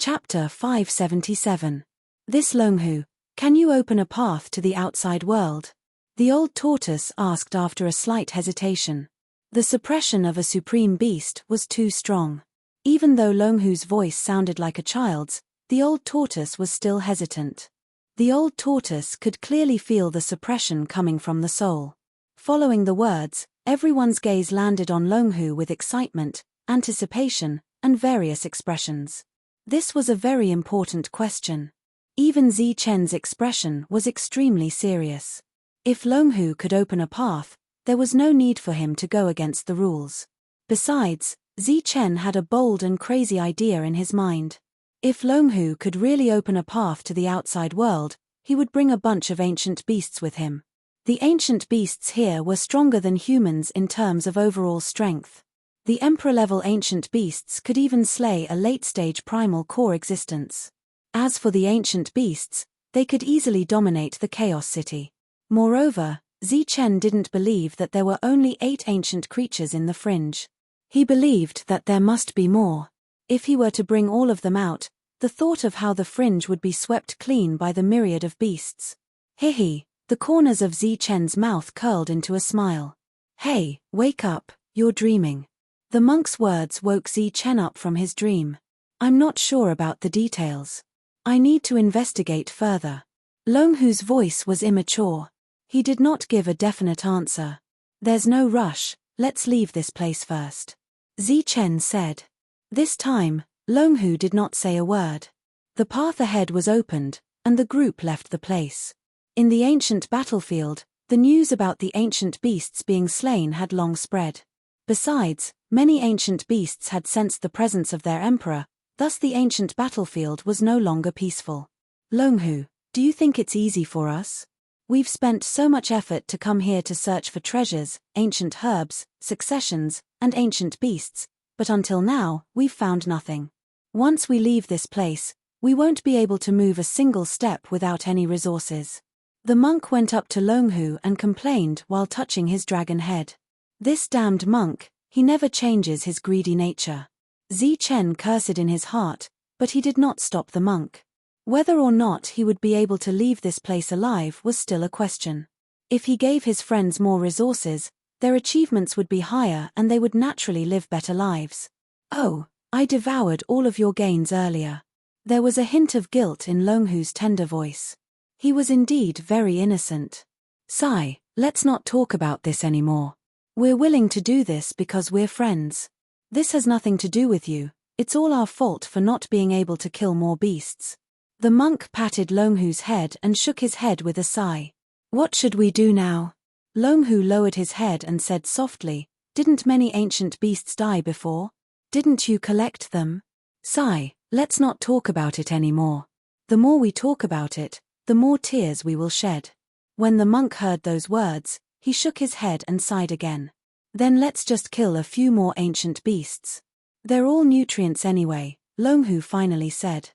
Chapter 577. This Longhu, can you open a path to the outside world? The old tortoise asked after a slight hesitation. The suppression of a supreme beast was too strong. Even though Longhu's voice sounded like a child's, the old tortoise was still hesitant. The old tortoise could clearly feel the suppression coming from the soul. Following the words, everyone's gaze landed on Longhu with excitement, anticipation, and various expressions. This was a very important question. Even Zi Chen's expression was extremely serious. If Longhu could open a path, there was no need for him to go against the rules. Besides, Zi Chen had a bold and crazy idea in his mind. If Longhu could really open a path to the outside world, he would bring a bunch of ancient beasts with him. The ancient beasts here were stronger than humans in terms of overall strength. The Emperor-level ancient beasts could even slay a late-stage primal core existence. As for the ancient beasts, they could easily dominate the Chaos City. Moreover, Zi Chen didn't believe that there were only 8 ancient creatures in the fringe. He believed that there must be more. If he were to bring all of them out, the thought of how the fringe would be swept clean by the myriad of beasts. Hihi, the corners of Zi Chen's mouth curled into a smile. Hey, wake up, you're dreaming. The monk's words woke Zi Chen up from his dream. I'm not sure about the details. I need to investigate further. Longhu's voice was immature. He did not give a definite answer. There's no rush, let's leave this place first. Zi Chen said. This time, Longhu did not say a word. The path ahead was opened, and the group left the place. In the ancient battlefield, the news about the ancient beasts being slain had long spread. Besides, many ancient beasts had sensed the presence of their emperor, thus the ancient battlefield was no longer peaceful. Longhu, do you think it's easy for us? We've spent so much effort to come here to search for treasures, ancient herbs, successions, and ancient beasts, but until now, we've found nothing. Once we leave this place, we won't be able to move a single step without any resources. The monk went up to Longhu and complained while touching his dragon head. This damned monk, he never changes his greedy nature. Zi Chen cursed in his heart, but he did not stop the monk. Whether or not he would be able to leave this place alive was still a question. If he gave his friends more resources, their achievements would be higher and they would naturally live better lives. Oh, I devoured all of your gains earlier. There was a hint of guilt in Longhu's tender voice. He was indeed very innocent. Sigh, let's not talk about this anymore. We're willing to do this because we're friends. This has nothing to do with you, it's all our fault for not being able to kill more beasts. The monk patted Longhu's head and shook his head with a sigh. What should we do now? Longhu lowered his head and said softly, didn't many ancient beasts die before? Didn't you collect them? Sigh, let's not talk about it anymore. The more we talk about it, the more tears we will shed. When the monk heard those words, he shook his head and sighed again. Then let's just kill a few more ancient beasts. They're all nutrients anyway, Longhu finally said.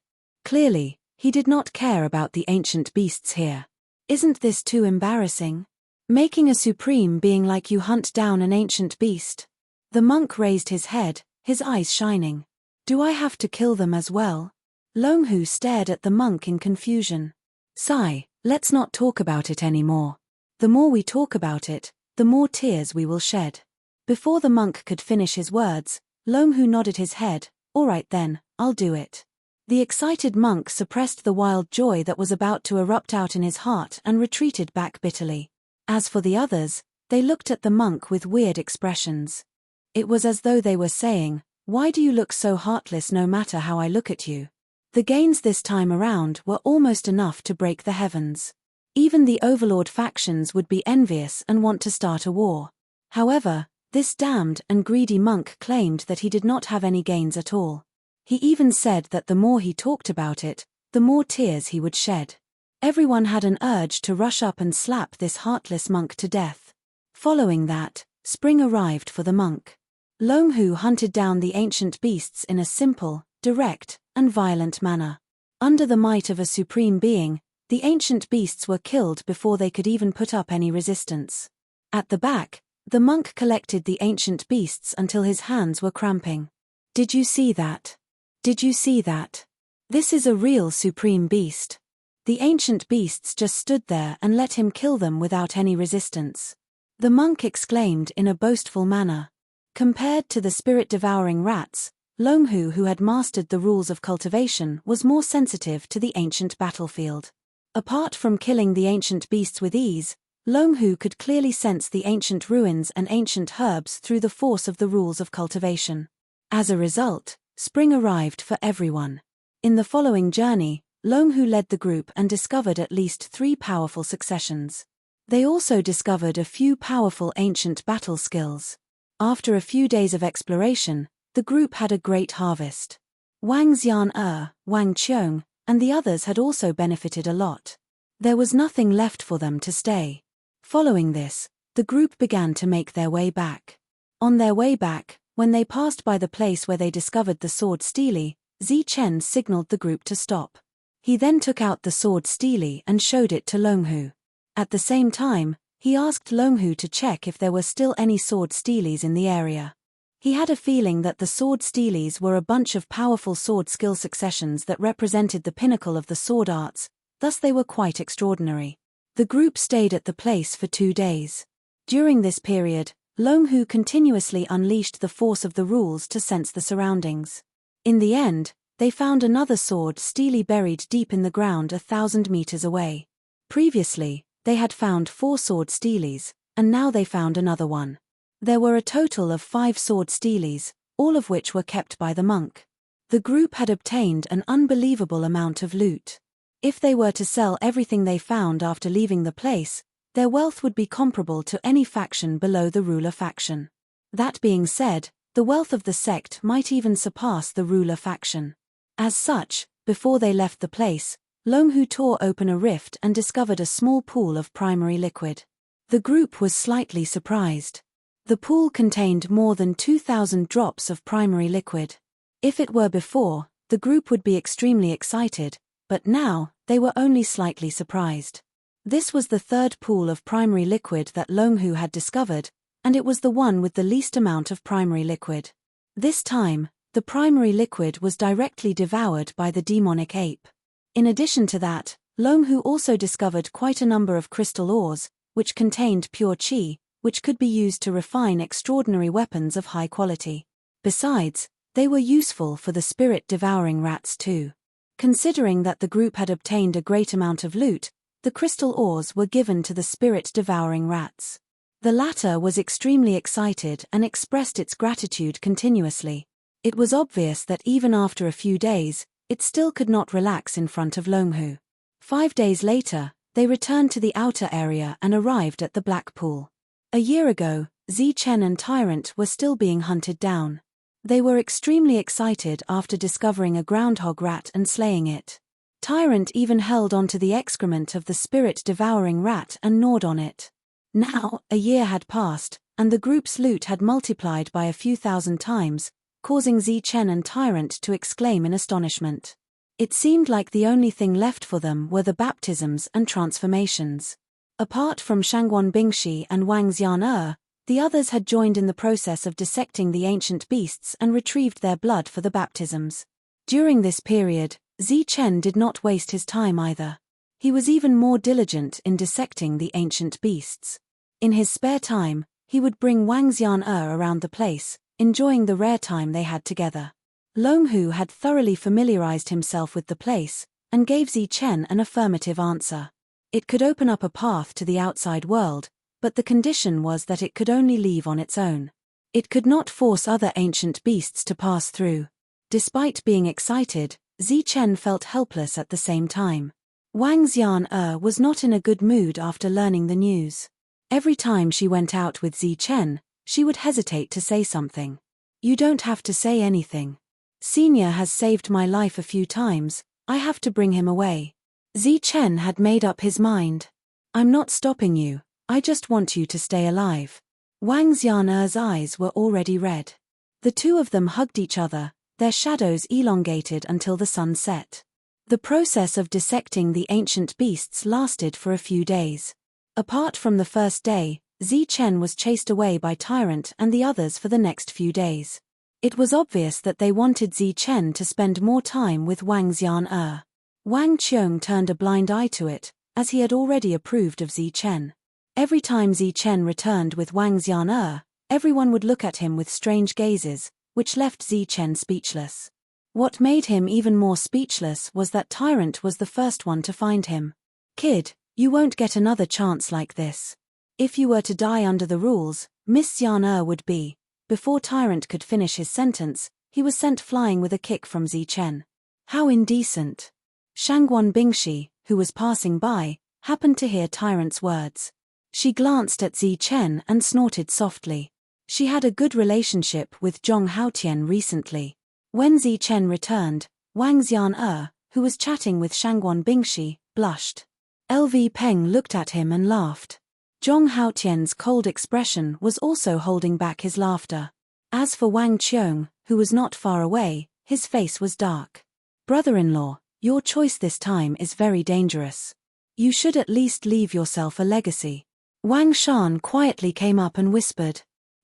Clearly, he did not care about the ancient beasts here. Isn't this too embarrassing? Making a supreme being like you hunt down an ancient beast? The monk raised his head, his eyes shining. Do I have to kill them as well? Longhu stared at the monk in confusion. Sigh, let's not talk about it anymore. The more we talk about it, the more tears we will shed. Before the monk could finish his words, Longhu nodded his head. All right then, I'll do it. The excited monk suppressed the wild joy that was about to erupt out in his heart and retreated back bitterly. As for the others, they looked at the monk with weird expressions. It was as though they were saying, why do you look so heartless no matter how I look at you? The gains this time around were almost enough to break the heavens. Even the overlord factions would be envious and want to start a war. However, this damned and greedy monk claimed that he did not have any gains at all. He even said that the more he talked about it, the more tears he would shed. Everyone had an urge to rush up and slap this heartless monk to death. Following that, spring arrived for the monk. Longhu hunted down the ancient beasts in a simple, direct, and violent manner. Under the might of a supreme being, the ancient beasts were killed before they could even put up any resistance. At the back, the monk collected the ancient beasts until his hands were cramping. Did you see that? Did you see that? This is a real supreme beast. The ancient beasts just stood there and let him kill them without any resistance. The monk exclaimed in a boastful manner. Compared to the spirit-devouring rats, Longhu, who had mastered the rules of cultivation, was more sensitive to the ancient battlefield. Apart from killing the ancient beasts with ease, Longhu could clearly sense the ancient ruins and ancient herbs through the force of the rules of cultivation. As a result, spring arrived for everyone. In the following journey, Longhu led the group and discovered at least 3 powerful successions. They also discovered a few powerful ancient battle skills. After a few days of exploration, the group had a great harvest. Wang Xian, Wang Qiong, and the others had also benefited a lot. There was nothing left for them to stay. Following this, the group began to make their way back. On their way back, when they passed by the place where they discovered the sword Steely, Zichen signaled the group to stop. He then took out the sword Steely and showed it to Longhu. At the same time, he asked Longhu to check if there were still any sword Steelies in the area. He had a feeling that the sword Steelies were a bunch of powerful sword skill successions that represented the pinnacle of the sword arts, thus they were quite extraordinary. The group stayed at the place for 2 days. During this period, Longhu continuously unleashed the force of the rules to sense the surroundings. In the end, they found another sword Steely buried deep in the ground 1,000 meters away. Previously, they had found 4 sword Steelies, and now they found another one. There were a total of 5 sword Steelies, all of which were kept by the monk. The group had obtained an unbelievable amount of loot. If they were to sell everything they found after leaving the place, their wealth would be comparable to any faction below the ruler faction. That being said, the wealth of the sect might even surpass the ruler faction. As such, before they left the place, Longhu tore open a rift and discovered a small pool of primary liquid. The group was slightly surprised. The pool contained more than 2,000 drops of primary liquid. If it were before, the group would be extremely excited, but now, they were only slightly surprised. This was the 3rd pool of primary liquid that Longhu had discovered, and it was the one with the least amount of primary liquid. This time, the primary liquid was directly devoured by the demonic ape. In addition to that, Longhu also discovered quite a number of crystal ores, which contained pure qi, which could be used to refine extraordinary weapons of high quality. Besides, they were useful for the spirit-devouring rats too. Considering that the group had obtained a great amount of loot, the crystal ores were given to the spirit-devouring rats. The latter was extremely excited and expressed its gratitude continuously. It was obvious that even after a few days, it still could not relax in front of Longhu. 5 days later, they returned to the outer area and arrived at the Black Pool. A year ago, Zichen and Tyrant were still being hunted down. They were extremely excited after discovering a groundhog rat and slaying it. Tyrant even held onto the excrement of the spirit-devouring rat and gnawed on it. Now, a year had passed, and the group's loot had multiplied by a few thousand times, causing Zichen and Tyrant to exclaim in astonishment. It seemed like the only thing left for them were the baptisms and transformations. Apart from Shangguan Bingshi and Wang Xian, the others had joined in the process of dissecting the ancient beasts and retrieved their blood for the baptisms. During this period, Zichen did not waste his time either. He was even more diligent in dissecting the ancient beasts. In his spare time, he would bring Wang Xian around the place, enjoying the rare time they had together. Longhu had thoroughly familiarized himself with the place, and gave Zichen an affirmative answer. It could open up a path to the outside world, but the condition was that it could only leave on its own. It could not force other ancient beasts to pass through. Despite being excited, Zichen felt helpless at the same time. Wang Xian was not in a good mood after learning the news. Every time she went out with Zichen, she would hesitate to say something. "You don't have to say anything. Senior has saved my life a few times, I have to bring him away." Zichen had made up his mind. "I'm not stopping you, I just want you to stay alive." Wang Xian's eyes were already red. The two of them hugged each other, their shadows elongated until the sun set. The process of dissecting the ancient beasts lasted for a few days. Apart from the first day, Zichen was chased away by Tyrant and the others for the next few days. It was obvious that they wanted Zi Chen to spend more time with Wang Xian. Wang Qiong turned a blind eye to it, as he had already approved of Zi Chen. Every time Zi Chen returned with Wang Xian, everyone would look at him with strange gazes, which left Zi Chen speechless. What made him even more speechless was that Tyrant was the first one to find him. "Kid, you won't get another chance like this. If you were to die under the rules, Miss Xian would be." Before Tyrant could finish his sentence, he was sent flying with a kick from Zi Chen. How indecent. Shangguan Bingshi, who was passing by, happened to hear Tyrant's words. She glanced at Zi Chen and snorted softly. She had a good relationship with Zhong Haotian recently. When Zi Chen returned, Wang Xian, who was chatting with Shangguan Bingshi, blushed. LV Peng looked at him and laughed. Zhong Haotian's cold expression was also holding back his laughter. As for Wang Qiong, who was not far away, his face was dark. "Brother-in-law, your choice this time is very dangerous. You should at least leave yourself a legacy." Wang Shan quietly came up and whispered.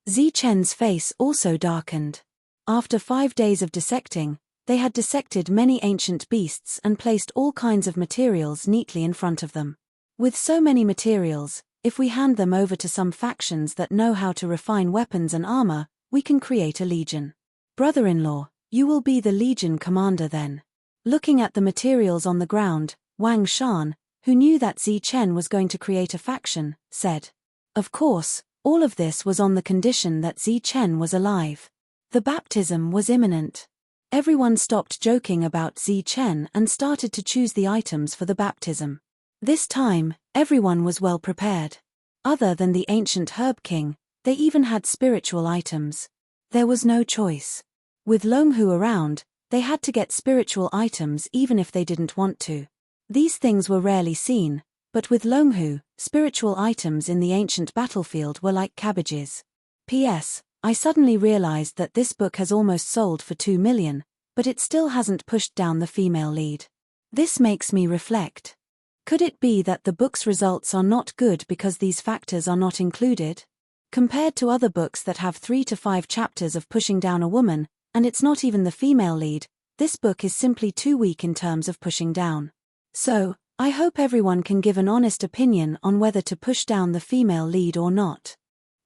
Zi Chen's face also darkened. After 5 days of dissecting, they had dissected many ancient beasts and placed all kinds of materials neatly in front of them. With so many materials, if we hand them over to some factions that know how to refine weapons and armor, we can create a legion. "Brother-in-law, you will be the legion commander then." Looking at the materials on the ground, Wang Shan, who knew that Zi Chen was going to create a faction, said. Of course, all of this was on the condition that Zi Chen was alive. The baptism was imminent. Everyone stopped joking about Zi Chen and started to choose the items for the baptism. This time, everyone was well prepared. Other than the ancient herb king, they even had spiritual items. There was no choice. With Longhu around, they had to get spiritual items even if they didn't want to. These things were rarely seen, but with Longhu, spiritual items in the ancient battlefield were like cabbages. P.S. I suddenly realized that this book has almost sold for 2 million, but it still hasn't pushed down the female lead. This makes me reflect. Could it be that the book's results are not good because these factors are not included? Compared to other books that have 3 to 5 chapters of pushing down a woman, and it's not even the female lead, this book is simply too weak in terms of pushing down. So, I hope everyone can give an honest opinion on whether to push down the female lead or not.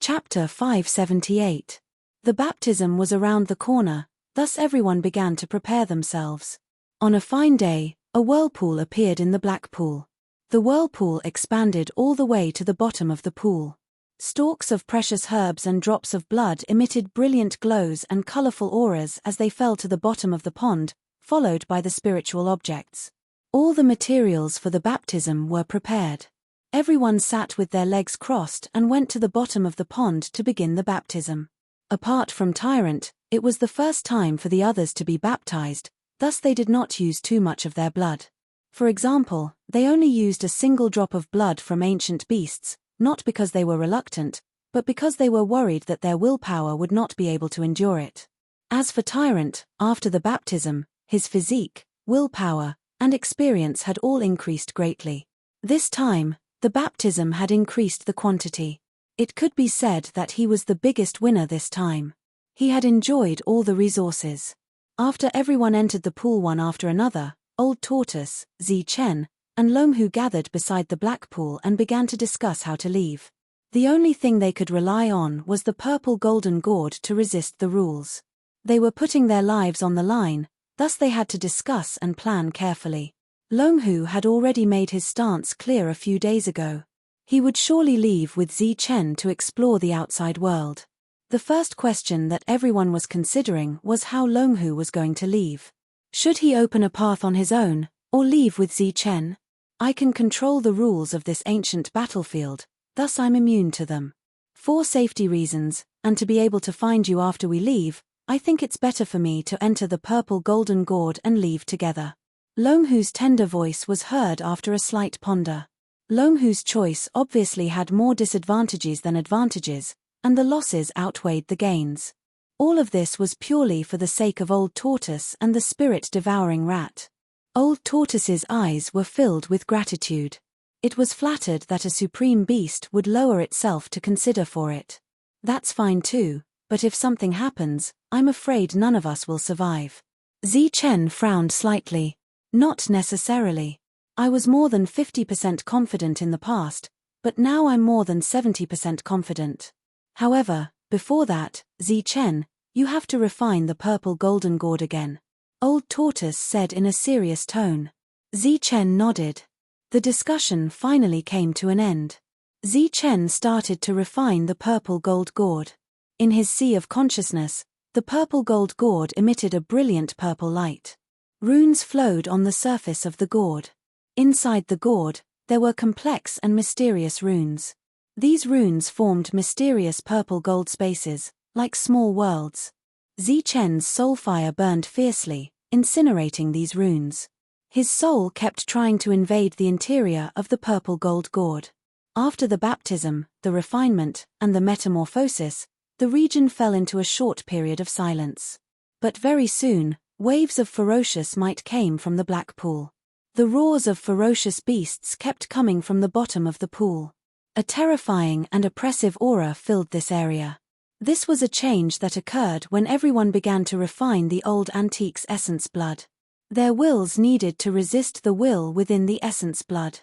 Chapter 578. The baptism was around the corner, thus everyone began to prepare themselves. On a fine day, a whirlpool appeared in the black pool. The whirlpool expanded all the way to the bottom of the pool. Stalks of precious herbs and drops of blood emitted brilliant glows and colorful auras as they fell to the bottom of the pond, followed by the spiritual objects. All the materials for the baptism were prepared. Everyone sat with their legs crossed and went to the bottom of the pond to begin the baptism. Apart from Tyrant, it was the first time for the others to be baptized, thus they did not use too much of their blood. For example, they only used a single drop of blood from ancient beasts, not because they were reluctant, but because they were worried that their willpower would not be able to endure it. As for Tyrant, after the baptism, his physique, willpower, and experience had all increased greatly. This time, the baptism had increased the quantity. It could be said that he was the biggest winner this time. He had enjoyed all the resources. After everyone entered the pool one after another, Old Tortoise, Zi Chen, and Longhu gathered beside the black pool and began to discuss how to leave. The only thing they could rely on was the purple golden gourd to resist the rules. They were putting their lives on the line, thus they had to discuss and plan carefully. Longhu had already made his stance clear a few days ago. He would surely leave with Zi Chen to explore the outside world. The first question that everyone was considering was how Longhu was going to leave. Should he open a path on his own, or leave with Zi Chen? I can control the rules of this ancient battlefield, thus I'm immune to them. For safety reasons, and to be able to find you after we leave, I think it's better for me to enter the purple golden gourd and leave together. Longhu's tender voice was heard after a slight ponder. Longhu's choice obviously had more disadvantages than advantages, and the losses outweighed the gains. All of this was purely for the sake of Old Tortoise and the spirit-devouring rat. Old Tortoise's eyes were filled with gratitude. It was flattered that a supreme beast would lower itself to consider for it. That's fine too, but if something happens, I'm afraid none of us will survive. Zichen frowned slightly. Not necessarily. I was more than 50% confident in the past, but now I'm more than 70% confident. However, before that, Zichen, you have to refine the purple golden gourd again. Old Tortoise said in a serious tone. Zichen nodded. The discussion finally came to an end. Zichen started to refine the purple gold gourd. In his sea of consciousness, the purple gold gourd emitted a brilliant purple light. Runes flowed on the surface of the gourd. Inside the gourd, there were complex and mysterious runes. These runes formed mysterious purple gold spaces, like small worlds. Zichen's soul fire burned fiercely, incinerating these runes. His soul kept trying to invade the interior of the purple gold gourd. After the baptism, the refinement, and the metamorphosis, the region fell into a short period of silence. But very soon, waves of ferocious might came from the black pool. The roars of ferocious beasts kept coming from the bottom of the pool. A terrifying and oppressive aura filled this area. This was a change that occurred when everyone began to refine the old antique's essence blood. Their wills needed to resist the will within the essence blood.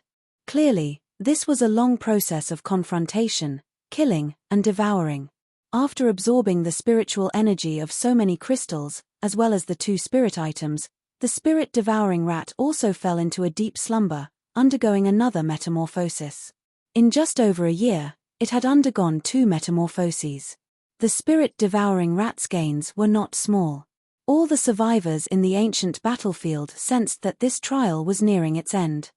Clearly, this was a long process of confrontation, killing, and devouring. After absorbing the spiritual energy of so many crystals, as well as the 2 spirit items, the spirit-devouring rat also fell into a deep slumber, undergoing another metamorphosis. In just over a year, it had undergone 2 metamorphoses. The spirit-devouring rat's gains were not small. All the survivors in the ancient battlefield sensed that this trial was nearing its end.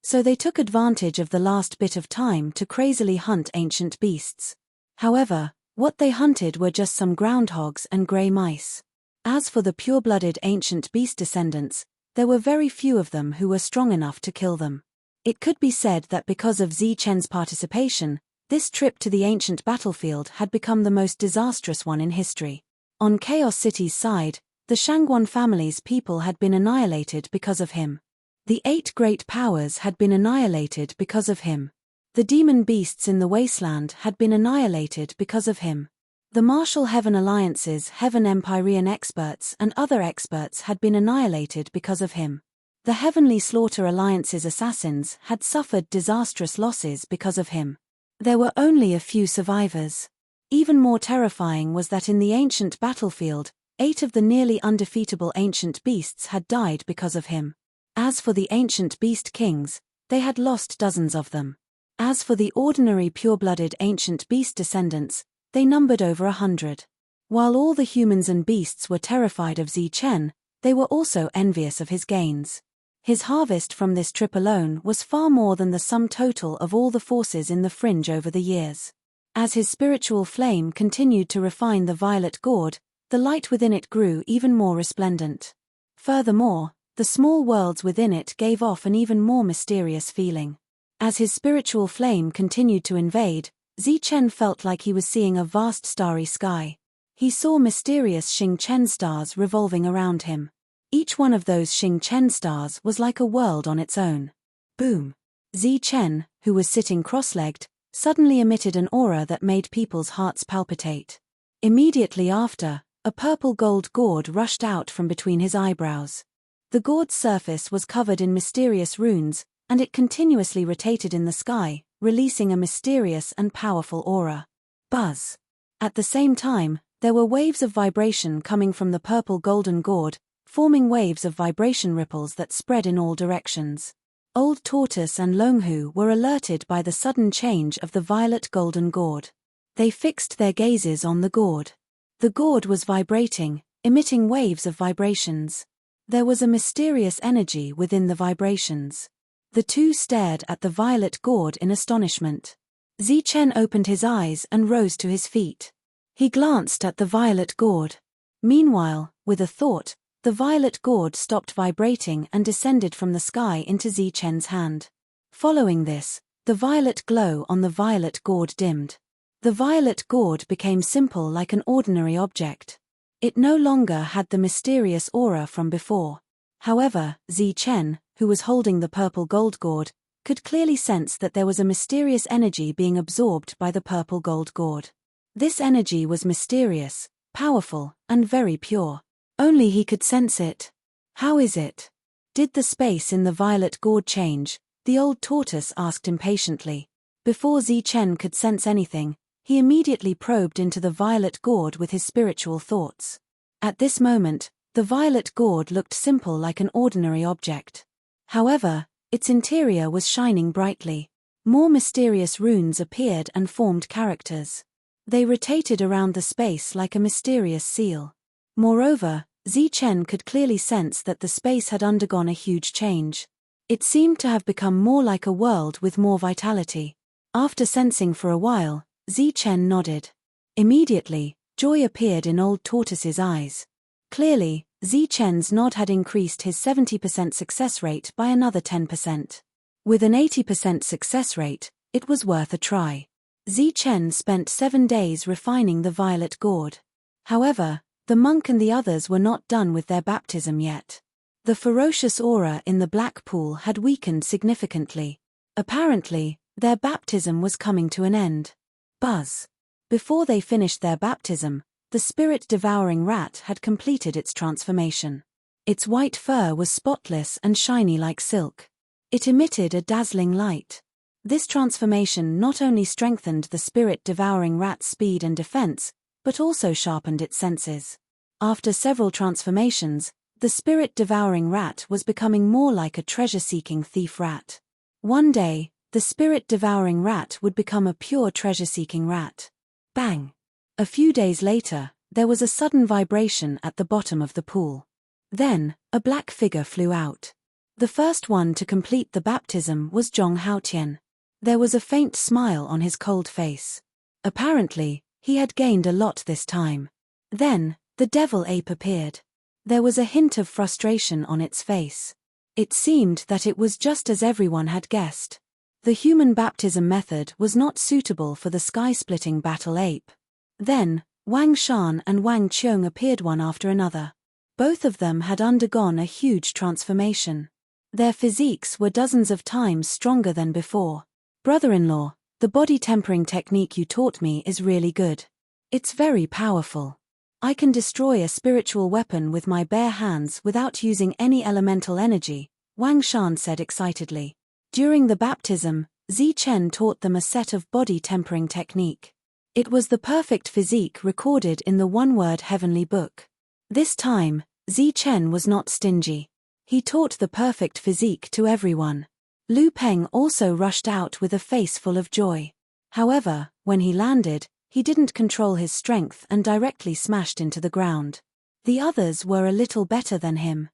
So they took advantage of the last bit of time to crazily hunt ancient beasts. However, what they hunted were just some groundhogs and grey mice. As for the pure-blooded ancient beast descendants, there were very few of them who were strong enough to kill them. It could be said that because of Zichen's participation, this trip to the ancient battlefield had become the most disastrous one in history. On Chaos City's side, the Shangguan family's people had been annihilated because of him. The 8 great powers had been annihilated because of him. The demon beasts in the wasteland had been annihilated because of him. The Martial Heaven Alliance's Heaven Empyrean experts and other experts had been annihilated because of him. The Heavenly Slaughter Alliance's assassins had suffered disastrous losses because of him. There were only a few survivors. Even more terrifying was that in the ancient battlefield, 8 of the nearly undefeatable ancient beasts had died because of him. As for the ancient beast kings, they had lost dozens of them. As for the ordinary pure-blooded ancient beast descendants, they numbered over 100. While all the humans and beasts were terrified of Zichen, they were also envious of his gains. His harvest from this trip alone was far more than the sum total of all the forces in the fringe over the years. As his spiritual flame continued to refine the violet gourd, the light within it grew even more resplendent. Furthermore, the small worlds within it gave off an even more mysterious feeling. As his spiritual flame continued to invade, Zichen felt like he was seeing a vast starry sky. He saw mysterious Xingchen stars revolving around him. Each one of those Xingchen stars was like a world on its own. Boom! Zichen, who was sitting cross-legged, suddenly emitted an aura that made people's hearts palpitate. Immediately after, a purple gold gourd rushed out from between his eyebrows. The gourd's surface was covered in mysterious runes, and it continuously rotated in the sky, releasing a mysterious and powerful aura. Buzz! At the same time, there were waves of vibration coming from the purple golden gourd, forming waves of vibration ripples that spread in all directions. Old Tortoise and Longhu were alerted by the sudden change of the violet golden gourd. They fixed their gazes on the gourd. The gourd was vibrating, emitting waves of vibrations. There was a mysterious energy within the vibrations. The 2 stared at the violet gourd in astonishment. Zichen opened his eyes and rose to his feet. He glanced at the violet gourd. Meanwhile, with a thought, the violet gourd stopped vibrating and descended from the sky into Zichen's hand. Following this, the violet glow on the violet gourd dimmed. The violet gourd became simple like an ordinary object. It no longer had the mysterious aura from before. However, Zichen, who was holding the purple gold gourd, could clearly sense that there was a mysterious energy being absorbed by the purple gold gourd. This energy was mysterious, powerful, and very pure. Only he could sense it. How is it? Did the space in the violet gourd change? The old tortoise asked impatiently. Before Zichen could sense anything, he immediately probed into the violet gourd with his spiritual thoughts. At this moment, the violet gourd looked simple like an ordinary object. However, its interior was shining brightly. More mysterious runes appeared and formed characters. They rotated around the space like a mysterious seal. Moreover, Zichen could clearly sense that the space had undergone a huge change. It seemed to have become more like a world with more vitality. After sensing for a while, Zichen nodded. Immediately, joy appeared in old tortoise's eyes. Clearly, Zichen's nod had increased his 70% success rate by another 10%. With an 80% success rate, it was worth a try. Zichen spent 7 days refining the violet gourd. However, the monk and the others were not done with their baptism yet. The ferocious aura in the black pool had weakened significantly. Apparently, their baptism was coming to an end. Buzz. Before they finished their baptism, the spirit-devouring rat had completed its transformation. Its white fur was spotless and shiny like silk. It emitted a dazzling light. This transformation not only strengthened the spirit-devouring rat's speed and defense, but also sharpened its senses. After several transformations, the spirit-devouring rat was becoming more like a treasure-seeking thief rat. One day, the spirit-devouring rat would become a pure treasure-seeking rat. Bang! A few days later, there was a sudden vibration at the bottom of the pool. Then, a black figure flew out. The first one to complete the baptism was Zhong Haotian. There was a faint smile on his cold face. Apparently, he had gained a lot this time. Then, the devil ape appeared. There was a hint of frustration on its face. It seemed that it was just as everyone had guessed. The human baptism method was not suitable for the sky-splitting battle ape. Then, Wang Shan and Wang Qiong appeared one after another. Both of them had undergone a huge transformation. Their physiques were dozens of times stronger than before. Brother-in-law, the body tempering technique you taught me is really good. It's very powerful. I can destroy a spiritual weapon with my bare hands without using any elemental energy, Wang Shan said excitedly. During the baptism, Zichen taught them a set of body tempering technique. It was the perfect physique recorded in the one-word heavenly book. This time, Zichen was not stingy. He taught the perfect physique to everyone. Lu Peng also rushed out with a face full of joy. However, when he landed, he didn't control his strength and directly smashed into the ground. The others were a little better than him.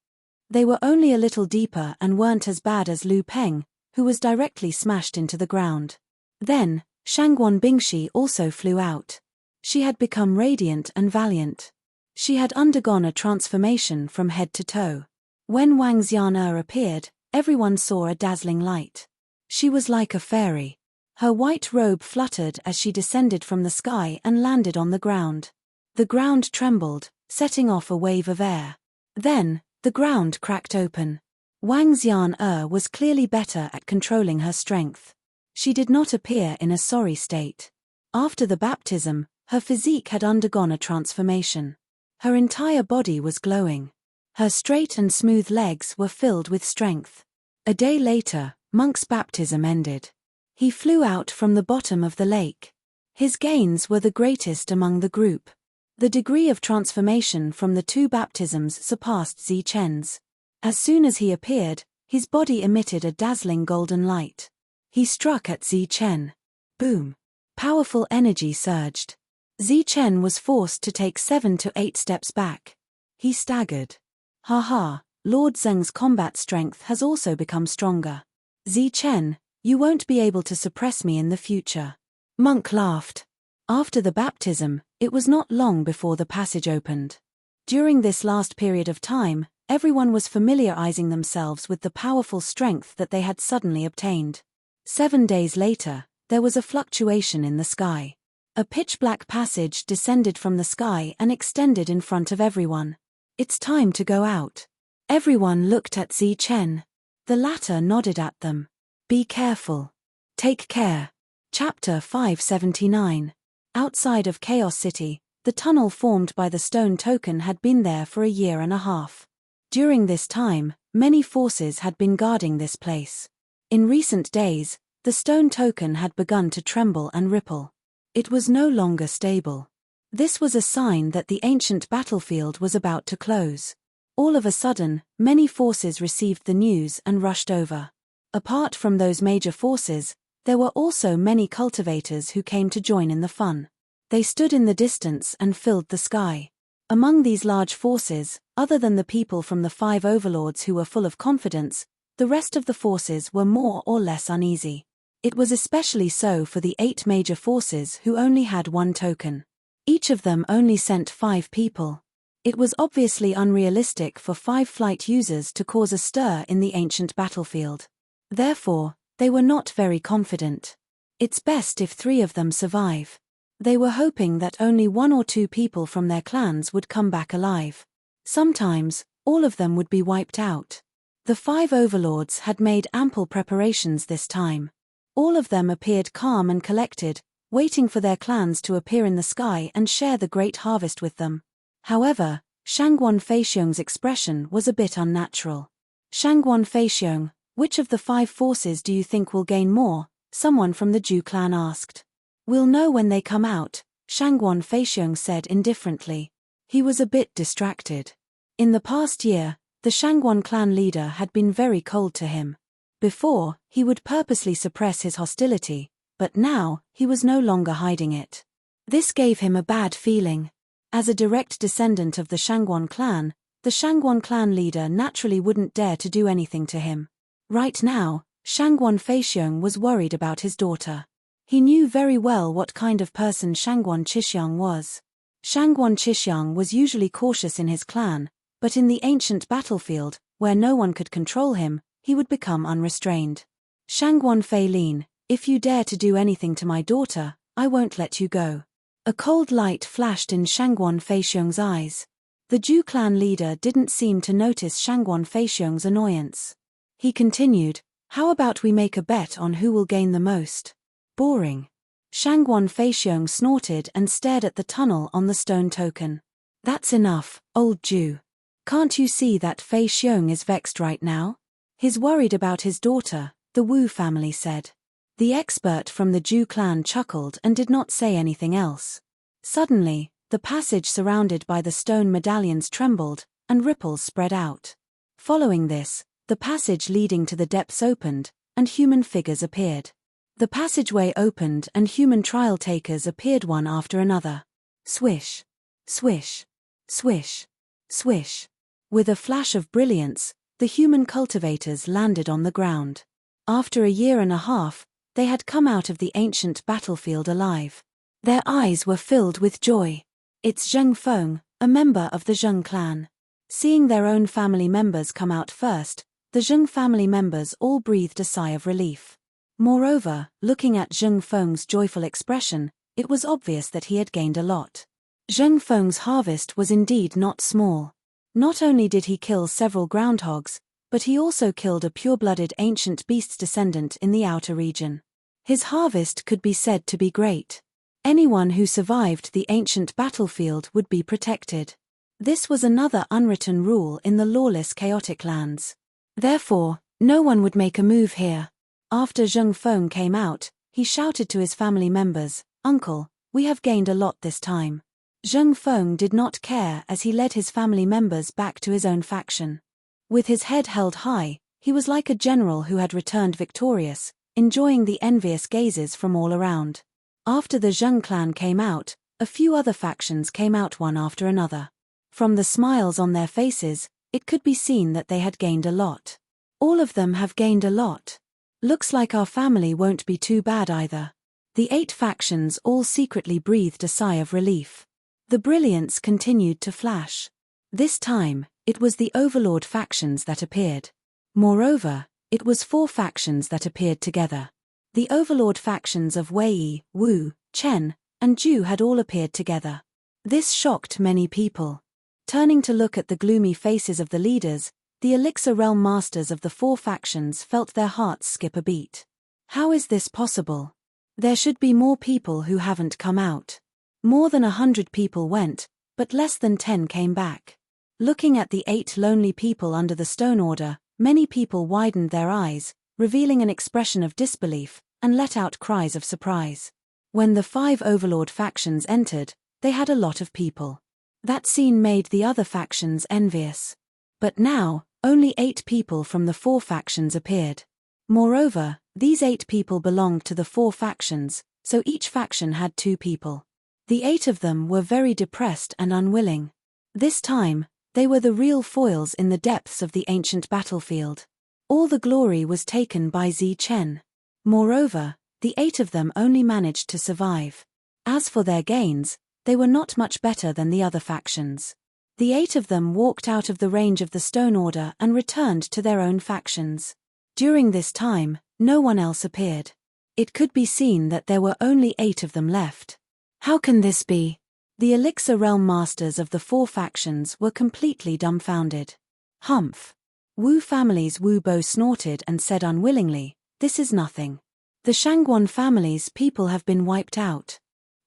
They were only a little deeper and weren't as bad as Lu Peng, who was directly smashed into the ground. Then, Shangguan Bingshi also flew out. She had become radiant and valiant. She had undergone a transformation from head to toe. When Wang Xian'er appeared, everyone saw a dazzling light. She was like a fairy. Her white robe fluttered as she descended from the sky and landed on the ground. The ground trembled, setting off a wave of air. Then, the ground cracked open. Wang Xian'er was clearly better at controlling her strength. She did not appear in a sorry state. After the baptism, her physique had undergone a transformation. Her entire body was glowing. Her straight and smooth legs were filled with strength. A day later, Monk's baptism ended. He flew out from the bottom of the lake. His gains were the greatest among the group. The degree of transformation from the two baptisms surpassed Zichen's. As soon as he appeared, his body emitted a dazzling golden light. He struck at Zichen. Boom! Powerful energy surged. Zichen was forced to take 7 to 8 steps back. He staggered. Ha, Lord Zheng's combat strength has also become stronger. Zichen, you won't be able to suppress me in the future. Monk laughed. After the baptism, it was not long before the passage opened. During this last period of time, everyone was familiarizing themselves with the powerful strength that they had suddenly obtained. 7 days later, there was a fluctuation in the sky. A pitch-black passage descended from the sky and extended in front of everyone. It's time to go out. Everyone looked at Zichen. The latter nodded at them. Be careful. Take care. Chapter 579. Outside of Chaos City, the tunnel formed by the stone token had been there for a year and a half. During this time, many forces had been guarding this place. In recent days, the stone token had begun to tremble and ripple. It was no longer stable. This was a sign that the ancient battlefield was about to close. All of a sudden, many forces received the news and rushed over. Apart from those major forces, there were also many cultivators who came to join in the fun. They stood in the distance and filled the sky. Among these large forces, other than the people from the 5 overlords who were full of confidence, the rest of the forces were more or less uneasy. It was especially so for the 8 major forces who only had 1 token. Each of them only sent 5 people. It was obviously unrealistic for 5 flight users to cause a stir in the ancient battlefield. Therefore, they were not very confident. It's best if 3 of them survive. They were hoping that only 1 or 2 people from their clans would come back alive. Sometimes, all of them would be wiped out. The 5 overlords had made ample preparations this time. All of them appeared calm and collected, waiting for their clans to appear in the sky and share the great harvest with them. However, Shangguan Feixiong's expression was a bit unnatural. Shangguan Feixiong, which of the 5 forces do you think will gain more? Someone from the Zhu clan asked. We'll know when they come out, Shangguan Feixiong said indifferently. He was a bit distracted. In the past year, the Shangguan clan leader had been very cold to him. Before, he would purposely suppress his hostility, but now, he was no longer hiding it. This gave him a bad feeling. As a direct descendant of the Shangguan clan leader naturally wouldn't dare to do anything to him. Right now, Shangguan Feixiong was worried about his daughter. He knew very well what kind of person Shangguan Qixiang was. Shangguan Qixiang was usually cautious in his clan, but in the ancient battlefield, where no one could control him, he would become unrestrained. Shangguan Feilin, if you dare to do anything to my daughter, I won't let you go. A cold light flashed in Shangguan Feixiong's eyes. The Zhu clan leader didn't seem to notice Shangguan Feixiong's annoyance. He continued, how about we make a bet on who will gain the most? Boring. Shangguan Feixiong snorted and stared at the tunnel on the stone token. That's enough, old Zhu. Can't you see that Feixiong is vexed right now? He's worried about his daughter, the Wu family said. The expert from the Zhu clan chuckled and did not say anything else. Suddenly, the passage surrounded by the stone medallions trembled, and ripples spread out. Following this, the passage leading to the depths opened, and human figures appeared. The passageway opened and human trial takers appeared one after another. Swish, swish, swish, swish. With a flash of brilliance, the human cultivators landed on the ground. After a year and a half, they had come out of the ancient battlefield alive. Their eyes were filled with joy. It's Zheng Feng, a member of the Zheng clan. Seeing their own family members come out first, the Zheng family members all breathed a sigh of relief. Moreover, looking at Zheng Feng's joyful expression, it was obvious that he had gained a lot. Zheng Feng's harvest was indeed not small. Not only did he kill several groundhogs, but he also killed a pure-blooded ancient beast's descendant in the outer region. His harvest could be said to be great. Anyone who survived the ancient battlefield would be protected. This was another unwritten rule in the lawless chaotic lands. Therefore, no one would make a move here. After Zheng Feng came out, he shouted to his family members, "Uncle, we have gained a lot this time." Zheng Feng did not care as he led his family members back to his own faction. With his head held high, he was like a general who had returned victorious, enjoying the envious gazes from all around. After the Zheng clan came out, a few other factions came out one after another. From the smiles on their faces, it could be seen that they had gained a lot. All of them have gained a lot. Looks like our family won't be too bad either. The 8 factions all secretly breathed a sigh of relief. The brilliance continued to flash. This time, it was the Overlord factions that appeared. Moreover, it was 4 factions that appeared together. The Overlord factions of Wei, Wu, Chen, and Zhu had all appeared together. This shocked many people. Turning to look at the gloomy faces of the leaders, the Elixir Realm masters of the 4 factions felt their hearts skip a beat. How is this possible? There should be more people who haven't come out. More than 100 people went, but less than 10 came back. Looking at the 8 lonely people under the stone order, many people widened their eyes, revealing an expression of disbelief, and let out cries of surprise. When the 5 overlord factions entered, they had a lot of people. That scene made the other factions envious. But now, only 8 people from the 4 factions appeared. Moreover, these 8 people belonged to the 4 factions, so each faction had 2 people. The 8 of them were very depressed and unwilling. This time, they were the real foils in the depths of the ancient battlefield. All the glory was taken by Zi Chen. Moreover, the 8 of them only managed to survive. As for their gains, they were not much better than the other factions. The 8 of them walked out of the range of the Stone Order and returned to their own factions. During this time, no one else appeared. It could be seen that there were only 8 of them left. How can this be? The Elixir Realm Masters of the 4 factions were completely dumbfounded. Humph. Wu family's Wu Bo snorted and said unwillingly, "This is nothing. The Shangguan family's people have been wiped out.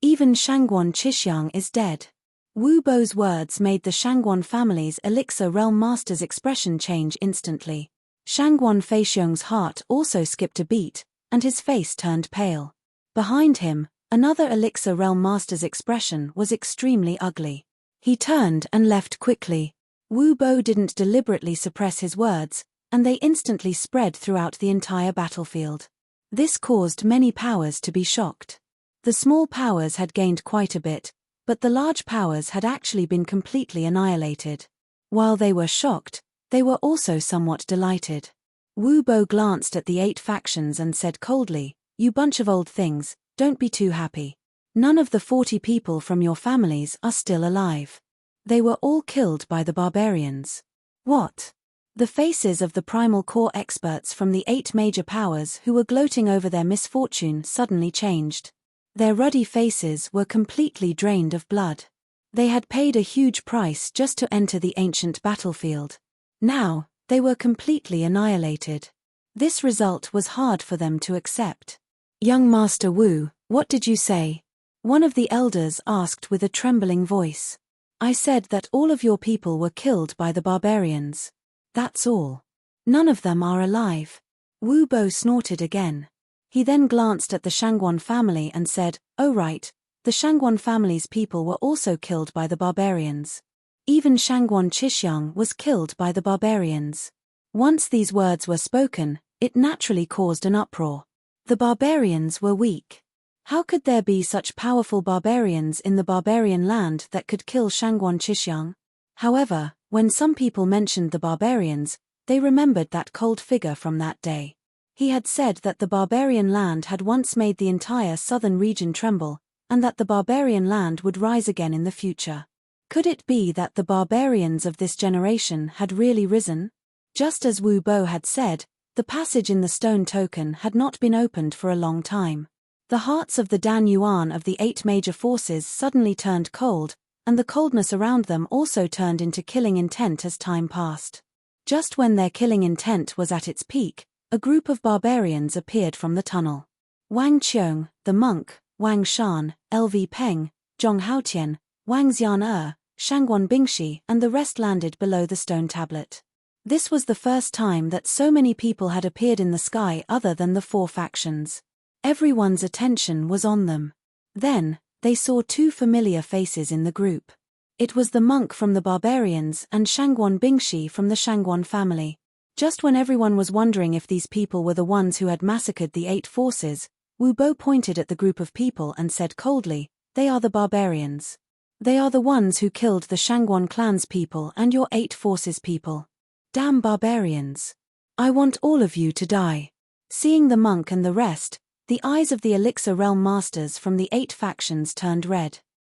Even Shangguan Qixing is dead." Wu Bo's words made the Shangguan family's Elixir Realm Master's expression change instantly. Shangguan Feixiong's heart also skipped a beat, and his face turned pale. Behind him, another Elixir Realm Master's expression was extremely ugly. He turned and left quickly. Wu Bo didn't deliberately suppress his words, and they instantly spread throughout the entire battlefield. This caused many powers to be shocked. The small powers had gained quite a bit, but the large powers had actually been completely annihilated. While they were shocked, they were also somewhat delighted. Wu Bo glanced at the 8 factions and said coldly, "You bunch of old things, don't be too happy. None of the 40 people from your families are still alive. They were all killed by the barbarians." What? The faces of the primal core experts from the 8 major powers who were gloating over their misfortune suddenly changed. Their ruddy faces were completely drained of blood. They had paid a huge price just to enter the ancient battlefield. Now, they were completely annihilated. This result was hard for them to accept. "Young Master Wu, what did you say?" one of the elders asked with a trembling voice. "I said that all of your people were killed by the barbarians. That's all. None of them are alive." Wu Bo snorted again. He then glanced at the Shangguan family and said, "Oh right, the Shangguan family's people were also killed by the barbarians. Even Shangguan Qixing was killed by the barbarians." Once these words were spoken, it naturally caused an uproar. The barbarians were weak. How could there be such powerful barbarians in the barbarian land that could kill Shangguan Qixing? However, when some people mentioned the barbarians, they remembered that cold figure from that day. He had said that the barbarian land had once made the entire southern region tremble, and that the barbarian land would rise again in the future. Could it be that the barbarians of this generation had really risen? Just as Wu Bo had said, the passage in the stone token had not been opened for a long time. The hearts of the Dan Yuan of the 8 major forces suddenly turned cold, and the coldness around them also turned into killing intent as time passed. Just when their killing intent was at its peak, a group of barbarians appeared from the tunnel. Wang Qiong, the monk, Wang Shan, LV Peng, Zhong Haotian, Wang Xian Shangguan Bingxi and the rest landed below the stone tablet. This was the first time that so many people had appeared in the sky other than the 4 factions. Everyone's attention was on them. Then, they saw 2 familiar faces in the group. It was the monk from the barbarians and Shangguan Bingxi from the Shangguan family. Just when everyone was wondering if these people were the ones who had massacred the 8 forces, Wu Bo pointed at the group of people and said coldly, "They are the barbarians. They are the ones who killed the Shangguan clan's people and your 8 forces people. Damn barbarians. I want all of you to die." Seeing the monk and the rest, the eyes of the Elixir Realm Masters from the 8 factions turned red.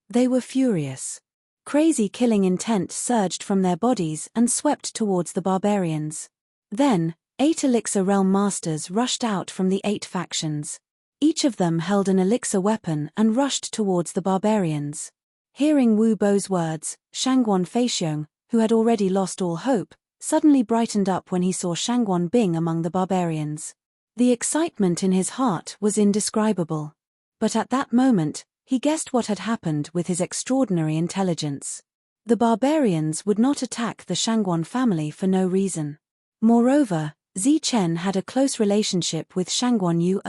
They were furious. Crazy killing intent surged from their bodies and swept towards the barbarians. Then, 8 Elixir Realm Masters rushed out from the 8 factions. Each of them held an elixir weapon and rushed towards the barbarians. Hearing Wu Bo's words, Shangguan Feixiong, who had already lost all hope, suddenly brightened up when he saw Shangguan Bing among the barbarians. The excitement in his heart was indescribable. But at that moment, He guessed what had happened with his extraordinary intelligence. The barbarians would not attack the Shangguan family for no reason. Moreover, Zi Chen had a close relationship with Shangguan Yu.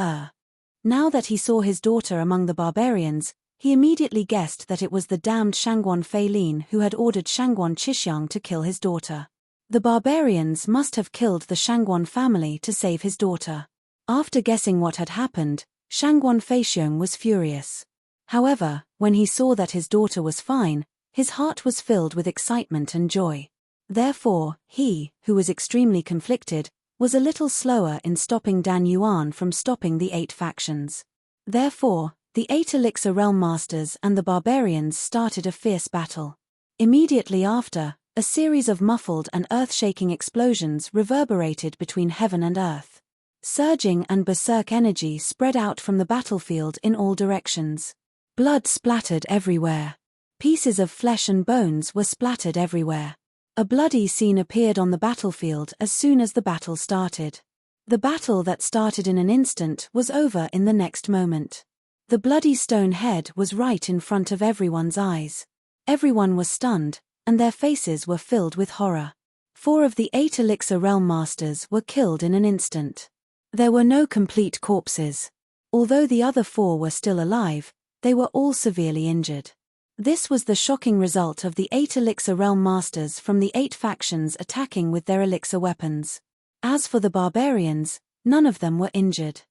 Now that he saw his daughter among the barbarians, he immediately guessed that it was the damned Shangguan Fei Lin who had ordered Shangguan Qixing to kill his daughter. The barbarians must have killed the Shangguan family to save his daughter. After guessing what had happened, Shangguan Feixiong was furious. However, when he saw that his daughter was fine, his heart was filled with excitement and joy. Therefore, he, who was extremely conflicted, was a little slower in stopping Dan Yuan from stopping the 8 factions. Therefore, the 8 Elixir Realm Masters and the barbarians started a fierce battle. Immediately after, a series of muffled and earth-shaking explosions reverberated between heaven and earth. Surging and berserk energy spread out from the battlefield in all directions. Blood splattered everywhere. Pieces of flesh and bones were splattered everywhere. A bloody scene appeared on the battlefield as soon as the battle started. The battle that started in an instant was over in the next moment. The bloody stone head was right in front of everyone's eyes. Everyone was stunned, and their faces were filled with horror. 4 of the 8 Elixir Realm Masters were killed in an instant. There were no complete corpses. Although the other 4 were still alive, they were all severely injured. This was the shocking result of the 8 Elixir Realm Masters from the 8 factions attacking with their elixir weapons. As for the barbarians, none of them were injured.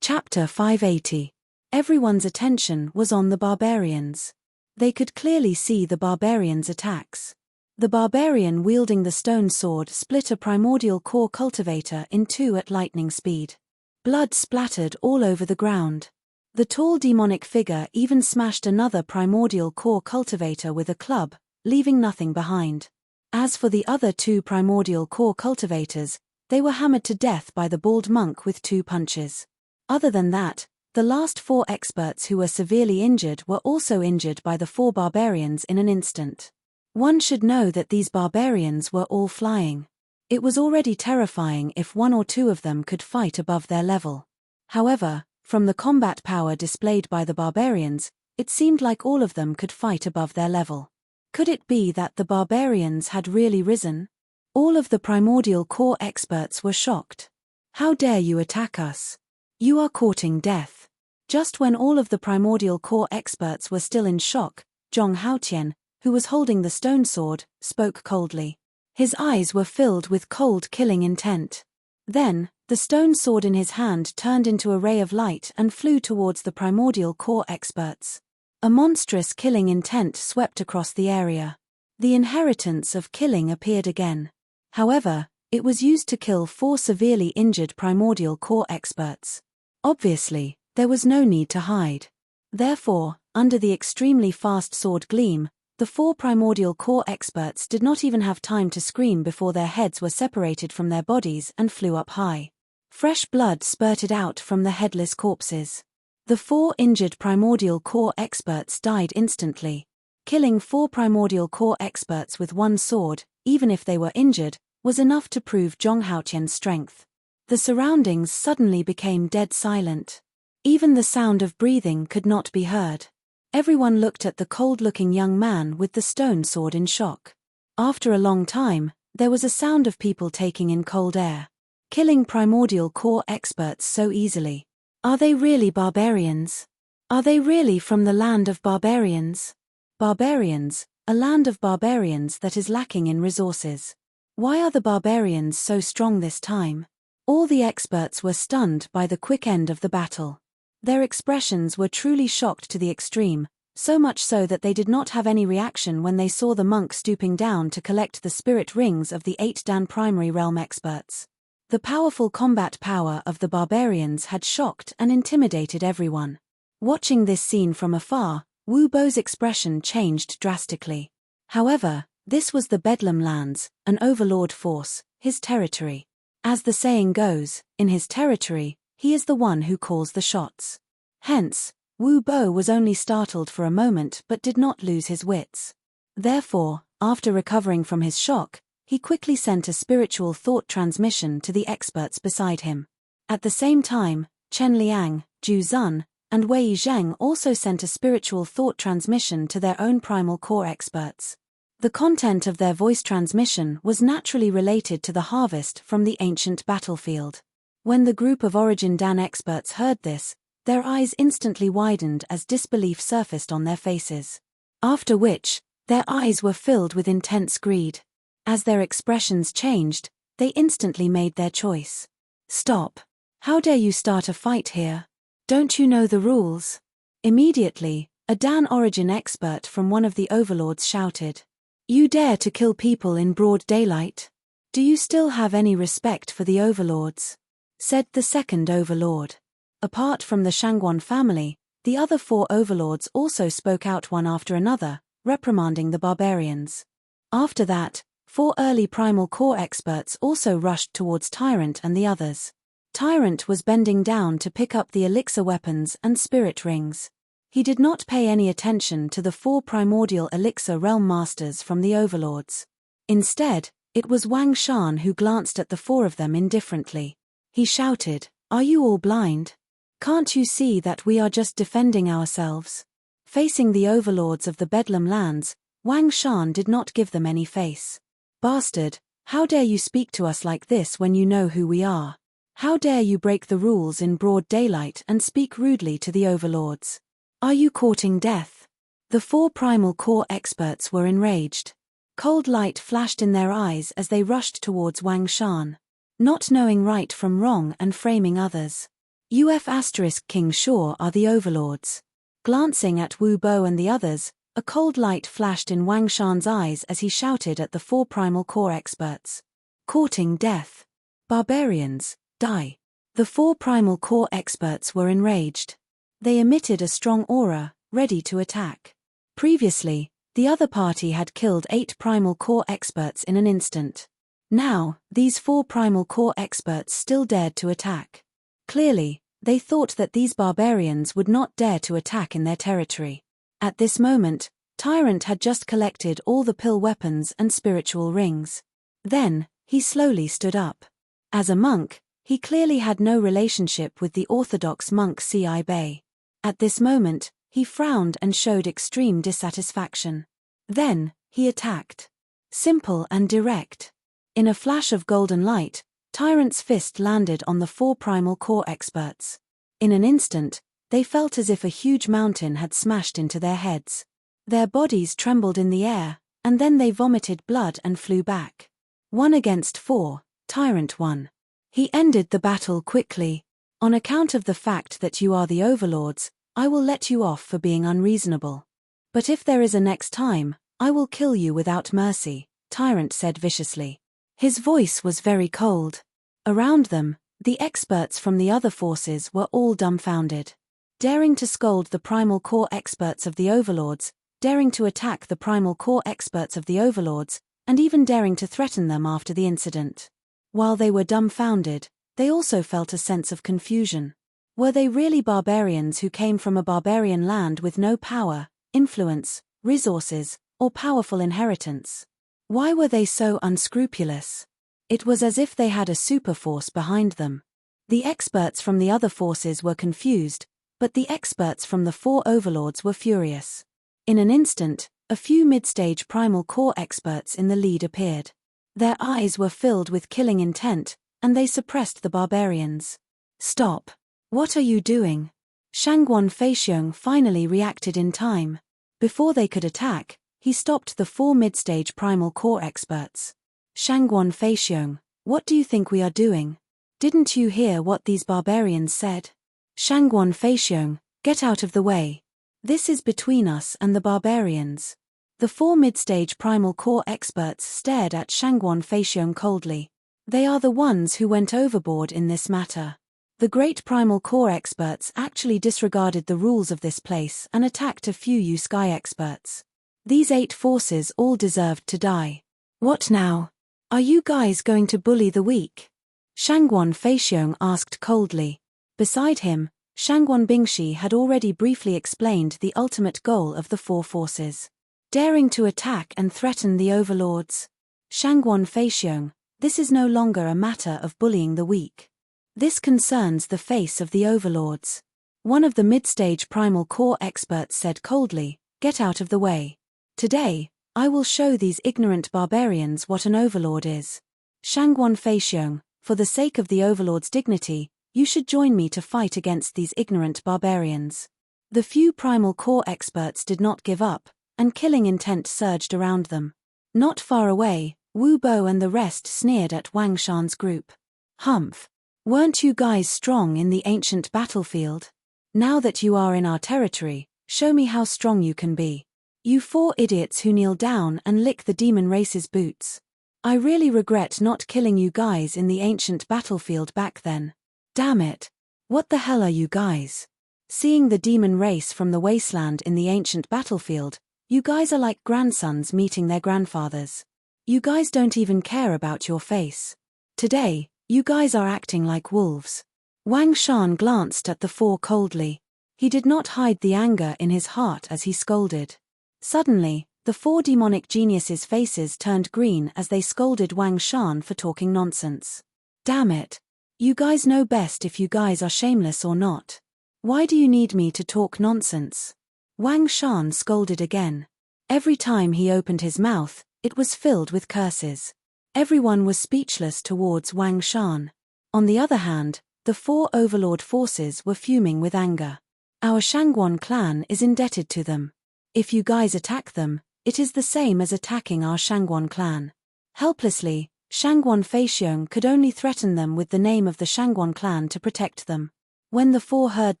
Chapter 580. Everyone's attention was on the barbarians. They could clearly see the barbarians' attacks. The barbarian wielding the stone sword split a primordial core cultivator in 2 at lightning speed. Blood splattered all over the ground. The tall demonic figure even smashed another primordial core cultivator with a club, leaving nothing behind. As for the other 2 primordial core cultivators, they were hammered to death by the bald monk with 2 punches. Other than that, the last 4 experts who were severely injured were also injured by the 4 barbarians in an instant. One should know that these barbarians were all flying. It was already terrifying if 1 or 2 of them could fight above their level. However, from the combat power displayed by the barbarians, it seemed like all of them could fight above their level. Could it be that the barbarians had really risen? All of the primordial core experts were shocked. How dare you attack us? You are courting death. Just when all of the primordial core experts were still in shock, Zhong Haotian, who was holding the stone sword, spoke coldly. His eyes were filled with cold killing intent. Then, the stone sword in his hand turned into a ray of light and flew towards the primordial core experts. A monstrous killing intent swept across the area. The inheritance of killing appeared again. However, it was used to kill 4 severely injured primordial core experts. Obviously, there was no need to hide. Therefore, under the extremely fast sword gleam, the 4 primordial core experts did not even have time to scream before their heads were separated from their bodies and flew up high. Fresh blood spurted out from the headless corpses. The 4 injured primordial core experts died instantly. Killing 4 primordial core experts with 1 sword, even if they were injured, was enough to prove Zhong Haotian's strength. The surroundings suddenly became dead silent. Even the sound of breathing could not be heard. Everyone looked at the cold-looking young man with the stone sword in shock. After a long time, there was a sound of people taking in cold air. Killing primordial core experts so easily. Are they really barbarians? Are they really from the land of barbarians? Barbarians, a land of barbarians that is lacking in resources. Why are the barbarians so strong this time? All the experts were stunned by the quick end of the battle. Their expressions were truly shocked to the extreme, so much so that they did not have any reaction when they saw the monk stooping down to collect the spirit rings of the 8 Dan primary realm experts. The powerful combat power of the barbarians had shocked and intimidated everyone. Watching this scene from afar, Wu Bo's expression changed drastically. However, this was the Bedlam lands, an overlord force, his territory. As the saying goes, in his territory, he is the one who calls the shots. Hence, Wu Bo was only startled for a moment but did not lose his wits. Therefore, after recovering from his shock, he quickly sent a spiritual thought transmission to the experts beside him. At the same time, Chen Liang, Ju Zun, and Wei Zheng also sent a spiritual thought transmission to their own primal core experts. The content of their voice transmission was naturally related to the harvest from the ancient battlefield. When the group of Origin Dan experts heard this, their eyes instantly widened as disbelief surfaced on their faces. After which, their eyes were filled with intense greed. As their expressions changed, they instantly made their choice. Stop. How dare you start a fight here? Don't you know the rules? Immediately, a Dan Origin expert from one of the overlords shouted. You dare to kill people in broad daylight? Do you still have any respect for the overlords? Said the second overlord. Apart from the Shangguan family, the other 4 overlords also spoke out one after another, reprimanding the barbarians. After that, 4 early primal core experts also rushed towards Tyrant and the others. Tyrant was bending down to pick up the elixir weapons and spirit rings. He did not pay any attention to the 4 primordial elixir realm masters from the overlords. Instead, it was Wang Shan who glanced at the 4 of them indifferently. He shouted, "Are you all blind? Can't you see that we are just defending ourselves?" Facing the overlords of the Bedlam lands, Wang Shan did not give them any face. "Bastard, how dare you speak to us like this when you know who we are? How dare you break the rules in broad daylight and speak rudely to the overlords? Are you courting death?" The 4 primal core experts were enraged. Cold light flashed in their eyes as they rushed towards Wang Shan. Not knowing right from wrong and framing others. King Shaw are the overlords. Glancing at Wu Bo and the others, a cold light flashed in Wang Shan's eyes as he shouted at the 4 primal core experts. Courting death. Barbarians, die. The 4 primal core experts were enraged. They emitted a strong aura, ready to attack. Previously, the other party had killed 8 primal core experts in an instant. Now, these 4 primal core experts still dared to attack. Clearly, they thought that these barbarians would not dare to attack in their territory. At this moment, Tyrant had just collected all the pill weapons and spiritual rings. Then, he slowly stood up. As a monk, he clearly had no relationship with the orthodox monk C.I. Bei. At this moment, he frowned and showed extreme dissatisfaction. Then, he attacked. Simple and direct. In a flash of golden light, Tyrant's fist landed on the 4 primal core experts. In an instant, they felt as if a huge mountain had smashed into their heads. Their bodies trembled in the air, and then they vomited blood and flew back. 1 against 4, Tyrant won. He ended the battle quickly. On account of the fact that you are the overlords, I will let you off for being unreasonable. But if there is a next time, I will kill you without mercy, Tyrant said viciously. His voice was very cold. Around them, the experts from the other forces were all dumbfounded. Daring to scold the primal core experts of the overlords, daring to attack the primal core experts of the overlords, and even daring to threaten them after the incident. While they were dumbfounded, they also felt a sense of confusion. Were they really barbarians who came from a barbarian land with no power, influence, resources, or powerful inheritance? Why were they so unscrupulous? It was as if they had a superforce behind them. The experts from the other forces were confused, but the experts from the 4 overlords were furious. In an instant, a few mid-stage primal core experts in the lead appeared. Their eyes were filled with killing intent, and they suppressed the barbarians. Stop. What are you doing? Shangguan Feixiong finally reacted in time. Before they could attack, he stopped the 4 mid-stage primal core experts. Shangguan Feixiong, what do you think we are doing? Didn't you hear what these barbarians said? Shangguan Feixiong, get out of the way. This is between us and the barbarians. The 4 mid-stage primal core experts stared at Shangguan Feixiong coldly. They are the ones who went overboard in this matter. The great primal core experts actually disregarded the rules of this place and attacked a few sky experts. These 8 forces all deserved to die. What now? Are you guys going to bully the weak? Shangguan Feixiong asked coldly. Beside him, Shangguan Bingshi had already briefly explained the ultimate goal of the 4 forces. Daring to attack and threaten the overlords. Shangguan Feixiong, this is no longer a matter of bullying the weak. This concerns the face of the overlords. One of the mid-stage primal core experts said coldly, "Get out of the way. Today, I will show these ignorant barbarians what an overlord is. Shangguan Feixiong, for the sake of the overlord's dignity, you should join me to fight against these ignorant barbarians." The few primal core experts did not give up, and killing intent surged around them. Not far away, Wu Bo and the rest sneered at Wang Shan's group. "Humph! Weren't you guys strong in the ancient battlefield? Now that you are in our territory, show me how strong you can be. You 4 idiots who kneel down and lick the demon race's boots. I really regret not killing you guys in the ancient battlefield back then. Damn it! What the hell are you guys? Seeing the demon race from the wasteland in the ancient battlefield, you guys are like grandsons meeting their grandfathers. You guys don't even care about your face. Today, you guys are acting like wolves." Wang Shan glanced at the 4 coldly. He did not hide the anger in his heart as he scolded. Suddenly, the 4 demonic geniuses' faces turned green as they scolded Wang Shan for talking nonsense. "Damn it! You guys know best if you guys are shameless or not. Why do you need me to talk nonsense?" Wang Shan scolded again. Every time he opened his mouth, it was filled with curses. Everyone was speechless towards Wang Shan. On the other hand, the 4 overlord forces were fuming with anger. "Our Shangguan clan is indebted to them. If you guys attack them, it is the same as attacking our Shangguan clan." Helplessly, Shangguan Feixiong could only threaten them with the name of the Shangguan clan to protect them. When the 4 heard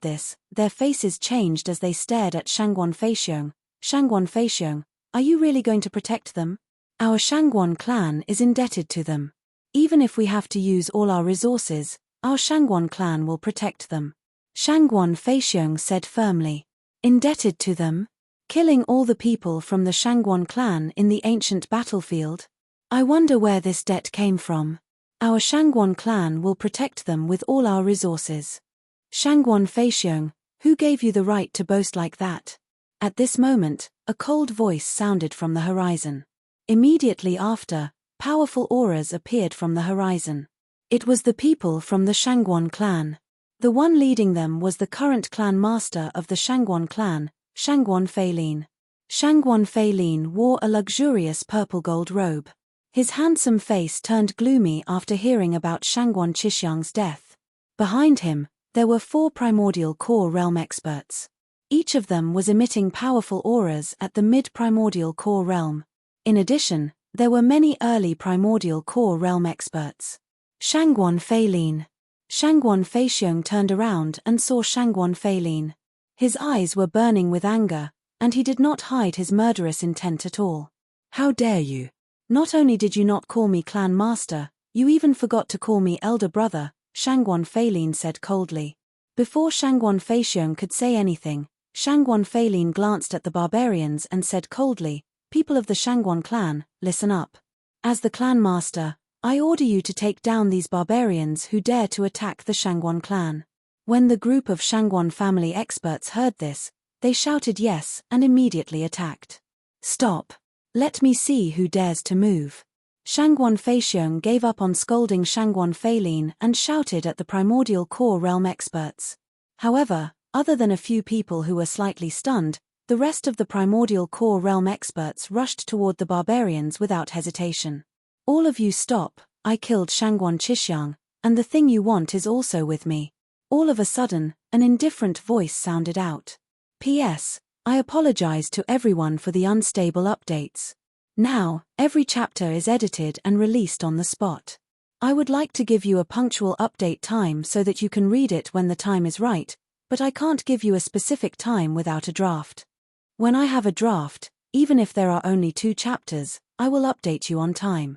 this, their faces changed as they stared at Shangguan Feixiong. "Shangguan Feixiong, are you really going to protect them? Our Shangguan clan is indebted to them. Even if we have to use all our resources, our Shangguan clan will protect them." Shangguan Feixiong said firmly. "Indebted to them? Killing all the people from the Shangguan clan in the ancient battlefield? I wonder where this debt came from. Our Shangguan clan will protect them with all our resources." "Shangguan Feixiong, who gave you the right to boast like that?" At this moment, a cold voice sounded from the horizon. Immediately after, powerful auras appeared from the horizon. It was the people from the Shangguan clan. The one leading them was the current clan master of the Shangguan clan, Shangguan Feilin. Shangguan Feilin wore a luxurious purple-gold robe. His handsome face turned gloomy after hearing about Shangguan Qishiang's death. Behind him, there were 4 primordial core realm experts. Each of them was emitting powerful auras at the mid-primordial core realm. In addition, there were many early primordial core realm experts. Shangguan Feilin. Shangguan Feixiong turned around and saw Shangguan Feilin. His eyes were burning with anger, and he did not hide his murderous intent at all. "How dare you? Not only did you not call me clan master, you even forgot to call me elder brother," Shangguan Feilin said coldly. Before Shangguan Feixiong could say anything, Shangguan Feilin glanced at the barbarians and said coldly, "People of the Shangguan clan, listen up. As the clan master, I order you to take down these barbarians who dare to attack the Shangguan clan." When the group of Shangguan family experts heard this, they shouted yes and immediately attacked. "Stop! Let me see who dares to move." Shangguan Feixiong gave up on scolding Shangguan Feilin and shouted at the primordial core realm experts. However, other than a few people who were slightly stunned, the rest of the primordial core realm experts rushed toward the barbarians without hesitation. "All of you stop, I killed Shangguan Qishiang, and the thing you want is also with me." All of a sudden, an indifferent voice sounded out. "P.S. I apologize to everyone for the unstable updates. Now, every chapter is edited and released on the spot. I would like to give you a punctual update time so that you can read it when the time is right, but I can't give you a specific time without a draft. When I have a draft, even if there are only 2 chapters, I will update you on time."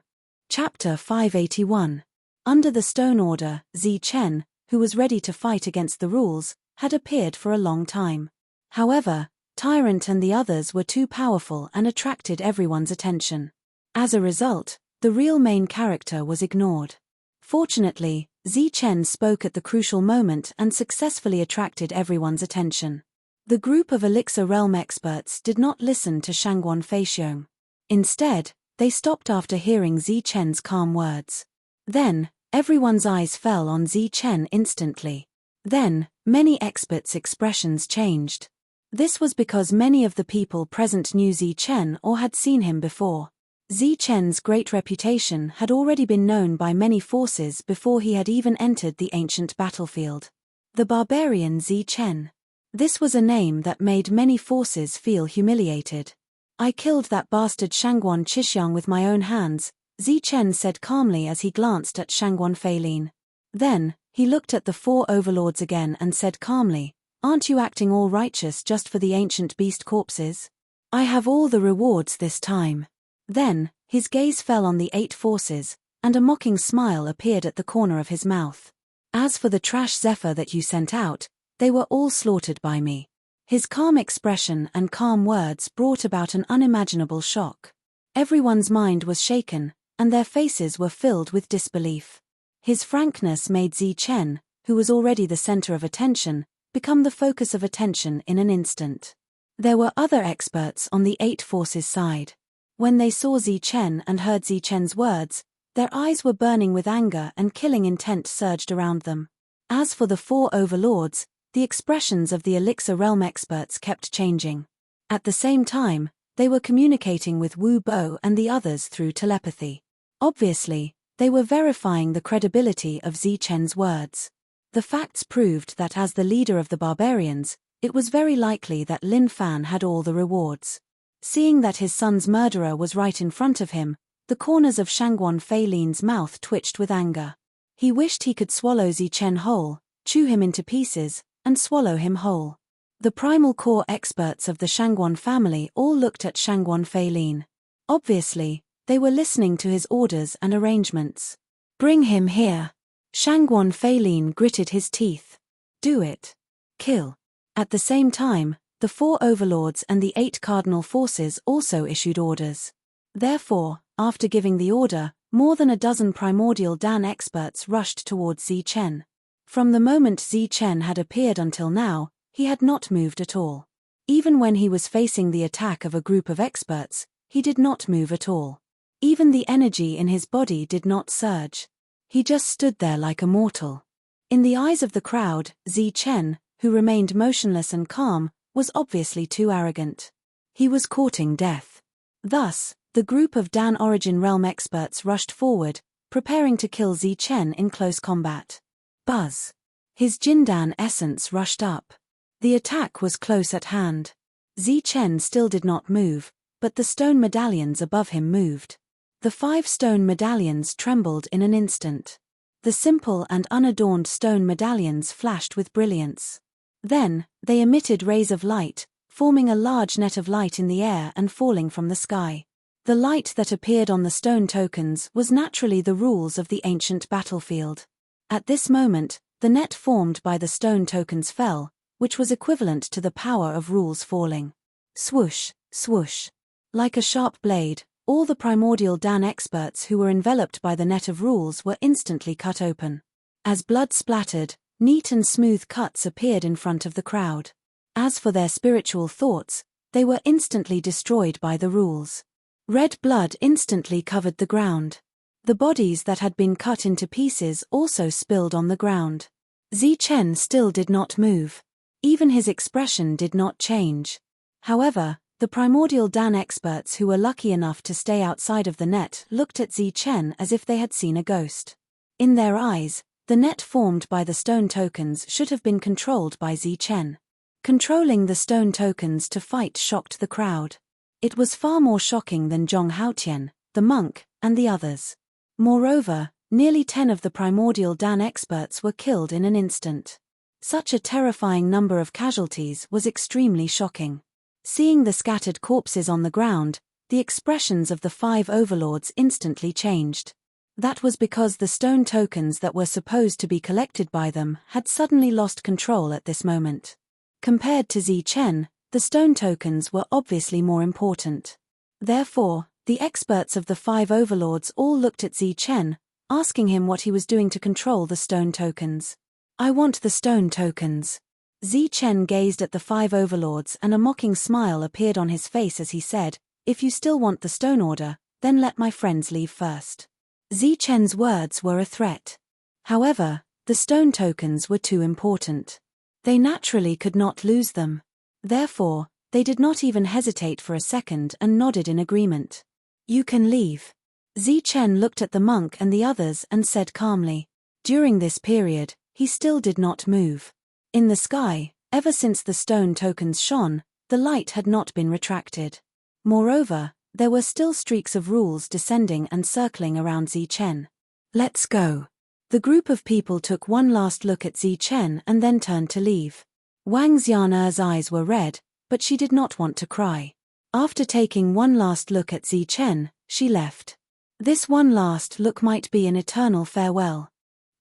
Chapter 581. Under the Stone Order, Zi Chen, who was ready to fight against the rules, had appeared for a long time. However, Tyrant and the others were too powerful and attracted everyone's attention. As a result, the real main character was ignored. Fortunately, Zi Chen spoke at the crucial moment and successfully attracted everyone's attention. The group of Elixir Realm experts did not listen to Shangguan Feixiong. Instead, they stopped after hearing Zi Chen's calm words. Then, everyone's eyes fell on Zi Chen instantly. Then, many experts' expressions changed. This was because many of the people present knew Zi Chen or had seen him before. Zi Chen's great reputation had already been known by many forces before he had even entered the ancient battlefield. The barbarian Zi Chen. This was a name that made many forces feel humiliated. I killed that bastard Shangguan Qishiang with my own hands, Zi Chen said calmly as he glanced at Shangguan Feilin. Then, he looked at the four overlords again and said calmly, "Aren't you acting all righteous just for the ancient beast corpses? I have all the rewards this time." Then, his gaze fell on the 8 forces, and a mocking smile appeared at the corner of his mouth. "As for the trash Zephyr that you sent out, they were all slaughtered by me." His calm expression and calm words brought about an unimaginable shock. Everyone's mind was shaken, and their faces were filled with disbelief. His frankness made Zi Chen, who was already the center of attention, become the focus of attention in an instant. There were other experts on the 8 forces side. When they saw Zi Chen and heard Zi Chen's words, their eyes were burning with anger and killing intent surged around them. As for the 4 overlords, the expressions of the Elixir Realm experts kept changing. At the same time, they were communicating with Wu Bo and the others through telepathy. Obviously, they were verifying the credibility of Zi Chen's words. The facts proved that as the leader of the barbarians, it was very likely that Lin Fan had all the rewards. Seeing that his son's murderer was right in front of him, the corners of Shangguan Feilin's mouth twitched with anger. He wished he could swallow Zi Chen whole, chew him into pieces, and swallow him whole. The primal core experts of the Shangguan family all looked at Shangguan Feilin. Obviously, they were listening to his orders and arrangements. "Bring him here." Shangguan Feilin gritted his teeth. "Do it. Kill." At the same time, the 4 overlords and the 8 cardinal forces also issued orders. Therefore, after giving the order, more than a dozen primordial Dan experts rushed towards Zi Chen. From the moment Zi Chen had appeared until now, he had not moved at all. Even when he was facing the attack of a group of experts, he did not move at all. Even the energy in his body did not surge. He just stood there like a mortal. In the eyes of the crowd, Zi Chen, who remained motionless and calm, was obviously too arrogant. He was courting death. Thus, the group of Dan Origin Realm experts rushed forward, preparing to kill Zi Chen in close combat. Buzz. His Jindan essence rushed up. The attack was close at hand. Zi Chen still did not move, but the stone medallions above him moved. The 5 stone medallions trembled in an instant. The simple and unadorned stone medallions flashed with brilliance. Then, they emitted rays of light, forming a large net of light in the air and falling from the sky. The light that appeared on the stone tokens was naturally the rules of the ancient battlefield. At this moment, the net formed by the stone tokens fell, which was equivalent to the power of rules falling. Swoosh, swoosh. Like a sharp blade, all the primordial Dan experts who were enveloped by the net of rules were instantly cut open. As blood splattered, neat and smooth cuts appeared in front of the crowd. As for their spiritual thoughts, they were instantly destroyed by the rules. Red blood instantly covered the ground. The bodies that had been cut into pieces also spilled on the ground. Zi Chen still did not move. Even his expression did not change. However, the primordial Dan experts who were lucky enough to stay outside of the net looked at Zi Chen as if they had seen a ghost. In their eyes, the net formed by the stone tokens should have been controlled by Zi Chen. Controlling the stone tokens to fight shocked the crowd. It was far more shocking than Zhong Haotian, the monk, and the others. Moreover, nearly 10 of the primordial Dan experts were killed in an instant. Such a terrifying number of casualties was extremely shocking. Seeing the scattered corpses on the ground, the expressions of the 5 overlords instantly changed. That was because the stone tokens that were supposed to be collected by them had suddenly lost control at this moment. Compared to Zi Chen, the stone tokens were obviously more important. Therefore, the experts of the 5 overlords all looked at Zi Chen, asking him what he was doing to control the stone tokens. "I want the stone tokens." Zi Chen gazed at the 5 overlords and a mocking smile appeared on his face as he said, "If you still want the stone order, then let my friends leave first." Zi Chen's words were a threat. However, The stone tokens were too important. They naturally could not lose them. Therefore, they did not even hesitate for a second and nodded in agreement. You can leave. Zichen looked at the monk and the others and said calmly. During this period, he still did not move. In the sky, ever since the stone tokens shone, the light had not been retracted. Moreover, there were still streaks of rules descending and circling around Zichen. Let's go. The group of people took one last look at Zichen and then turned to leave. Wang Xianer's eyes were red, but she did not want to cry. After taking one last look at Zichen, she left. This one last look might be an eternal farewell.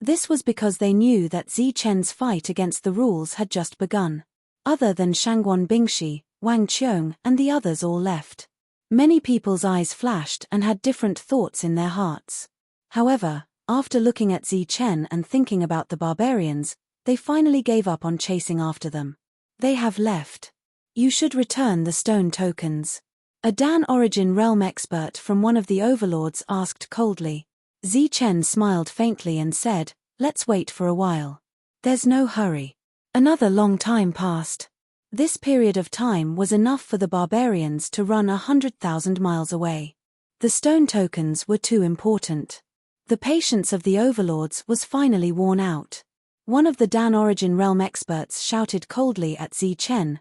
This was because they knew that Zichen's fight against the rules had just begun. Other than Shangguan Bingxi, Wang Qiong and the others all left. Many people's eyes flashed and had different thoughts in their hearts. However, after looking at Zichen and thinking about the barbarians, they finally gave up on chasing after them. They have left. You should return the stone tokens. A Dan origin realm expert from one of the overlords asked coldly. Zichen smiled faintly and said, let's wait for a while. There's no hurry. Another long time passed. This period of time was enough for the barbarians to run 100,000 miles away. The stone tokens were too important. The patience of the overlords was finally worn out. One of the Dan origin realm experts shouted coldly at Zichen,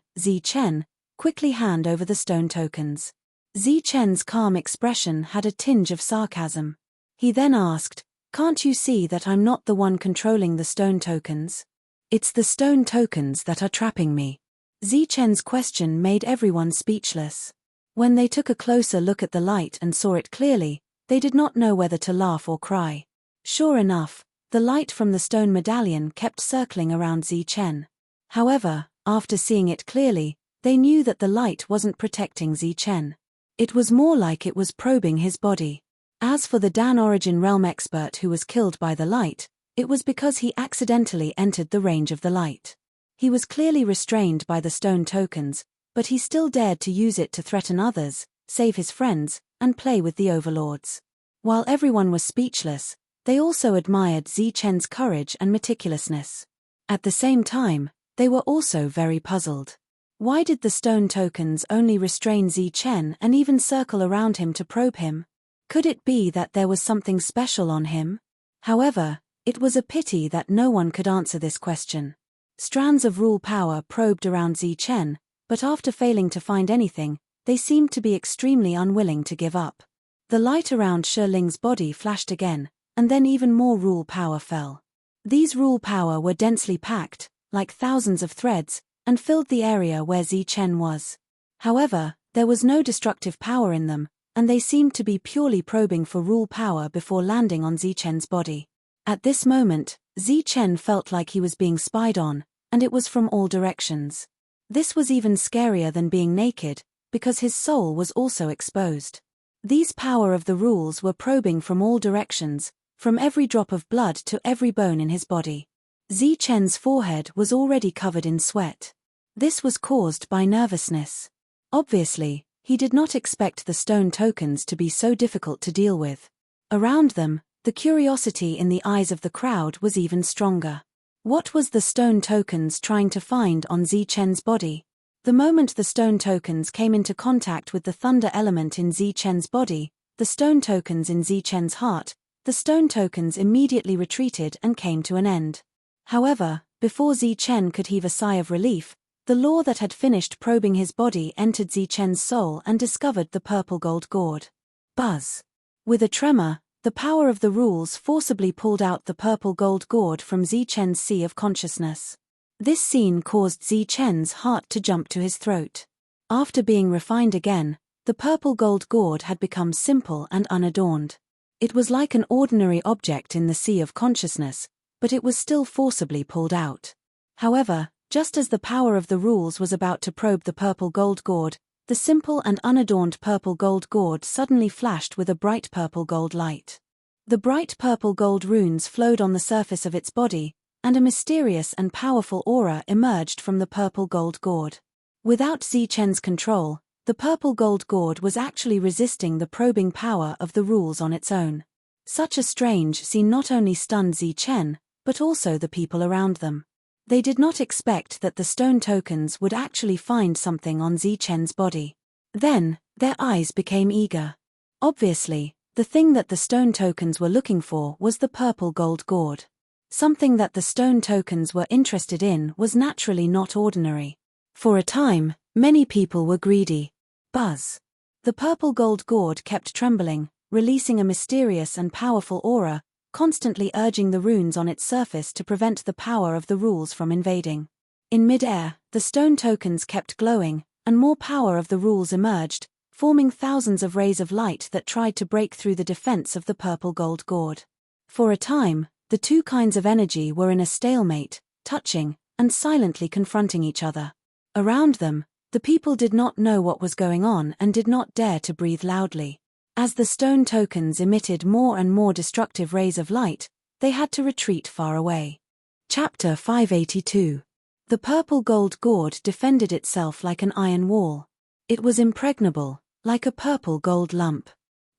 quickly hand over the stone tokens. Zichen's calm expression had a tinge of sarcasm. He then asked, can't you see that I'm not the one controlling the stone tokens? It's the stone tokens that are trapping me. Zichen's question made everyone speechless. When they took a closer look at the light and saw it clearly, they did not know whether to laugh or cry. Sure enough, the light from the stone medallion kept circling around Zichen. However, after seeing it clearly, they knew that the light wasn't protecting Zichen. It was more like it was probing his body. As for the Dan origin realm expert who was killed by the light, it was because he accidentally entered the range of the light. He was clearly restrained by the stone tokens, but he still dared to use it to threaten others, save his friends, and play with the overlords. While everyone was speechless, they also admired Zichen's courage and meticulousness. At the same time, they were also very puzzled. Why did the stone tokens only restrain Zichen and even circle around him to probe him? Could it be that there was something special on him? However, it was a pity that no one could answer this question. Strands of rule power probed around Zichen, but after failing to find anything, they seemed to be extremely unwilling to give up. The light around Shi Ling's body flashed again, and then even more rule power fell. These rule power were densely packed, like thousands of threads, and filled the area where Zichen was. However, there was no destructive power in them, and they seemed to be purely probing for rule power before landing on Zichen's body. At this moment, Zichen felt like he was being spied on, and it was from all directions. This was even scarier than being naked, because his soul was also exposed. These power of the rules were probing from all directions, from every drop of blood to every bone in his body. Zichen's forehead was already covered in sweat. This was caused by nervousness. Obviously, he did not expect the stone tokens to be so difficult to deal with. Around them, the curiosity in the eyes of the crowd was even stronger. What was the stone tokens trying to find on Zichen's body? The moment the stone tokens came into contact with the thunder element in Zichen's body, the stone tokens in Zichen's heart, the stone tokens immediately retreated and came to an end. However, before Zichen could heave a sigh of relief, the law that had finished probing his body entered Zichen's soul and discovered the purple gold gourd. Buzz. With a tremor, the power of the rules forcibly pulled out the purple gold gourd from Zichen's sea of consciousness. This scene caused Zichen's heart to jump to his throat. After being refined again, the purple gold gourd had become simple and unadorned. It was like an ordinary object in the sea of consciousness, but it was still forcibly pulled out. However, just as the power of the rules was about to probe the purple gold gourd, the simple and unadorned purple gold gourd suddenly flashed with a bright purple gold light. The bright purple gold runes flowed on the surface of its body, and a mysterious and powerful aura emerged from the purple gold gourd. Without Zichen's control, the purple gold gourd was actually resisting the probing power of the rules on its own. Such a strange scene not only stunned Zichen, but also the people around them. They did not expect that the stone tokens would actually find something on Zichen's body. Then, their eyes became eager. Obviously, the thing that the stone tokens were looking for was the purple gold gourd. Something that the stone tokens were interested in was naturally not ordinary. For a time, many people were greedy. Buzz. The purple gold gourd kept trembling, releasing a mysterious and powerful aura, constantly urging the runes on its surface to prevent the power of the rules from invading. In mid-air, the stone tokens kept glowing, and more power of the rules emerged, forming thousands of rays of light that tried to break through the defense of the purple gold gourd. For a time, the two kinds of energy were in a stalemate, touching, and silently confronting each other. Around them, the people did not know what was going on and did not dare to breathe loudly. As the stone tokens emitted more and more destructive rays of light, they had to retreat far away. Chapter 582. The purple gold gourd defended itself like an iron wall. It was impregnable, like a purple gold lump.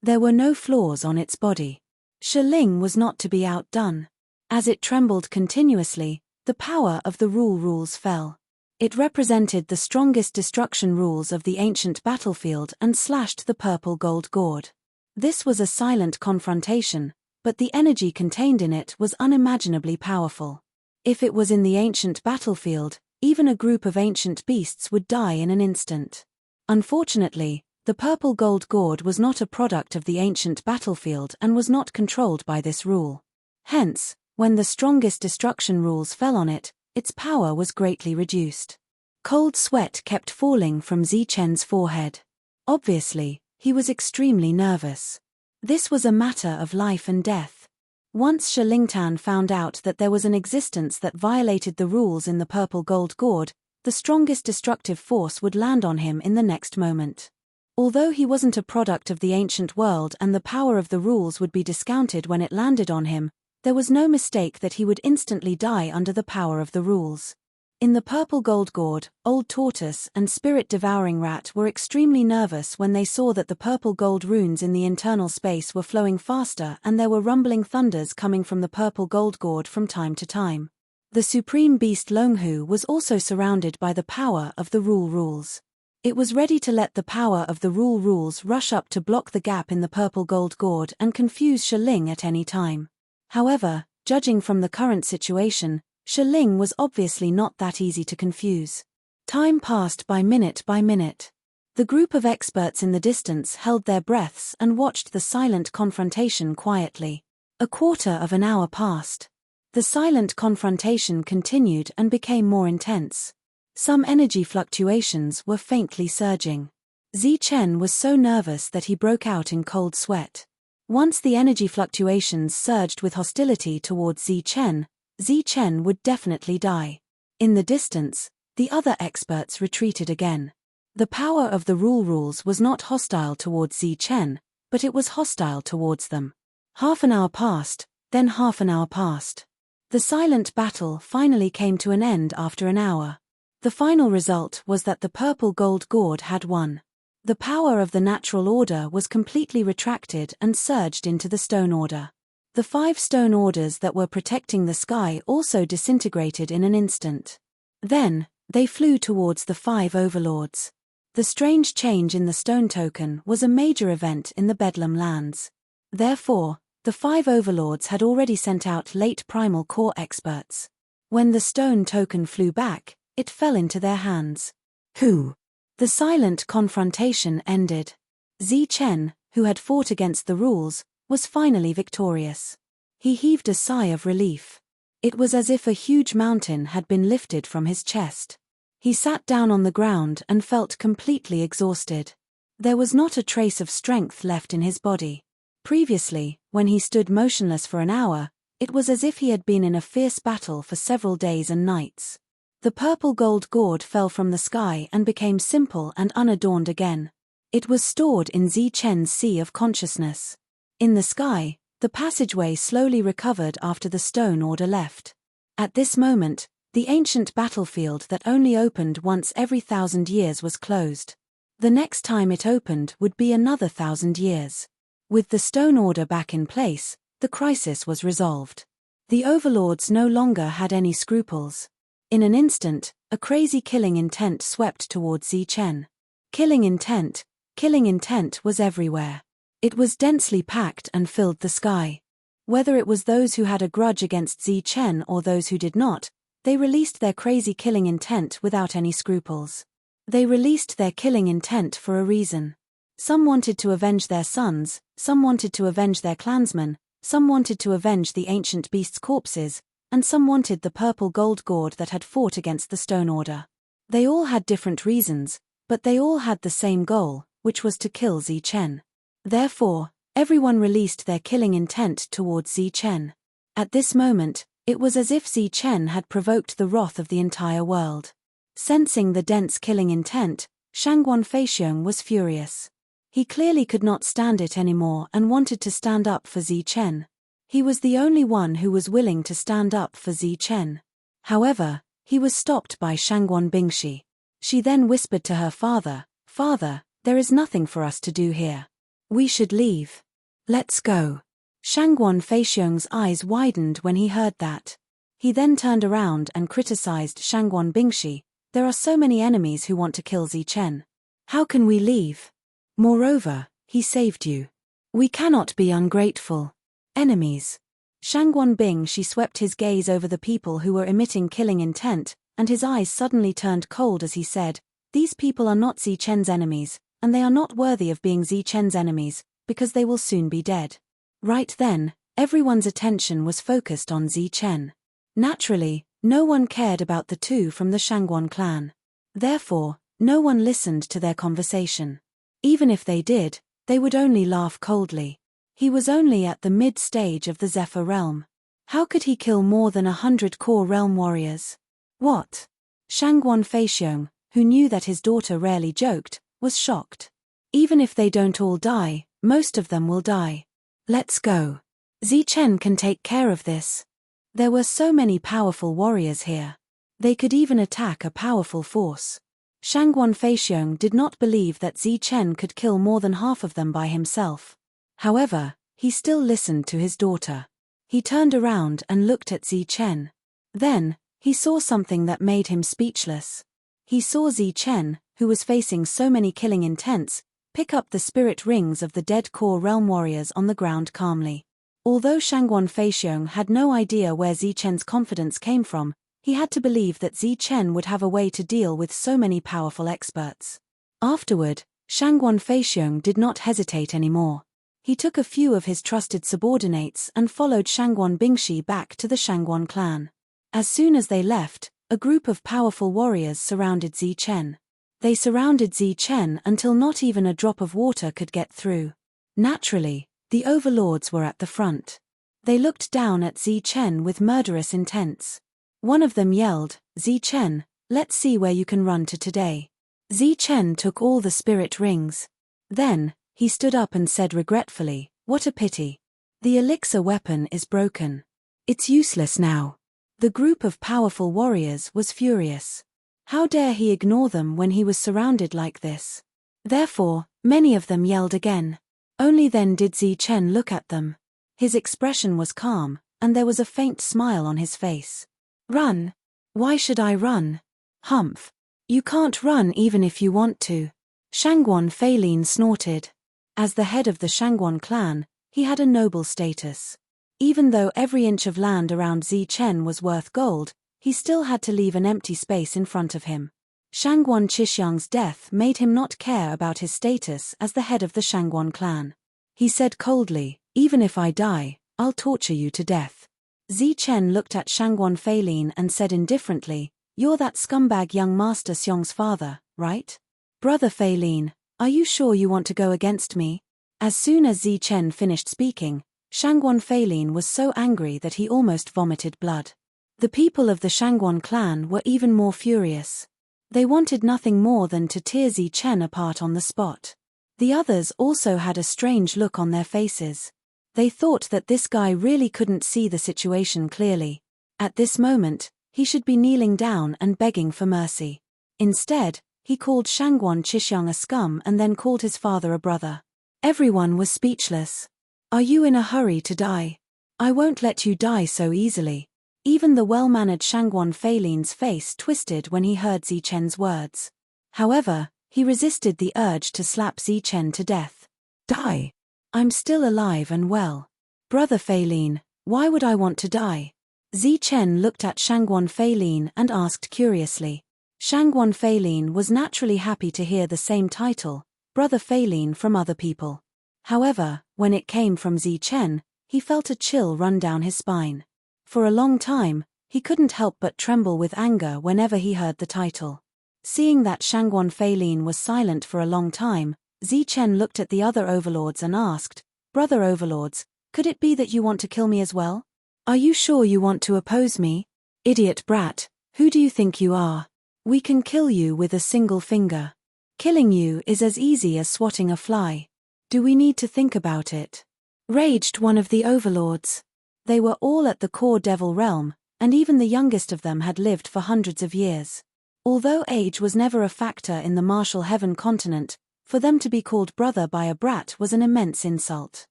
There were no flaws on its body. Shiling was not to be outdone. As it trembled continuously, the power of the rules fell. It represented the strongest destruction rules of the ancient battlefield and slashed the purple gold gourd. This was a silent confrontation, but the energy contained in it was unimaginably powerful. If it was in the ancient battlefield, even a group of ancient beasts would die in an instant. Unfortunately, the purple gold gourd was not a product of the ancient battlefield and was not controlled by this rule. Hence, when the strongest destruction rules fell on it, its power was greatly reduced. Cold sweat kept falling from Zichen's forehead. Obviously, he was extremely nervous. This was a matter of life and death. Once Shilingtan found out that there was an existence that violated the rules in the purple gold gourd, the strongest destructive force would land on him in the next moment. Although he wasn't a product of the ancient world and the power of the rules would be discounted when it landed on him, there was no mistake that he would instantly die under the power of the rules. In the purple gold gourd, Old Tortoise and Spirit Devouring Rat were extremely nervous when they saw that the purple gold runes in the internal space were flowing faster and there were rumbling thunders coming from the purple gold gourd from time to time. The supreme beast Longhu was also surrounded by the power of the rules. It was ready to let the power of the rules rush up to block the gap in the purple gold gourd and confuse Shiling at any time. However, judging from the current situation, Shiling was obviously not that easy to confuse. Time passed by minute by minute. The group of experts in the distance held their breaths and watched the silent confrontation quietly. A quarter of an hour passed. The silent confrontation continued and became more intense. Some energy fluctuations were faintly surging. Zichen was so nervous that he broke out in cold sweat. Once the energy fluctuations surged with hostility towards Zichen would definitely die. In the distance, the other experts retreated again. The power of the rules was not hostile towards Zichen, but it was hostile towards them. Half an hour passed, then half an hour passed. The silent battle finally came to an end after an hour. The final result was that the purple gold gourd had won. The power of the natural order was completely retracted and surged into the stone order. The 5 stone orders that were protecting the sky also disintegrated in an instant. Then, they flew towards the 5 overlords. The strange change in the stone token was a major event in the Bedlam lands. Therefore, the 5 overlords had already sent out late primal core experts. When the stone token flew back, it fell into their hands. Who? The silent confrontation ended. Zichen, who had fought against the rules, was finally victorious. He heaved a sigh of relief. It was as if a huge mountain had been lifted from his chest. He sat down on the ground and felt completely exhausted. There was not a trace of strength left in his body. Previously, when he stood motionless for an hour, it was as if he had been in a fierce battle for several days and nights. The purple gold gourd fell from the sky and became simple and unadorned again. It was stored in Zichen's sea of consciousness. In the sky, the passageway slowly recovered after the stone order left. At this moment, the ancient battlefield that only opened once every 1,000 years was closed. The next time it opened would be another 1,000 years. With the stone order back in place, the crisis was resolved. The overlords no longer had any scruples. In an instant, a crazy killing intent swept towards Zichen. Killing intent was everywhere. It was densely packed and filled the sky. Whether it was those who had a grudge against Zichen or those who did not, they released their crazy killing intent without any scruples. They released their killing intent for a reason. Some wanted to avenge their sons, some wanted to avenge their clansmen, some wanted to avenge the ancient beasts' corpses, and some wanted the purple gold gourd that had fought against the Stone Order. They all had different reasons, but they all had the same goal, which was to kill Zichen. Therefore, everyone released their killing intent towards Zichen. At this moment, it was as if Zichen had provoked the wrath of the entire world. Sensing the dense killing intent, Shangguan Feixiong was furious. He clearly could not stand it anymore and wanted to stand up for Zichen. He was the only one who was willing to stand up for Zichen. However, he was stopped by Shangguan Bingshi. She then whispered to her father, "Father, there is nothing for us to do here. We should leave. Let's go." Shangguan Feixiong's eyes widened when he heard that. He then turned around and criticized Shangguan Bingshi. "There are so many enemies who want to kill Zichen. How can we leave? Moreover, he saved you. We cannot be ungrateful. Enemies." Shangguan Bingshi swept his gaze over the people who were emitting killing intent, and his eyes suddenly turned cold as he said, "These people are not Zichen's enemies, and they are not worthy of being Zichen's enemies, because they will soon be dead." Right then, everyone's attention was focused on Zichen. Naturally, no one cared about the two from the Shangguan clan. Therefore, no one listened to their conversation. Even if they did, they would only laugh coldly. He was only at the mid-stage of the Zephyr realm. How could he kill more than 100 core realm warriors? What? Shangguan Feixiong, who knew that his daughter rarely joked, was shocked. Even if they don't all die, most of them will die. Let's go. Zichen can take care of this. There were so many powerful warriors here. They could even attack a powerful force. Shangguan Feixiong did not believe that Zichen could kill more than half of them by himself. However, he still listened to his daughter. He turned around and looked at Zichen. Then, he saw something that made him speechless. He saw Zichen, who was facing so many killing intents, pick up the spirit rings of the dead core realm warriors on the ground calmly. Although Shangguan Feixiong had no idea where Zichen's confidence came from, he had to believe that Zichen would have a way to deal with so many powerful experts. Afterward, Shangguan Feixiong did not hesitate anymore. He took a few of his trusted subordinates and followed Shangguan Bingshi back to the Shangguan clan. As soon as they left, a group of powerful warriors surrounded Zichen. They surrounded Zichen until not even a drop of water could get through. Naturally, the overlords were at the front. They looked down at Zichen with murderous intents. One of them yelled, "Zichen, let's see where you can run to today." Zichen took all the spirit rings. Then, he stood up and said regretfully, "What a pity. The elixir weapon is broken. It's useless now." The group of powerful warriors was furious. How dare he ignore them when he was surrounded like this? Therefore, many of them yelled again. Only then did Zichen look at them. His expression was calm, and there was a faint smile on his face. "Run? Why should I run? Humph. You can't run even if you want to." Shangguan Feilin snorted. As the head of the Shangguan clan, he had a noble status. Even though every inch of land around Zichen was worth gold, he still had to leave an empty space in front of him. Shangguan Qixiang's death made him not care about his status as the head of the Shangguan clan. He said coldly, "Even if I die, I'll torture you to death." Zichen looked at Shangguan Feilin and said indifferently, "You're that scumbag young Master Xiong's father, right? Brother Feilin, are you sure you want to go against me?" As soon as Zichen finished speaking, Shangguan Feilin was so angry that he almost vomited blood. The people of the Shangguan clan were even more furious. They wanted nothing more than to tear Zichen apart on the spot. The others also had a strange look on their faces. They thought that this guy really couldn't see the situation clearly. At this moment, he should be kneeling down and begging for mercy. Instead, he called Shangguan Qixiang a scum and then called his father a brother. Everyone was speechless. "Are you in a hurry to die? I won't let you die so easily. Even the well-mannered Shangguan Feilin's face twisted when he heard Zichen's words. However, he resisted the urge to slap Zichen to death. Die? I'm still alive and well. Brother Feilin, why would I want to die? Zichen looked at Shangguan Feilin and asked curiously. Shangguan Feilin was naturally happy to hear the same title, Brother Feilin, from other people. However, when it came from Zichen, he felt a chill run down his spine. For a long time, he couldn't help but tremble with anger whenever he heard the title. Seeing that Shangguan Feilin was silent for a long time, Zichen looked at the other overlords and asked, Brother overlords, could it be that you want to kill me as well? Are you sure you want to oppose me? Idiot brat, who do you think you are? We can kill you with a single finger. Killing you is as easy as swatting a fly. Do we need to think about it? Raged one of the overlords. They were all at the core devil realm, and even the youngest of them had lived for hundreds of years. Although age was never a factor in the martial heaven continent, for them to be called brother by a brat was an immense insult.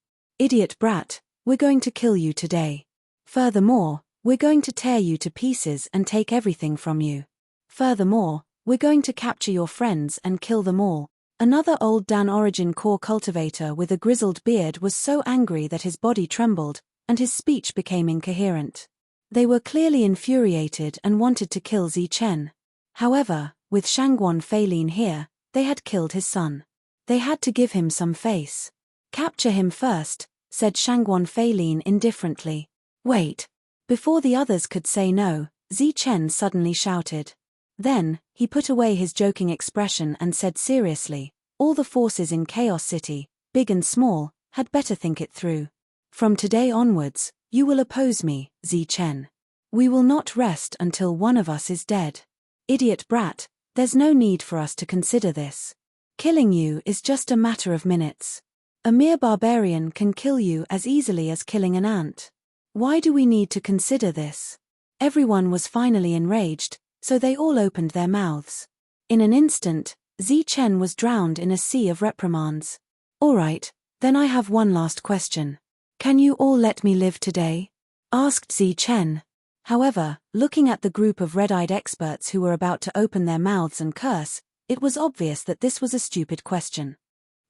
Idiot brat, we're going to kill you today. Furthermore, we're going to tear you to pieces and take everything from you. Furthermore, we're going to capture your friends and kill them all. Another old Dan origin core cultivator with a grizzled beard was so angry that his body trembled, and his speech became incoherent. They were clearly infuriated and wanted to kill Zichen. However, with Shangguan Feilin here, they had killed his son. They had to give him some face. Capture him first, said Shangguan Feilin indifferently. Wait. Before the others could say no, Zichen suddenly shouted. Then, he put away his joking expression and said seriously, all the forces in Chaos City, big and small, had better think it through. From today onwards, you will oppose me, Zichen. We will not rest until one of us is dead. Idiot brat, there's no need for us to consider this. Killing you is just a matter of minutes. A mere barbarian can kill you as easily as killing an ant. Why do we need to consider this? Everyone was finally enraged, so they all opened their mouths. In an instant, Zichen was drowned in a sea of reprimands. All right, then I have one last question. Can you all let me live today? Asked Zichen. However, looking at the group of red-eyed experts who were about to open their mouths and curse, it was obvious that this was a stupid question.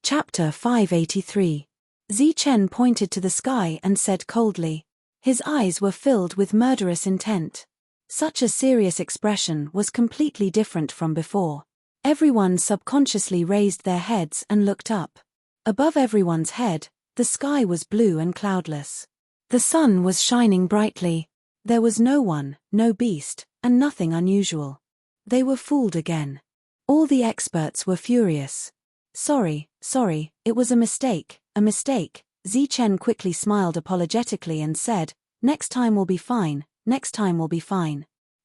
Chapter 583. Zichen pointed to the sky and said coldly. His eyes were filled with murderous intent. Such a serious expression was completely different from before. Everyone subconsciously raised their heads and looked up. Above everyone's head, the sky was blue and cloudless. The sun was shining brightly. There was no one, no beast, and nothing unusual. They were fooled again. All the experts were furious. Sorry, it was a mistake. Zichen quickly smiled apologetically and said, next time will be fine.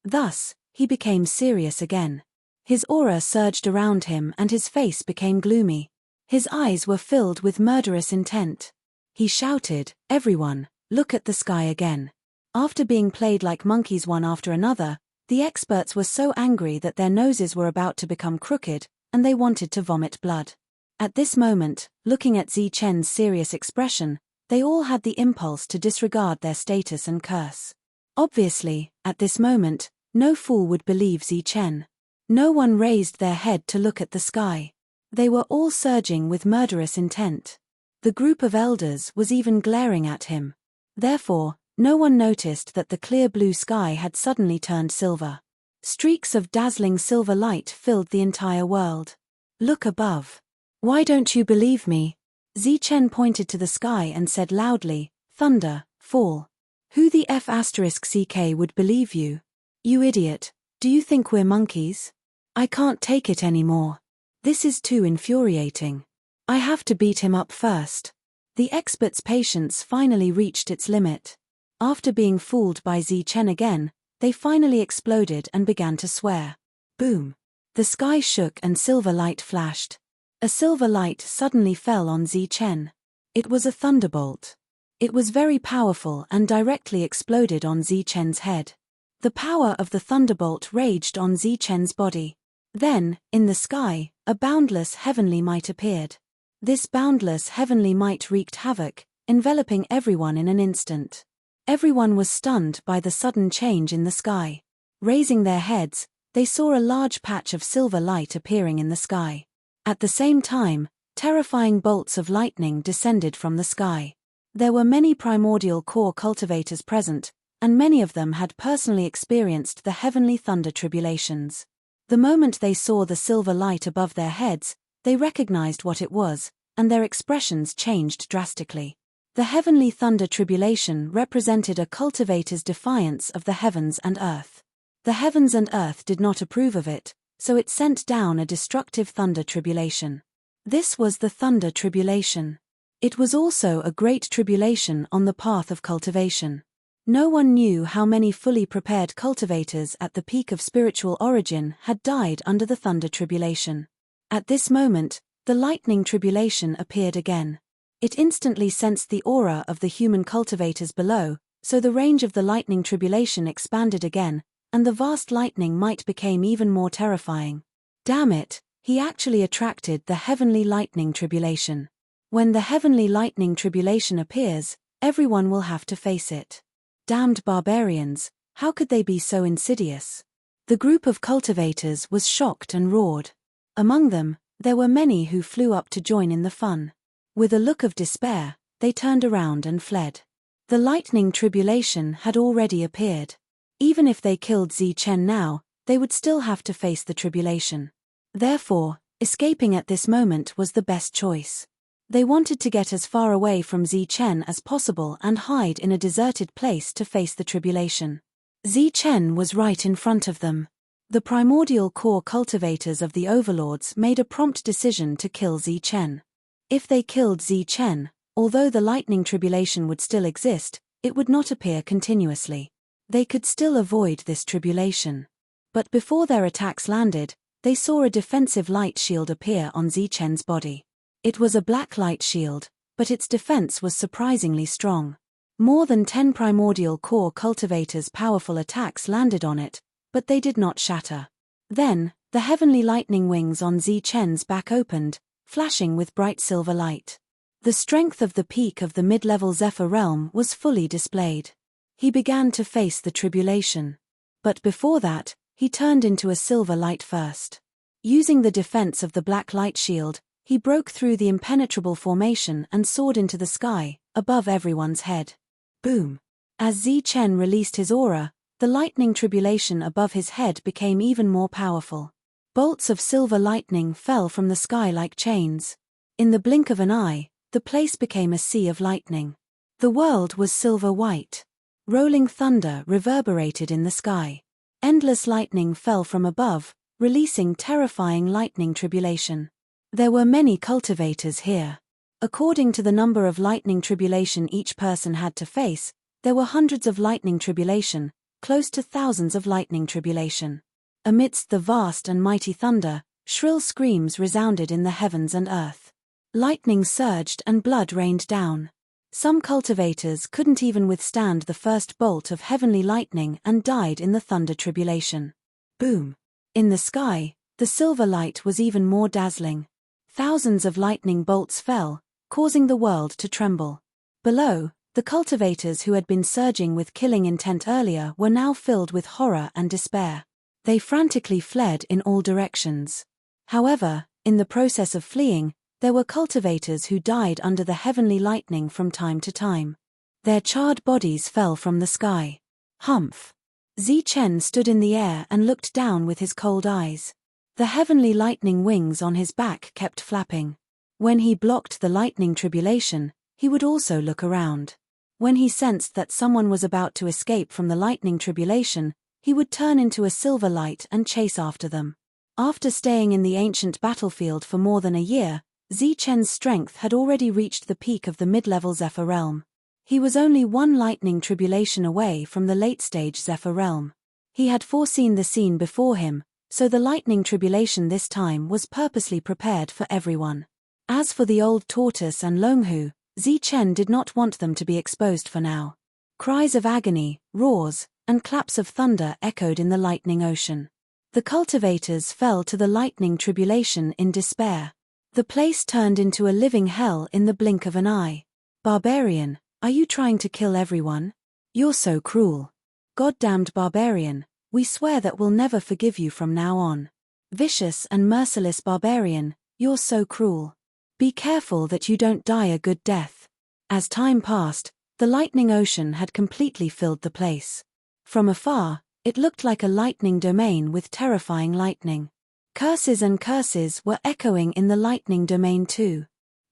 Thus, he became serious again. His aura surged around him and his face became gloomy. His eyes were filled with murderous intent. He shouted, everyone, look at the sky again. After being played like monkeys one after another, the experts were so angry that their noses were about to become crooked, and they wanted to vomit blood. At this moment, looking at Zichen's serious expression, they all had the impulse to disregard their status and curse. Obviously, at this moment, no fool would believe Zichen. No one raised their head to look at the sky. They were all surging with murderous intent. The group of elders was even glaring at him. Therefore, no one noticed that the clear blue sky had suddenly turned silver. Streaks of dazzling silver light filled the entire world. Look above. Why don't you believe me? Zichen pointed to the sky and said loudly, thunder, fall. Who the F***ck would believe you? You idiot, do you think we're monkeys? I can't take it anymore. This is too infuriating. I have to beat him up first. The expert's patience finally reached its limit. After being fooled by Zichen again, they finally exploded and began to swear. Boom. The sky shook and silver light flashed. A silver light suddenly fell on Zichen. It was a thunderbolt. It was very powerful and directly exploded on Zichen's head. The power of the thunderbolt raged on Zichen's body. Then, in the sky, a boundless heavenly might appeared. This boundless heavenly might wreaked havoc, enveloping everyone in an instant. Everyone was stunned by the sudden change in the sky. Raising their heads, they saw a large patch of silver light appearing in the sky. At the same time, terrifying bolts of lightning descended from the sky. There were many primordial core cultivators present, and many of them had personally experienced the heavenly thunder tribulations. The moment they saw the silver light above their heads, they recognized what it was, and their expressions changed drastically. The heavenly thunder tribulation represented a cultivator's defiance of the heavens and earth. The heavens and earth did not approve of it, so it sent down a destructive thunder tribulation. This was the thunder tribulation. It was also a great tribulation on the path of cultivation. No one knew how many fully prepared cultivators at the peak of spiritual origin had died under the thunder tribulation. At this moment, the lightning tribulation appeared again. It instantly sensed the aura of the human cultivators below, so the range of the lightning tribulation expanded again, and the vast lightning might became even more terrifying. Damn it, he actually attracted the heavenly lightning tribulation. When the heavenly lightning tribulation appears, everyone will have to face it. Damned barbarians, how could they be so insidious? The group of cultivators was shocked and roared. Among them, there were many who flew up to join in the fun. With a look of despair, they turned around and fled. The lightning tribulation had already appeared. Even if they killed Zichen now, they would still have to face the tribulation. Therefore, escaping at this moment was the best choice. They wanted to get as far away from Zichen as possible and hide in a deserted place to face the tribulation. Zichen was right in front of them. The primordial core cultivators of the overlords made a prompt decision to kill Zichen. If they killed Zichen, although the lightning tribulation would still exist, it would not appear continuously. They could still avoid this tribulation. But before their attacks landed, they saw a defensive light shield appear on Zichen's body. It was a black light shield, but its defense was surprisingly strong. More than 10 primordial core cultivators' powerful attacks landed on it, but they did not shatter. Then, the heavenly lightning wings on Zichen's back opened, flashing with bright silver light. The strength of the peak of the mid-level Zephyr realm was fully displayed. He began to face the tribulation. But before that, he turned into a silver light first. Using the defense of the black light shield, he broke through the impenetrable formation and soared into the sky, above everyone's head. Boom! As Zichen released his aura, the lightning tribulation above his head became even more powerful. Bolts of silver lightning fell from the sky like chains. In the blink of an eye, the place became a sea of lightning. The world was silver-white. Rolling thunder reverberated in the sky. Endless lightning fell from above, releasing terrifying lightning tribulation. There were many cultivators here. According to the number of lightning tribulation each person had to face, there were hundreds of lightning tribulation, close to thousands of lightning tribulation. Amidst the vast and mighty thunder, shrill screams resounded in the heavens and earth. Lightning surged and blood rained down. Some cultivators couldn't even withstand the first bolt of heavenly lightning and died in the thunder tribulation. Boom! In the sky, the silver light was even more dazzling. Thousands of lightning bolts fell, causing the world to tremble. Below, the cultivators who had been surging with killing intent earlier were now filled with horror and despair. They frantically fled in all directions. However, in the process of fleeing, there were cultivators who died under the heavenly lightning from time to time. Their charred bodies fell from the sky. Humph! Zichen stood in the air and looked down with his cold eyes. The heavenly lightning wings on his back kept flapping. When he blocked the lightning tribulation, he would also look around. When he sensed that someone was about to escape from the lightning tribulation, he would turn into a silver light and chase after them. After staying in the ancient battlefield for more than a year, Zichen's strength had already reached the peak of the mid-level Zephyr realm. He was only one lightning tribulation away from the late-stage Zephyr realm. He had foreseen the scene before him, so the lightning tribulation this time was purposely prepared for everyone. As for the old tortoise and Longhu, Zichen did not want them to be exposed for now. Cries of agony, roars, and claps of thunder echoed in the lightning ocean. The cultivators fell to the lightning tribulation in despair. The place turned into a living hell in the blink of an eye. Barbarian, are you trying to kill everyone? You're so cruel. Goddamned barbarian, we swear that we'll never forgive you from now on. Vicious and merciless barbarian, you're so cruel. Be careful that you don't die a good death. As time passed, the lightning ocean had completely filled the place. From afar, it looked like a lightning domain with terrifying lightning. Curses and curses were echoing in the lightning domain too.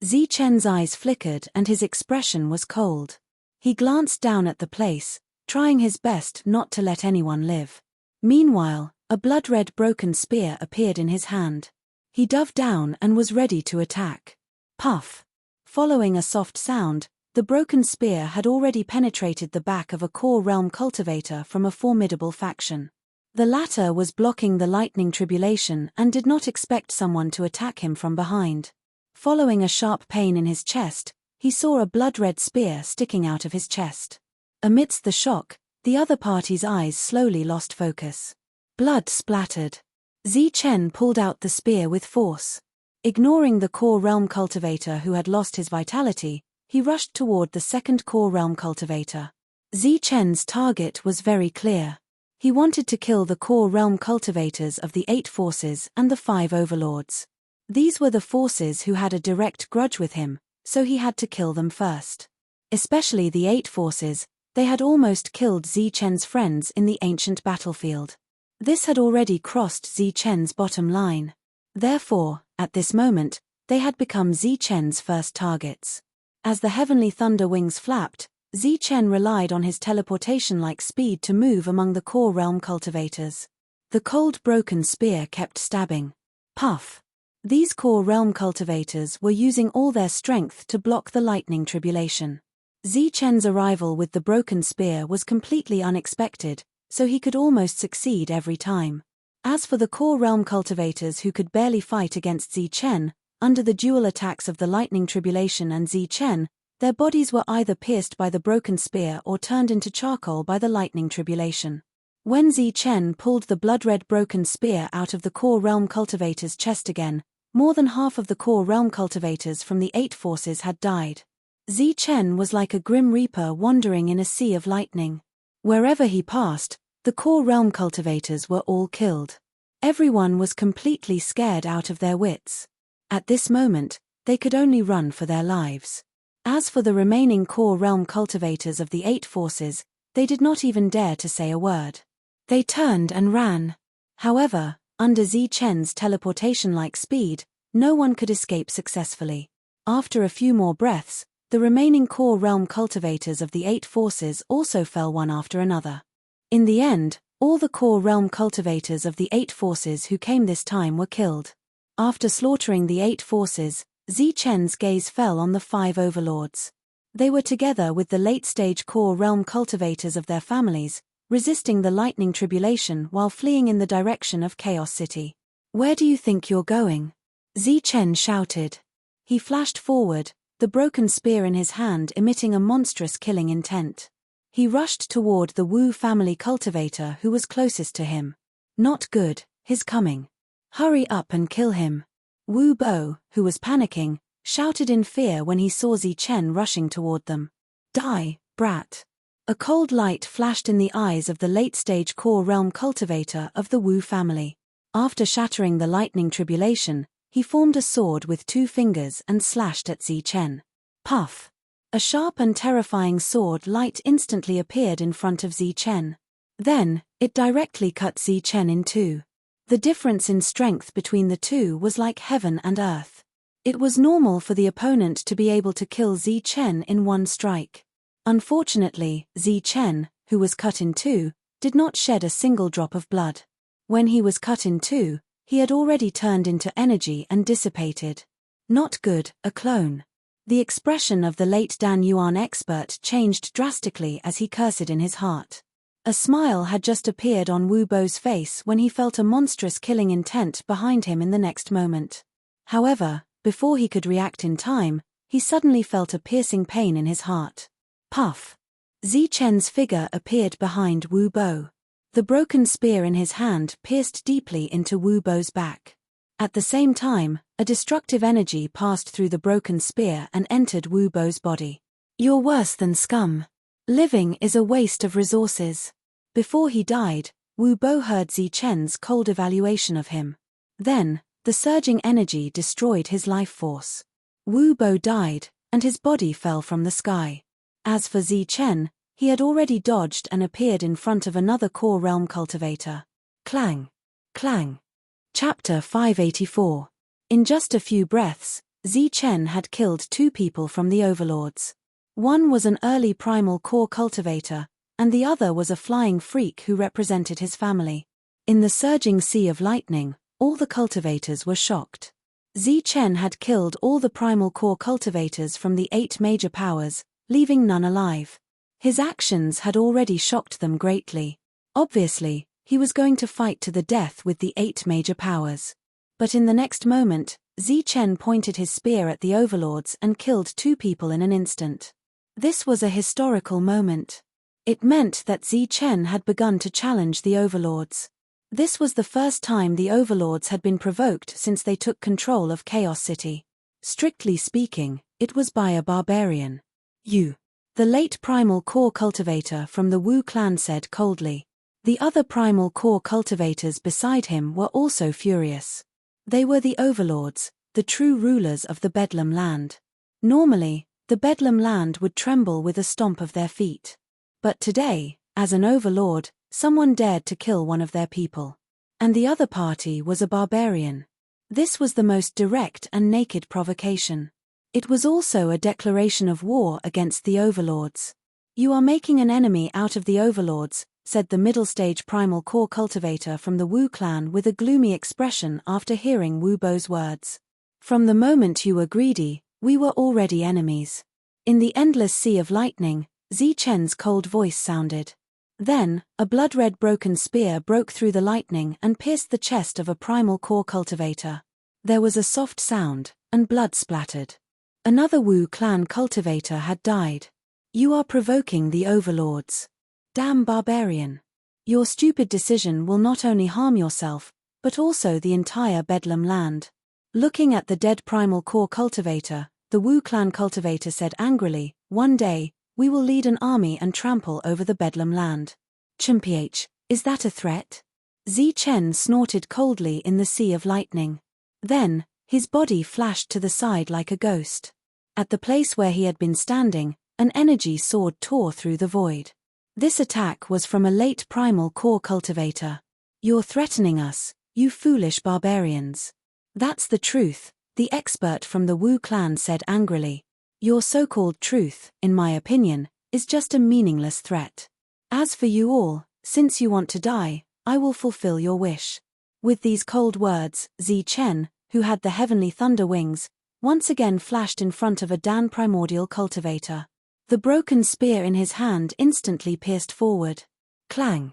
Zichen's eyes flickered and his expression was cold. He glanced down at the place, trying his best not to let anyone live. Meanwhile, a blood-red broken spear appeared in his hand. He dove down and was ready to attack. Puff! Following a soft sound, the broken spear had already penetrated the back of a core realm cultivator from a formidable faction. The latter was blocking the lightning tribulation and did not expect someone to attack him from behind. Following a sharp pain in his chest, he saw a blood-red spear sticking out of his chest. Amidst the shock, the other party's eyes slowly lost focus. Blood splattered. Zichen pulled out the spear with force. Ignoring the core realm cultivator who had lost his vitality, he rushed toward the second core realm cultivator. Zichen's target was very clear. He wanted to kill the core realm cultivators of the 8 forces and the 5 overlords. These were the forces who had a direct grudge with him, so he had to kill them first. Especially the 8 forces, they had almost killed Zichen's friends in the ancient battlefield. This had already crossed Zichen's bottom line. Therefore, at this moment, they had become Zichen's first targets. As the heavenly thunder wings flapped, Zichen relied on his teleportation-like speed to move among the core realm cultivators. The cold broken spear kept stabbing. Puff! These core realm cultivators were using all their strength to block the lightning tribulation. Zichen's arrival with the broken spear was completely unexpected, so he could almost succeed every time. As for the core realm cultivators who could barely fight against Zichen, under the dual attacks of the lightning tribulation and Zichen, their bodies were either pierced by the broken spear or turned into charcoal by the lightning tribulation. When Zichen pulled the blood-red broken spear out of the core realm cultivator's chest again, more than half of the core realm cultivators from the 8 forces had died. Zichen was like a grim reaper wandering in a sea of lightning. Wherever he passed, the core realm cultivators were all killed. Everyone was completely scared out of their wits. At this moment, they could only run for their lives. As for the remaining core realm cultivators of the 8 forces, they did not even dare to say a word. They turned and ran. However, under Zichen's teleportation-like speed, no one could escape successfully. After a few more breaths, the remaining core realm cultivators of the 8 forces also fell one after another. In the end, all the core realm cultivators of the 8 forces who came this time were killed. After slaughtering the 8 forces, Zichen's gaze fell on the 5 overlords. They were together with the late-stage core realm cultivators of their families, resisting the lightning tribulation while fleeing in the direction of Chaos City. "Where do you think you're going?" Zichen shouted. He flashed forward, the broken spear in his hand emitting a monstrous killing intent. He rushed toward the Wu family cultivator who was closest to him. Not good, he's coming. Hurry up and kill him. Wu Bo, who was panicking, shouted in fear when he saw Zichen rushing toward them. Die, brat. A cold light flashed in the eyes of the late-stage core realm cultivator of the Wu family. After shattering the lightning tribulation, he formed a sword with 2 fingers and slashed at Zichen. Puff! A sharp and terrifying sword light instantly appeared in front of Zichen. Then, it directly cut Zichen in 2. The difference in strength between the two was like heaven and earth. It was normal for the opponent to be able to kill Zichen in 1 strike. Unfortunately, Zichen, who was cut in 2, did not shed a single drop of blood. When he was cut in 2, he had already turned into energy and dissipated. Not good, a clone. The expression of the late Dan Yuan expert changed drastically as he cursed in his heart. A smile had just appeared on Wu Bo's face when he felt a monstrous killing intent behind him in the next moment. However, before he could react in time, he suddenly felt a piercing pain in his heart. Puff! Zichen's figure appeared behind Wu Bo. The broken spear in his hand pierced deeply into Wu Bo's back. At the same time, a destructive energy passed through the broken spear and entered Wu Bo's body. "You're worse than scum. Living is a waste of resources. Before he died, Wu Bo heard Zi Chen's cold evaluation of him. Then, the surging energy destroyed his life force. Wu Bo died, and his body fell from the sky. As for Zi Chen, he had already dodged and appeared in front of another core realm cultivator. Clang! Clang! Chapter 584. In just a few breaths, Zi Chen had killed 2 people from the overlords. One was an early primal core cultivator, and the other was a flying freak who represented his family. In the surging sea of lightning, all the cultivators were shocked. Zi Chen had killed all the primal core cultivators from the 8 major powers, leaving none alive. His actions had already shocked them greatly. Obviously, he was going to fight to the death with the 8 major powers. But in the next moment, Zi Chen pointed his spear at the overlords and killed 2 people in an instant. This was a historical moment. It meant that Zi Chen had begun to challenge the overlords. This was the first time the overlords had been provoked since they took control of Chaos City. Strictly speaking, it was by a barbarian. You. The late primal core cultivator from the Wu clan said coldly. The other primal core cultivators beside him were also furious. They were the overlords, the true rulers of the Bedlam land. Normally, the Bedlam land would tremble with a stomp of their feet. But today, as an overlord, someone dared to kill one of their people. And the other party was a barbarian. This was the most direct and naked provocation. It was also a declaration of war against the overlords. You are making an enemy out of the overlords, said the middle-stage primal core cultivator from the Wu clan with a gloomy expression after hearing Wu Bo's words. From the moment you were greedy, we were already enemies. In the endless sea of lightning, Zi Chen's cold voice sounded. Then, a blood-red broken spear broke through the lightning and pierced the chest of a primal core cultivator. There was a soft sound, and blood splattered. Another Wu clan cultivator had died. You are provoking the overlords. Damn barbarian. Your stupid decision will not only harm yourself, but also the entire Bedlam land. Looking at the dead primal core cultivator, the Wu clan cultivator said angrily, one day, we will lead an army and trample over the Bedlam land. Chimph, is that a threat? Zi Chen snorted coldly in the sea of lightning. Then, his body flashed to the side like a ghost. At the place where he had been standing, an energy sword tore through the void. This attack was from a late primal core cultivator. You're threatening us, you foolish barbarians. That's the truth, the expert from the Wu clan said angrily. Your so-called truth, in my opinion, is just a meaningless threat. As for you all, since you want to die, I will fulfill your wish. With these cold words, Zi Chen, who had the heavenly thunder wings, once again flashed in front of a Dan primordial cultivator. The broken spear in his hand instantly pierced forward. Clang!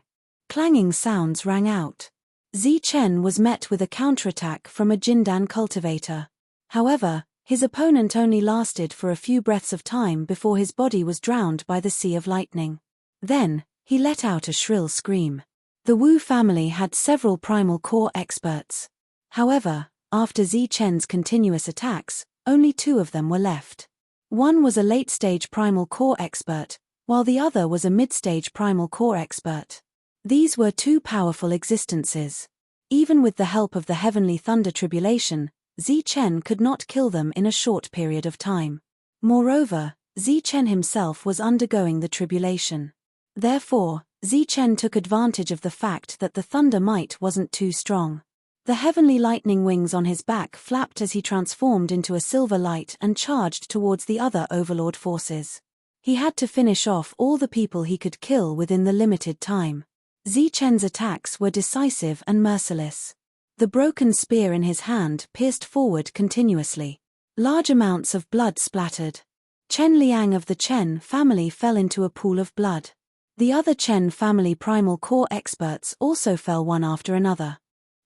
Clanging sounds rang out. Zi Chen was met with a counterattack from a Jindan cultivator. However, his opponent only lasted for a few breaths of time before his body was drowned by the sea of lightning. Then, he let out a shrill scream. The Wu family had several primal core experts. However, after Zi Chen's continuous attacks, only 2 of them were left. One was a late-stage primal core expert, while the other was a mid-stage primal core expert. These were 2 powerful existences. Even with the help of the heavenly thunder tribulation, Zi Chen could not kill them in a short period of time. Moreover, Zi Chen himself was undergoing the tribulation. Therefore, Zi Chen took advantage of the fact that the thunder might wasn't too strong. The heavenly lightning wings on his back flapped as he transformed into a silver light and charged towards the other overlord forces. He had to finish off all the people he could kill within the limited time. Zi Chen's attacks were decisive and merciless. The broken spear in his hand pierced forward continuously. Large amounts of blood splattered. Chen Liang of the Chen family fell into a pool of blood. The other Chen family primal core experts also fell one after another.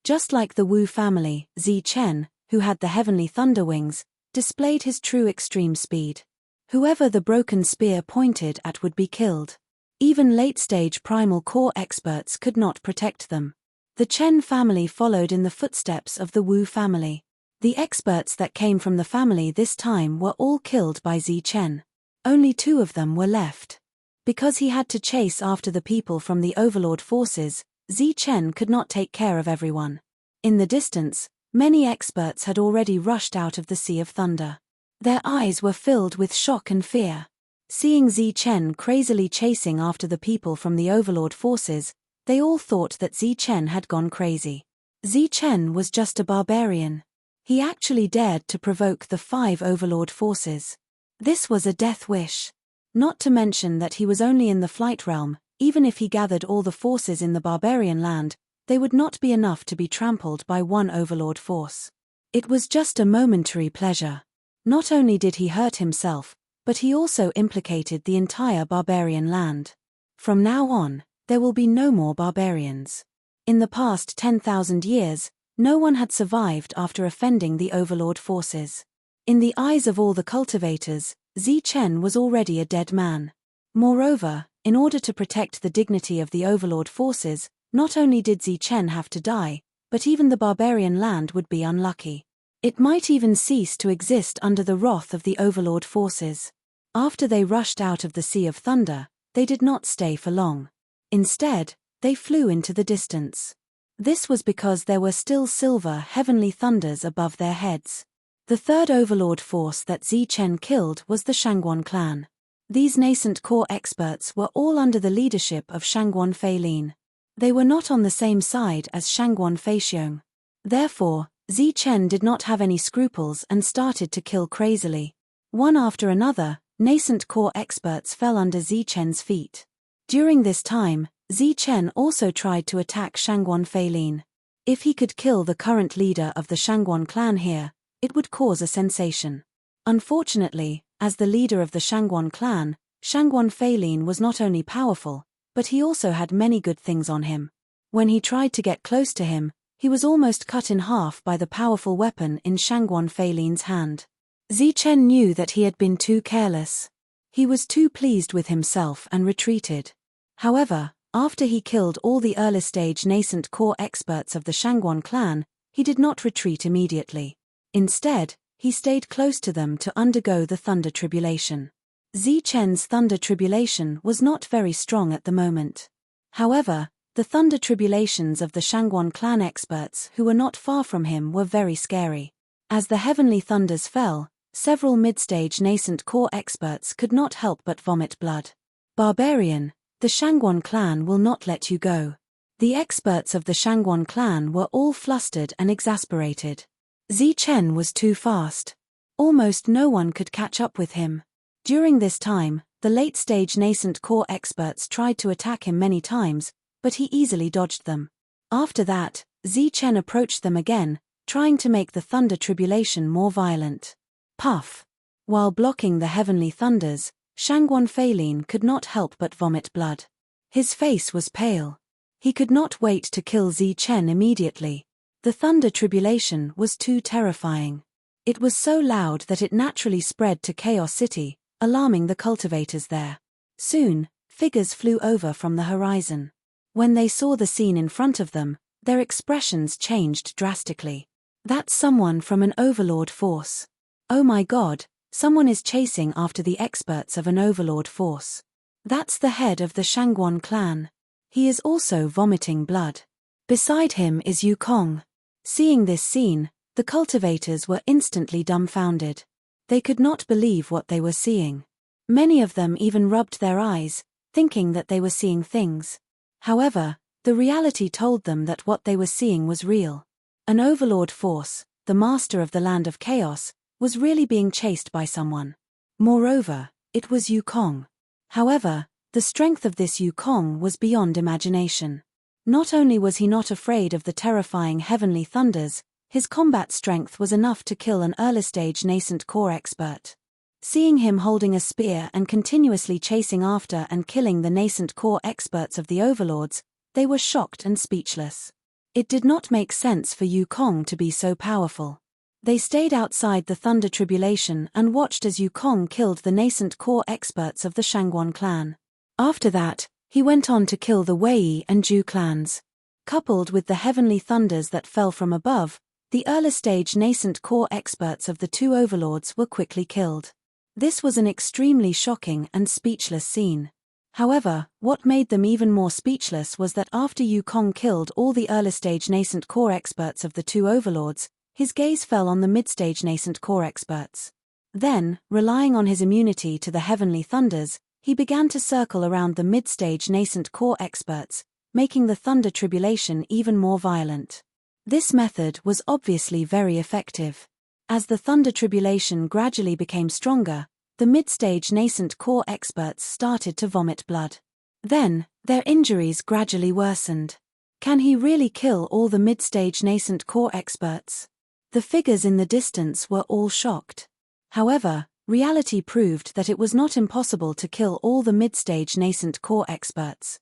Just like the Wu family, Zi Chen, who had the heavenly thunder wings, displayed his true extreme speed. Whoever the broken spear pointed at would be killed. Even late-stage primal core experts could not protect them. The Chen family followed in the footsteps of the Wu family. The experts that came from the family this time were all killed by Zi Chen. Only 2 of them were left. Because he had to chase after the people from the overlord forces, Zichen could not take care of everyone. In the distance, many experts had already rushed out of the Sea of Thunder. Their eyes were filled with shock and fear. Seeing Zichen crazily chasing after the people from the overlord forces, they all thought that Zichen had gone crazy. Zichen was just a barbarian. He actually dared to provoke the 5 overlord forces. This was a death wish. Not to mention that he was only in the flight realm. Even if he gathered all the forces in the barbarian land, they would not be enough to be trampled by one overlord force. It was just a momentary pleasure. Not only did he hurt himself, but he also implicated the entire barbarian land. From now on, there will be no more barbarians. In the past 10,000 years, no one had survived after offending the overlord forces. In the eyes of all the cultivators, Zichen was already a dead man. Moreover, in order to protect the dignity of the overlord forces, not only did Zichen have to die, but even the barbarian land would be unlucky. It might even cease to exist under the wrath of the overlord forces. After they rushed out of the Sea of Thunder, they did not stay for long. Instead, they flew into the distance. This was because there were still silver heavenly thunders above their heads. The third overlord force that Zichen killed was the Shangguan clan. These nascent core experts were all under the leadership of Shangguan Feilin. They were not on the same side as Shangguan Feixiong. Therefore, Zichen did not have any scruples and started to kill crazily. One after another, nascent core experts fell under Zichen's feet. During this time, Zichen also tried to attack Shangguan Feilin. If he could kill the current leader of the Shangguan clan here, it would cause a sensation. Unfortunately, as the leader of the Shangguan clan, Shangguan Feilin was not only powerful, but he also had many good things on him. When he tried to get close to him, he was almost cut in half by the powerful weapon in Shangguan Feilin's hand. Zichen knew that he had been too careless. He was too pleased with himself and retreated. However, after he killed all the early-stage nascent core experts of the Shangguan clan, he did not retreat immediately. Instead, he stayed close to them to undergo the Thunder Tribulation. Zichen's Thunder Tribulation was not very strong at the moment. However, the Thunder Tribulations of the Shangguan clan experts who were not far from him were very scary. As the heavenly thunders fell, several mid-stage nascent core experts could not help but vomit blood. Barbarian, the Shangguan clan will not let you go. The experts of the Shangguan clan were all flustered and exasperated. Zichen was too fast. Almost no one could catch up with him. During this time, the late-stage nascent core experts tried to attack him many times, but he easily dodged them. After that, Zichen approached them again, trying to make the Thunder Tribulation more violent. Puff! While blocking the heavenly thunders, Shangguan Feilin could not help but vomit blood. His face was pale. He could not wait to kill Zichen immediately. The Thunder Tribulation was too terrifying. It was so loud that it naturally spread to Chaos City, alarming the cultivators there. Soon, figures flew over from the horizon. When they saw the scene in front of them, their expressions changed drastically. That's someone from an overlord force. Oh my God, someone is chasing after the experts of an overlord force. That's the head of the Shangguan clan. He is also vomiting blood. Beside him is Yukong. Seeing this scene, the cultivators were instantly dumbfounded. They could not believe what they were seeing. Many of them even rubbed their eyes, thinking that they were seeing things. However, the reality told them that what they were seeing was real. An overlord force, the master of the land of chaos, was really being chased by someone. Moreover, it was Yukong. However, the strength of this Yukong was beyond imagination. Not only was he not afraid of the terrifying heavenly thunders, his combat strength was enough to kill an early-stage nascent core expert. Seeing him holding a spear and continuously chasing after and killing the nascent core experts of the overlords, they were shocked and speechless. It did not make sense for Yukong to be so powerful. They stayed outside the Thunder Tribulation and watched as Yukong killed the nascent core experts of the Shangguan clan. After that, he went on to kill the Wei and Ju clans. Coupled with the heavenly thunders that fell from above, the early-stage nascent core experts of the two overlords were quickly killed. This was an extremely shocking and speechless scene. However, what made them even more speechless was that after Yukong killed all the early-stage nascent core experts of the two overlords, his gaze fell on the mid-stage nascent core experts. Then, relying on his immunity to the heavenly thunders, he began to circle around the mid-stage nascent core experts, making the thunder tribulation even more violent. This method was obviously very effective. As the thunder tribulation gradually became stronger, the mid-stage nascent core experts started to vomit blood. Then, their injuries gradually worsened. Can he really kill all the mid-stage nascent core experts? The figures in the distance were all shocked. However, reality proved that it was not impossible to kill all the mid-stage nascent core experts.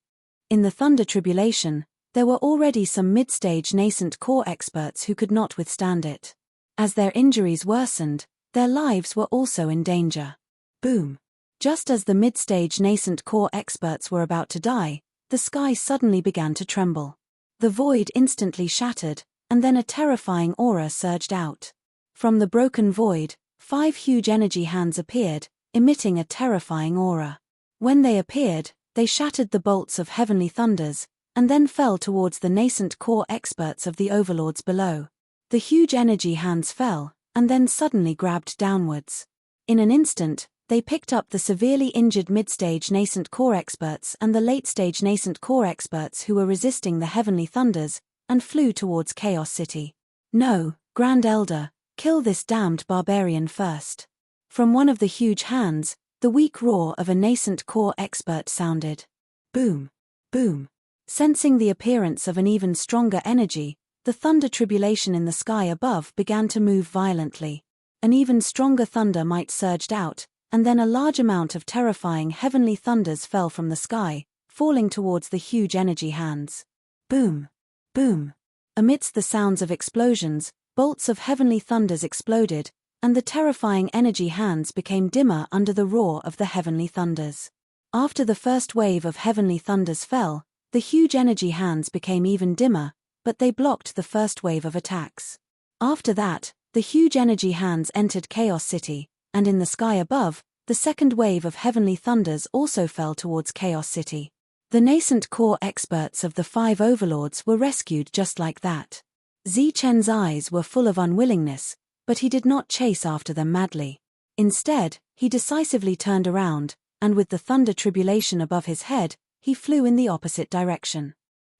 In the thunder tribulation, there were already some mid-stage nascent core experts who could not withstand it. As their injuries worsened, their lives were also in danger. Boom! Just as the mid-stage nascent core experts were about to die, the sky suddenly began to tremble. The void instantly shattered, and then a terrifying aura surged out. From the broken void, 5 huge energy hands appeared, emitting a terrifying aura. When they appeared, they shattered the bolts of heavenly thunders, and then fell towards the nascent core experts of the overlords below. The huge energy hands fell, and then suddenly grabbed downwards. In an instant, they picked up the severely injured mid-stage nascent core experts and the late-stage nascent core experts who were resisting the heavenly thunders, and flew towards Chaos City. "No, Grand Elder, kill this damned barbarian first." From one of the huge hands, the weak roar of a nascent core expert sounded. Boom! Boom! Sensing the appearance of an even stronger energy, the thunder tribulation in the sky above began to move violently. An even stronger thunder might surged out, and then a large amount of terrifying heavenly thunders fell from the sky, falling towards the huge energy hands. Boom! Boom! Amidst the sounds of explosions, bolts of heavenly thunders exploded, and the terrifying energy hands became dimmer under the roar of the heavenly thunders. After the first wave of heavenly thunders fell, the huge energy hands became even dimmer, but they blocked the first wave of attacks. After that, the huge energy hands entered Chaos City, and in the sky above, the second wave of heavenly thunders also fell towards Chaos City. The nascent core experts of the 5 overlords were rescued just like that. Zichen's eyes were full of unwillingness, but he did not chase after them madly. Instead, he decisively turned around, and with the thunder tribulation above his head, he flew in the opposite direction.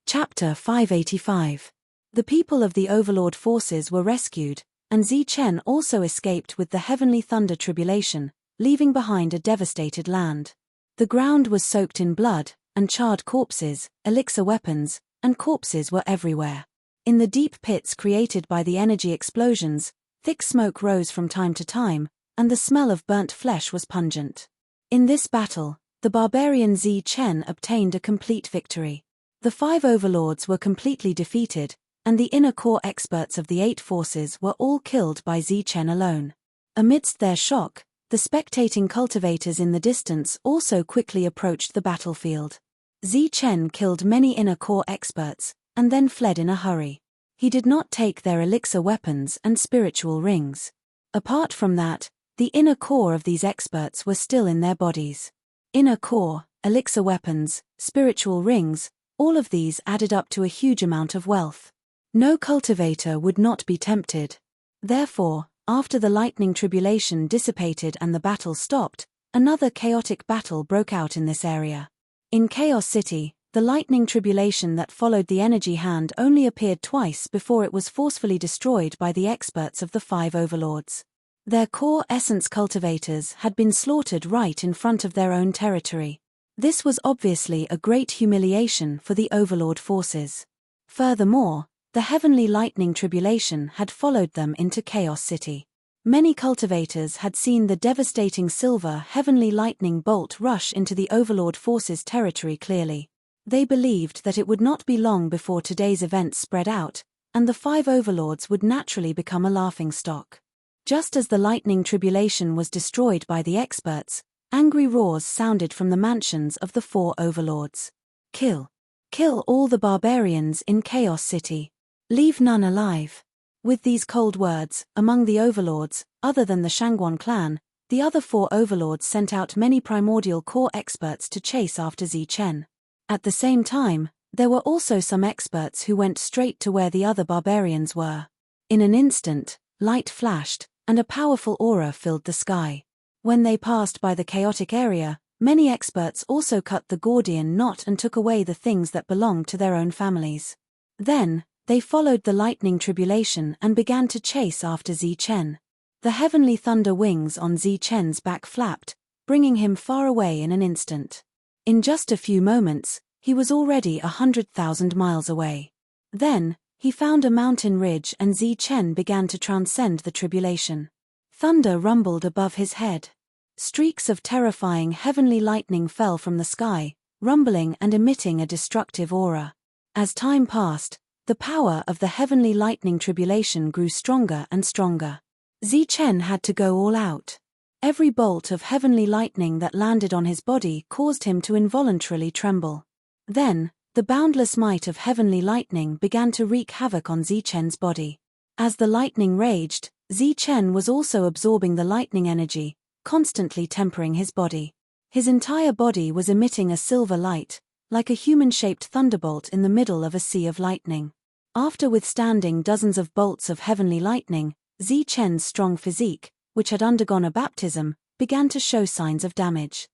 Chapter 585. The people of the Overlord forces were rescued, and Zichen also escaped with the heavenly thunder tribulation, leaving behind a devastated land. The ground was soaked in blood, and charred corpses, elixir weapons, and corpses were everywhere. In the deep pits created by the energy explosions, thick smoke rose from time to time, and the smell of burnt flesh was pungent. In this battle, the barbarian Zichen obtained a complete victory. The 5 overlords were completely defeated, and the inner core experts of the 8 forces were all killed by Zichen alone. Amidst their shock, the spectating cultivators in the distance also quickly approached the battlefield. Zichen killed many inner core experts, and then fled in a hurry. He did not take their elixir weapons and spiritual rings. Apart from that, the inner core of these experts were still in their bodies. Inner core, elixir weapons, spiritual rings, all of these added up to a huge amount of wealth. No cultivator would not be tempted. Therefore, after the lightning tribulation dissipated and the battle stopped, another chaotic battle broke out in this area. In Chaos City, the lightning tribulation that followed the energy hand only appeared twice before it was forcefully destroyed by the experts of the 5 overlords. Their core essence cultivators had been slaughtered right in front of their own territory. This was obviously a great humiliation for the overlord forces. Furthermore, the heavenly lightning tribulation had followed them into Chaos City. Many cultivators had seen the devastating silver heavenly lightning bolt rush into the overlord forces' territory clearly. They believed that it would not be long before today's events spread out, and the 5 overlords would naturally become a laughingstock. Just as the lightning tribulation was destroyed by the experts, angry roars sounded from the mansions of the 4 overlords. Kill! Kill all the barbarians in Chaos City. Leave none alive. With these cold words, among the overlords, other than the Shangguan clan, The other 4 overlords sent out many primordial core experts to chase after Zichen. At the same time, there were also some experts who went straight to where the other barbarians were. In an instant, light flashed, and a powerful aura filled the sky. When they passed by the chaotic area, many experts also cut the Gordian knot and took away the things that belonged to their own families. Then, they followed the lightning tribulation and began to chase after Zichen. The heavenly thunder wings on Zichen's back flapped, bringing him far away in an instant. In just a few moments, he was already 100,000 miles away. Then, he found a mountain ridge and Zichen began to transcend the tribulation. Thunder rumbled above his head. Streaks of terrifying heavenly lightning fell from the sky, rumbling and emitting a destructive aura. As time passed, the power of the heavenly lightning tribulation grew stronger and stronger. Zichen had to go all out. Every bolt of heavenly lightning that landed on his body caused him to involuntarily tremble. Then, the boundless might of heavenly lightning began to wreak havoc on Zichen's body. As the lightning raged, Zichen was also absorbing the lightning energy, constantly tempering his body. His entire body was emitting a silver light, like a human-shaped thunderbolt in the middle of a sea of lightning. After withstanding dozens of bolts of heavenly lightning, Zichen's strong physique, which had undergone a baptism, began to show signs of damage.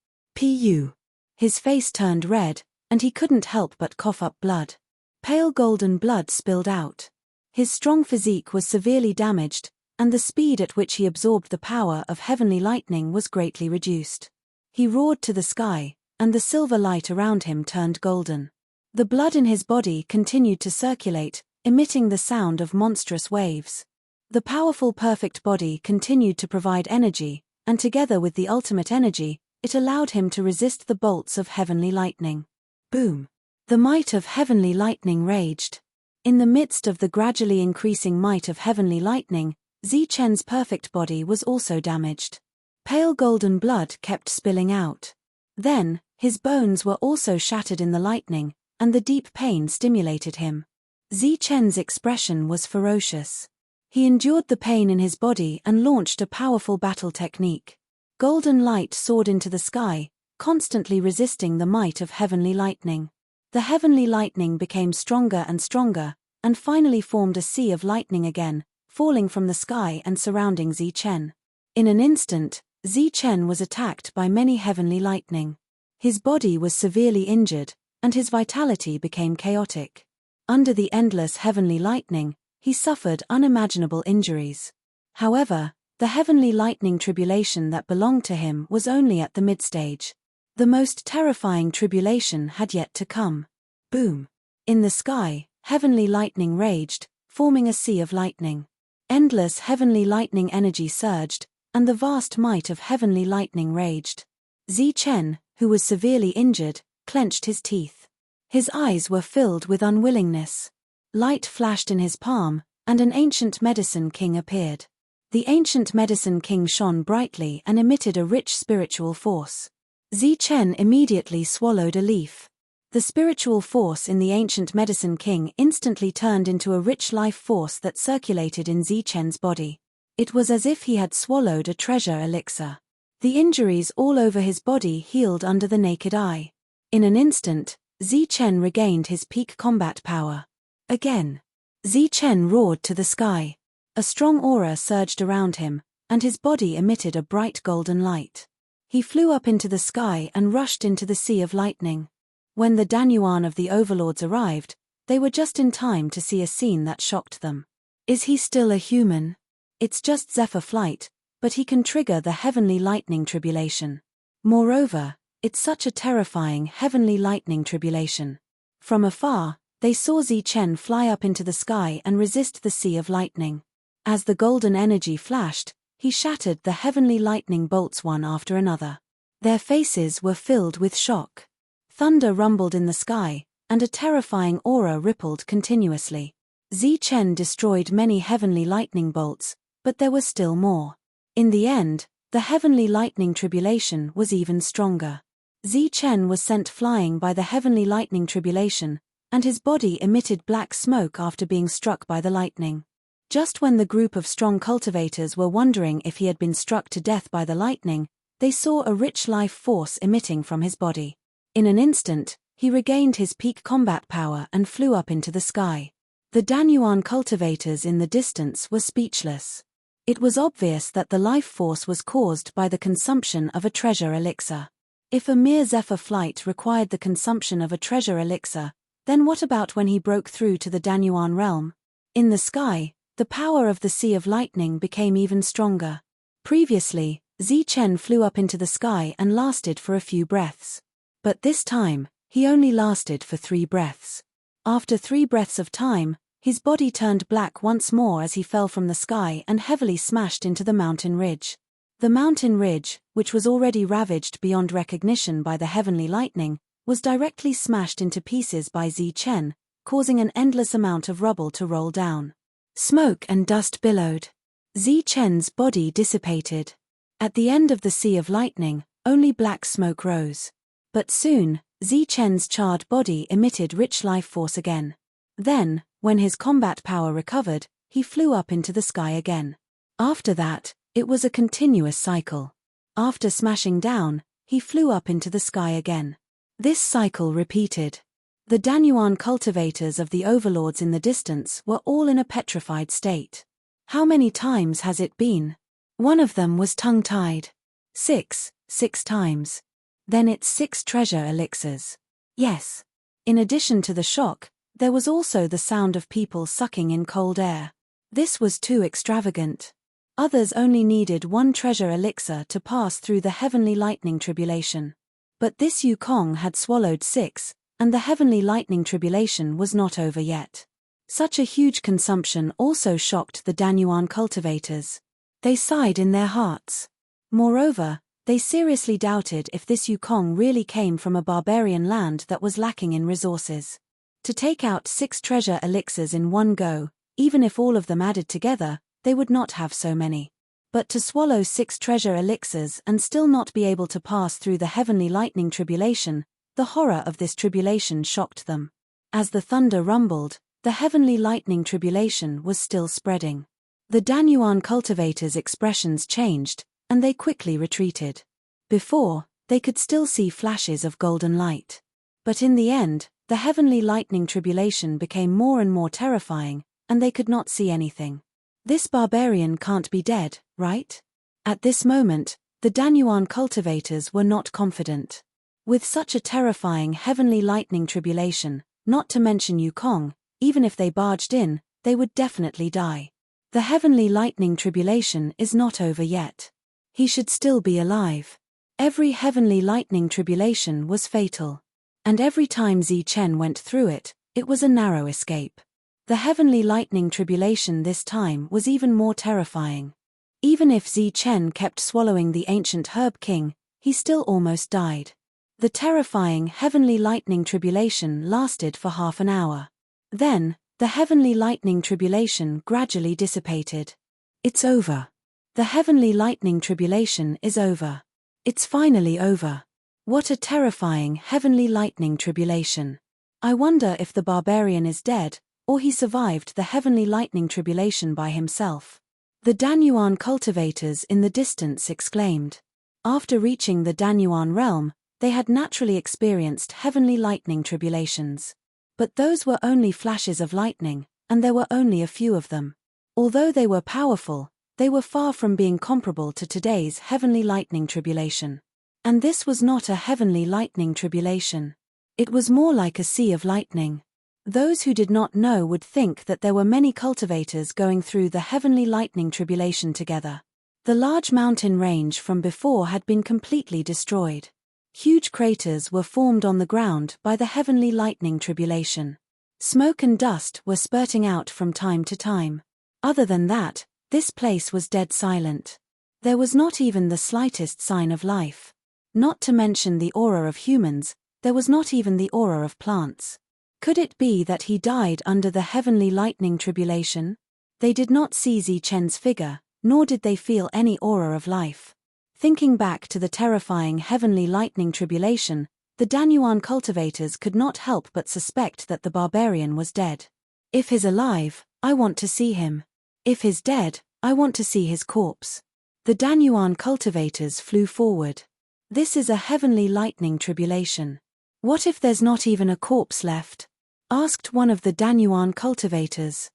His face turned red, and he couldn't help but cough up blood. Pale golden blood spilled out. His strong physique was severely damaged, and the speed at which he absorbed the power of heavenly lightning was greatly reduced. He roared to the sky, and the silver light around him turned golden. The blood in his body continued to circulate, emitting the sound of monstrous waves. The powerful perfect body continued to provide energy, and together with the ultimate energy, it allowed him to resist the bolts of heavenly lightning. Boom! The might of heavenly lightning raged. In the midst of the gradually increasing might of heavenly lightning, Zichen's perfect body was also damaged. Pale golden blood kept spilling out. Then, his bones were also shattered in the lightning, and the deep pain stimulated him. Zichen's expression was ferocious. He endured the pain in his body and launched a powerful battle technique. Golden light soared into the sky, constantly resisting the might of heavenly lightning. The heavenly lightning became stronger and stronger, and finally formed a sea of lightning again, falling from the sky and surrounding Zichen. In an instant, Zichen was attacked by many heavenly lightning. His body was severely injured, and his vitality became chaotic. Under the endless heavenly lightning, he suffered unimaginable injuries. However, the heavenly lightning tribulation that belonged to him was only at the mid-stage. The most terrifying tribulation had yet to come. Boom! In the sky, heavenly lightning raged, forming a sea of lightning. Endless heavenly lightning energy surged, and the vast might of heavenly lightning raged. Zichen, who was severely injured, clenched his teeth. His eyes were filled with unwillingness. Light flashed in his palm, and an ancient medicine king appeared. The ancient medicine king shone brightly and emitted a rich spiritual force. Zichen immediately swallowed a leaf. The spiritual force in the ancient medicine king instantly turned into a rich life force that circulated in Zichen's body. It was as if he had swallowed a treasure elixir. The injuries all over his body healed under the naked eye. In an instant, Zichen regained his peak combat power. Again. Zichen roared to the sky. A strong aura surged around him, and his body emitted a bright golden light. He flew up into the sky and rushed into the sea of lightning. When the Danyuan of the overlords arrived, they were just in time to see a scene that shocked them. Is he still a human? It's just Zephyr flight, but he can trigger the heavenly lightning tribulation. Moreover, it's such a terrifying heavenly lightning tribulation. From afar, they saw Zichen fly up into the sky and resist the sea of lightning. As the golden energy flashed, he shattered the heavenly lightning bolts one after another. Their faces were filled with shock. Thunder rumbled in the sky, and a terrifying aura rippled continuously. Zichen destroyed many heavenly lightning bolts, but there was still more. In the end, the heavenly lightning tribulation was even stronger. Zichen was sent flying by the heavenly lightning tribulation, and his body emitted black smoke after being struck by the lightning. Just when the group of strong cultivators were wondering if he had been struck to death by the lightning, they saw a rich life force emitting from his body. In an instant, he regained his peak combat power and flew up into the sky. The Danyuan cultivators in the distance were speechless. It was obvious that the life force was caused by the consumption of a treasure elixir. If a mere zephyr flight required the consumption of a treasure elixir, then what about when he broke through to the Danyuan realm? In the sky, the power of the Sea of Lightning became even stronger. Previously, Zichen flew up into the sky and lasted for a few breaths. But this time, he only lasted for 3 breaths. After 3 breaths of time, his body turned black once more as he fell from the sky and heavily smashed into the mountain ridge. The mountain ridge, which was already ravaged beyond recognition by the heavenly lightning, was directly smashed into pieces by Zichen, causing an endless amount of rubble to roll down. Smoke and dust billowed. Zichen's body dissipated. At the end of the Sea of Lightning, only black smoke rose. But soon, Zichen's charred body emitted rich life force again. Then, when his combat power recovered, he flew up into the sky again. After that, it was a continuous cycle. After smashing down, he flew up into the sky again. This cycle repeated. The Danyuan cultivators of the overlords in the distance were all in a petrified state. How many times has it been? One of them was tongue-tied. 6 times. Then it's 6 treasure elixirs. Yes. In addition to the shock, there was also the sound of people sucking in cold air. This was too extravagant. Others only needed 1 treasure elixir to pass through the heavenly lightning tribulation. But this Yukong had swallowed 6, and the heavenly lightning tribulation was not over yet. Such a huge consumption also shocked the Danyuan cultivators. They sighed in their hearts. Moreover, they seriously doubted if this Yukong really came from a barbarian land that was lacking in resources. To take out 6 treasure elixirs in one go, even if all of them added together, they would not have so many. But to swallow 6 treasure elixirs and still not be able to pass through the heavenly lightning tribulation, the horror of this tribulation shocked them. As the thunder rumbled, the heavenly lightning tribulation was still spreading. The Danyuan cultivators' expressions changed, and they quickly retreated. Before, they could still see flashes of golden light. But in the end, the heavenly lightning tribulation became more and more terrifying, and they could not see anything. This barbarian can't be dead, right? At this moment, the Danyuan cultivators were not confident. With such a terrifying heavenly lightning tribulation, not to mention Yukong, even if they barged in, they would definitely die. The heavenly lightning tribulation is not over yet. He should still be alive. Every heavenly lightning tribulation was fatal. And every time Zichen went through it, it was a narrow escape. The heavenly lightning tribulation this time was even more terrifying. Even if Zichen kept swallowing the ancient herb king, he still almost died. The terrifying heavenly lightning tribulation lasted for half an hour. Then, the heavenly lightning tribulation gradually dissipated. It's over. The heavenly lightning tribulation is over. It's finally over. What a terrifying heavenly lightning tribulation. I wonder if the barbarian is dead, or he survived the heavenly lightning tribulation by himself. The Danyuan cultivators in the distance exclaimed. After reaching the Danyuan realm, they had naturally experienced heavenly lightning tribulations. But those were only flashes of lightning, and there were only a few of them. Although they were powerful, they were far from being comparable to today's heavenly lightning tribulation. And this was not a heavenly lightning tribulation. It was more like a sea of lightning. Those who did not know would think that there were many cultivators going through the heavenly lightning tribulation together. The large mountain range from before had been completely destroyed. Huge craters were formed on the ground by the heavenly lightning tribulation. Smoke and dust were spurting out from time to time. Other than that, this place was dead silent. There was not even the slightest sign of life. Not to mention the aura of humans, there was not even the aura of plants. Could it be that he died under the heavenly lightning tribulation? They did not see Zichen's figure, nor did they feel any aura of life. Thinking back to the terrifying heavenly lightning tribulation, the Danyuan cultivators could not help but suspect that the barbarian was dead. If he's alive, I want to see him. If he's dead, I want to see his corpse. The Danyuan cultivators flew forward. This is a heavenly lightning tribulation. What if there's not even a corpse left? Asked one of the Danyuan cultivators.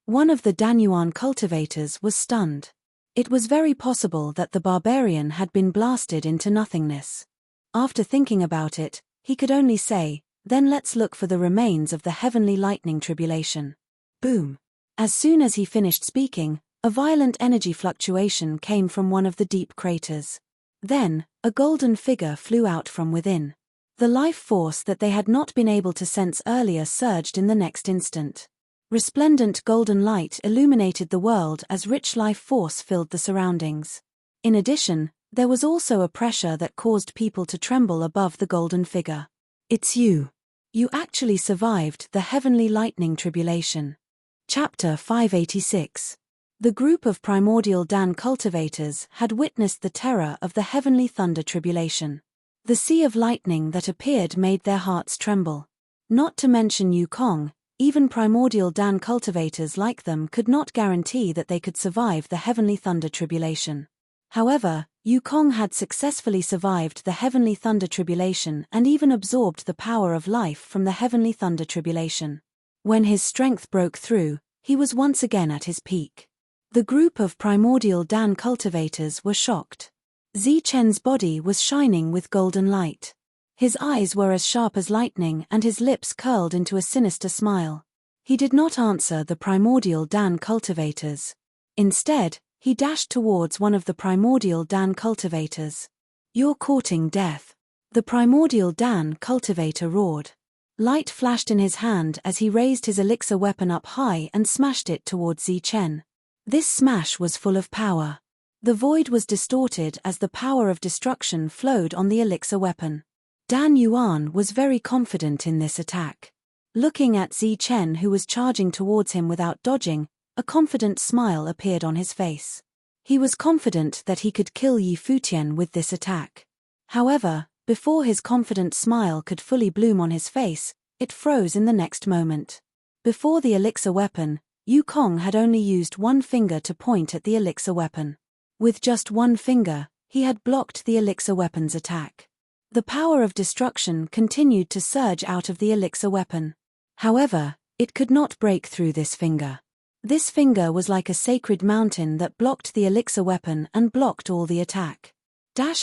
One of the Danyuan cultivators was stunned. It was very possible that the barbarian had been blasted into nothingness. After thinking about it, he could only say, then let's look for the remains of the heavenly lightning tribulation. Boom. As soon as he finished speaking, a violent energy fluctuation came from one of the deep craters. Then, a golden figure flew out from within. The life force that they had not been able to sense earlier surged in the next instant. Resplendent golden light illuminated the world as rich life force filled the surroundings. In addition, there was also a pressure that caused people to tremble above the golden figure. It's you. You actually survived the heavenly lightning tribulation. Chapter 586. The group of primordial Dan cultivators had witnessed the terror of the heavenly thunder tribulation. The sea of lightning that appeared made their hearts tremble. Not to mention Yukong, even primordial Dan cultivators like them could not guarantee that they could survive the heavenly thunder tribulation. However, Yukong had successfully survived the heavenly thunder tribulation and even absorbed the power of life from the heavenly thunder tribulation. When his strength broke through, he was once again at his peak. The group of primordial Dan cultivators were shocked. Zichen's body was shining with golden light. His eyes were as sharp as lightning and his lips curled into a sinister smile. He did not answer the primordial Dan cultivators. Instead, he dashed towards one of the primordial Dan cultivators. You're courting death. The primordial Dan cultivator roared. Light flashed in his hand as he raised his elixir weapon up high and smashed it towards Zichen. This smash was full of power. The void was distorted as the power of destruction flowed on the elixir weapon. Dan Yuan was very confident in this attack. Looking at Zichen, who was charging towards him without dodging, a confident smile appeared on his face. He was confident that he could kill Yi Futian with this attack. However, before his confident smile could fully bloom on his face, it froze in the next moment. Before the elixir weapon, Yukong had only used one finger to point at the elixir weapon. With just one finger, he had blocked the elixir weapon's attack. The power of destruction continued to surge out of the elixir weapon. However, it could not break through this finger. This finger was like a sacred mountain that blocked the elixir weapon and blocked all the attack.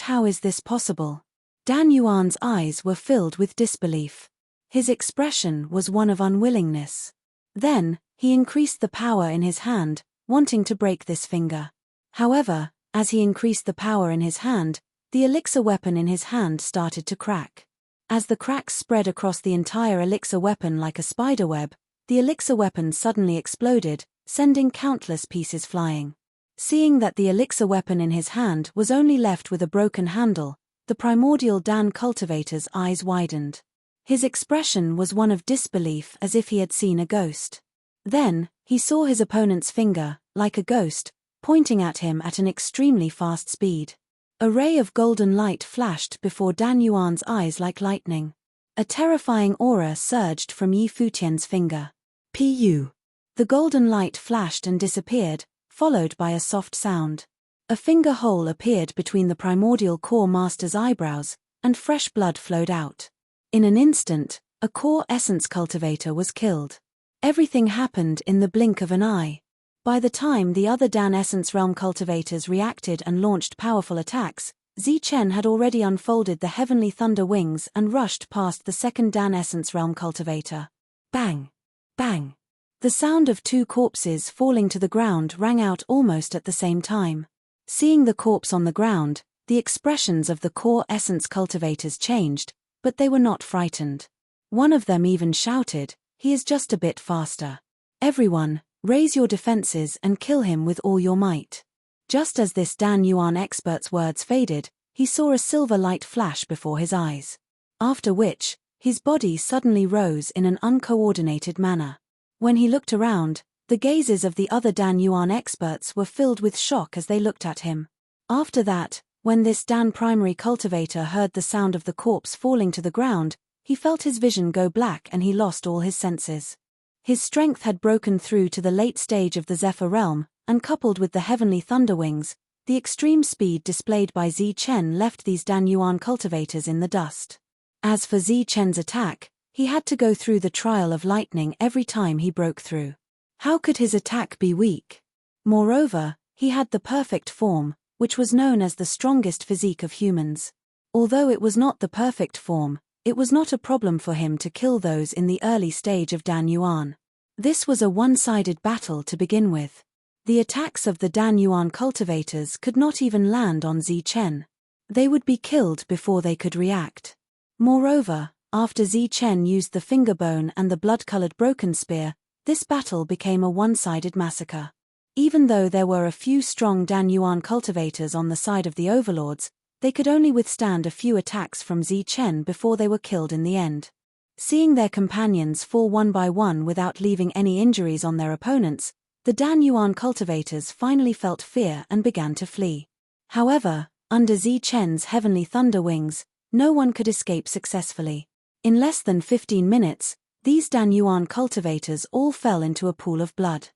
How is this possible? Dan Yuan's eyes were filled with disbelief. His expression was one of unwillingness. Then, he increased the power in his hand, wanting to break this finger. However, as he increased the power in his hand, the elixir weapon in his hand started to crack. As the cracks spread across the entire elixir weapon like a spiderweb, the elixir weapon suddenly exploded, sending countless pieces flying. Seeing that the elixir weapon in his hand was only left with a broken handle, the primordial Dan cultivator's eyes widened. His expression was one of disbelief, as if he had seen a ghost. Then, he saw his opponent's finger, like a ghost, pointing at him at an extremely fast speed. A ray of golden light flashed before Dan Yuan's eyes like lightning. A terrifying aura surged from Yi Futian's finger. Pu. The golden light flashed and disappeared, followed by a soft sound. A finger hole appeared between the primordial core master's eyebrows, and fresh blood flowed out. In an instant, a core essence cultivator was killed. Everything happened in the blink of an eye. By the time the other Dan Essence Realm cultivators reacted and launched powerful attacks, Zichen had already unfolded the heavenly thunder wings and rushed past the second Dan Essence Realm cultivator. Bang! Bang! The sound of two corpses falling to the ground rang out almost at the same time. Seeing the corpse on the ground, the expressions of the core essence cultivators changed, but they were not frightened. One of them even shouted, "He is just a bit faster. Everyone, raise your defenses and kill him with all your might." Just as this Dan Yuan expert's words faded, he saw a silver light flash before his eyes. After which, his body suddenly rose in an uncoordinated manner. When he looked around, the gazes of the other Dan Yuan experts were filled with shock as they looked at him. After that, when this Dan primary cultivator heard the sound of the corpse falling to the ground, he felt his vision go black and he lost all his senses. His strength had broken through to the late stage of the Zephyr realm, and coupled with the heavenly thunder wings, the extreme speed displayed by Zi-Chen left these Dan Yuan cultivators in the dust. As for Zi-Chen's attack, he had to go through the trial of lightning every time he broke through. How could his attack be weak? Moreover, he had the perfect form, which was known as the strongest physique of humans. Although it was not the perfect form, it was not a problem for him to kill those in the early stage of Dan Yuan. This was a one-sided battle to begin with. The attacks of the Dan Yuan cultivators could not even land on Zi-Chen. They would be killed before they could react. Moreover, after Zi-Chen used the finger bone and the blood-colored broken spear, this battle became a one-sided massacre. Even though there were a few strong Dan Yuan cultivators on the side of the overlords, they could only withstand a few attacks from Zi-Chen before they were killed in the end. Seeing their companions fall one by one without leaving any injuries on their opponents, the Dan Yuan cultivators finally felt fear and began to flee. However, under Zi-Chen's heavenly thunder wings, no one could escape successfully. In less than 15 minutes, these Dan Yuan cultivators all fell into a pool of blood.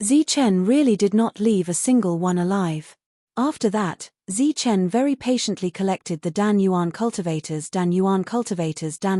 Zi-Chen really did not leave a single one alive. After that, Zi-Chen very patiently collected the Dan Yuan cultivators' Dan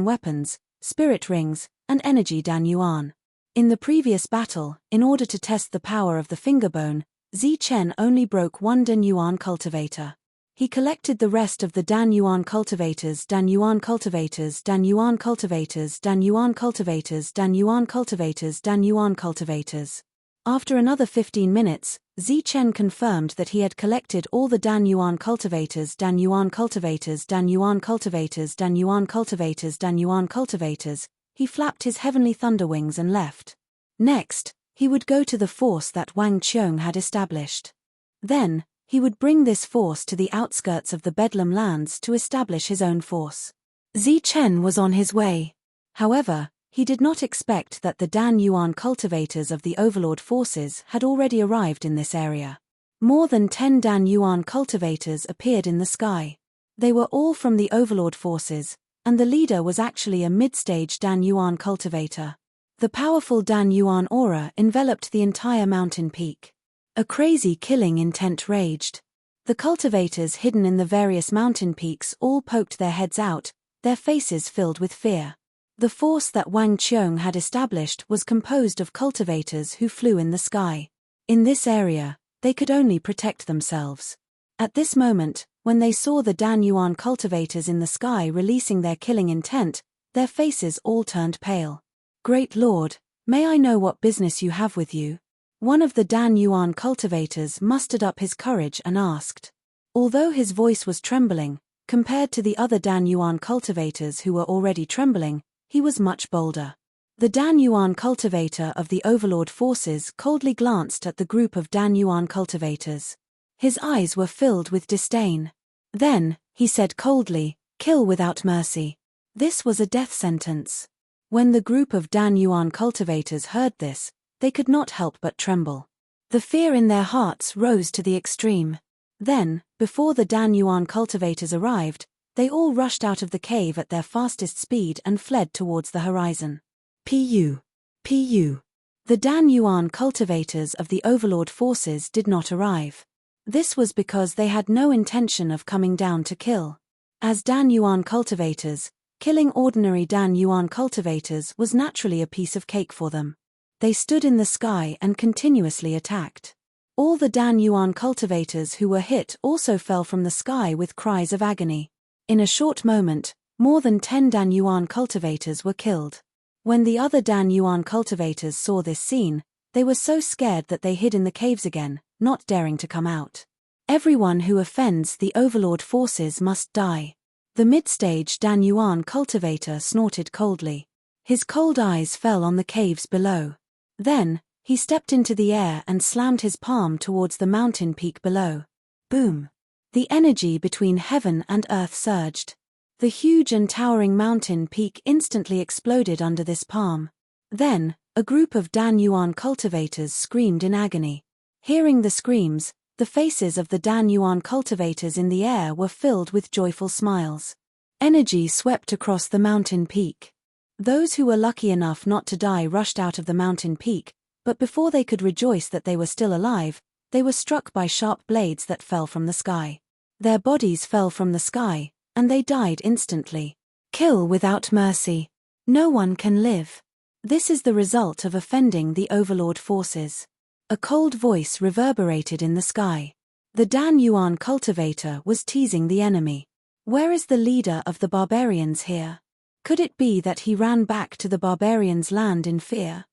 weapons, spirit rings, and energy Dan Yuan. In the previous battle, in order to test the power of the fingerbone, Zi-Chen only broke one Dan Yuan cultivator. He collected the rest of the Dan Yuan cultivators' Dan Yuan cultivators' Dan Yuan cultivators' Dan Yuan cultivators' Dan Yuan cultivators' Dan Yuan cultivators. After another 15 minutes, Zi-Chen confirmed that he had collected all the Dan Yuan cultivators' Dan Yuan cultivators' Dan Yuan cultivators' Dan Yuan cultivators' Dan Yuan cultivators. He flapped his heavenly thunder wings and left. Next, he would go to the force that Wang Qiong had established. Then, he would bring this force to the outskirts of the Bedlam lands to establish his own force. Zi-Chen was on his way. However, he did not expect that the Dan Yuan cultivators of the Overlord forces had already arrived in this area. More than 10 Dan Yuan cultivators appeared in the sky. They were all from the Overlord forces, and the leader was actually a mid-stage Dan Yuan cultivator. The powerful Dan Yuan aura enveloped the entire mountain peak. A crazy killing intent raged. The cultivators hidden in the various mountain peaks all poked their heads out, their faces filled with fear. The force that Wang Qiong had established was composed of cultivators who flew in the sky. In this area, they could only protect themselves. At this moment, when they saw the Dan Yuan cultivators in the sky releasing their killing intent, their faces all turned pale. "Great Lord, may I know what business you have with you?" One of the Dan Yuan cultivators mustered up his courage and asked. Although his voice was trembling, compared to the other Dan Yuan cultivators who were already trembling, he was much bolder. The Dan Yuan cultivator of the Overlord forces coldly glanced at the group of Dan Yuan cultivators. His eyes were filled with disdain. Then, he said coldly, "Kill without mercy." This was a death sentence. When the group of Dan Yuan cultivators heard this, they could not help but tremble. The fear in their hearts rose to the extreme. Then, before the Dan Yuan cultivators arrived, they all rushed out of the cave at their fastest speed and fled towards the horizon. Pu. The Dan Yuan cultivators of the Overlord forces did not arrive. This was because they had no intention of coming down to kill. As Dan Yuan cultivators, killing ordinary Dan Yuan cultivators was naturally a piece of cake for them. They stood in the sky and continuously attacked. All the Dan Yuan cultivators who were hit also fell from the sky with cries of agony. In a short moment, more than 10 Dan Yuan cultivators were killed. When the other Dan Yuan cultivators saw this scene, they were so scared that they hid in the caves again, not daring to come out. Everyone who offends the Overlord forces must die. The mid-stage Dan Yuan cultivator snorted coldly. His cold eyes fell on the caves below. Then, he stepped into the air and slammed his palm towards the mountain peak below. Boom! The energy between heaven and earth surged. The huge and towering mountain peak instantly exploded under this palm. Then, a group of Dan Yuan cultivators screamed in agony. Hearing the screams, the faces of the Dan Yuan cultivators in the air were filled with joyful smiles. Energy swept across the mountain peak. Those who were lucky enough not to die rushed out of the mountain peak, but before they could rejoice that they were still alive, they were struck by sharp blades that fell from the sky. Their bodies fell from the sky, and they died instantly. Kill without mercy. No one can live. This is the result of offending the overlord forces. A cold voice reverberated in the sky. The Dan Yuan cultivator was teasing the enemy. Where is the leader of the barbarians here? Could it be that he ran back to the barbarians' land in fear?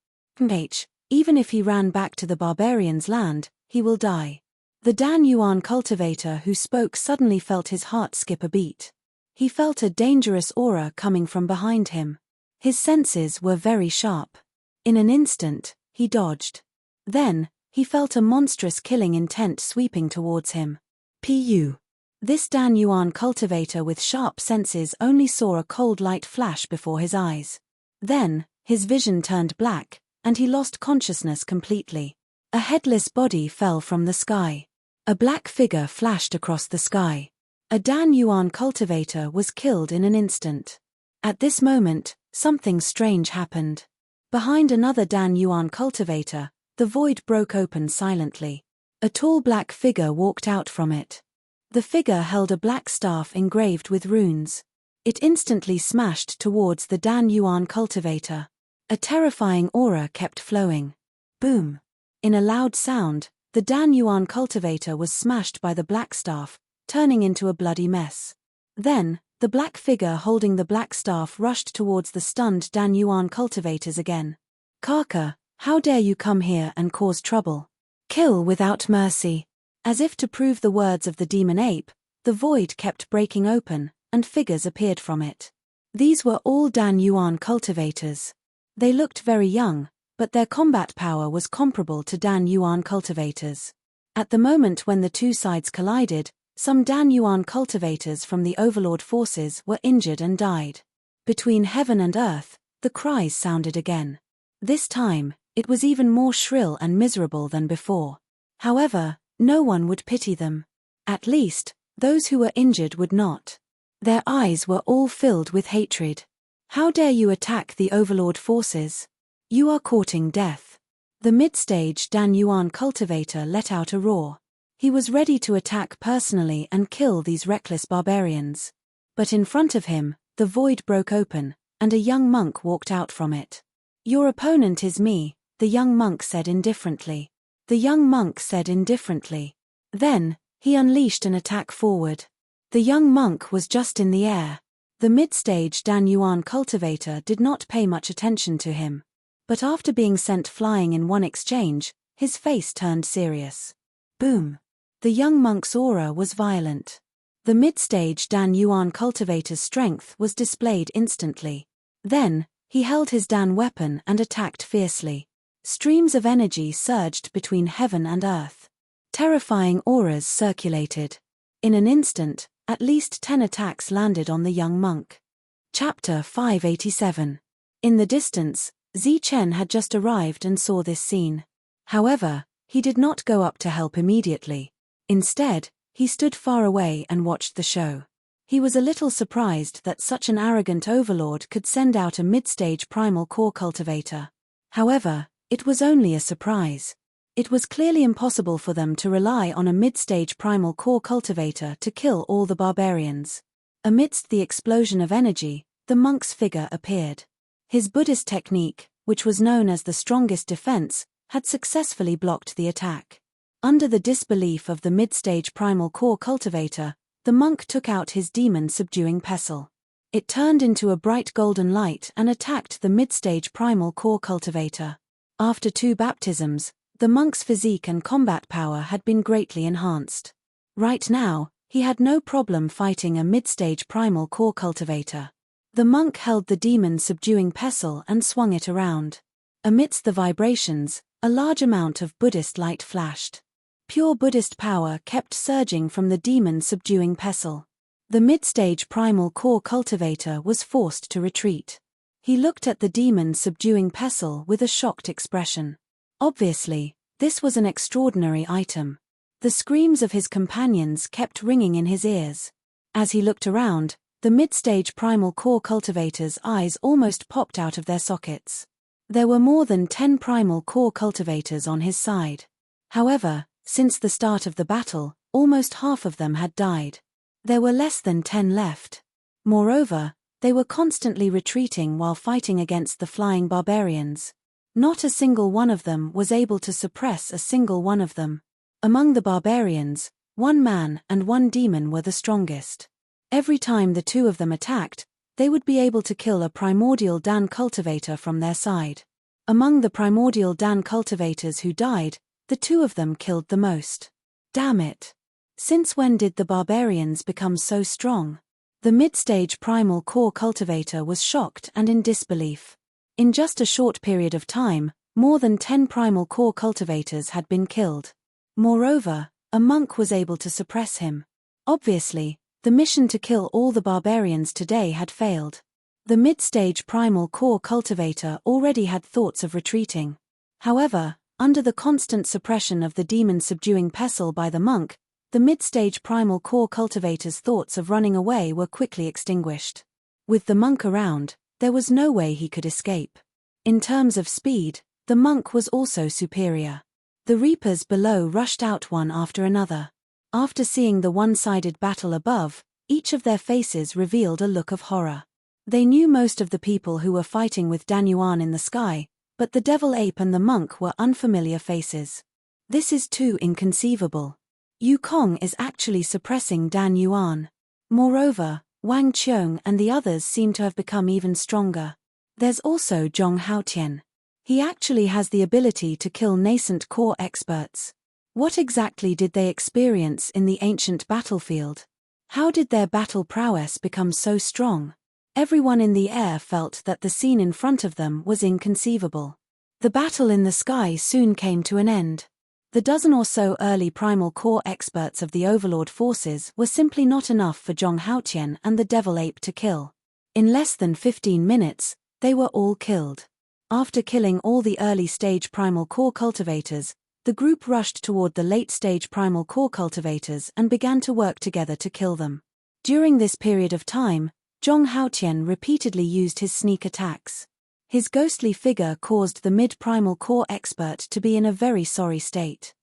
Even if he ran back to the barbarians' land, he will die. The Dan Yuan cultivator who spoke suddenly felt his heart skip a beat. He felt a dangerous aura coming from behind him. His senses were very sharp. In an instant, he dodged. Then, he felt a monstrous killing intent sweeping towards him. This Dan Yuan cultivator with sharp senses only saw a cold light flash before his eyes. Then, his vision turned black, and he lost consciousness completely. A headless body fell from the sky. A black figure flashed across the sky. A Dan Yuan cultivator was killed in an instant. At this moment, something strange happened. Behind another Dan Yuan cultivator, the void broke open silently. A tall black figure walked out from it. The figure held a black staff engraved with runes. It instantly smashed towards the Dan Yuan cultivator. A terrifying aura kept flowing. Boom! In a loud sound, the Dan Yuan cultivator was smashed by the black staff, turning into a bloody mess. Then, the black figure holding the black staff rushed towards the stunned Dan Yuan cultivators again. Kaka, how dare you come here and cause trouble? Kill without mercy. As if to prove the words of the demon ape, the void kept breaking open, and figures appeared from it. These were all Dan Yuan cultivators. They looked very young, but their combat power was comparable to Dan Yuan cultivators. At the moment when the two sides collided, some Dan Yuan cultivators from the overlord forces were injured and died. Between heaven and earth, the cries sounded again. This time, it was even more shrill and miserable than before. However, no one would pity them. At least, those who were injured would not. Their eyes were all filled with hatred. How dare you attack the overlord forces? You are courting death. The mid-stage Dan Yuan cultivator let out a roar. He was ready to attack personally and kill these reckless barbarians. But in front of him, the void broke open, and a young monk walked out from it. Your opponent is me, the young monk said indifferently. Then, he unleashed an attack forward. The young monk was just in the air. The mid-stage Dan Yuan cultivator did not pay much attention to him. But after being sent flying in one exchange, his face turned serious. Boom! The young monk's aura was violent. The mid-stage Dan Yuan cultivator's strength was displayed instantly. Then, he held his Dan weapon and attacked fiercely. Streams of energy surged between heaven and earth. Terrifying auras circulated. In an instant, at least 10 attacks landed on the young monk. Chapter 587. In the distance, Zi Chen had just arrived and saw this scene. However, he did not go up to help immediately. Instead, he stood far away and watched the show. He was a little surprised that such an arrogant overlord could send out a mid-stage primal core cultivator. However, it was only a surprise. It was clearly impossible for them to rely on a mid-stage primal core cultivator to kill all the barbarians. Amidst the explosion of energy, the monk's figure appeared. His Buddhist technique, which was known as the strongest defense, had successfully blocked the attack. Under the disbelief of the mid-stage primal core cultivator, the monk took out his demon-subduing pestle. It turned into a bright golden light and attacked the mid-stage primal core cultivator. After 2 baptisms, the monk's physique and combat power had been greatly enhanced. Right now, he had no problem fighting a mid-stage primal core cultivator. The monk held the demon-subduing pestle and swung it around. Amidst the vibrations, a large amount of Buddhist light flashed. Pure Buddhist power kept surging from the demon-subduing pestle. The mid-stage primal core cultivator was forced to retreat. He looked at the demon-subduing pestle with a shocked expression. Obviously, this was an extraordinary item. The screams of his companions kept ringing in his ears. As he looked around, The mid-stage primal core cultivator's eyes almost popped out of their sockets. There were more than 10 primal core cultivators on his side. However, since the start of the battle, almost half of them had died. There were less than 10 left. Moreover, they were constantly retreating while fighting against the flying barbarians. Not a single one of them was able to suppress a single one of them. Among the barbarians, 1 man and 1 demon were the strongest. Every time the 2 of them attacked, they would be able to kill a primordial Dan cultivator from their side. Among the primordial Dan cultivators who died, the 2 of them killed the most. Damn it! Since when did the barbarians become so strong? The mid-stage primal core cultivator was shocked and in disbelief. In just a short period of time, more than 10 primal core cultivators had been killed. Moreover, a monk was able to suppress him. Obviously, the mission to kill all the barbarians today had failed. The mid-stage primal core cultivator already had thoughts of retreating. However, under the constant suppression of the demon-subduing pestle by the monk, the mid-stage primal core cultivator's thoughts of running away were quickly extinguished. With the monk around, there was no way he could escape. In terms of speed, the monk was also superior. The reapers below rushed out one after another. After seeing the one-sided battle above, each of their faces revealed a look of horror. They knew most of the people who were fighting with Dan Yuan in the sky, but the devil ape and the monk were unfamiliar faces. This is too inconceivable. Yukong is actually suppressing Dan Yuan. Moreover, Wang Qiong and the others seem to have become even stronger. There's also Zhong Haotian. He actually has the ability to kill nascent core experts. What exactly did they experience in the ancient battlefield? How did their battle prowess become so strong? Everyone in the air felt that the scene in front of them was inconceivable. The battle in the sky soon came to an end. The dozen or so early primal core experts of the Overlord forces were simply not enough for Zhong Haotian and the devil ape to kill. In less than 15 minutes, they were all killed. After killing all the early-stage primal core cultivators, the group rushed toward the late-stage primal core cultivators and began to work together to kill them. During this period of time, Zhong Haotian repeatedly used his sneak attacks. His ghostly figure caused the mid-primal core expert to be in a very sorry state.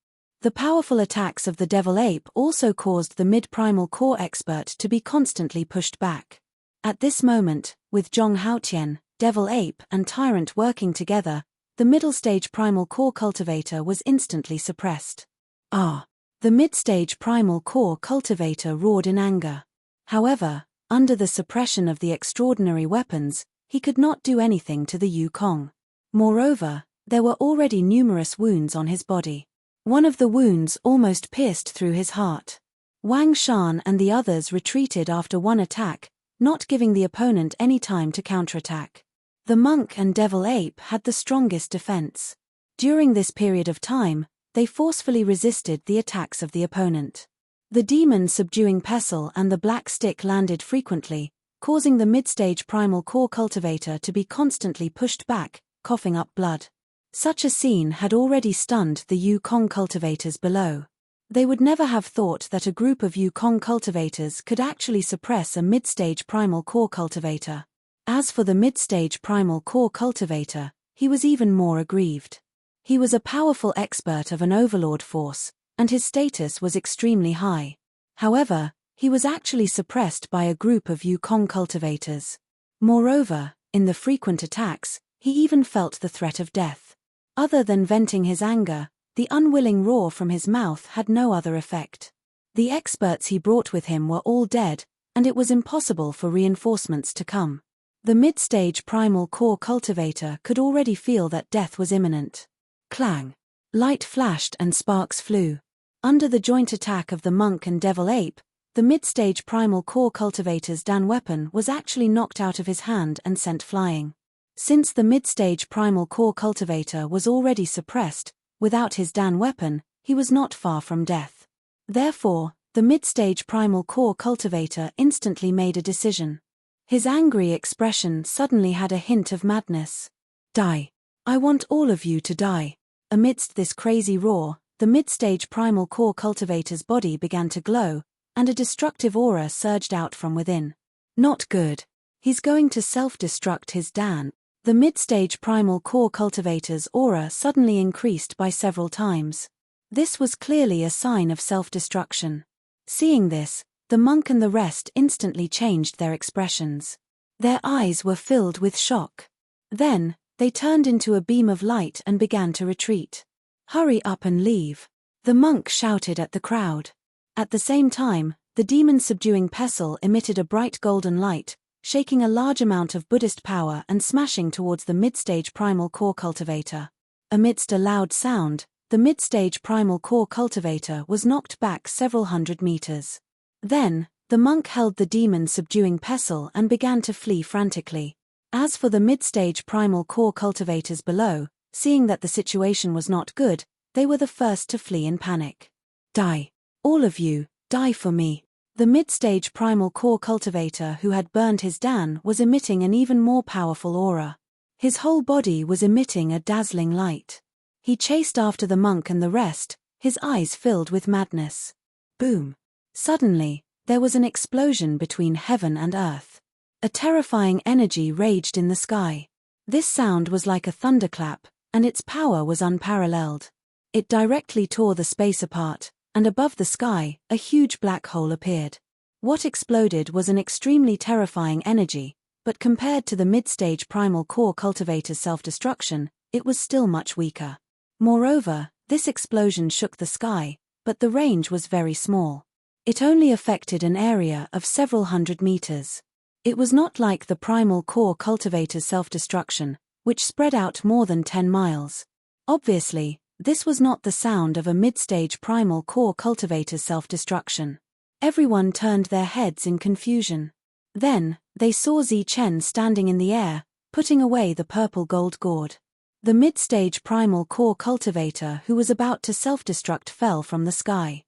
The powerful attacks of the devil ape also caused the mid-primal core expert to be constantly pushed back. At this moment, with Zhong Haotian, devil ape and tyrant working together, the middle-stage primal core cultivator was instantly suppressed. Ah! The mid-stage primal core cultivator roared in anger. However, under the suppression of the extraordinary weapons, he could not do anything to the Yukong. Moreover, there were already numerous wounds on his body. One of the wounds almost pierced through his heart. Wang Shan and the others retreated after one attack, not giving the opponent any time to counterattack. The monk and devil ape had the strongest defense. During this period of time, they forcefully resisted the attacks of the opponent. The demon-subduing pestle and the black stick landed frequently, causing the mid-stage primal core cultivator to be constantly pushed back, coughing up blood. Such a scene had already stunned the Yukong cultivators below. They would never have thought that a group of Yukong cultivators could actually suppress a mid-stage primal core cultivator. As for the mid-stage primal core cultivator, he was even more aggrieved. He was a powerful expert of an overlord force, and his status was extremely high. However, he was actually suppressed by a group of Yukong cultivators. Moreover, in the frequent attacks, he even felt the threat of death. Other than venting his anger, the unwilling roar from his mouth had no other effect. The experts he brought with him were all dead, and it was impossible for reinforcements to come. The mid-stage primal core cultivator could already feel that death was imminent. Clang! Light flashed and sparks flew. Under the joint attack of the monk and devil ape, the mid-stage primal core cultivator's Dan weapon was actually knocked out of his hand and sent flying. Since the mid-stage primal core cultivator was already suppressed, without his Dan weapon, he was not far from death. Therefore, the mid-stage primal core cultivator instantly made a decision. His angry expression suddenly had a hint of madness. Die! I want all of you to die! Amidst this crazy roar, the mid-stage primal core cultivator's body began to glow, and a destructive aura surged out from within. Not good. He's going to self-destruct his dance. The mid-stage primal core cultivator's aura suddenly increased by several times. This was clearly a sign of self-destruction. Seeing this, the monk and the rest instantly changed their expressions. Their eyes were filled with shock. Then, they turned into a beam of light and began to retreat. Hurry up and leave. The monk shouted at the crowd. At the same time, the demon-subduing pestle emitted a bright golden light, shaking a large amount of Buddhist power and smashing towards the mid-stage primal core cultivator. Amidst a loud sound, the mid-stage primal core cultivator was knocked back several hundred meters. Then, the monk held the demon-subduing pestle and began to flee frantically. As for the mid-stage primal core cultivators below, seeing that the situation was not good, they were the first to flee in panic. Die. All of you, die for me. The mid-stage primal core cultivator who had burned his Dan was emitting an even more powerful aura. His whole body was emitting a dazzling light. He chased after the monk and the rest, his eyes filled with madness. Boom! Suddenly, there was an explosion between heaven and earth. A terrifying energy raged in the sky. This sound was like a thunderclap, and its power was unparalleled. It directly tore the space apart, and above the sky, a huge black hole appeared. What exploded was an extremely terrifying energy, but compared to the mid-stage primal core cultivator's self-destruction, it was still much weaker. Moreover, this explosion shook the sky, but the range was very small. It only affected an area of several hundred meters. It was not like the primal core cultivator's self-destruction, which spread out more than 10 miles. Obviously, this was not the sound of a mid-stage primal core cultivator's self-destruction. Everyone turned their heads in confusion. Then, they saw Chen standing in the air, putting away the purple gold gourd. The mid-stage primal core cultivator who was about to self-destruct fell from the sky.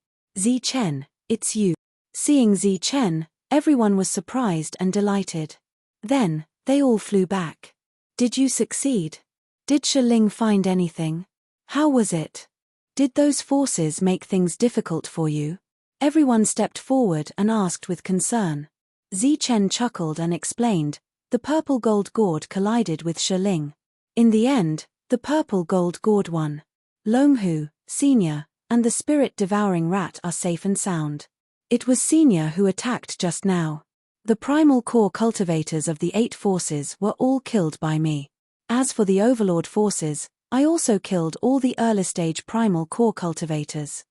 Chen, it's you. Seeing Chen, everyone was surprised and delighted. Then, they all flew back. Did you succeed? Did Shi find anything? How was it? Did those forces make things difficult for you? Everyone stepped forward and asked with concern. Chen chuckled and explained, the purple gold gourd collided with Shi. In the end, the purple gold gourd won. Longhu, Senior, and the spirit-devouring rat are safe and sound. It was Senior who attacked just now. The primal core cultivators of the 8 forces were all killed by me. As for the overlord forces, I also killed all the early-stage primal core cultivators.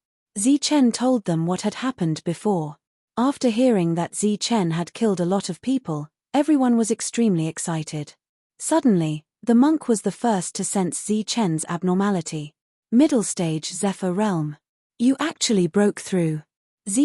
Chen told them what had happened before. After hearing that Chen had killed a lot of people, everyone was extremely excited. Suddenly, the monk was the first to sense Chen's abnormality. Middle stage Zephyr realm. You actually broke through.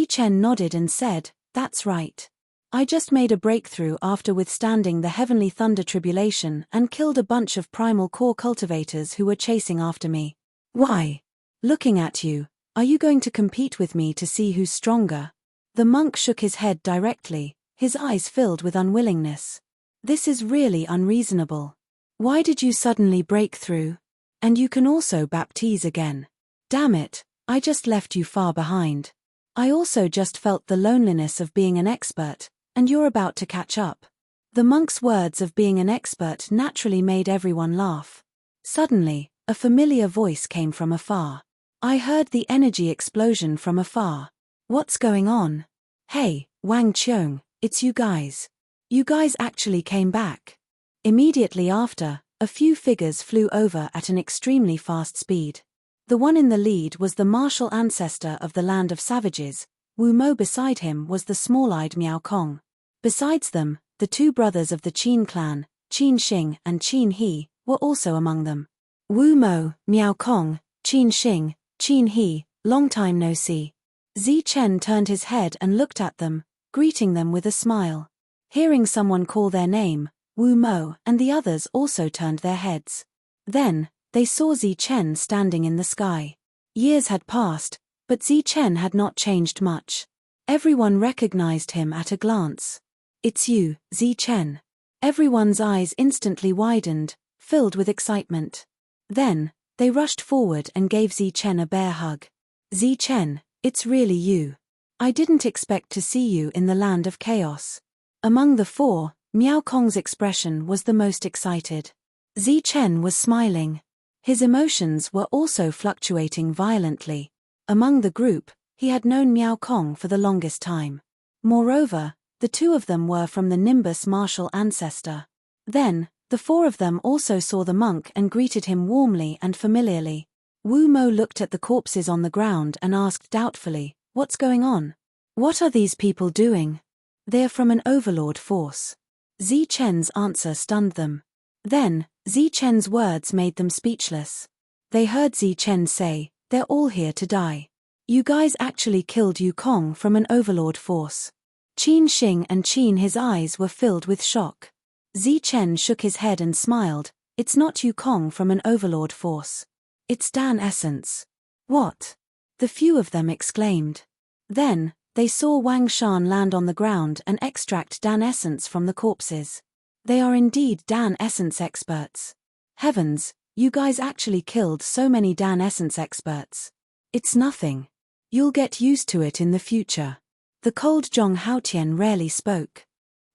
Chen nodded and said, that's right. I just made a breakthrough after withstanding the heavenly thunder tribulation and killed a bunch of primal core cultivators who were chasing after me. Why? Looking at you, are you going to compete with me to see who's stronger? The monk shook his head directly, his eyes filled with unwillingness. This is really unreasonable. Why did you suddenly break through? And you can also baptize again. Damn it, I just left you far behind. I also just felt the loneliness of being an expert, and you're about to catch up. The monk's words of being an expert naturally made everyone laugh. Suddenly, a familiar voice came from afar. I heard the energy explosion from afar. What's going on? Hey, Wang Qiong, it's you guys. You guys actually came back. Immediately after, a few figures flew over at an extremely fast speed. The one in the lead was the martial ancestor of the land of savages. Wu Mo beside him was the small-eyed Miao Kong. Besides them, the 2 brothers of the Qin clan, Qin Xing and Qin He, were also among them. Wu Mo, Miao Kong, Qin Xing, Qin He, long time no see. Chen turned his head and looked at them, greeting them with a smile. Hearing someone call their name, Wu Mo and the others also turned their heads. Then, they saw Chen standing in the sky. Years had passed, but Chen had not changed much. Everyone recognized him at a glance. It's you, Chen. Everyone's eyes instantly widened, filled with excitement. Then, they rushed forward and gave Chen a bear hug. Chen, it's really you. I didn't expect to see you in the land of chaos. Among the four, Miao Kong's expression was the most excited. Zi Chen was smiling. His emotions were also fluctuating violently. Among the group, he had known Miao Kong for the longest time. Moreover, the two of them were from the Nimbus martial ancestor. Then, the four of them also saw the monk and greeted him warmly and familiarly. Wu Mo looked at the corpses on the ground and asked doubtfully, "What's going on? What are these people doing?" "They're from an overlord force." Zi Chen's answer stunned them. Then, Zi Chen's words made them speechless. They heard Zi Chen say, "They're all here to die. You guys actually killed Yu Kong from an overlord force." Qin Xing and Qin, his eyes were filled with shock. Zi Chen shook his head and smiled. "It's not Yu Kong from an overlord force. It's Dan Essence." "What?" the few of them exclaimed. Then, they saw Wang Shan land on the ground and extract Dan Essence from the corpses. They are indeed Dan Essence experts. Heavens, you guys actually killed so many Dan Essence experts. It's nothing. You'll get used to it in the future. The cold Zhong Haotian rarely spoke.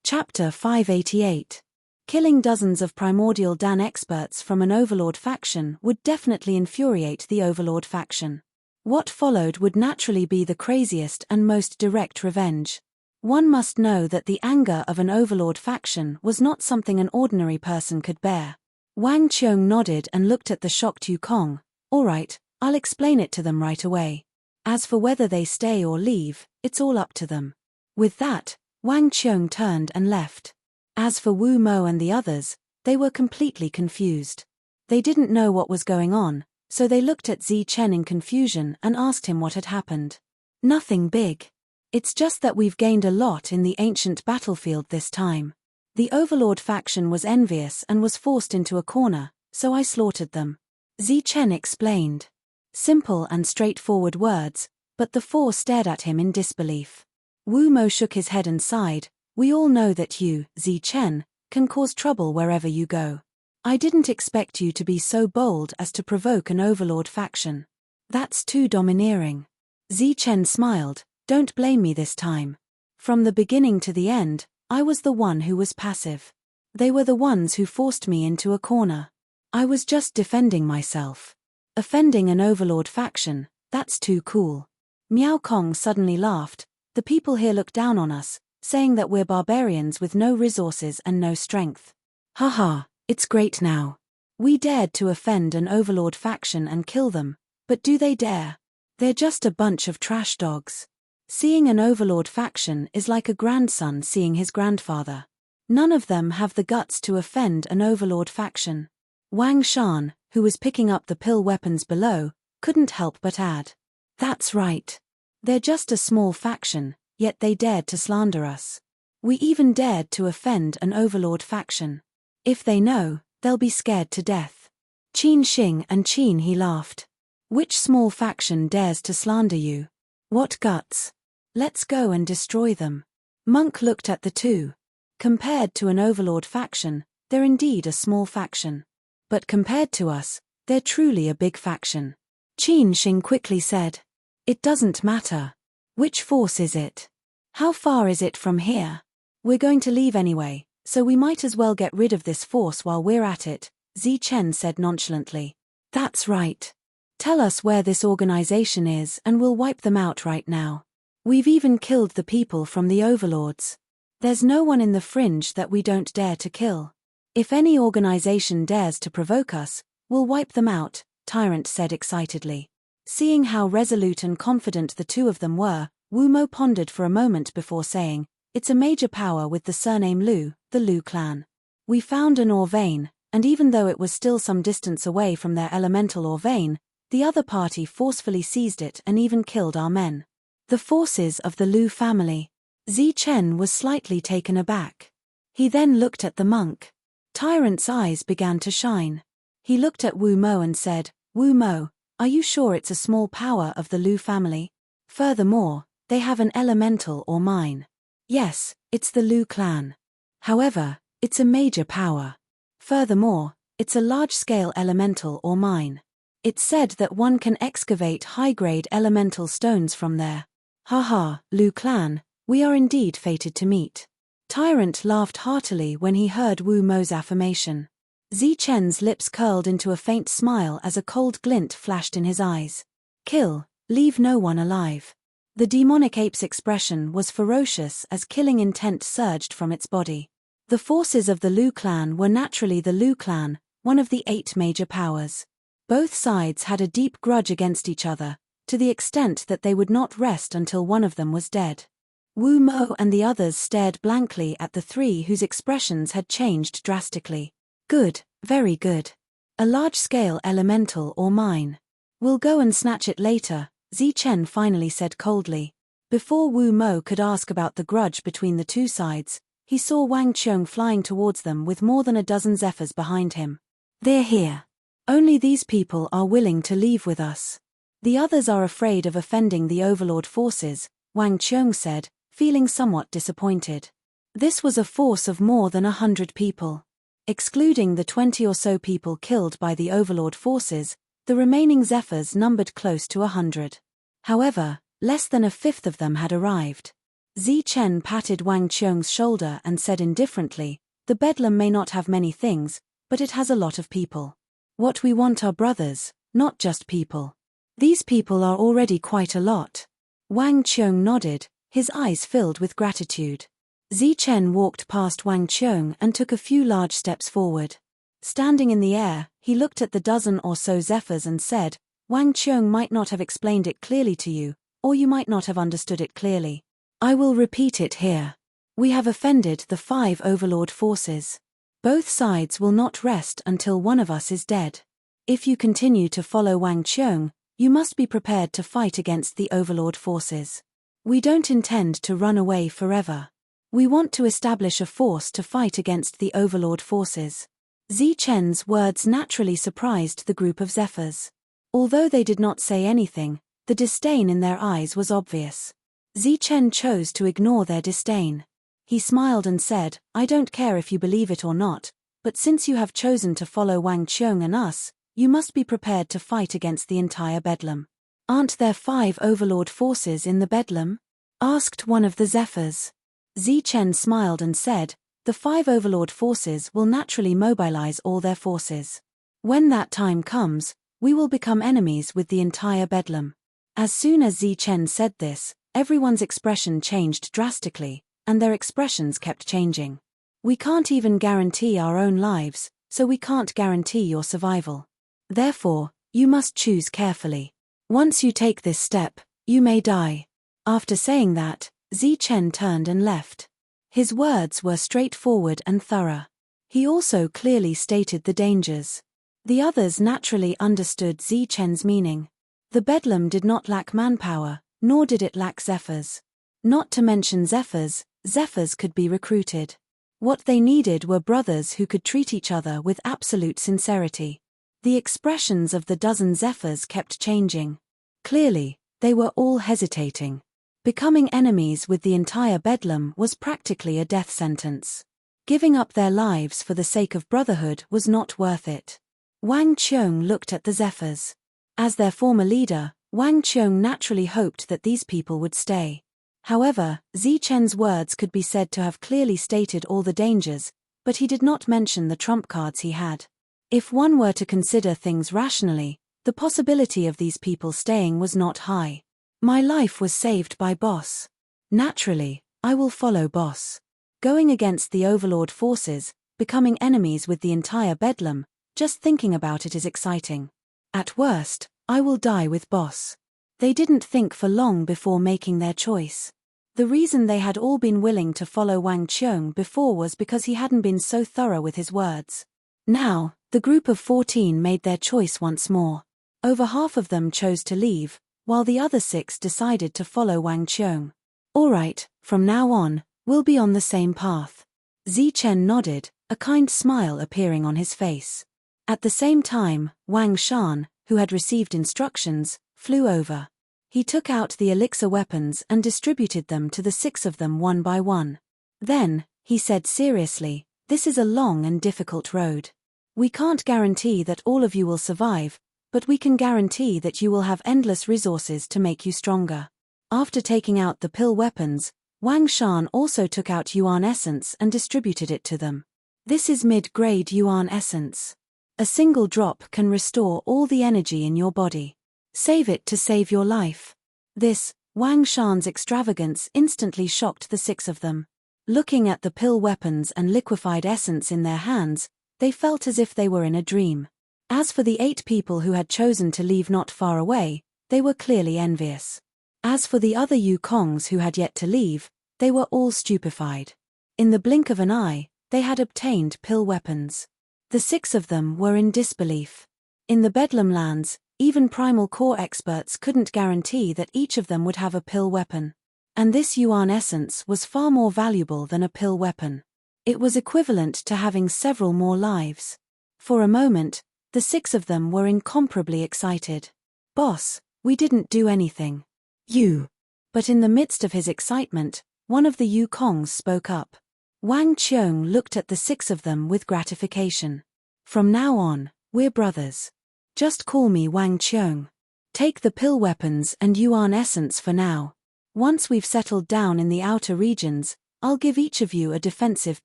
Chapter 588. Killing dozens of primordial Dan experts from an overlord faction would definitely infuriate the overlord faction. What followed would naturally be the craziest and most direct revenge. One must know that the anger of an overlord faction was not something an ordinary person could bear. Wang Qiong nodded and looked at the shocked Yu Kong. "All right, I'll explain it to them right away. As for whether they stay or leave, it's all up to them." With that, Wang Qiong turned and left. As for Wu Mo and the others, they were completely confused. They didn't know what was going on, so they looked at Zi Chen in confusion and asked him what had happened. "Nothing big. It's just that we've gained a lot in the ancient battlefield this time. The Overlord faction was envious and was forced into a corner, so I slaughtered them." Zi Chen explained. Simple and straightforward words, but the four stared at him in disbelief. Wu Mo shook his head and sighed. "We all know that you, Zi Chen, can cause trouble wherever you go. I didn't expect you to be so bold as to provoke an overlord faction. That's too domineering." Zi Chen smiled. "Don't blame me this time. From the beginning to the end, I was the one who was passive. They were the ones who forced me into a corner. I was just defending myself. Offending an overlord faction, that's too cool." Miao Kong suddenly laughed. "The people here look down on us, saying that we're barbarians with no resources and no strength. Haha, it's great now. We dared to offend an overlord faction and kill them, but do they dare? They're just a bunch of trash dogs. Seeing an overlord faction is like a grandson seeing his grandfather. None of them have the guts to offend an overlord faction." Wang Shan, who was picking up the pill weapons below, couldn't help but add, "That's right. They're just a small faction, yet they dared to slander us. We even dared to offend an overlord faction. If they know, they'll be scared to death." Qin Xing and Qin, he laughed. "Which small faction dares to slander you? What guts? Let's go and destroy them." Monk looked at the two. Compared to an overlord faction, they're indeed a small faction. But compared to us, they're truly a big faction. Qin Xing quickly said, "It doesn't matter. Which force is it? How far is it from here? We're going to leave anyway, so we might as well get rid of this force while we're at it," Zi Chen said nonchalantly. "That's right. Tell us where this organization is and we'll wipe them out right now. We've even killed the people from the overlords. There's no one in the fringe that we don't dare to kill. If any organization dares to provoke us, we'll wipe them out," Tyrant said excitedly. Seeing how resolute and confident the two of them were, Wu Mo pondered for a moment before saying, "It's a major power with the surname Lu, the Lu clan. We found an ore vein, and even though it was still some distance away from their elemental ore vein, the other party forcefully seized it and even killed our men. The forces of the Lu family." Zi Chen was slightly taken aback. He then looked at the monk. Tyrant's eyes began to shine. He looked at Wu Mo and said, "Wu Mo, are you sure it's a small power of the Lu family? Furthermore, they have an elemental or mine." "Yes, it's the Lu clan. However, it's a major power. Furthermore, it's a large-scale elemental or mine. It's said that one can excavate high-grade elemental stones from there. Haha, Lu clan, we are indeed fated to meet." Tyrant laughed heartily when he heard Wu Mo's affirmation. Zichen's lips curled into a faint smile as a cold glint flashed in his eyes. Kill, leave no one alive. The demonic ape's expression was ferocious as killing intent surged from its body. The forces of the Lu clan were naturally the Lu clan, one of the 8 major powers. Both sides had a deep grudge against each other, to the extent that they would not rest until one of them was dead. Wu Mo and the others stared blankly at the 3 whose expressions had changed drastically. Good, very good. A large-scale elemental or mine. We'll go and snatch it later, Zichen finally said coldly. Before Wu Mo could ask about the grudge between the 2 sides, he saw Wang Qiong flying towards them with more than a dozen zephyrs behind him. They're here. Only these people are willing to leave with us. The others are afraid of offending the Overlord forces, Wang Qiong said, feeling somewhat disappointed. This was a force of more than 100 people. Excluding the 20 or so people killed by the Overlord forces, the remaining Zephyrs numbered close to 100. However, less than a fifth of them had arrived. Zichen patted Wang Qiong's shoulder and said indifferently, "The Bedlam may not have many things, but it has a lot of people. What we want are brothers, not just people. These people are already quite a lot." Wang Qiong nodded, his eyes filled with gratitude. Zichen walked past Wang Qiong and took a few large steps forward. Standing in the air, he looked at the dozen or so Zephyrs and said, "Wang Qiong might not have explained it clearly to you, or you might not have understood it clearly. I will repeat it here. We have offended the 5 Overlord forces. Both sides will not rest until one of us is dead. If you continue to follow Wang Qiong, you must be prepared to fight against the Overlord forces. We don't intend to run away forever. We want to establish a force to fight against the Overlord forces." Zichen's words naturally surprised the group of Zephyrs. Although they did not say anything, the disdain in their eyes was obvious. Zichen chose to ignore their disdain. He smiled and said, "I don't care if you believe it or not, but since you have chosen to follow Wang Qiong and us, you must be prepared to fight against the entire Bedlam." "Aren't there 5 Overlord forces in the Bedlam?" asked one of the Zephyrs. Zichen smiled and said, "The 5 Overlord forces will naturally mobilize all their forces. When that time comes, we will become enemies with the entire Bedlam." As soon as Zichen said this, everyone's expression changed drastically, and their expressions kept changing. "We can't even guarantee our own lives, so we can't guarantee your survival. Therefore, you must choose carefully. Once you take this step, you may die." After saying that, Zichen turned and left. His words were straightforward and thorough. He also clearly stated the dangers. The others naturally understood Zichen's meaning. The Bedlam did not lack manpower, nor did it lack Zephyrs. Not to mention Zephyrs could be recruited. What they needed were brothers who could treat each other with absolute sincerity. The expressions of the dozen Zephyrs kept changing. Clearly, they were all hesitating. Becoming enemies with the entire Bedlam was practically a death sentence. Giving up their lives for the sake of brotherhood was not worth it. Wang Qiong looked at the Zephyrs. As their former leader, Wang Qiong naturally hoped that these people would stay. However, Zichen's words could be said to have clearly stated all the dangers, but he did not mention the trump cards he had. If one were to consider things rationally, the possibility of these people staying was not high. My life was saved by Boss. Naturally, I will follow Boss. Going against the Overlord forces, becoming enemies with the entire Bedlam, just thinking about it is exciting. At worst, I will die with Boss. They didn't think for long before making their choice. The reason they had all been willing to follow Wang Qiong before was because he hadn't been so thorough with his words. Now, the group of 14 made their choice once more. Over half of them chose to leave, while the other 6 decided to follow Wang Qiong. "All right, from now on, we'll be on the same path." Zichen nodded, a kind smile appearing on his face. At the same time, Wang Shan, who had received instructions, flew over. He took out the elixir weapons and distributed them to the 6 of them one by one. Then, he said seriously, "This is a long and difficult road. We can't guarantee that all of you will survive, but we can guarantee that you will have endless resources to make you stronger." After taking out the pill weapons, Wang Shan also took out Yuan essence and distributed it to them. This is mid-grade Yuan essence. A single drop can restore all the energy in your body. Save it to save your life. This, Wang Shan's extravagance instantly shocked the 6 of them. Looking at the pill weapons and liquefied essence in their hands, they felt as if they were in a dream. As for the 8 people who had chosen to leave not far away, they were clearly envious. As for the other Yukongs who had yet to leave, they were all stupefied. In the blink of an eye, they had obtained pill weapons. The 6 of them were in disbelief. In the Bedlam lands, even primal core experts couldn't guarantee that each of them would have a pill weapon. And this Yuan essence was far more valuable than a pill weapon. It was equivalent to having several more lives. For a moment, the 6 of them were incomparably excited. "Boss, we didn't do anything." "You." But in the midst of his excitement, one of the Yukongs spoke up. Wang Qiong looked at the 6 of them with gratification. "From now on, we're brothers. Just call me Wang Qiong. Take the pill weapons and Yuan essence for now. Once we've settled down in the outer regions, I'll give each of you a defensive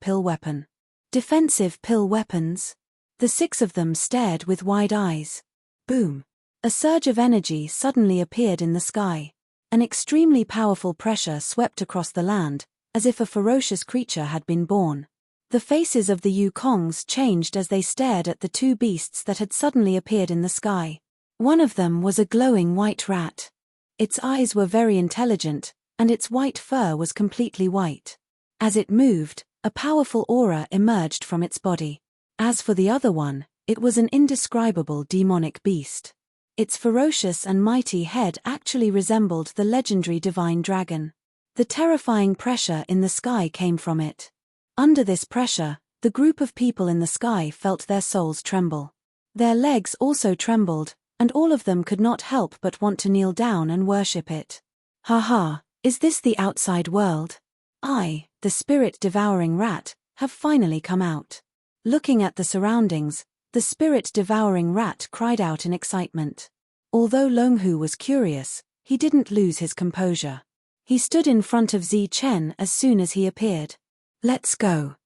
pill weapon." Defensive pill weapons? The 6 of them stared with wide eyes. Boom! A surge of energy suddenly appeared in the sky. An extremely powerful pressure swept across the land, as if a ferocious creature had been born. The faces of the Yukongs changed as they stared at the 2 beasts that had suddenly appeared in the sky. One of them was a glowing white rat. Its eyes were very intelligent, and its white fur was completely white. As it moved, a powerful aura emerged from its body. As for the other one, it was an indescribable demonic beast. Its ferocious and mighty head actually resembled the legendary divine dragon. The terrifying pressure in the sky came from it. Under this pressure, the group of people in the sky felt their souls tremble. Their legs also trembled, and all of them could not help but want to kneel down and worship it. "Ha, is this the outside world? I, the spirit-devouring rat, have finally come out." Looking at the surroundings, the spirit-devouring rat cried out in excitement. Although Long Hu was curious, he didn't lose his composure. He stood in front of Zi Chen as soon as he appeared. "Let's go."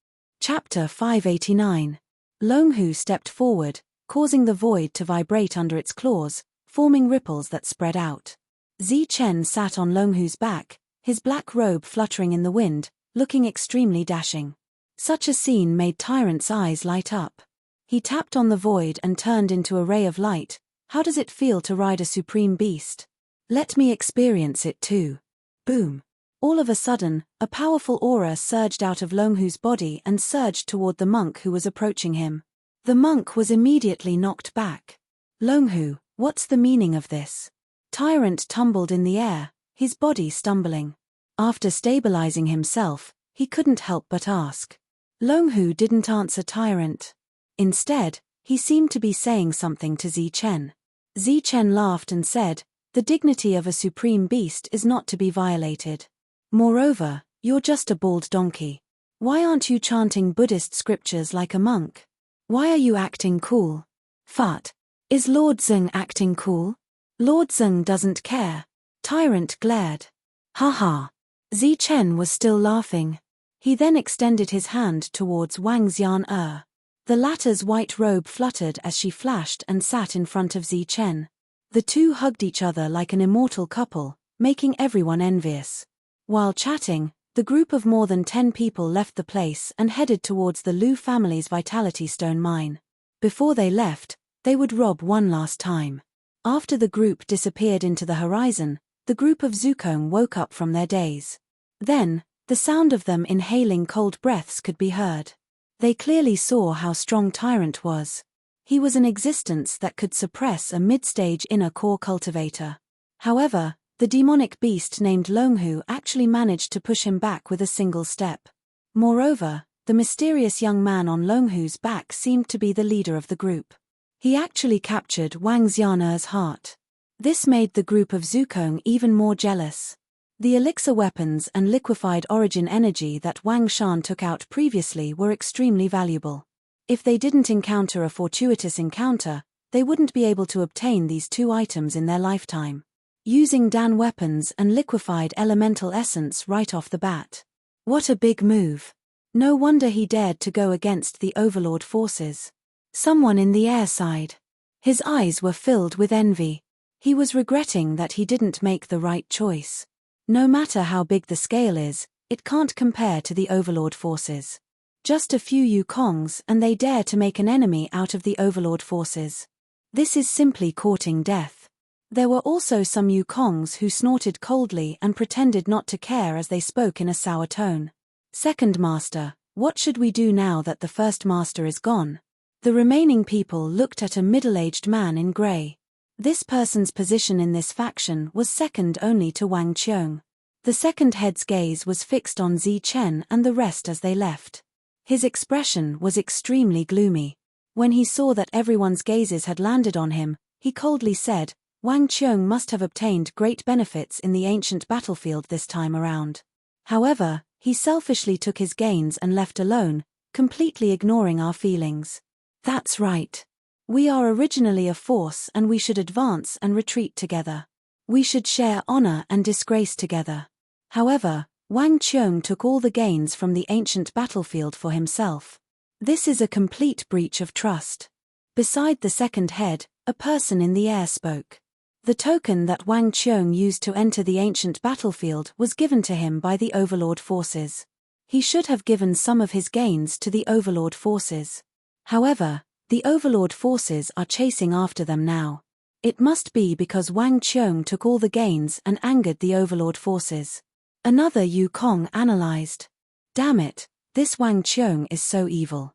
Chapter 589. Long Hu stepped forward, causing the void to vibrate under its claws, forming ripples that spread out. Zi Chen sat on Long Hu's back, his black robe fluttering in the wind, looking extremely dashing. Such a scene made Tyrant's eyes light up. He tapped on the void and turned into a ray of light. "How does it feel to ride a supreme beast? Let me experience it too." Boom! All of a sudden, a powerful aura surged out of Long Hu's body and surged toward the monk who was approaching him. The monk was immediately knocked back. "Long Hu, what's the meaning of this?" Tyrant tumbled in the air, his body stumbling. After stabilizing himself, he couldn't help but ask. Long Hu didn't answer Tyrant. Instead, he seemed to be saying something to Zi Chen. Zi Chen laughed and said, "The dignity of a supreme beast is not to be violated. Moreover, you're just a bald donkey. Why aren't you chanting Buddhist scriptures like a monk? Why are you acting cool?" "Fart. Is Lord Zeng acting cool? Lord Zeng doesn't care." Tyrant glared. "Ha." Zi Chen was still laughing. He then extended his hand towards Wang Xian. The latter's white robe fluttered as she flashed and sat in front of Zi Chen. The two hugged each other like an immortal couple, making everyone envious. While chatting, the group of more than 10 people left the place and headed towards the Liu family's Vitality Stone mine. Before they left, they would rob one last time. After the group disappeared into the horizon, the group of Zukong woke up from their daze. Then, the sound of them inhaling cold breaths could be heard. They clearly saw how strong Tyrant was. He was an existence that could suppress a mid-stage inner core cultivator. However, the demonic beast named Long Hu actually managed to push him back with a single step. Moreover, the mysterious young man on Long Hu's back seemed to be the leader of the group. He actually captured Wang Xian'er's heart. This made the group of Zukong even more jealous. The elixir weapons and liquefied origin energy that Wang Shan took out previously were extremely valuable. If they didn't encounter a fortuitous encounter, they wouldn't be able to obtain these 2 items in their lifetime. using Dan weapons and liquefied elemental essence right off the bat. What a big move. No wonder he dared to go against the Overlord forces. Someone in the air sighed. His eyes were filled with envy. He was regretting that he didn't make the right choice. No matter how big the scale is, it can't compare to the Overlord forces. Just a few Yukongs and they dare to make an enemy out of the Overlord forces. This is simply courting death. There were also some Yukongs who snorted coldly and pretended not to care as they spoke in a sour tone. Second Master, what should we do now that the First Master is gone? The remaining people looked at a middle-aged man in grey. This person's position in this faction was second only to Wang Qiong. The second head's gaze was fixed on Zichen and the rest as they left. His expression was extremely gloomy. When he saw that everyone's gazes had landed on him, he coldly said, Wang Qiong must have obtained great benefits in the ancient battlefield this time around. However, he selfishly took his gains and left alone, completely ignoring our feelings. That's right. We are originally a force and we should advance and retreat together. We should share honor and disgrace together. However, Wang Qiong took all the gains from the ancient battlefield for himself. This is a complete breach of trust. Beside the second head, a person in the air spoke. The token that Wang Qiong used to enter the ancient battlefield was given to him by the Overlord forces. He should have given some of his gains to the Overlord forces. However, the Overlord forces are chasing after them now. It must be because Wang Qiong took all the gains and angered the Overlord forces. Another Yukong analyzed. Damn it, this Wang Qiong is so evil.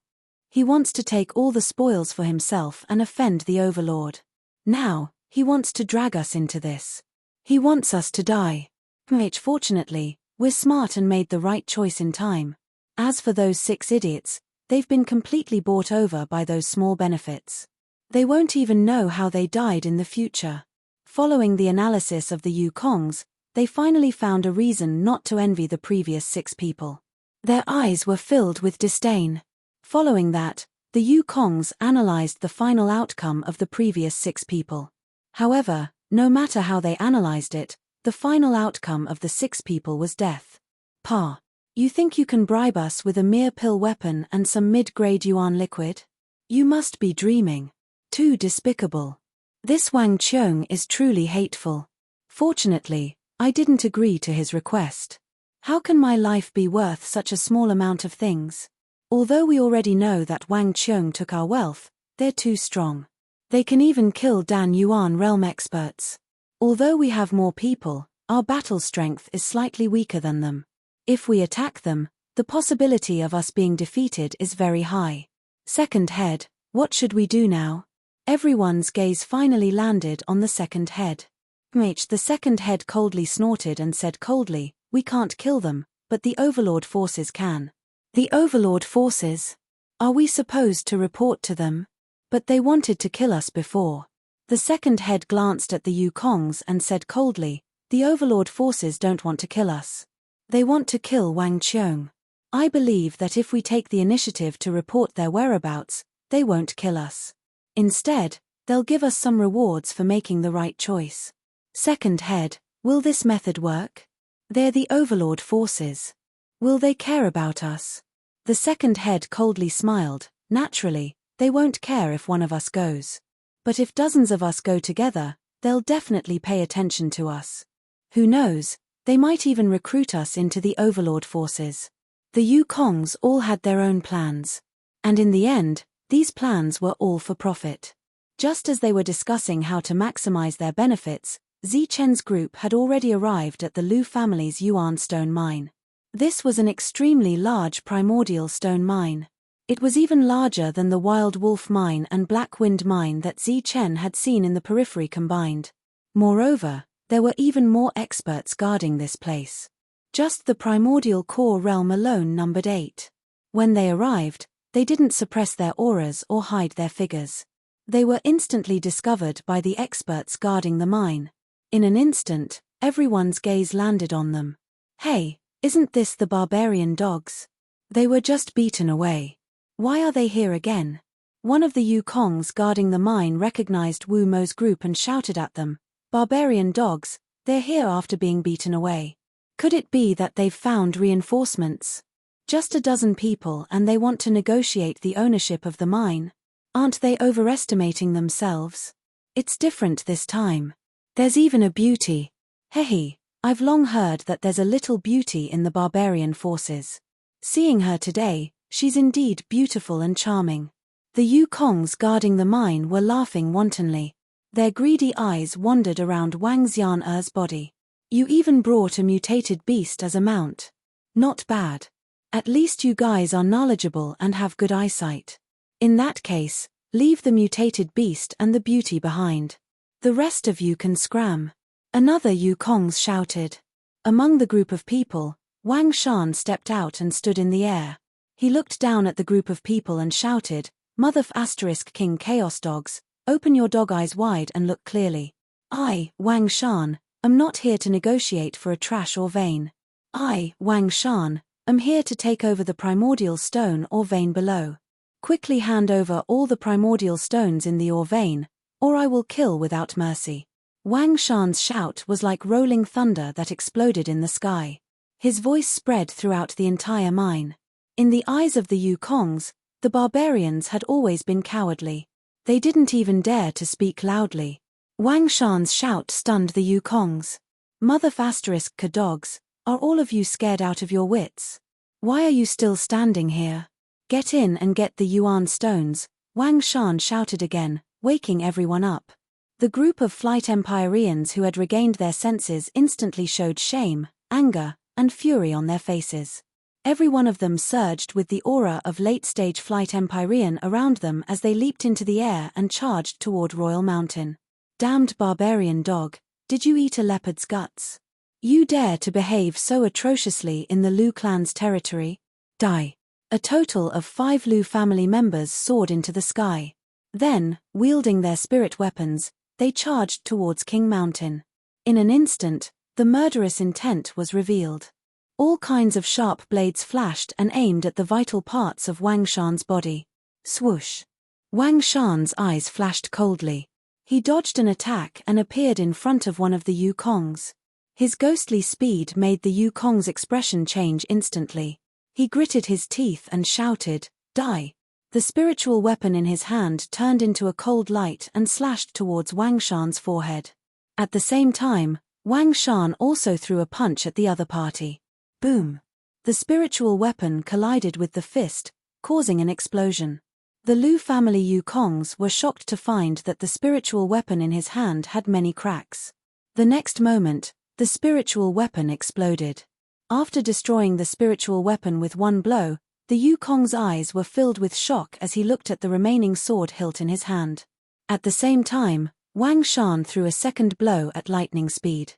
He wants to take all the spoils for himself and offend the Overlord. Now, he wants to drag us into this. He wants us to die. Fortunately, we're smart and made the right choice in time. As for those 6 idiots, they've been completely bought over by those small benefits. They won't even know how they died in the future. Following the analysis of the Yukongs, they finally found a reason not to envy the previous 6 people. Their eyes were filled with disdain. Following that, the Yukongs analyzed the final outcome of the previous 6 people. However, no matter how they analyzed it, the final outcome of the 6 people was death. Pa, you think you can bribe us with a mere pill weapon and some mid-grade yuan liquid? You must be dreaming. Too despicable. This Wang Qiong is truly hateful. Fortunately, I didn't agree to his request. How can my life be worth such a small amount of things? Although we already know that Wang Qiong took our wealth, they're too strong. They can even kill Dan Yuan realm experts. Although we have more people, our battle strength is slightly weaker than them. If we attack them, the possibility of us being defeated is very high. Second head, what should we do now? Everyone's gaze finally landed on the second head. The second head coldly snorted and said coldly, we can't kill them, but the Overlord forces can. The Overlord forces? Are we supposed to report to them? But they wanted to kill us before. The second head glanced at the Yukongs and said coldly, the Overlord forces don't want to kill us. They want to kill Wang Qiong. I believe that if we take the initiative to report their whereabouts, they won't kill us. Instead, they'll give us some rewards for making the right choice. Second head, will this method work? They're the Overlord forces. Will they care about us? The second head coldly smiled. Naturally, they won't care if one of us goes. But if dozens of us go together, they'll definitely pay attention to us. Who knows, they might even recruit us into the Overlord forces. The Yukongs all had their own plans. And in the end, these plans were all for profit. Just as they were discussing how to maximize their benefits, Zichen's group had already arrived at the Lu family's Yuan stone mine. This was an extremely large primordial stone mine. It was even larger than the Wild Wolf mine and Black Wind mine that Zichen had seen in the periphery combined. Moreover, there were even more experts guarding this place. Just the primordial core realm alone numbered 8. When they arrived, they didn't suppress their auras or hide their figures. They were instantly discovered by the experts guarding the mine. In an instant, everyone's gaze landed on them. Hey, isn't this the barbarian dogs? They were just beaten away. Why are they here again? One of the Yukongs guarding the mine recognized Wu Mo's group and shouted at them, Barbarian dogs, they're here after being beaten away. Could it be that they've found reinforcements? Just a dozen people and they want to negotiate the ownership of the mine. Aren't they overestimating themselves? It's different this time. There's even a beauty. Hehe, I've long heard that there's a little beauty in the barbarian forces. Seeing her today, she's indeed beautiful and charming. The Yukongs guarding the mine were laughing wantonly. Their greedy eyes wandered around Wang Xian'er's body. You even brought a mutated beast as a mount. Not bad. At least you guys are knowledgeable and have good eyesight. In that case, leave the mutated beast and the beauty behind. The rest of you can scram. Another Yukongs shouted. Among the group of people, Wang Shan stepped out and stood in the air. He looked down at the group of people and shouted, Mother ** King Chaos Dogs, open your dog eyes wide and look clearly. I, Wang Shan, am not here to negotiate for a trash or vein. I, Wang Shan, am here to take over the primordial stone or vein below. Quickly hand over all the primordial stones in the ore vein, or I will kill without mercy. Wang Shan's shout was like rolling thunder that exploded in the sky. His voice spread throughout the entire mine. In the eyes of the Yukongs, the barbarians had always been cowardly. They didn't even dare to speak loudly. Wang Shan's shout stunned the Yukongs. Mother ** dogs, are all of you scared out of your wits? Why are you still standing here? Get in and get the Yuan stones, Wang Shan shouted again, waking everyone up. The group of flight Empyreans who had regained their senses instantly showed shame, anger, and fury on their faces. Every one of them surged with the aura of late-stage flight Empyrean around them as they leaped into the air and charged toward Royal Mountain. Damned barbarian dog, did you eat a leopard's guts? You dare to behave so atrociously in the Lu clan's territory? Die. A total of 5 Lu family members soared into the sky. Then, wielding their spirit weapons, they charged towards King Mountain. In an instant, the murderous intent was revealed. All kinds of sharp blades flashed and aimed at the vital parts of Wang Shan's body. Swoosh. Wang Shan's eyes flashed coldly. He dodged an attack and appeared in front of one of the Yukongs. His ghostly speed made the Yukong's expression change instantly. He gritted his teeth and shouted, Die! The spiritual weapon in his hand turned into a cold light and slashed towards Wang Shan's forehead. At the same time, Wang Shan also threw a punch at the other party. Boom! The spiritual weapon collided with the fist, causing an explosion. The Lu family Yukongs were shocked to find that the spiritual weapon in his hand had many cracks. The next moment, the spiritual weapon exploded. After destroying the spiritual weapon with one blow, the Yukong's eyes were filled with shock as he looked at the remaining sword hilt in his hand. At the same time, Wang Shan threw a second blow at lightning speed.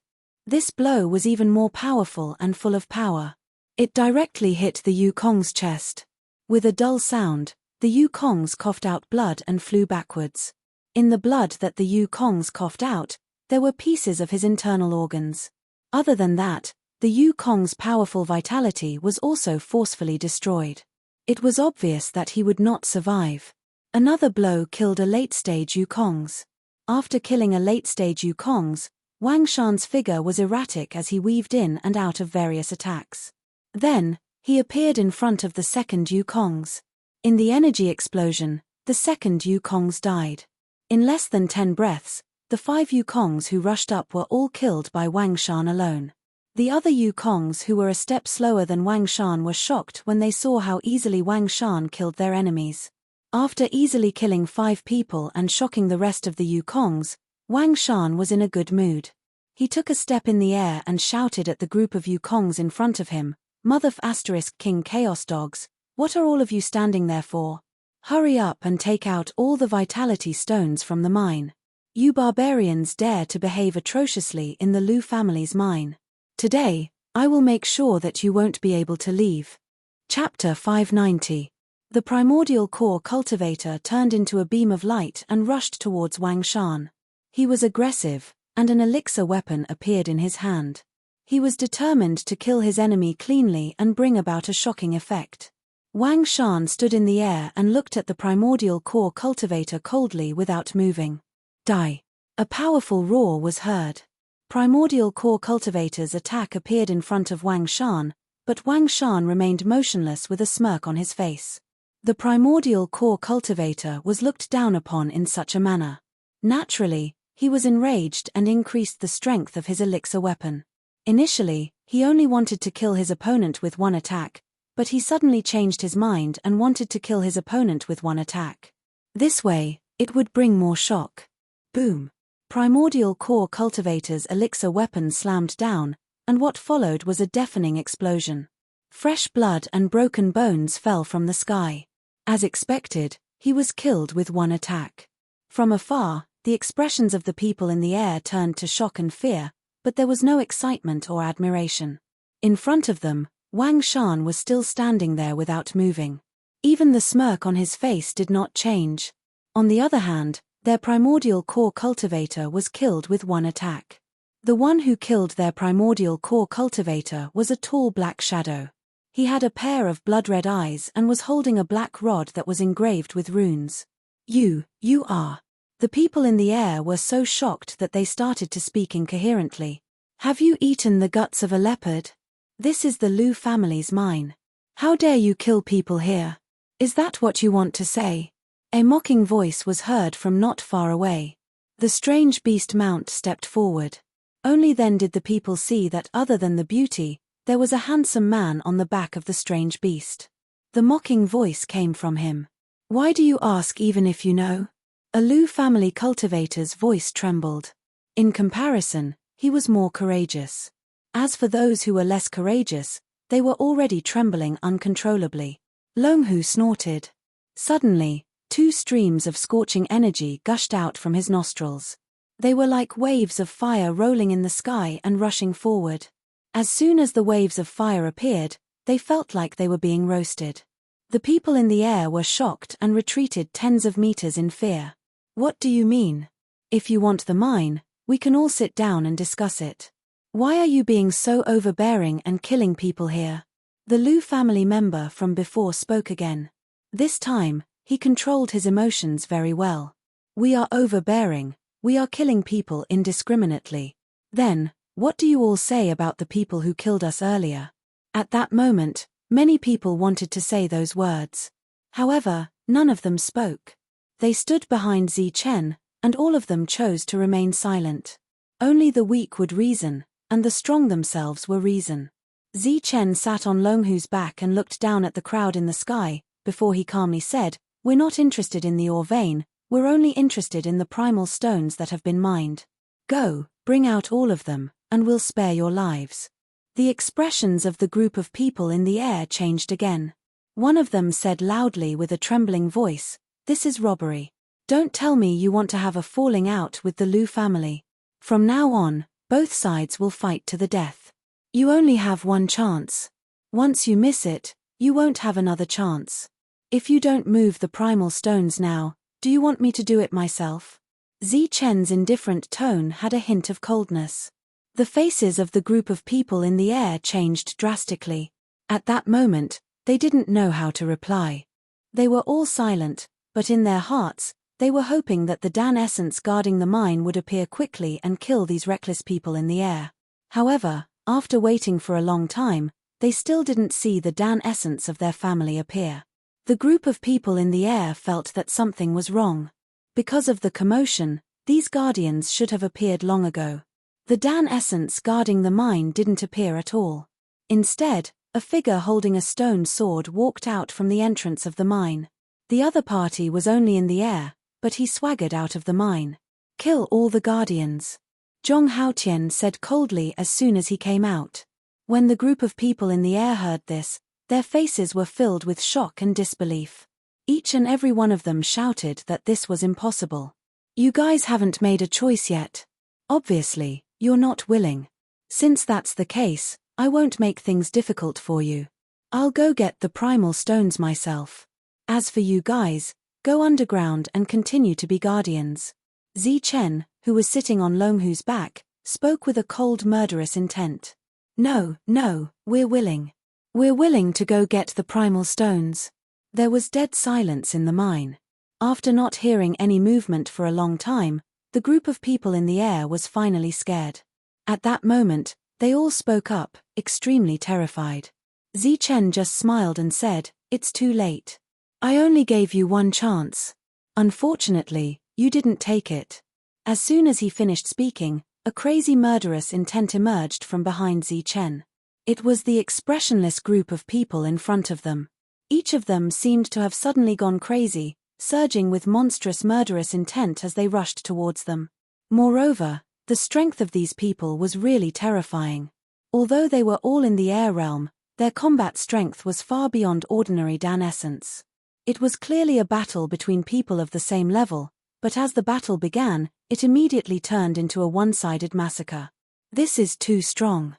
This blow was even more powerful and full of power. It directly hit the Yukong's chest. With a dull sound, the Yukongs coughed out blood and flew backwards. In the blood that the Yukongs coughed out, there were pieces of his internal organs. Other than that, the Yukong's powerful vitality was also forcefully destroyed. It was obvious that he would not survive. Another blow killed a late-stage Yukongs. After killing a late-stage Yukongs, Wang Shan's figure was erratic as he weaved in and out of various attacks. Then, he appeared in front of the second Yukongs. In the energy explosion, the second Yukongs died. In less than 10 breaths, the 5 Yukongs who rushed up were all killed by Wang Shan alone. The other Yukongs who were a step slower than Wang Shan were shocked when they saw how easily Wang Shan killed their enemies. After easily killing 5 people and shocking the rest of the Yukongs, Wang Shan was in a good mood. He took a step in the air and shouted at the group of Yukongs in front of him, Mother * King Chaos Dogs, what are all of you standing there for? Hurry up and take out all the vitality stones from the mine. You barbarians dare to behave atrociously in the Lu family's mine. Today, I will make sure that you won't be able to leave. Chapter 590. The primordial core cultivator turned into a beam of light and rushed towards Wang Shan. He was aggressive, and an elixir weapon appeared in his hand. He was determined to kill his enemy cleanly and bring about a shocking effect. Wang Shan stood in the air and looked at the primordial core cultivator coldly without moving. Die. A powerful roar was heard. Primordial core cultivator's attack appeared in front of Wang Shan, but Wang Shan remained motionless with a smirk on his face. The primordial core cultivator was looked down upon in such a manner. Naturally, he was enraged and increased the strength of his elixir weapon. Initially, he only wanted to kill his opponent with one attack, but he suddenly changed his mind and wanted to kill his opponent with one attack. This way, it would bring more shock. Boom! Primordial core cultivator's elixir weapon slammed down, and what followed was a deafening explosion. Fresh blood and broken bones fell from the sky. As expected, he was killed with one attack. From afar, the expressions of the people in the air turned to shock and fear, but there was no excitement or admiration. In front of them, Wang Shan was still standing there without moving. Even the smirk on his face did not change. On the other hand, their primordial core cultivator was killed with one attack. The one who killed their primordial core cultivator was a tall black shadow. He had a pair of blood-red eyes and was holding a black rod that was engraved with runes. You are. The people in the air were so shocked that they started to speak incoherently. Have you eaten the guts of a leopard? This is the Lu family's mine. How dare you kill people here? Is that what you want to say? A mocking voice was heard from not far away. The strange beast mount stepped forward. Only then did the people see that other than the beauty, there was a handsome man on the back of the strange beast. The mocking voice came from him. Why do you ask even if you know? A Lu family cultivator's voice trembled. In comparison, he was more courageous. As for those who were less courageous, they were already trembling uncontrollably. Longhu snorted. Suddenly, 2 streams of scorching energy gushed out from his nostrils. They were like waves of fire rolling in the sky and rushing forward. As soon as the waves of fire appeared, they felt like they were being roasted. The people in the air were shocked and retreated tens of meters in fear. What do you mean? If you want the mine, we can all sit down and discuss it. Why are you being so overbearing and killing people here? The Lu family member from before spoke again. This time, he controlled his emotions very well. We are overbearing, we are killing people indiscriminately. Then, what do you all say about the people who killed us earlier? At that moment, many people wanted to say those words. However, none of them spoke. They stood behind Zi Chen, and all of them chose to remain silent. Only the weak would reason, and the strong themselves were reason. Zi Chen sat on Longhu's back and looked down at the crowd in the sky, before he calmly said, "We're not interested in the ore vein, we're only interested in the primal stones that have been mined. Go, bring out all of them, and we'll spare your lives." The expressions of the group of people in the air changed again. One of them said loudly with a trembling voice, "This is robbery. Don't tell me you want to have a falling out with the Lu family. From now on, both sides will fight to the death. You only have one chance. Once you miss it, you won't have another chance. If you don't move the primal stones now, do you want me to do it myself?" Zi Chen's indifferent tone had a hint of coldness. The faces of the group of people in the air changed drastically. At that moment, they didn't know how to reply. They were all silent, but in their hearts, they were hoping that the Dan essence guarding the mine would appear quickly and kill these reckless people in the air. However, after waiting for a long time, they still didn't see the Dan essence of their family appear. The group of people in the air felt that something was wrong. Because of the commotion, these guardians should have appeared long ago. The Dan essence guarding the mine didn't appear at all. Instead, a figure holding a stone sword walked out from the entrance of the mine. The other party was only in the air, but he swaggered out of the mine. "Kill all the guardians," Zhong Haotian said coldly as soon as he came out. When the group of people in the air heard this, their faces were filled with shock and disbelief. Each and every one of them shouted that this was impossible. "You guys haven't made a choice yet. Obviously, you're not willing. Since that's the case, I won't make things difficult for you. I'll go get the primal stones myself. As for you guys, go underground and continue to be guardians." Zi Chen, who was sitting on Longhu's back, spoke with a cold murderous intent. No, we're willing. We're willing to go get the primal stones." There was dead silence in the mine. After not hearing any movement for a long time, The group of people in the air was finally scared. At that moment, they all spoke up, extremely terrified. Zichen just smiled and said, "It's too late. I only gave you one chance. Unfortunately, you didn't take it." As soon as he finished speaking, a crazy murderous intent emerged from behind Zichen. It was the expressionless group of people in front of them. Each of them seemed to have suddenly gone crazy, surging with monstrous murderous intent as they rushed towards them. Moreover, the strength of these people was really terrifying. Although they were all in the air realm, their combat strength was far beyond ordinary Dan essence. It was clearly a battle between people of the same level, but as the battle began, it immediately turned into a one-sided massacre. This is too strong.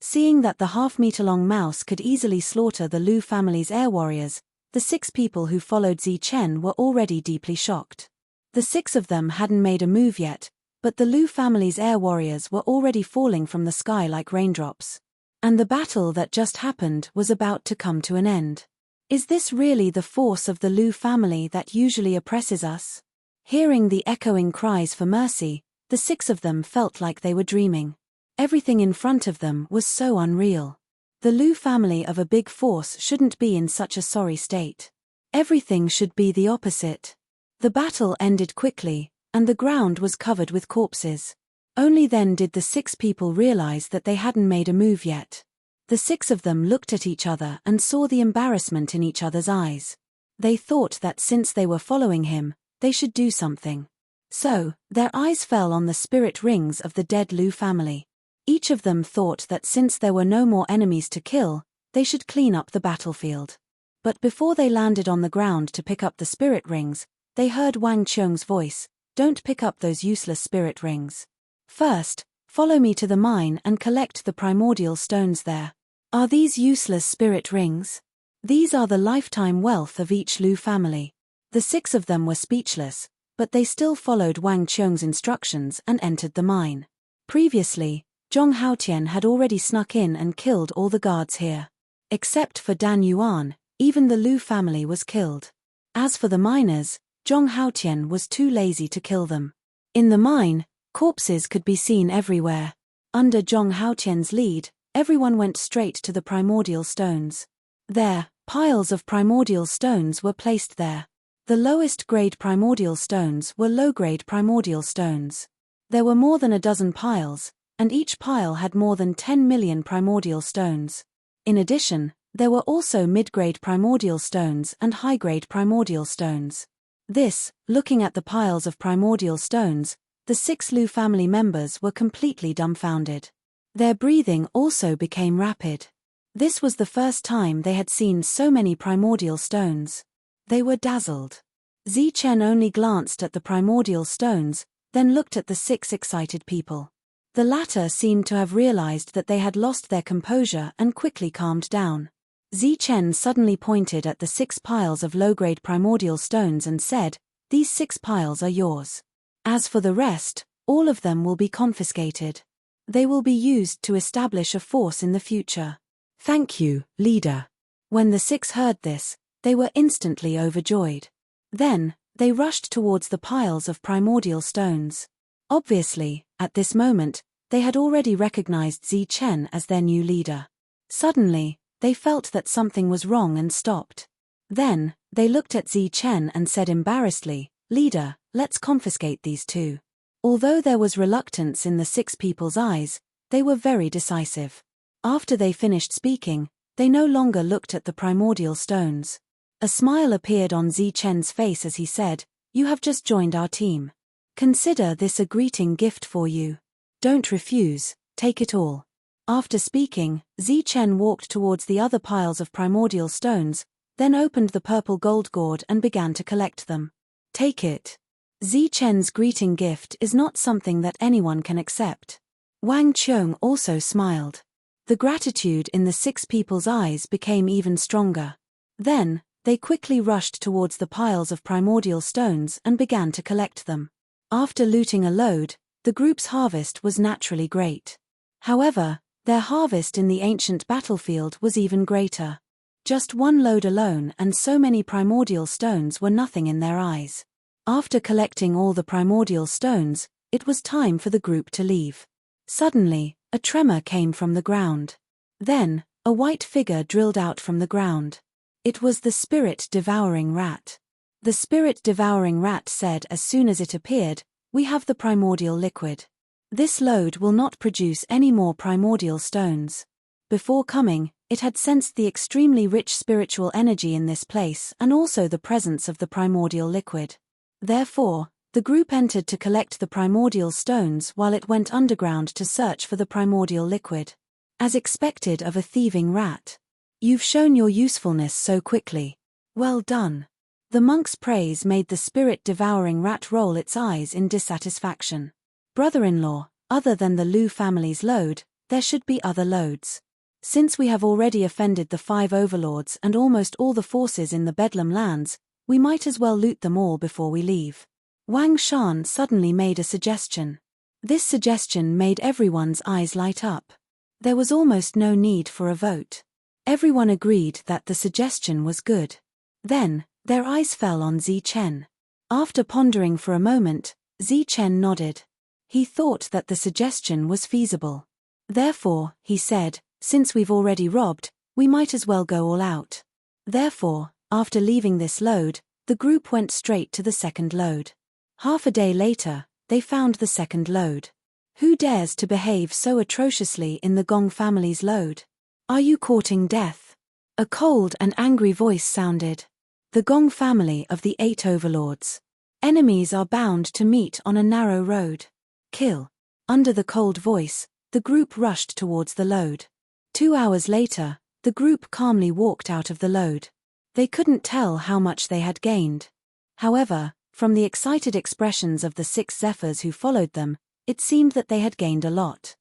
Seeing that the half-meter-long mouse could easily slaughter the Lu family's air warriors, the 6 people who followed Zichen were already deeply shocked. The 6 of them hadn't made a move yet, but the Lu family's air warriors were already falling from the sky like raindrops. And the battle that just happened was about to come to an end. Is this really the force of the Lu family that usually oppresses us? Hearing the echoing cries for mercy, the 6 of them felt like they were dreaming. Everything in front of them was so unreal. The Lu family of a big force shouldn't be in such a sorry state. Everything should be the opposite. The battle ended quickly, and the ground was covered with corpses. Only then did the 6 people realize that they hadn't made a move yet. The 6 of them looked at each other and saw the embarrassment in each other's eyes. They thought that since they were following him, they should do something. So, their eyes fell on the spirit rings of the dead Lu family. Each of them thought that since there were no more enemies to kill, they should clean up the battlefield. But before they landed on the ground to pick up the spirit rings, they heard Wang Qiong's voice, "Don't pick up those useless spirit rings. First, follow me to the mine and collect the primordial stones there." Are these useless spirit rings? These are the lifetime wealth of each Lu family. The 6 of them were speechless, but they still followed Wang Qiong's instructions and entered the mine. Previously, Zhong Haotian had already snuck in and killed all the guards here. Except for Dan Yuan, even the Lu family was killed. As for the miners, Zhong Haotian was too lazy to kill them. In the mine, corpses could be seen everywhere. Under Zhong Haotian's lead, everyone went straight to the primordial stones. There, piles of primordial stones were placed there. The lowest grade primordial stones were low-grade primordial stones. There were more than a dozen piles, and each pile had more than 10 million primordial stones. In addition, there were also mid-grade primordial stones and high-grade primordial stones. This, looking at the piles of primordial stones, the 6 Lu family members were completely dumbfounded. Their breathing also became rapid. This was the first time they had seen so many primordial stones. They were dazzled. Zichen only glanced at the primordial stones, then looked at the 6 excited people. The latter seemed to have realized that they had lost their composure and quickly calmed down. Zichen suddenly pointed at the 6 piles of low-grade primordial stones and said, "These 6 piles are yours. As for the rest, all of them will be confiscated. They will be used to establish a force in the future." "Thank you, leader." When the 6 heard this, they were instantly overjoyed. Then, they rushed towards the piles of primordial stones. Obviously, at this moment, they had already recognized Zichen as their new leader. Suddenly, they felt that something was wrong and stopped. Then, they looked at Zichen and said embarrassedly, "Leader, let's confiscate these 2. Although there was reluctance in the 6 people's eyes, they were very decisive. After they finished speaking, they no longer looked at the primordial stones. A smile appeared on Zichen's face as he said, "You have just joined our team. Consider this a greeting gift for you. Don't refuse, take it all." After speaking, Zichen walked towards the other piles of primordial stones, then opened the purple gold gourd and began to collect them. "Take it." Zichen's greeting gift is not something that anyone can accept. Wang Qiong also smiled. The gratitude in the 6 people's eyes became even stronger. Then, they quickly rushed towards the piles of primordial stones and began to collect them. After looting a load, the group's harvest was naturally great. However, their harvest in the ancient battlefield was even greater. Just 1 load alone and so many primordial stones were nothing in their eyes. After collecting all the primordial stones, it was time for the group to leave. Suddenly, a tremor came from the ground. Then, a white figure drilled out from the ground. It was the spirit-devouring rat. The spirit-devouring rat said as soon as it appeared, "We have the primordial liquid. This load will not produce any more primordial stones." Before coming, it had sensed the extremely rich spiritual energy in this place and also the presence of the primordial liquid. Therefore, the group entered to collect the primordial stones while it went underground to search for the primordial liquid. As expected of a thieving rat. "You've shown your usefulness so quickly. Well done." The monk's praise made the spirit-devouring rat roll its eyes in dissatisfaction. "Brother-in-law, other than the Lu family's load, there should be other loads. Since we have already offended the 5 overlords and almost all the forces in the Bedlam lands, we might as well loot them all before we leave." Wang Shan suddenly made a suggestion. This suggestion made everyone's eyes light up. There was almost no need for a vote. Everyone agreed that the suggestion was good. Then, their eyes fell on Zi Chen. After pondering for a moment, Zi Chen nodded. He thought that the suggestion was feasible. Therefore, he said, "Since we've already robbed, we might as well go all out." Therefore, after leaving this load, the group went straight to the second load. Half a day later, they found the second load. "Who dares to behave so atrociously in the Gong family's load? Are you courting death?" A cold and angry voice sounded. "The Gong family of the 8 overlords. Enemies are bound to meet on a narrow road. Kill." Under the cold voice, the group rushed towards the load. 2 hours later, the group calmly walked out of the load. They couldn't tell how much they had gained. However, from the excited expressions of the 6 Zephyrs who followed them, it seemed that they had gained a lot.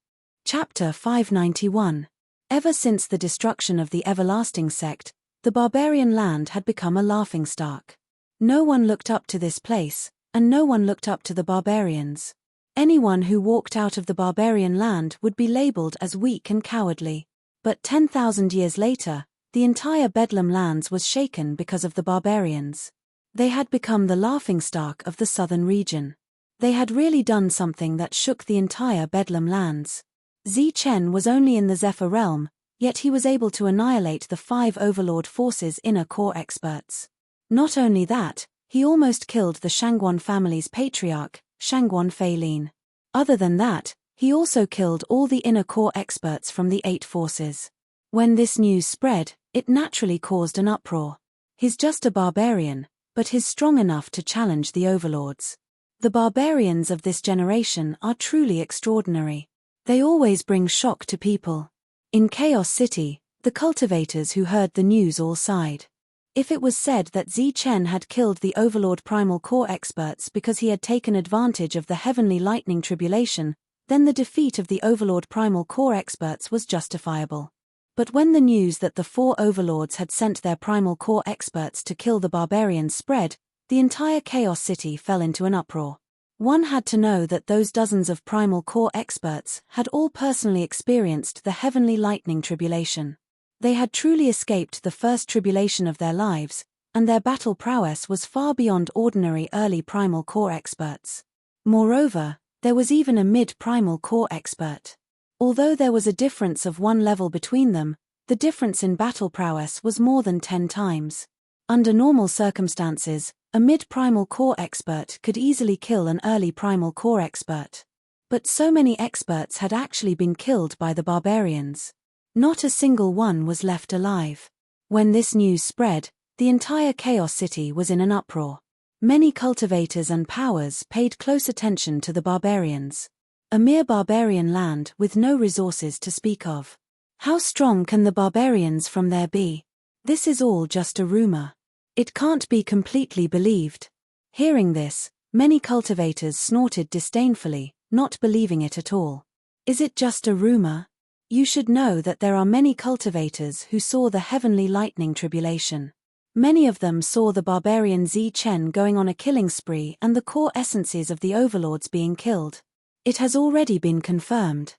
Chapter 591. Ever since the destruction of the Everlasting Sect, the barbarian land had become a laughingstock. No one looked up to this place, and no one looked up to the barbarians. Anyone who walked out of the barbarian land would be labeled as weak and cowardly. But 10,000 years later, the entire Bedlam lands was shaken because of the barbarians. They had become the laughingstock of the southern region. They had really done something that shook the entire Bedlam lands. Zi Chen was only in the Zephyr realm, yet he was able to annihilate the 5 overlord forces' inner core experts. Not only that, he almost killed the Shangguan family's patriarch, Shangguan Feilin. Other than that, he also killed all the inner core experts from the 8 forces. When this news spread, it naturally caused an uproar. He's just a barbarian, but he's strong enough to challenge the overlords. The barbarians of this generation are truly extraordinary. They always bring shock to people. In Chaos City, the cultivators who heard the news all sighed. If it was said that Zi Chen had killed the overlord primal core experts because he had taken advantage of the heavenly lightning tribulation, then the defeat of the overlord primal core experts was justifiable. But when the news that the 4 overlords had sent their primal core experts to kill the barbarians spread, the entire Chaos City fell into an uproar. One had to know that those dozens of primal core experts had all personally experienced the heavenly lightning tribulation. They had truly escaped the first tribulation of their lives, and their battle prowess was far beyond ordinary early primal core experts. Moreover, there was even a mid-primal core expert. Although there was a difference of 1 level between them, the difference in battle prowess was more than 10 times. Under normal circumstances, a mid-primal core expert could easily kill an early primal core expert. But so many experts had actually been killed by the barbarians. Not a single one was left alive. When this news spread, the entire Chaos City was in an uproar. Many cultivators and powers paid close attention to the barbarians. A mere barbarian land with no resources to speak of. How strong can the barbarians from there be? This is all just a rumor. It can't be completely believed. Hearing this, many cultivators snorted disdainfully, not believing it at all. Is it just a rumor? You should know that there are many cultivators who saw the heavenly lightning tribulation. Many of them saw the barbarian Zi Chen going on a killing spree and the core essences of the overlords being killed. It has already been confirmed.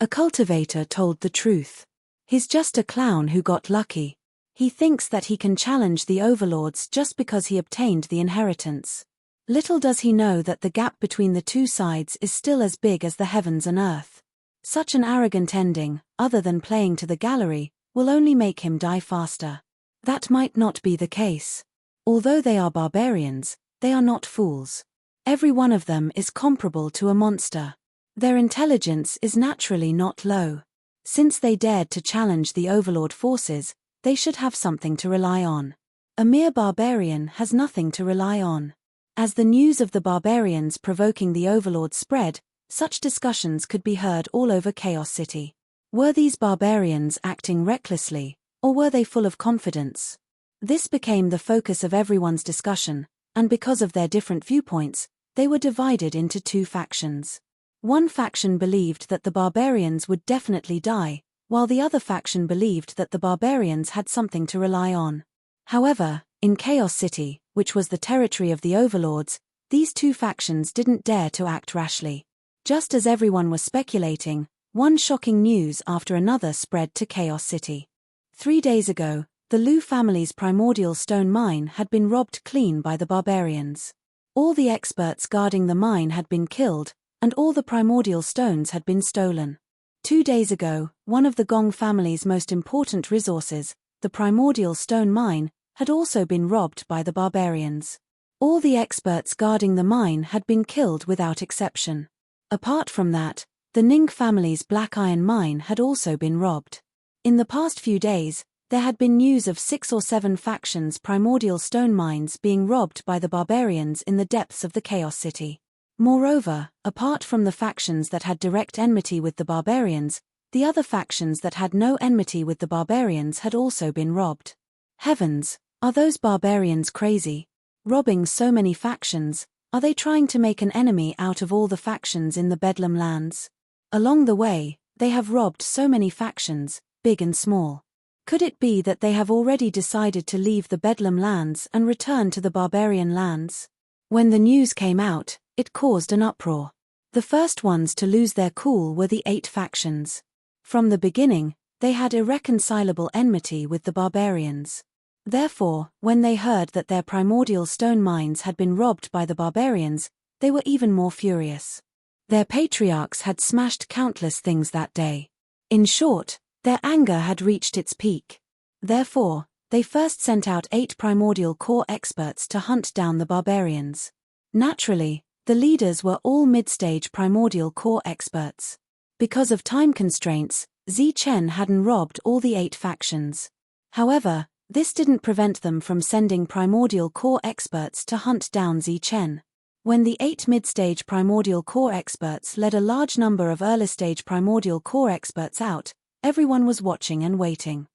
A cultivator told the truth. He's just a clown who got lucky. He thinks that he can challenge the overlords just because he obtained the inheritance. Little does he know that the gap between the two sides is still as big as the heavens and earth. Such an arrogant ending, other than playing to the gallery, will only make him die faster. That might not be the case. Although they are barbarians, they are not fools. Every one of them is comparable to a monster. Their intelligence is naturally not low. Since they dared to challenge the overlord forces, they should have something to rely on. A mere barbarian has nothing to rely on. As the news of the barbarians provoking the overlord spread, such discussions could be heard all over Chaos City. Were these barbarians acting recklessly, or were they full of confidence? This became the focus of everyone's discussion, and because of their different viewpoints, they were divided into two factions. One faction believed that the barbarians would definitely die, while the other faction believed that the barbarians had something to rely on. However, in Chaos City, which was the territory of the overlords, these two factions didn't dare to act rashly. Just as everyone was speculating, one shocking news after another spread to Chaos City. 3 days ago, the Lu family's primordial stone mine had been robbed clean by the barbarians. All the experts guarding the mine had been killed, and all the primordial stones had been stolen. 2 days ago, one of the Gong family's most important resources, the primordial stone mine, had also been robbed by the barbarians. All the experts guarding the mine had been killed without exception. Apart from that, the Ning family's black iron mine had also been robbed. In the past few days, there had been news of 6 or 7 factions' primordial stone mines being robbed by the barbarians in the depths of the Chaos City. Moreover, apart from the factions that had direct enmity with the barbarians, the other factions that had no enmity with the barbarians had also been robbed. Heavens, are those barbarians crazy? Robbing so many factions, are they trying to make an enemy out of all the factions in the Bedlam lands? Along the way, they have robbed so many factions, big and small. Could it be that they have already decided to leave the Bedlam lands and return to the barbarian lands? When the news came out, it caused an uproar. The first ones to lose their cool were the 8 factions. From the beginning, they had irreconcilable enmity with the barbarians. Therefore, when they heard that their primordial stone mines had been robbed by the barbarians, they were even more furious. Their patriarchs had smashed countless things that day. In short, their anger had reached its peak. Therefore, they first sent out 8 primordial core experts to hunt down the barbarians. Naturally, the leaders were all mid-stage primordial core experts. Because of time constraints, Chen hadn't robbed all the 8 factions. However, this didn't prevent them from sending primordial core experts to hunt down Chen. When the 8 mid-stage primordial core experts led a large number of early-stage primordial core experts out, everyone was watching and waiting.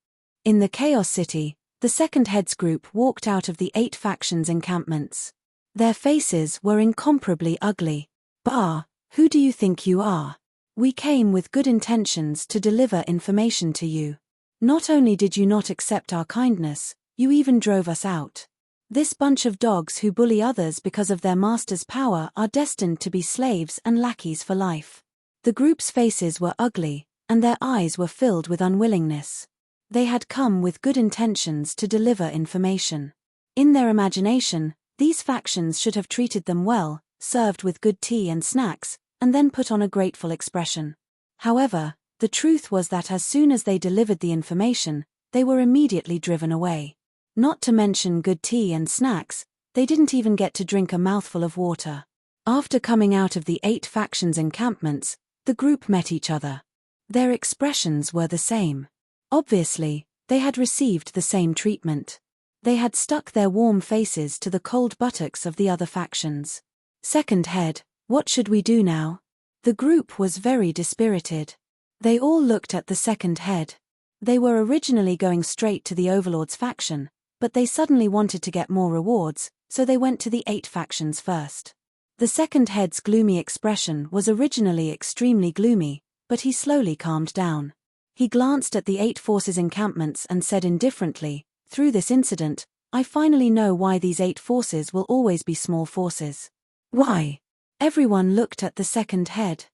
In the Chaos City, the second heads group walked out of the 8 factions' encampments. Their faces were incomparably ugly. "Bah, who do you think you are? We came with good intentions to deliver information to you. Not only did you not accept our kindness, you even drove us out. This bunch of dogs who bully others because of their master's power are destined to be slaves and lackeys for life." The group's faces were ugly, and their eyes were filled with unwillingness. They had come with good intentions to deliver information. In their imagination, these factions should have treated them well, served with good tea and snacks, and then put on a grateful expression. However, the truth was that as soon as they delivered the information, they were immediately driven away. Not to mention good tea and snacks, they didn't even get to drink a mouthful of water. After coming out of the 8 factions' encampments, the group met each other. Their expressions were the same. Obviously, they had received the same treatment. They had stuck their warm faces to the cold buttocks of the other factions. "Second head, what should we do now?" The group was very dispirited. They all looked at the second head. They were originally going straight to the Overlord's faction, but they suddenly wanted to get more rewards, so they went to the 8 factions first. The second head's gloomy expression was originally extremely gloomy, but he slowly calmed down. He glanced at the 8 forces' encampments and said indifferently, "Through this incident, I finally know why these 8 forces will always be small forces." "Why?" Everyone looked at the second head.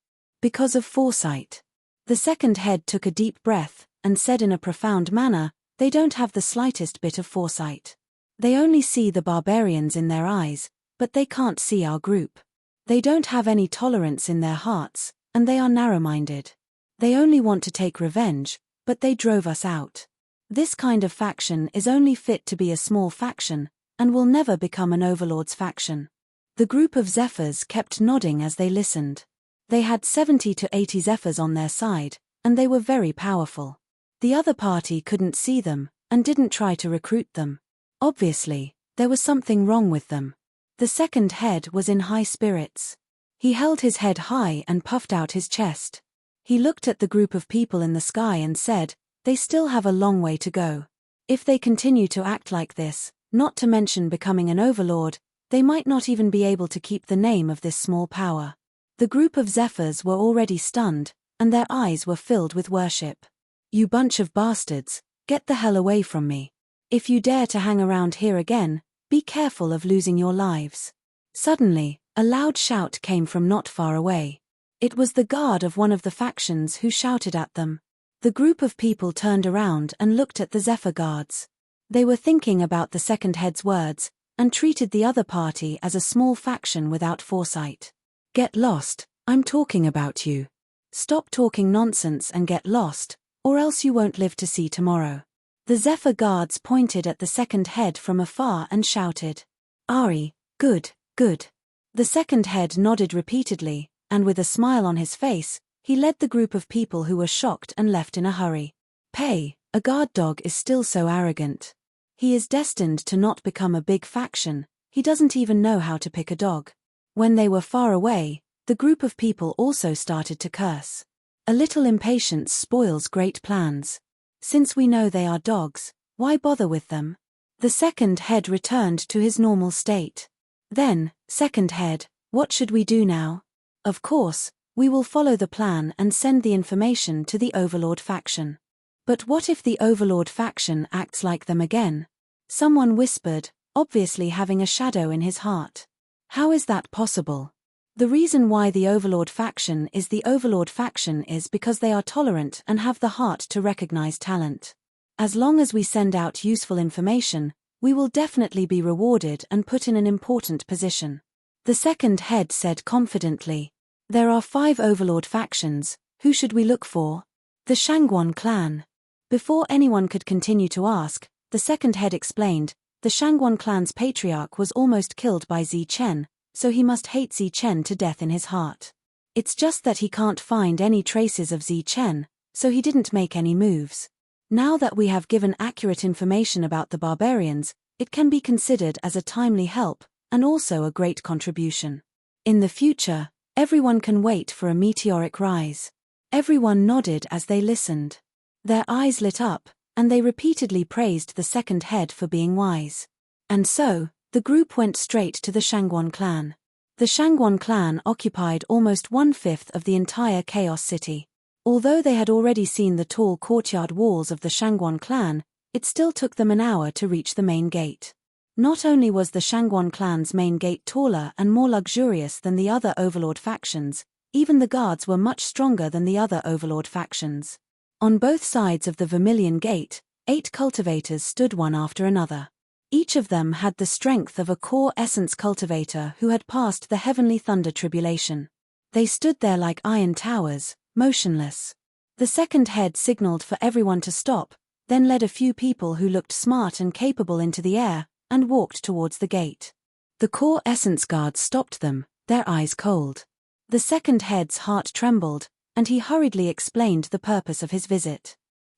"Because of foresight." The second head took a deep breath, and said in a profound manner, "They don't have the slightest bit of foresight. They only see the barbarians in their eyes, but they can't see our group. They don't have any tolerance in their hearts, and they are narrow-minded. They only want to take revenge, but they drove us out. This kind of faction is only fit to be a small faction, and will never become an overlord's faction. The group of Zephyrs kept nodding as they listened. They had 70 to 80 Zephyrs on their side, and they were very powerful. The other party couldn't see them, and didn't try to recruit them. Obviously, there was something wrong with them. The second head was in high spirits. He held his head high and puffed out his chest. He looked at the group of people in the sky and said, "They still have a long way to go. If they continue to act like this, not to mention becoming an overlord, they might not even be able to keep the name of this small power." The group of Zephyrs were already stunned, and their eyes were filled with worship. "You bunch of bastards, get the hell away from me. If you dare to hang around here again, be careful of losing your lives." Suddenly, a loud shout came from not far away. It was the guard of one of the factions who shouted at them. The group of people turned around and looked at the Zephyr guards. They were thinking about the second head's words, and treated the other party as a small faction without foresight. "Get lost, I'm talking about you. Stop talking nonsense and get lost, or else you won't live to see tomorrow." The Zephyr guards pointed at the second head from afar and shouted, "Ari, good, good." The second head nodded repeatedly, and with a smile on his face, he led the group of people who were shocked and left in a hurry. "Pay, a guard dog is still so arrogant. He is destined to not become a big faction, he doesn't even know how to pick a dog." When they were far away, the group of people also started to curse. A little impatience spoils great plans. Since we know they are dogs, why bother with them? The second head returned to his normal state. "Then, second head, what should we do now?" "Of course, we will follow the plan and send the information to the Overlord faction." "But what if the Overlord faction acts like them again?" Someone whispered, obviously having a shadow in his heart. "How is that possible?" The reason why the Overlord faction is the Overlord faction is because they are tolerant and have the heart to recognize talent. As long as we send out useful information, we will definitely be rewarded and put in an important position. The second head said confidently, "There are 5 Overlord factions, who should we look for?" "The Shangguan clan." Before anyone could continue to ask, the second head explained, the Shangguan clan's patriarch was almost killed by Chen, so he must hate Chen to death in his heart. It's just that he can't find any traces of Chen, so he didn't make any moves. Now that we have given accurate information about the barbarians, it can be considered as a timely help, and also a great contribution. In the future, everyone can wait for a meteoric rise. Everyone nodded as they listened. Their eyes lit up, and they repeatedly praised the second head for being wise. And so, the group went straight to the Shangguan clan. The Shangguan clan occupied almost 1/5 of the entire Chaos City. Although they had already seen the tall courtyard walls of the Shangguan clan, it still took them an hour to reach the main gate. Not only was the Shangguan clan's main gate taller and more luxurious than the other Overlord factions, even the guards were much stronger than the other Overlord factions. On both sides of the Vermilion Gate, 8 cultivators stood one after another. Each of them had the strength of a core essence cultivator who had passed the heavenly thunder tribulation. They stood there like iron towers, motionless. The second head signaled for everyone to stop, then led a few people who looked smart and capable into the air, and walked towards the gate. The core essence guards stopped them, their eyes cold. The second head's heart trembled, and he hurriedly explained the purpose of his visit.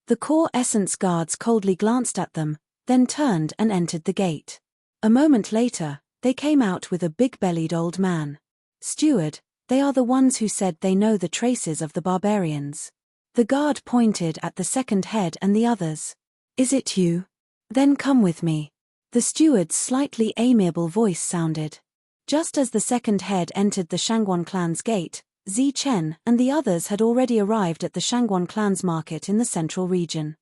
The core essence guards coldly glanced at them, then turned and entered the gate. A moment later, they came out with a big-bellied old man. "Steward, they are the ones who said they know the traces of the barbarians." The guard pointed at the second head and the others. "Is it you? Then come with me." The steward's slightly amiable voice sounded. Just as the second head entered the Shangguan clan's gate, Chen and the others had already arrived at the Shangguan clan's market in the central region.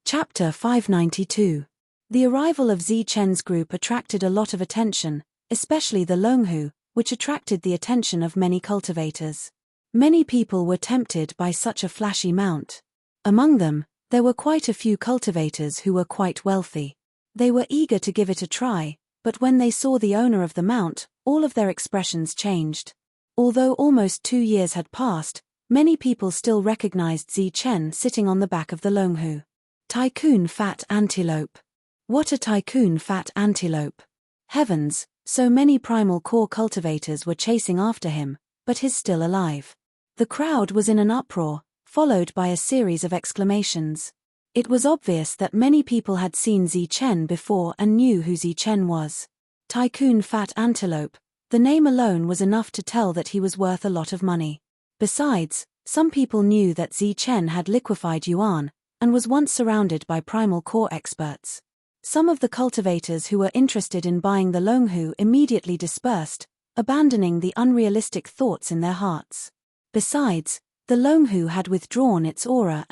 Chapter 592. The arrival of Chen's group attracted a lot of attention, especially the Longhu, which attracted the attention of many cultivators. Many people were tempted by such a flashy mount. Among them, there were quite a few cultivators who were quite wealthy. They were eager to give it a try, but when they saw the owner of the mount, all of their expressions changed. Although almost 2 years had passed, many people still recognized Zichen sitting on the back of the Longhu. Tycoon Fat Antelope. What a tycoon fat antelope. Heavens, so many primal core cultivators were chasing after him, but he's still alive. The crowd was in an uproar, followed by a series of exclamations. It was obvious that many people had seen Zichen before and knew who Zichen was. Tycoon Fat Antelope, the name alone was enough to tell that he was worth a lot of money. Besides, some people knew that Zichen had liquefied yuan, and was once surrounded by primal core experts. Some of the cultivators who were interested in buying the Longhu immediately dispersed, abandoning the unrealistic thoughts in their hearts. Besides, the Longhu had withdrawn its aura.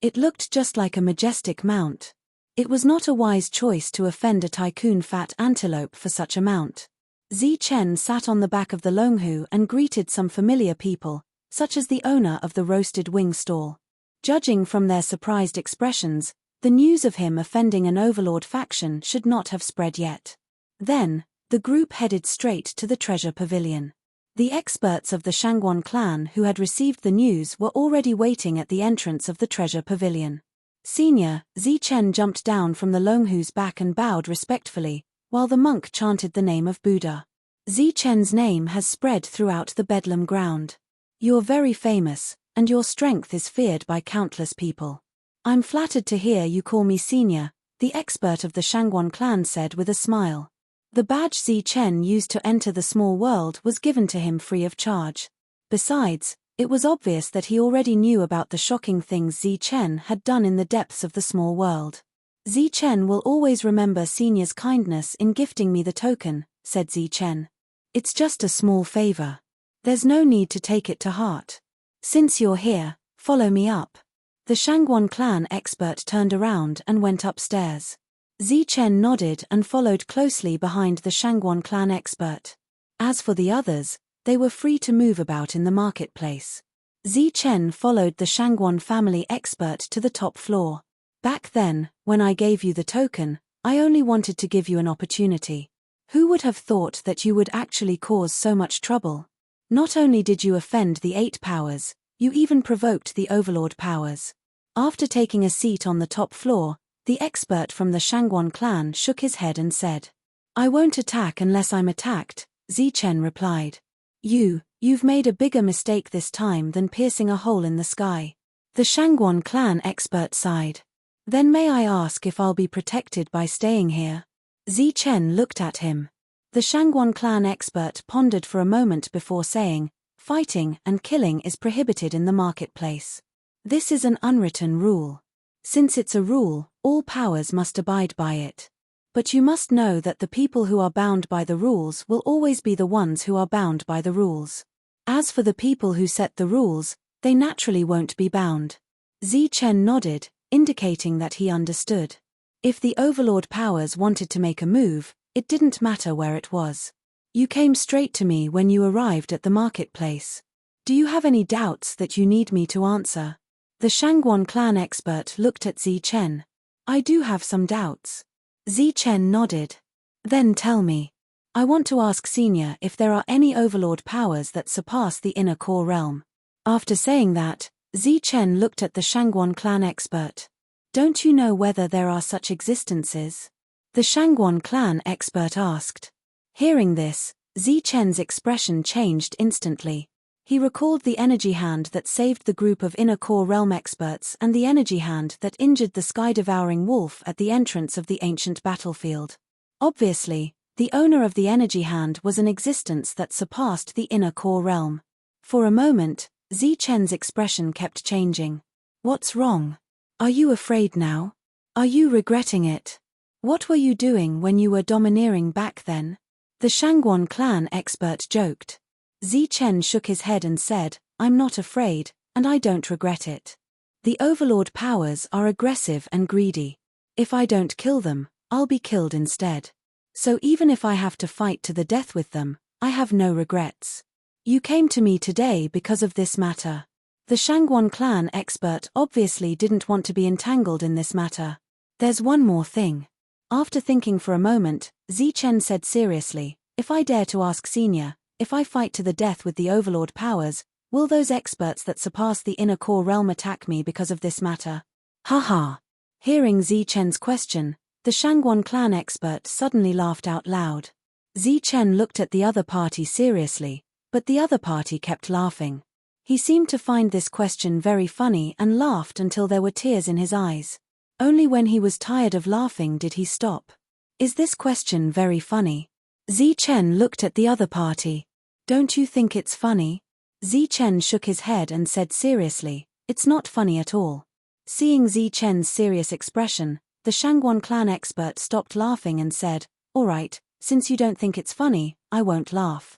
It looked just like a majestic mount. It was not a wise choice to offend a tycoon fat antelope for such a mount. Zichen sat on the back of the Longhu and greeted some familiar people, such as the owner of the roasted wing stall. Judging from their surprised expressions, the news of him offending an overlord faction should not have spread yet. Then, the group headed straight to the treasure pavilion. The experts of the Shangguan clan who had received the news were already waiting at the entrance of the treasure pavilion. Senior, Zichen jumped down from the Longhu's back and bowed respectfully, while the monk chanted the name of Buddha. Zichen's name has spread throughout the Bedlam ground. You're very famous, and your strength is feared by countless people. I'm flattered to hear you call me senior, the expert of the Shangguan clan said with a smile. The badge Zichen used to enter the small world was given to him free of charge. Besides, it was obvious that he already knew about the shocking things Zichen had done in the depths of the small world. Zichen will always remember Senior's kindness in gifting me the token, said Zichen. It's just a small favor. There's no need to take it to heart. Since you're here, follow me up. The Shangguan clan expert turned around and went upstairs. Zichen nodded and followed closely behind the Shangguan clan expert. As for the others, they were free to move about in the marketplace. Zichen followed the Shangguan family expert to the top floor. Back then, when I gave you the token, I only wanted to give you an opportunity. Who would have thought that you would actually cause so much trouble? Not only did you offend the 8 powers, you even provoked the overlord powers. After taking a seat on the top floor, the expert from the Shangguan clan shook his head and said, I won't attack unless I'm attacked, Zichen replied. You've made a bigger mistake this time than piercing a hole in the sky. The Shangguan clan expert sighed. Then may I ask if I'll be protected by staying here? Zichen looked at him. The Shangguan clan expert pondered for a moment before saying, fighting and killing is prohibited in the marketplace. This is an unwritten rule. Since it's a rule, all powers must abide by it. But you must know that the people who are bound by the rules will always be the ones who are bound by the rules. As for the people who set the rules, they naturally won't be bound. Zichen nodded, indicating that he understood. If the overlord powers wanted to make a move, it didn't matter where it was. You came straight to me when you arrived at the marketplace. Do you have any doubts that you need me to answer? The Shangguan clan expert looked at Zichen. I do have some doubts. Zichen nodded. Then tell me. I want to ask Senior if there are any overlord powers that surpass the inner core realm. After saying that, Zichen looked at the Shangguan clan expert. Don't you know whether there are such existences? The Shangguan clan expert asked. Hearing this, Zichen's expression changed instantly. He recalled the energy hand that saved the group of inner core realm experts and the energy hand that injured the sky-devouring wolf at the entrance of the ancient battlefield. Obviously, the owner of the energy hand was an existence that surpassed the inner core realm. For a moment, Zichen's expression kept changing. What's wrong? Are you afraid now? Are you regretting it? What were you doing when you were domineering back then? The Shangguan clan expert joked. Zichen shook his head and said, I'm not afraid, and I don't regret it. The overlord powers are aggressive and greedy. If I don't kill them, I'll be killed instead. So even if I have to fight to the death with them, I have no regrets. You came to me today because of this matter. The Shangguan clan expert obviously didn't want to be entangled in this matter. There's one more thing. After thinking for a moment, Zichen said seriously, If I dare to ask Senior, if I fight to the death with the Overlord powers, will those experts that surpass the inner core realm attack me because of this matter? Haha. Hearing Zichen's question, the Shangguan clan expert suddenly laughed out loud. Zichen looked at the other party seriously, but the other party kept laughing. He seemed to find this question very funny and laughed until there were tears in his eyes. Only when he was tired of laughing did he stop. Is this question very funny? Zichen looked at the other party. Don't you think it's funny? Zichen shook his head and said seriously, it's not funny at all. Seeing Zichen's serious expression, the Shangguan clan expert stopped laughing and said, alright, since you don't think it's funny, I won't laugh.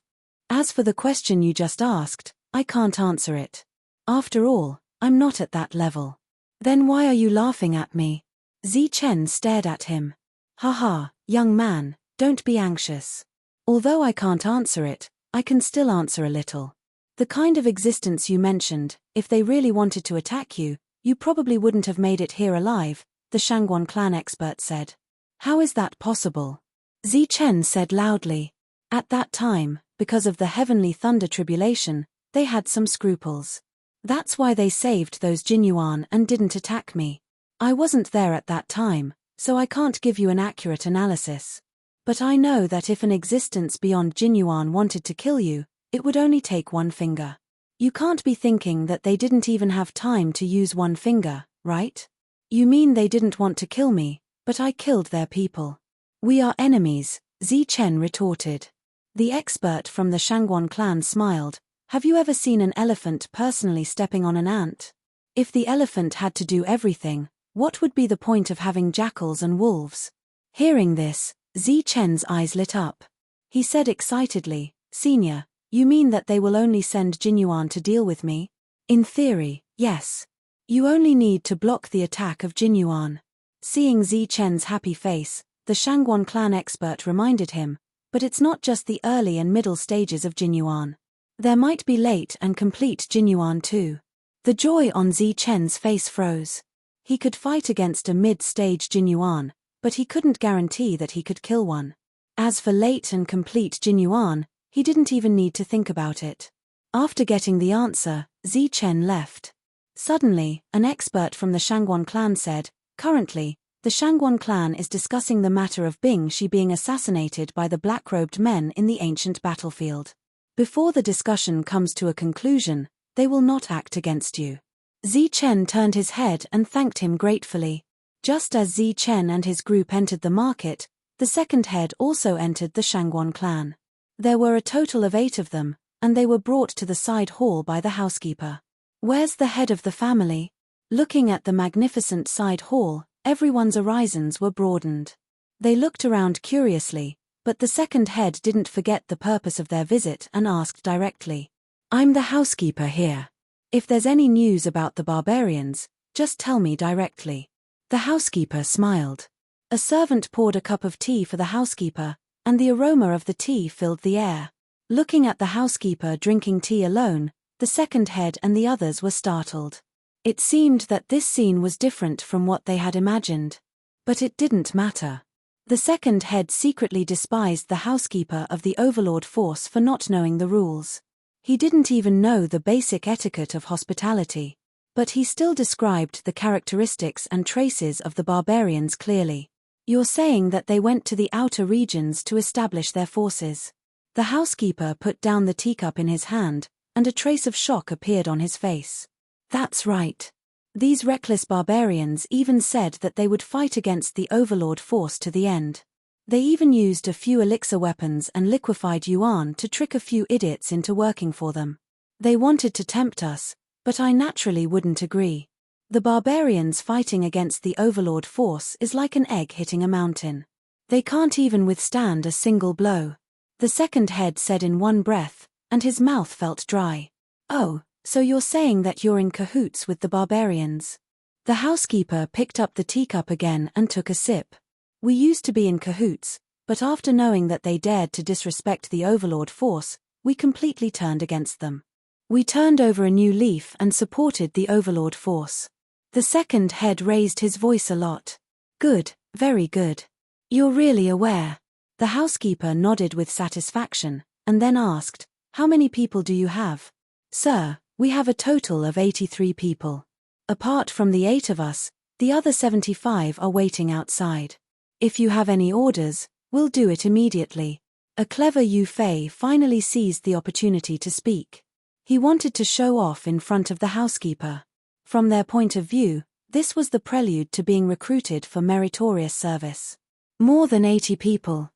As for the question you just asked, I can't answer it. After all, I'm not at that level. Then why are you laughing at me? Zichen stared at him. Haha, young man, don't be anxious. Although I can't answer it, I can still answer a little. The kind of existence you mentioned, if they really wanted to attack you, you probably wouldn't have made it here alive, the Shangguan clan expert said. How is that possible? Zichen said loudly. At that time, because of the heavenly thunder tribulation, they had some scruples. That's why they saved those Jinyuan and didn't attack me. I wasn't there at that time, so I can't give you an accurate analysis. But I know that if an existence beyond Jinyuan wanted to kill you, it would only take one finger. You can't be thinking that they didn't even have time to use one finger, right? You mean they didn't want to kill me, but I killed their people. We are enemies, Zichen retorted. The expert from the Shangguan clan smiled. Have you ever seen an elephant personally stepping on an ant? If the elephant had to do everything, what would be the point of having jackals and wolves? Hearing this, Zichen's eyes lit up. He said excitedly, Senior, you mean that they will only send Jinyuan to deal with me? In theory, yes. You only need to block the attack of Jinyuan. Seeing Zichen's happy face, the Shangguan clan expert reminded him, but it's not just the early and middle stages of Jinyuan. There might be late and complete Jinyuan too. The joy on Zichen's face froze. He could fight against a mid-stage Jinyuan, but he couldn't guarantee that he could kill one. As for late and complete Jinyuan, he didn't even need to think about it. After getting the answer, Zichen left. Suddenly, an expert from the Shangguan clan said, currently, the Shangguan clan is discussing the matter of Bing Shi being assassinated by the black-robed men in the ancient battlefield. Before the discussion comes to a conclusion, they will not act against you. Zichen turned his head and thanked him gratefully. Just as Zichen and his group entered the market, the second head also entered the Shangguan clan. There were a total of 8 of them, and they were brought to the side hall by the housekeeper. Where's the head of the family? Looking at the magnificent side hall, everyone's horizons were broadened. They looked around curiously, but the second head didn't forget the purpose of their visit and asked directly. I'm the housekeeper here. If there's any news about the barbarians, just tell me directly. The housekeeper smiled. A servant poured a cup of tea for the housekeeper, and the aroma of the tea filled the air. Looking at the housekeeper drinking tea alone, the second head and the others were startled. It seemed that this scene was different from what they had imagined. But it didn't matter. The second head secretly despised the housekeeper of the Overlord force for not knowing the rules. He didn't even know the basic etiquette of hospitality. But he still described the characteristics and traces of the barbarians clearly. You're saying that they went to the outer regions to establish their forces. The housekeeper put down the teacup in his hand, and a trace of shock appeared on his face. That's right. These reckless barbarians even said that they would fight against the Overlord force to the end. They even used a few elixir weapons and liquefied yuan to trick a few idiots into working for them. They wanted to tempt us, but I naturally wouldn't agree. The barbarians fighting against the Overlord force is like an egg hitting a mountain. They can't even withstand a single blow. The second head said in one breath, and his mouth felt dry. Oh, so you're saying that you're in cahoots with the barbarians? The housekeeper picked up the teacup again and took a sip. We used to be in cahoots, but after knowing that they dared to disrespect the Overlord force, we completely turned against them. We turned over a new leaf and supported the Overlord force. The second head raised his voice a lot. Good, very good. You're really aware. The housekeeper nodded with satisfaction, and then asked, "How many people do you have?" "Sir, we have a total of 83 people. Apart from the 8 of us, the other 75 are waiting outside. If you have any orders, we'll do it immediately." A clever Yu Fei finally seized the opportunity to speak. He wanted to show off in front of the housekeeper. From their point of view, this was the prelude to being recruited for meritorious service. More than 80 people.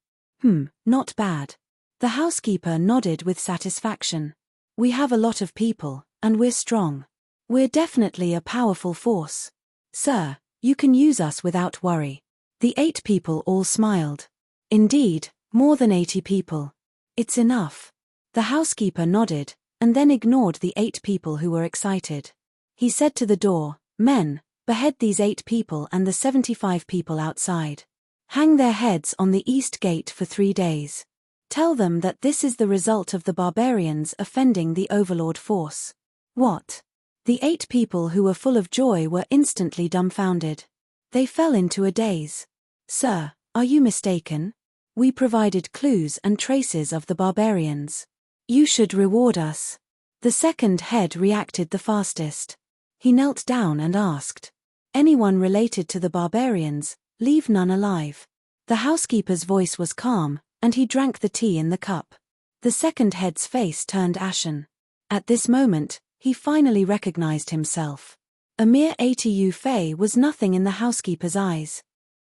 Not bad. The housekeeper nodded with satisfaction. "We have a lot of people, and we're strong. We're definitely a powerful force. Sir, you can use us without worry." The 8 people all smiled. "Indeed, more than 80 people. It's enough." The housekeeper nodded, and then ignored the 8 people who were excited. He said to the door, "Men, behead these 8 people and the 75 people outside. Hang their heads on the east gate for 3 days. Tell them that this is the result of the barbarians offending the overlord force." "What?" The 8 people who were full of joy were instantly dumbfounded. They fell into a daze. "Sir, are you mistaken? We provided clues and traces of the barbarians. You should reward us." The second head reacted the fastest. He knelt down and asked, "Anyone related to the barbarians, leave none alive." The housekeeper's voice was calm, and he drank the tea in the cup. The second head's face turned ashen. At this moment, he finally recognized himself. A mere 80 Yu Fei was nothing in the housekeeper's eyes.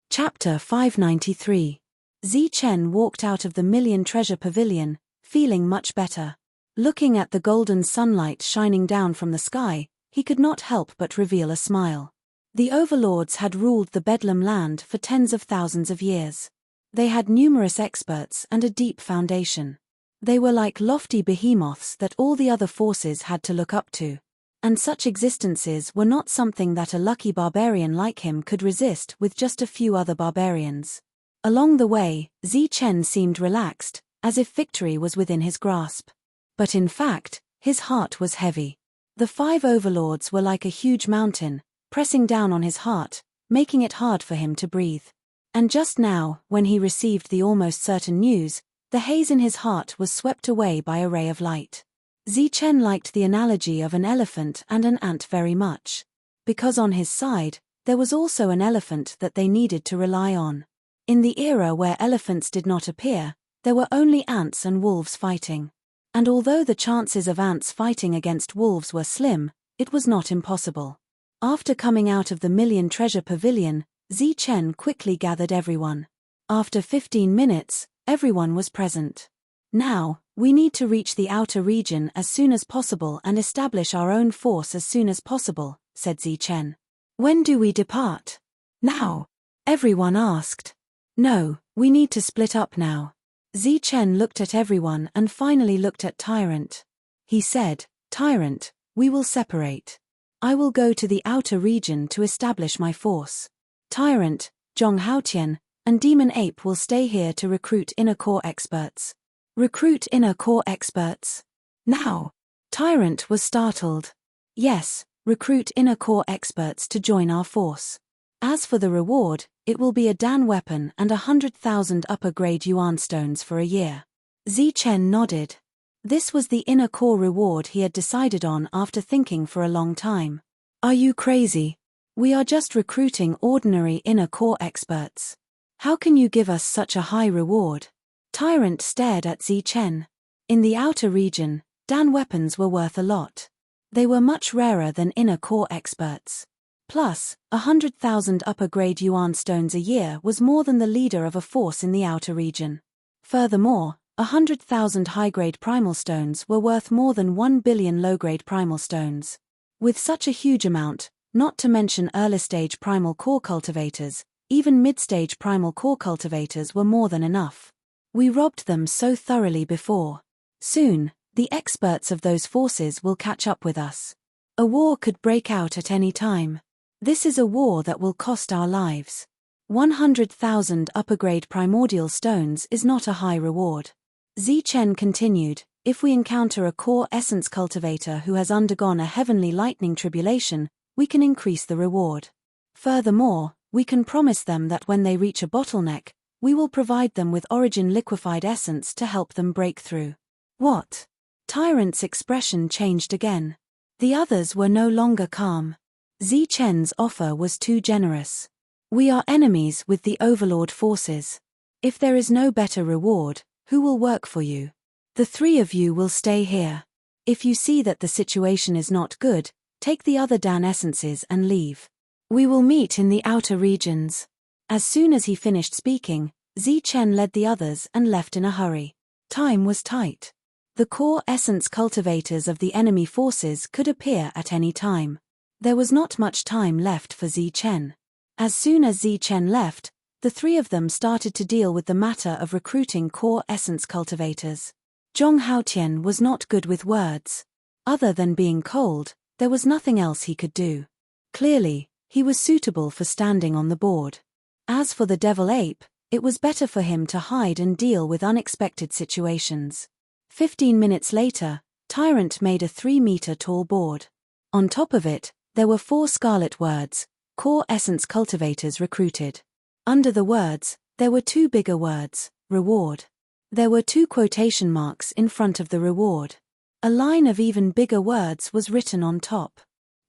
Chapter 593. Zi Chen walked out of the Million Treasure Pavilion, feeling much better. Looking at the golden sunlight shining down from the sky, he could not help but reveal a smile. The overlords had ruled the Bedlam land for tens of thousands of years. They had numerous experts and a deep foundation. They were like lofty behemoths that all the other forces had to look up to. And such existences were not something that a lucky barbarian like him could resist with just a few other barbarians. Along the way, Zi Chen seemed relaxed, as if victory was within his grasp. But in fact, his heart was heavy. The 5 overlords were like a huge mountain, pressing down on his heart, making it hard for him to breathe. And just now, when he received the almost certain news, the haze in his heart was swept away by a ray of light. Zi Chen liked the analogy of an elephant and an ant very much. Because on his side, there was also an elephant that they needed to rely on. In the era where elephants did not appear, there were only ants and wolves fighting. And although the chances of ants fighting against wolves were slim, it was not impossible. After coming out of the Million Treasure Pavilion, Zi Chen quickly gathered everyone. After 15 minutes, everyone was present. "Now, we need to reach the outer region as soon as possible and establish our own force as soon as possible," said Zi Chen. "When do we depart?" "Now," everyone asked. "No, we need to split up now." Zi Chen looked at everyone and finally looked at Tyrant. He said, "Tyrant, we will separate. I will go to the outer region to establish my force. Tyrant, Zhong Haotian, and Demon Ape will stay here to recruit inner core experts." "Recruit inner core experts? Now?" Tyrant was startled. "Yes, recruit inner core experts to join our force. As for the reward, it will be a Dan weapon and 100,000 upper-grade yuan stones for a year." Zi Chen nodded. This was the inner core reward he had decided on after thinking for a long time. "Are you crazy? We are just recruiting ordinary inner core experts. How can you give us such a high reward?" Tyrant stared at Zi Chen. In the outer region, Dan weapons were worth a lot. They were much rarer than inner core experts. Plus, 100,000 upper-grade yuan stones a year was more than the leader of a force in the outer region. Furthermore, 100,000 high-grade primal stones were worth more than 1 billion low-grade primal stones. With such a huge amount, not to mention early-stage primal core cultivators, even mid-stage primal core cultivators were more than enough. We robbed them so thoroughly before. Soon, the experts of those forces will catch up with us. A war could break out at any time. This is a war that will cost our lives. 100,000 upper-grade primordial stones is not a high reward. Zi Chen continued, "If we encounter a core essence cultivator who has undergone a heavenly lightning tribulation, we can increase the reward. Furthermore, we can promise them that when they reach a bottleneck, We will provide them with origin liquefied essence to help them break through. What? Tyrant's expression changed again. The others were no longer calm. Zichen's offer was too generous. We are enemies with the overlord forces. If there is no better reward, who will work for you? The three of you will stay here. If you see that the situation is not good, take the other Dan essences and leave. We will meet in the outer regions. As soon as he finished speaking, Zichen led the others and left in a hurry. Time was tight. The core essence cultivators of the enemy forces could appear at any time. There was not much time left for Zichen. As soon as Zichen left, the three of them started to deal with the matter of recruiting core essence cultivators. Zhong Haotian was not good with words. Other than being cold, there was nothing else he could do. Clearly, he was suitable for standing on the board. As for the devil ape, it was better for him to hide and deal with unexpected situations. 15 minutes later, Tyrant made a 3-meter-tall board. On top of it, there were 4 scarlet words, core essence cultivators recruited. Under the words, there were 2 bigger words, reward. There were 2 quotation marks in front of the reward. A line of even bigger words was written on top.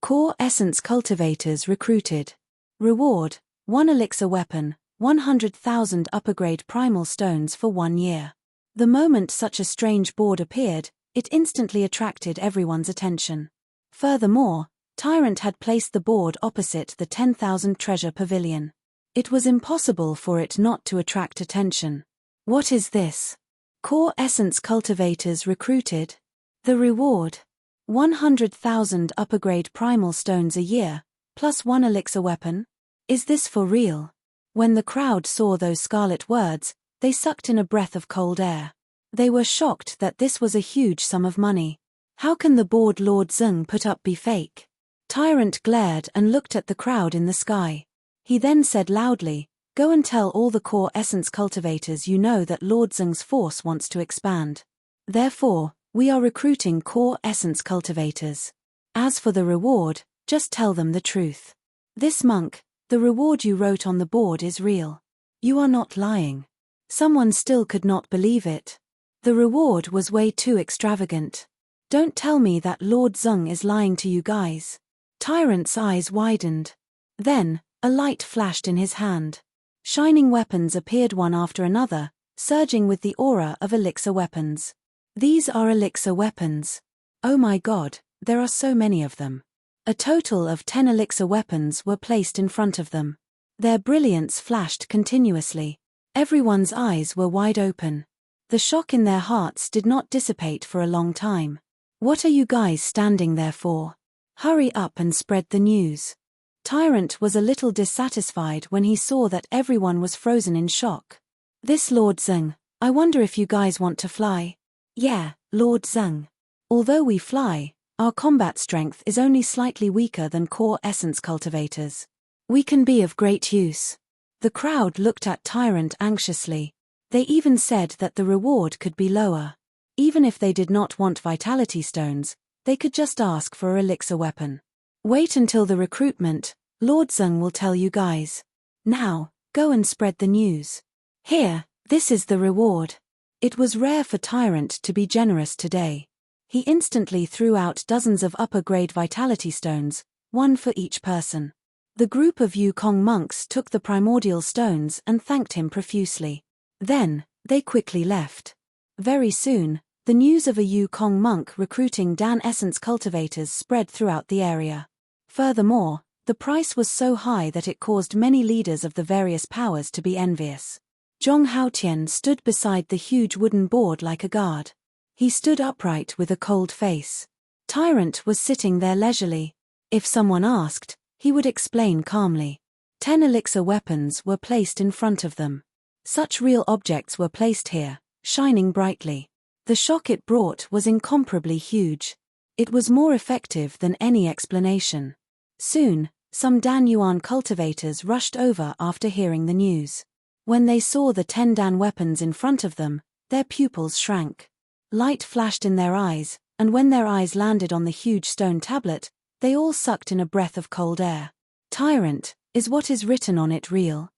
Core essence cultivators recruited. Reward, 1 elixir weapon, 100,000 upper-grade primal stones for 1 year. The moment such a strange board appeared, it instantly attracted everyone's attention. Furthermore, Tyrant had placed the board opposite the 10,000 treasure pavilion. It was impossible for it not to attract attention. What is this? Core essence cultivators recruited. The reward, 100,000 upper-grade primal stones a year, plus 1 elixir weapon? Is this for real? When the crowd saw those scarlet words, they sucked in a breath of cold air. They were shocked that this was a huge sum of money. How can the board Lord Zeng put up be fake? Tyrant glared and looked at the crowd in the sky. He then said loudly, "Go and tell all the core essence cultivators you know that Lord Zeng's force wants to expand. Therefore, we are recruiting core essence cultivators. As for the reward, just tell them the truth. This monk, the reward you wrote on the board is real. You are not lying." Someone still could not believe it. The reward was way too extravagant. Don't tell me that Lord Zeng is lying to you guys. Tyrant's eyes widened. Then, a light flashed in his hand. Shining weapons appeared one after another, surging with the aura of elixir weapons. These are elixir weapons. Oh my god, there are so many of them. A total of 10 elixir weapons were placed in front of them. Their brilliance flashed continuously. Everyone's eyes were wide open. The shock in their hearts did not dissipate for a long time. What are you guys standing there for? Hurry up and spread the news. Tyrant was a little dissatisfied when he saw that everyone was frozen in shock. This Lord Zeng, I wonder if you guys want to fly? Yeah, Lord Zeng. Although we fly, our combat strength is only slightly weaker than core essence cultivators. We can be of great use. The crowd looked at Tyrant anxiously. They even said that the reward could be lower. Even if they did not want vitality stones, they could just ask for an elixir weapon. Wait until the recruitment, Lord Zeng will tell you guys. Now, go and spread the news. Here, this is the reward. It was rare for Tyrant to be generous today. He instantly threw out dozens of upper-grade vitality stones, 1 for each person. The group of Yukong monks took the primordial stones and thanked him profusely. Then, they quickly left. Very soon, the news of a Yukong monk recruiting Dan essence cultivators spread throughout the area. Furthermore, the price was so high that it caused many leaders of the various powers to be envious. Zhong Haotian stood beside the huge wooden board like a guard. He stood upright with a cold face. Tyrant was sitting there leisurely. If someone asked, he would explain calmly. 10 elixir weapons were placed in front of them. Such real objects were placed here, shining brightly. The shock it brought was incomparably huge. It was more effective than any explanation. Soon, some Dan Yuan cultivators rushed over after hearing the news. When they saw the 10 Dan weapons in front of them, their pupils shrank. Light flashed in their eyes, and when their eyes landed on the huge stone tablet, they all sucked in a breath of cold air. Tyrant, is what is written on it real?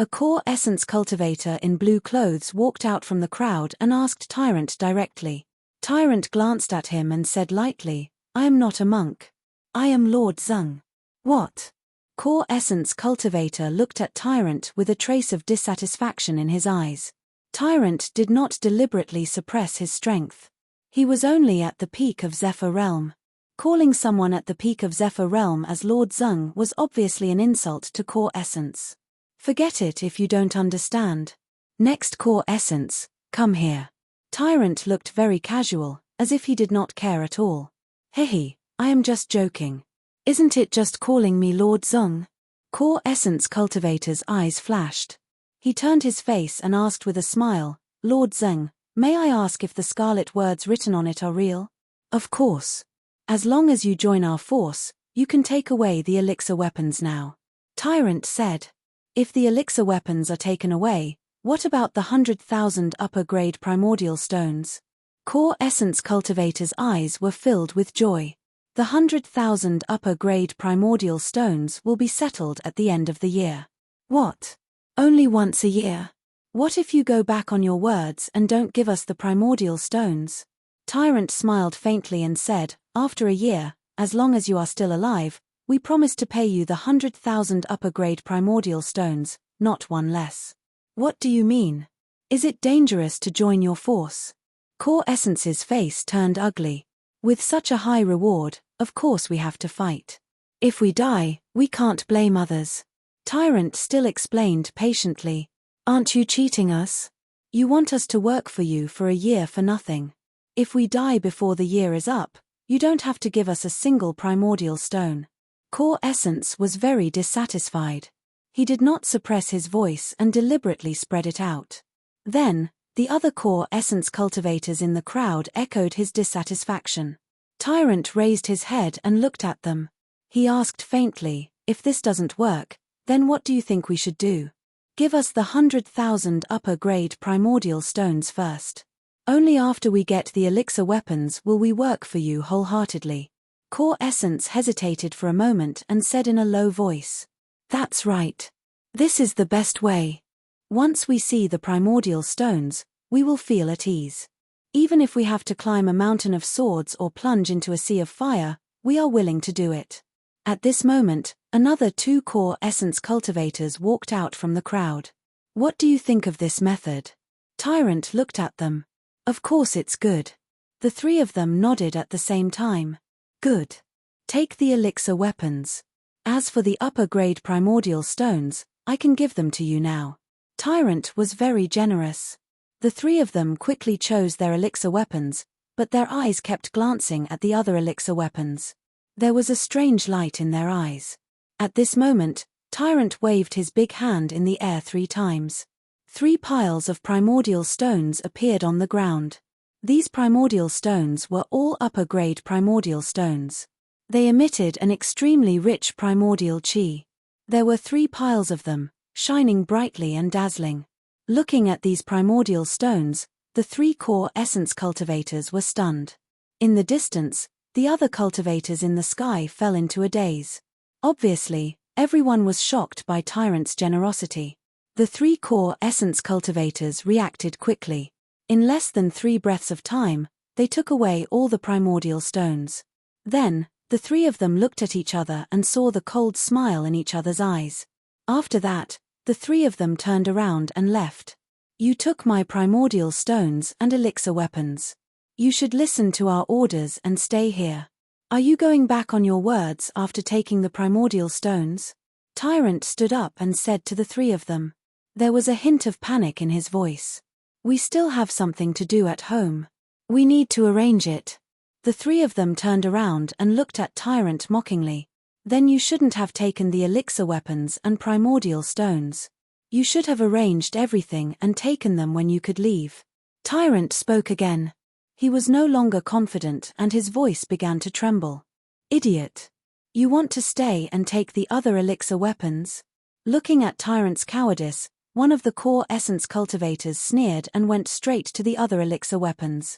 A core essence cultivator in blue clothes walked out from the crowd and asked Tyrant directly. Tyrant glanced at him and said lightly, "I am not a monk. I am Lord Zung." "What?" Core essence cultivator looked at Tyrant with a trace of dissatisfaction in his eyes. Tyrant did not deliberately suppress his strength. He was only at the peak of Zephyr Realm. Calling someone at the peak of Zephyr Realm as Lord Zung was obviously an insult to Core Essence. "Forget it if you don't understand. Next Core Essence, come here." Tyrant looked very casual, as if he did not care at all. "Hehe, I am just joking. Isn't it just calling me Lord Zung?" Core Essence cultivator's eyes flashed. He turned his face and asked with a smile, "Lord Zung, may I ask if the scarlet words written on it are real?" "Of course. As long as you join our force, you can take away the elixir weapons now," Tyrant said. "If the elixir weapons are taken away, what about the 100,000 upper-grade primordial stones?" Core Essence Cultivator's eyes were filled with joy. "The 100,000 upper-grade primordial stones will be settled at the end of the year." "What? Only once a year? What if you go back on your words and don't give us the primordial stones?" Tyrant smiled faintly and said, "After a year, as long as you are still alive, we promise to pay you the 100,000 upper-grade primordial stones, not one less." "What do you mean? Is it dangerous to join your force?" Core Essence's face turned ugly. "With such a high reward, of course we have to fight. If we die, we can't blame others." Tyrant still explained patiently, "Aren't you cheating us? You want us to work for you for a year for nothing. If we die before the year is up, you don't have to give us a single primordial stone." Core Essence was very dissatisfied. He did not suppress his voice and deliberately spread it out. Then, the other Core Essence cultivators in the crowd echoed his dissatisfaction. Tyrant raised his head and looked at them. He asked faintly, "If this doesn't work, then what do you think we should do? Give us the 100,000 upper-grade primordial stones first. Only after we get the elixir weapons will we work for you wholeheartedly." Core Essence hesitated for a moment and said in a low voice, "That's right. This is the best way. Once we see the primordial stones, we will feel at ease. Even if we have to climb a mountain of swords or plunge into a sea of fire, we are willing to do it." At this moment, another two Core Essence cultivators walked out from the crowd. "What do you think of this method?" Tyrant looked at them. "Of course it's good." The three of them nodded at the same time. "Good. Take the elixir weapons. As for the upper-grade primordial stones, I can give them to you now." Tyrant was very generous. The three of them quickly chose their elixir weapons, but their eyes kept glancing at the other elixir weapons. There was a strange light in their eyes. At this moment, Tyrant waved his big hand in the air 3 times. 3 piles of primordial stones appeared on the ground. These primordial stones were all upper-grade primordial stones. They emitted an extremely rich primordial chi. There were 3 piles of them, shining brightly and dazzling. Looking at these primordial stones, the 3 Core Essence cultivators were stunned. In the distance, the other cultivators in the sky fell into a daze. Obviously, everyone was shocked by Tyrant's generosity. The 3 Core Essence cultivators reacted quickly. In less than 3 breaths of time, they took away all the primordial stones. Then, the 3 of them looked at each other and saw the cold smile in each other's eyes. After that, the 3 of them turned around and left. "You took my primordial stones and elixir weapons. You should listen to our orders and stay here. Are you going back on your words after taking the primordial stones?" Tyrant stood up and said to the 3 of them. There was a hint of panic in his voice. "We still have something to do at home. We need to arrange it." The 3 of them turned around and looked at Tyrant mockingly. "Then you shouldn't have taken the elixir weapons and primordial stones. You should have arranged everything and taken them when you could leave." Tyrant spoke again. He was no longer confident and his voice began to tremble. "Idiot. You want to stay and take the other elixir weapons?" Looking at Tyrant's cowardice, one of the Core Essence cultivators sneered and went straight to the other elixir weapons.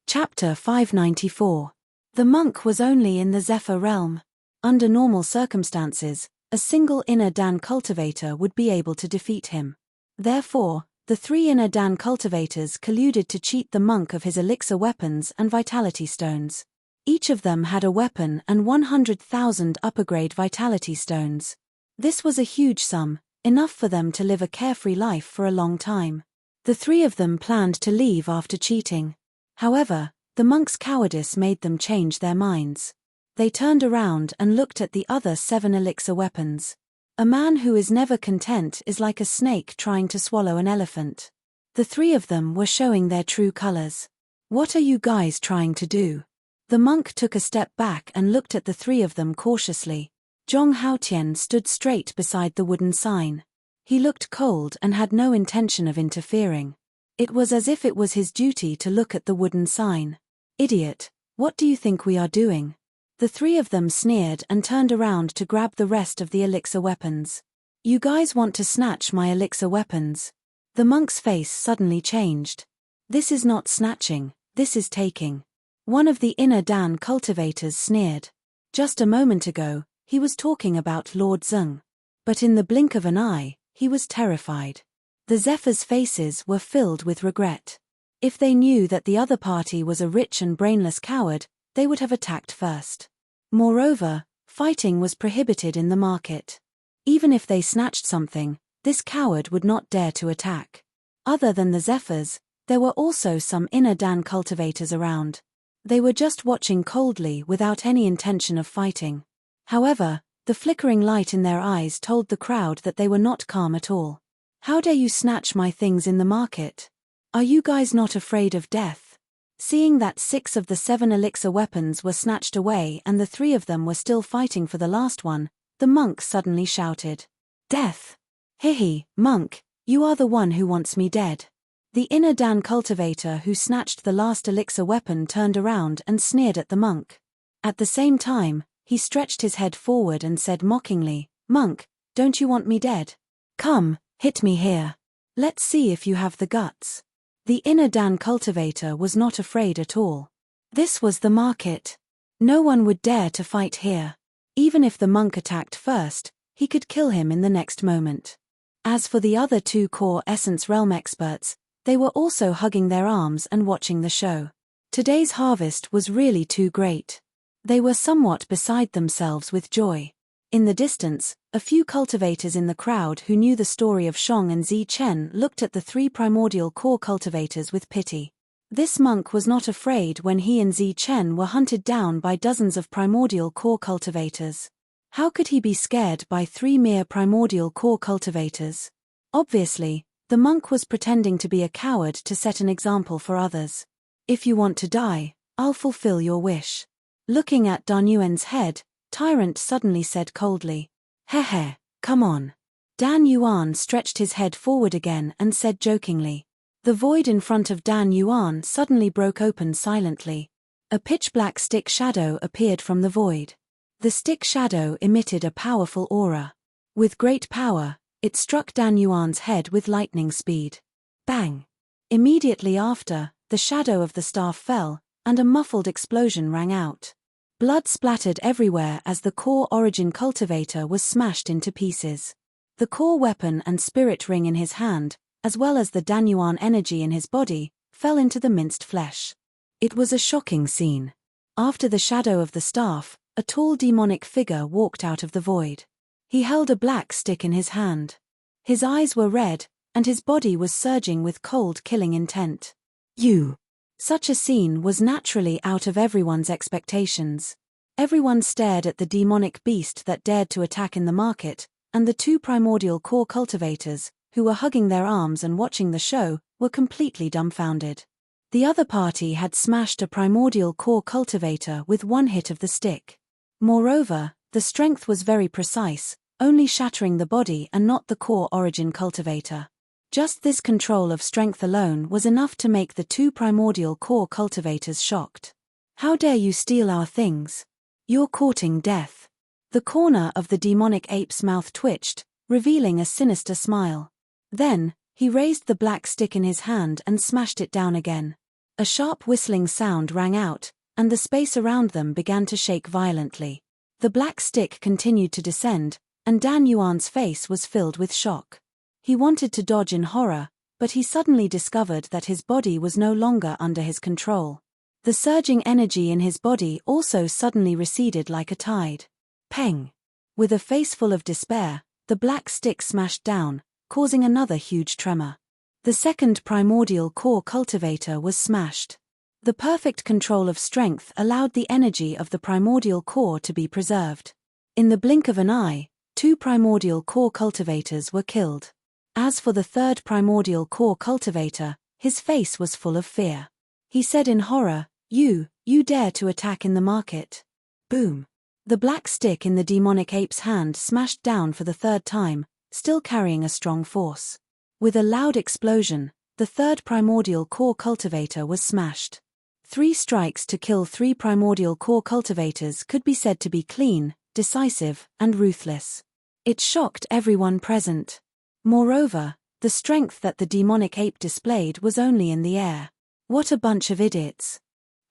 Chapter 594. The monk was only in the Zephyr realm. Under normal circumstances, A single inner Dan cultivator would be able to defeat him. Therefore, the 3 inner Dan cultivators colluded to cheat the monk of his elixir weapons and vitality stones. Each of them had a weapon and 100,000 upper-grade vitality stones. This was a huge sum, enough for them to live a carefree life for a long time. The 3 of them planned to leave after cheating. However, the monk's cowardice made them change their minds. They turned around and looked at the other 7 elixir weapons. A man who is never content is like a snake trying to swallow an elephant. The 3 of them were showing their true colors. What are you guys trying to do? The monk took a step back and looked at the 3 of them cautiously. Zhong Haotian stood straight beside the wooden sign. He looked cold and had no intention of interfering. It was as if it was his duty to look at the wooden sign. Idiot, what do you think we are doing? The 3 of them sneered and turned around to grab the rest of the elixir weapons. You guys want to snatch my elixir weapons? The monk's face suddenly changed. This is not snatching, this is taking. One of the inner Dan cultivators sneered. Just a moment ago, he was talking about Lord Zeng. But in the blink of an eye, he was terrified. The Zephyr's faces were filled with regret. If they knew that the other party was a rich and brainless coward, they would have attacked first. Moreover, fighting was prohibited in the market. Even if they snatched something, this coward would not dare to attack. Other than the Zephyrs, there were also some inner Dan cultivators around. They were just watching coldly without any intention of fighting. However, the flickering light in their eyes told the crowd that they were not calm at all. How dare you snatch my things in the market? Are you guys not afraid of death? Seeing that 6 of the 7 elixir weapons were snatched away and the 3 of them were still fighting for the last one, the monk suddenly shouted. Death! Hihi, monk, you are the one who wants me dead. The inner Dan cultivator who snatched the last elixir weapon turned around and sneered at the monk. At the same time, he stretched his head forward and said mockingly, Monk, don't you want me dead? Come, hit me here. Let's see if you have the guts. The inner Dan cultivator was not afraid at all. This was the market. No one would dare to fight here. Even if the monk attacked first, he could kill him in the next moment. As for the other 2 core Essence Realm experts, they were also hugging their arms and watching the show. Today's harvest was really too great. They were somewhat beside themselves with joy. In the distance, a few cultivators in the crowd who knew the story of Shong and Zi Chen looked at the 3 primordial core cultivators with pity. This monk was not afraid when he and Zi Chen were hunted down by dozens of primordial core cultivators. How could he be scared by 3 mere primordial core cultivators? Obviously, the monk was pretending to be a coward to set an example for others. If you want to die, I'll fulfill your wish. Looking at Dan Yuan's head, Tyrant suddenly said coldly. Heh, come on. Dan Yuan stretched his head forward again and said jokingly. The void in front of Dan Yuan suddenly broke open silently. A pitch-black stick shadow appeared from the void. The stick shadow emitted a powerful aura. With great power, it struck Dan Yuan's head with lightning speed. Bang! Immediately after, the shadow of the staff fell, and a muffled explosion rang out. Blood splattered everywhere as the core origin cultivator was smashed into pieces. The core weapon and spirit ring in his hand, as well as the Dan Yuan energy in his body, fell into the minced flesh. It was a shocking scene. After the shadow of the staff, a tall demonic figure walked out of the void. He held a black stick in his hand. His eyes were red, and his body was surging with cold killing intent. Such a scene was naturally out of everyone's expectations. Everyone stared at the demonic beast that dared to attack in the market, and the 2 primordial core cultivators, who were hugging their arms and watching the show, were completely dumbfounded. The other party had smashed a primordial core cultivator with 1 hit of the stick. Moreover, the strength was very precise, only shattering the body and not the core origin cultivator. Just this control of strength alone was enough to make the 2 primordial core cultivators shocked. How dare you steal our things? You're courting death. The corner of the demonic ape's mouth twitched, revealing a sinister smile. Then, he raised the black stick in his hand and smashed it down again. A sharp whistling sound rang out, and the space around them began to shake violently. The black stick continued to descend, and Dan Yuan's face was filled with shock. He wanted to dodge in horror, but he suddenly discovered that his body was no longer under his control. The surging energy in his body also suddenly receded like a tide. Peng! With a face full of despair, the black stick smashed down, causing another huge tremor. The second primordial core cultivator was smashed. The perfect control of strength allowed the energy of the primordial core to be preserved. In the blink of an eye, 2 primordial core cultivators were killed. As for the third primordial core cultivator, his face was full of fear. He said in horror, You dare to attack in the market. Boom! The black stick in the demonic ape's hand smashed down for the third time, still carrying a strong force. With a loud explosion, the third primordial core cultivator was smashed. 3 strikes to kill 3 primordial core cultivators could be said to be clean, decisive, and ruthless. It shocked everyone present. Moreover, the strength that the demonic ape displayed was only in the air. What a bunch of idiots.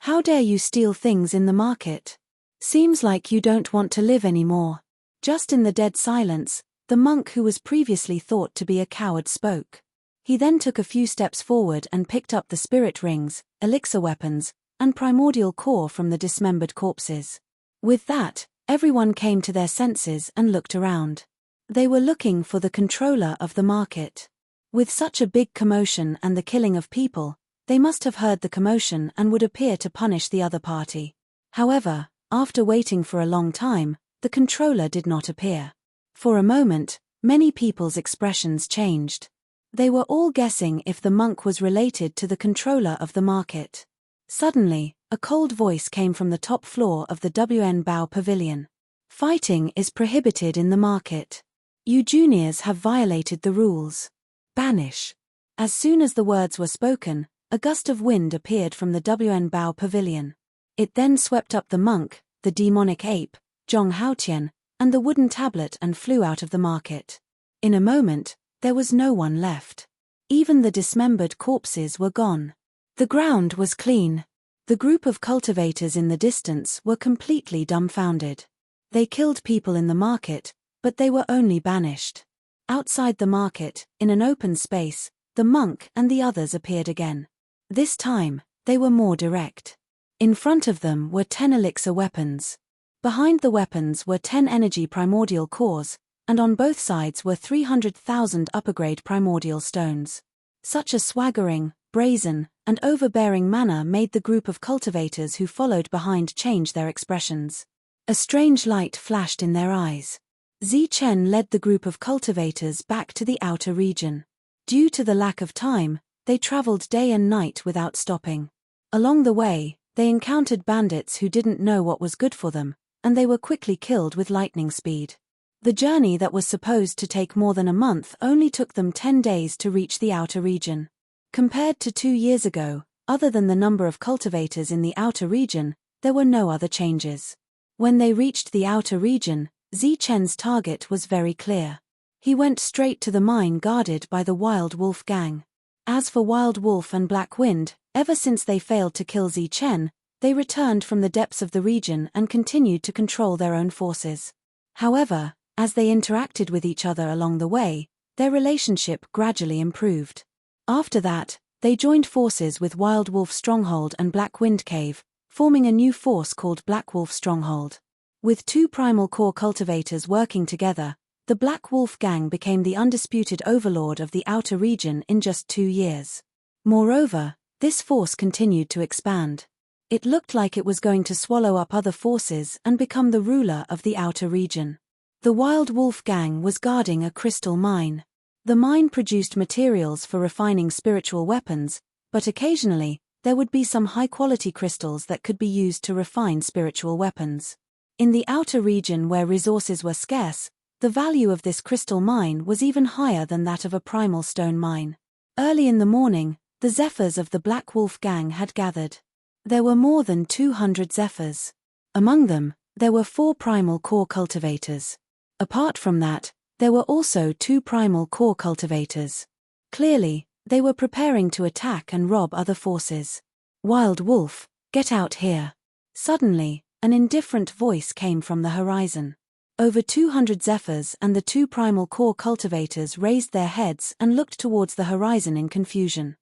How dare you steal things in the market? Seems like you don't want to live anymore. Just in the dead silence, the monk who was previously thought to be a coward spoke. He then took a few steps forward and picked up the spirit rings, elixir weapons, and primordial core from the dismembered corpses. With that, everyone came to their senses and looked around. They were looking for the controller of the market. With such a big commotion and the killing of people, they must have heard the commotion and would appear to punish the other party. However, after waiting for a long time, the controller did not appear. For a moment, many people's expressions changed. They were all guessing if the monk was related to the controller of the market. Suddenly, a cold voice came from the top floor of the WN Bao Pavilion. Fighting is prohibited in the market. You juniors have violated the rules. Banish. As soon as the words were spoken, a gust of wind appeared from the WN Bao Pavilion. It then swept up the monk, the demonic ape, Zhong Haotian, and the wooden tablet and flew out of the market. In a moment, there was no one left. Even the dismembered corpses were gone. The ground was clean. The group of cultivators in the distance were completely dumbfounded. They killed people in the market, but they were only banished. Outside the market, in an open space, the monk and the others appeared again. This time, they were more direct. In front of them were 10 elixir weapons. Behind the weapons were 10 energy primordial cores, and on both sides were 300,000 upper-grade primordial stones. Such a swaggering, brazen, and overbearing manner made the group of cultivators who followed behind change their expressions. A strange light flashed in their eyes. Zi Chen led the group of cultivators back to the outer region. Due to the lack of time, they traveled day and night without stopping. Along the way, they encountered bandits who didn't know what was good for them, and they were quickly killed with lightning speed. The journey that was supposed to take more than a month only took them 10 days to reach the outer region. Compared to 2 years ago, other than the number of cultivators in the outer region, there were no other changes. When they reached the outer region, Zi Chen's target was very clear. He went straight to the mine guarded by the Wild Wolf gang. As for Wild Wolf and Black Wind, ever since they failed to kill Zi Chen, they returned from the depths of the region and continued to control their own forces. However, as they interacted with each other along the way, their relationship gradually improved. After that, they joined forces with Wild Wolf Stronghold and Black Wind Cave, forming a new force called Black Wolf Stronghold. With 2 primal core cultivators working together, the Black Wolf gang became the undisputed overlord of the outer region in just 2 years. Moreover, this force continued to expand. It looked like it was going to swallow up other forces and become the ruler of the outer region. The Wild Wolf gang was guarding a crystal mine. The mine produced materials for refining spiritual weapons, but occasionally, there would be some high-quality crystals that could be used to refine spiritual weapons. In the outer region where resources were scarce, the value of this crystal mine was even higher than that of a primal stone mine. Early in the morning, the Zephyrs of the Black Wolf gang had gathered. There were more than 200 Zephyrs. Among them, there were 4 primal core cultivators. Apart from that, there were also 2 primal core cultivators. Clearly, they were preparing to attack and rob other forces. Wild Wolf, get out here. Suddenly, an indifferent voice came from the horizon. Over 200 zephyrs and the two primal core cultivators raised their heads and looked towards the horizon in confusion.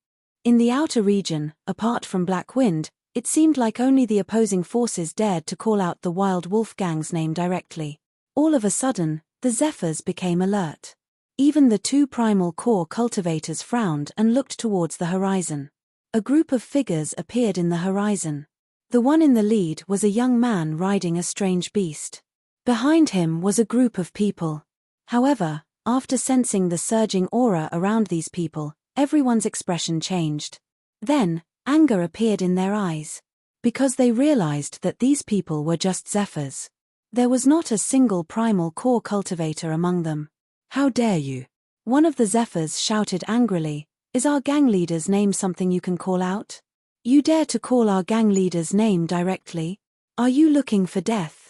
In the outer region, apart from Black Wind, it seemed like only the opposing forces dared to call out the Wild Wolf gang's name directly. All of a sudden, the zephyrs became alert. Even the two primal core cultivators frowned and looked towards the horizon. A group of figures appeared in the horizon. The one in the lead was a young man riding a strange beast. Behind him was a group of people. However, after sensing the surging aura around these people, everyone's expression changed. Then, anger appeared in their eyes. Because they realized that these people were just zephyrs. There was not a single primal core cultivator among them. "How dare you?" One of the zephyrs shouted angrily. "Is our gang leader's name something you can call out? You dare to call our gang leader's name directly? Are you looking for death?"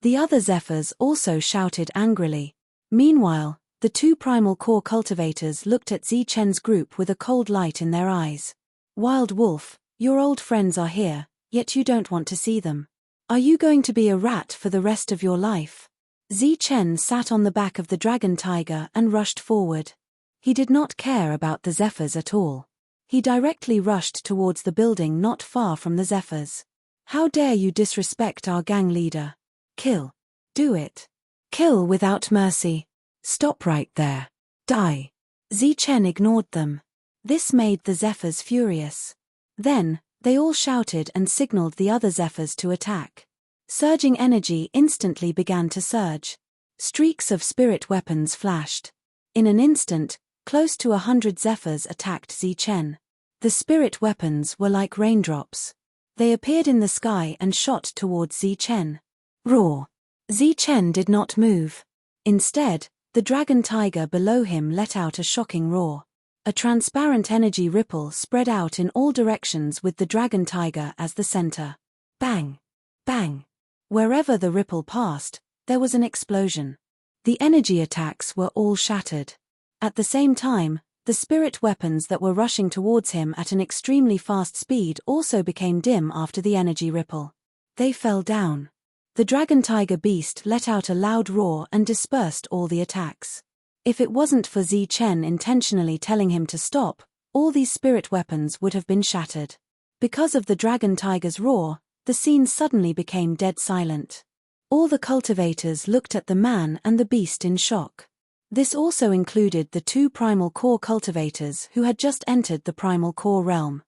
The other zephyrs also shouted angrily. Meanwhile, the two primal core cultivators looked at Zichen's group with a cold light in their eyes. "Wild Wolf, your old friends are here, yet you don't want to see them. Are you going to be a rat for the rest of your life?" Zichen sat on the back of the dragon tiger and rushed forward. He did not care about the zephyrs at all. He directly rushed towards the building not far from the zephyrs. "How dare you disrespect our gang leader? Kill. Do it. Kill without mercy. Stop right there. Die." Zichen ignored them. This made the zephyrs furious. Then, they all shouted and signaled the other zephyrs to attack. Surging energy instantly began to surge. Streaks of spirit weapons flashed. In an instant, close to 100 zephyrs attacked Zichen. The spirit weapons were like raindrops. They appeared in the sky and shot towards Zichen. Roar! Zichen did not move. Instead, the dragon tiger below him let out a shocking roar. A transparent energy ripple spread out in all directions with the dragon tiger as the center. Bang! Bang! Wherever the ripple passed, there was an explosion. The energy attacks were all shattered. At the same time, the spirit weapons that were rushing towards him at an extremely fast speed also became dim after the energy ripple. They fell down. The dragon tiger beast let out a loud roar and dispersed all the attacks. If it wasn't for Zichen intentionally telling him to stop, all these spirit weapons would have been shattered. Because of the dragon tiger's roar, the scene suddenly became dead silent. All the cultivators looked at the man and the beast in shock. This also included the two primal core cultivators who had just entered the primal core realm.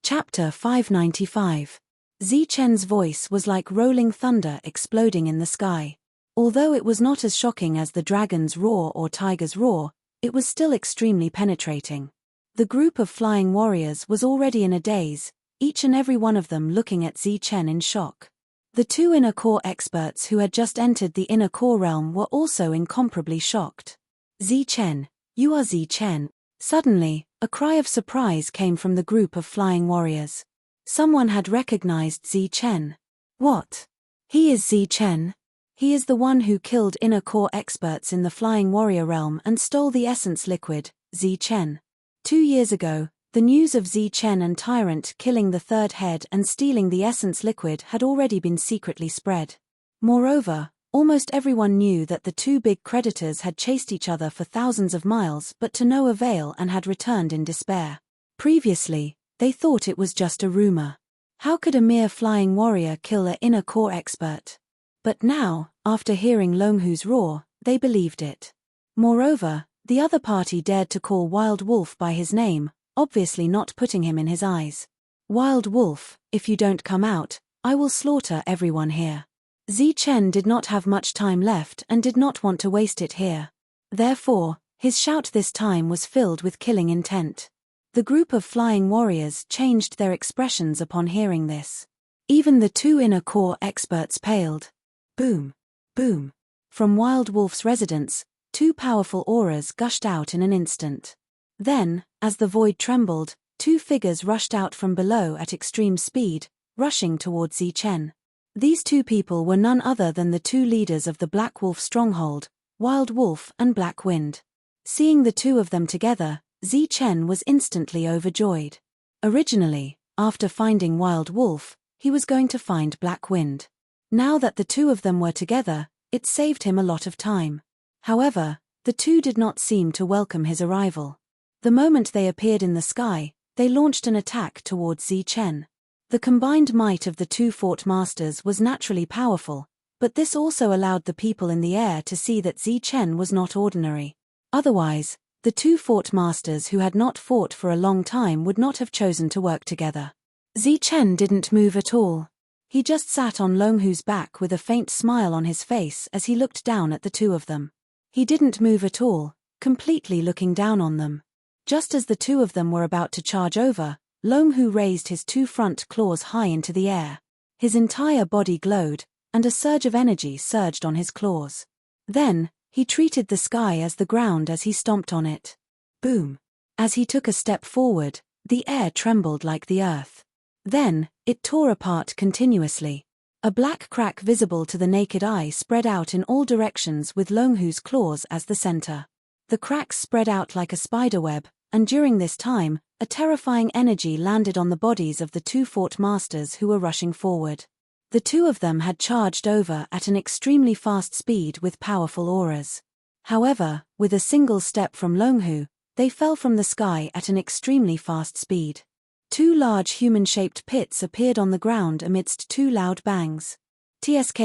Chapter 595. Zichen's voice was like rolling thunder exploding in the sky. Although it was not as shocking as the dragon's roar or tiger's roar, it was still extremely penetrating. The group of flying warriors was already in a daze, each and every one of them looking at Zichen in shock. The two inner core experts who had just entered the inner core realm were also incomparably shocked. "Zichen, you are Zichen." Suddenly, a cry of surprise came from the group of flying warriors. Someone had recognized Zichen. "What? He is Zichen? He is the one who killed inner core experts in the flying warrior realm and stole the essence liquid, Zichen. 2 years ago, the news of Zichen and Tyrant killing the third head and stealing the essence liquid had already been secretly spread. Moreover, almost everyone knew that the two big creditors had chased each other for thousands of miles but to no avail and had returned in despair. Previously, they thought it was just a rumor. How could a mere flying warrior kill an inner core expert? But now, after hearing Longhu's roar, they believed it. Moreover, the other party dared to call Wild Wolf by his name, obviously not putting him in his eyes. "Wild Wolf, if you don't come out, I will slaughter everyone here." Zichen did not have much time left and did not want to waste it here. Therefore, his shout this time was filled with killing intent. The group of flying warriors changed their expressions upon hearing this. Even the two inner core experts paled. Boom! Boom! From Wild Wolf's residence, two powerful auras gushed out in an instant. Then, as the void trembled, two figures rushed out from below at extreme speed, rushing towards Zichen. These two people were none other than the two leaders of the Black Wolf stronghold, Wild Wolf and Black Wind. Seeing the two of them together, Zichen was instantly overjoyed. Originally, after finding Wild Wolf, he was going to find Black Wind. Now that the two of them were together, It saved him a lot of time. However, the two did not seem to welcome his arrival. The moment they appeared in the sky, they launched an attack towards Zichen. The combined might of the two fort masters was naturally powerful, but this also allowed the people in the air to see that Zichen was not ordinary. Otherwise, the two fort masters who had not fought for a long time would not have chosen to work together. Zichen didn't move at all. He just sat on Longhu's back with a faint smile on his face as he looked down at the two of them. He didn't move at all, completely looking down on them. Just as the two of them were about to charge over, Longhu raised his two front claws high into the air. His entire body glowed, and a surge of energy surged on his claws. Then, he treated the sky as the ground as he stomped on it. Boom! As he took a step forward, the air trembled like the earth. Then, it tore apart continuously. A black crack visible to the naked eye spread out in all directions with Longhu's claws as the center. The cracks spread out like a spiderweb, and during this time, a terrifying energy landed on the bodies of the two fort masters who were rushing forward. The two of them had charged over at an extremely fast speed with powerful auras. However, with a single step from Longhu, they fell from the sky at an extremely fast speed. Two large human-shaped pits appeared on the ground amidst two loud bangs. TSK,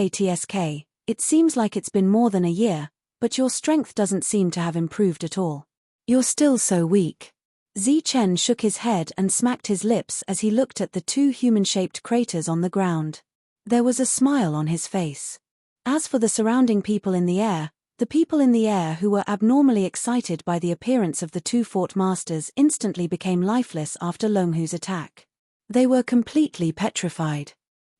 it seems like it's been more than a year, but your strength doesn't seem to have improved at all. You're still so weak. Zichen shook his head and smacked his lips as he looked at the two human-shaped craters on the ground. There was a smile on his face. As for the surrounding people in the air, the people in the air who were abnormally excited by the appearance of the two fort masters instantly became lifeless after Longhu's attack. They were completely petrified.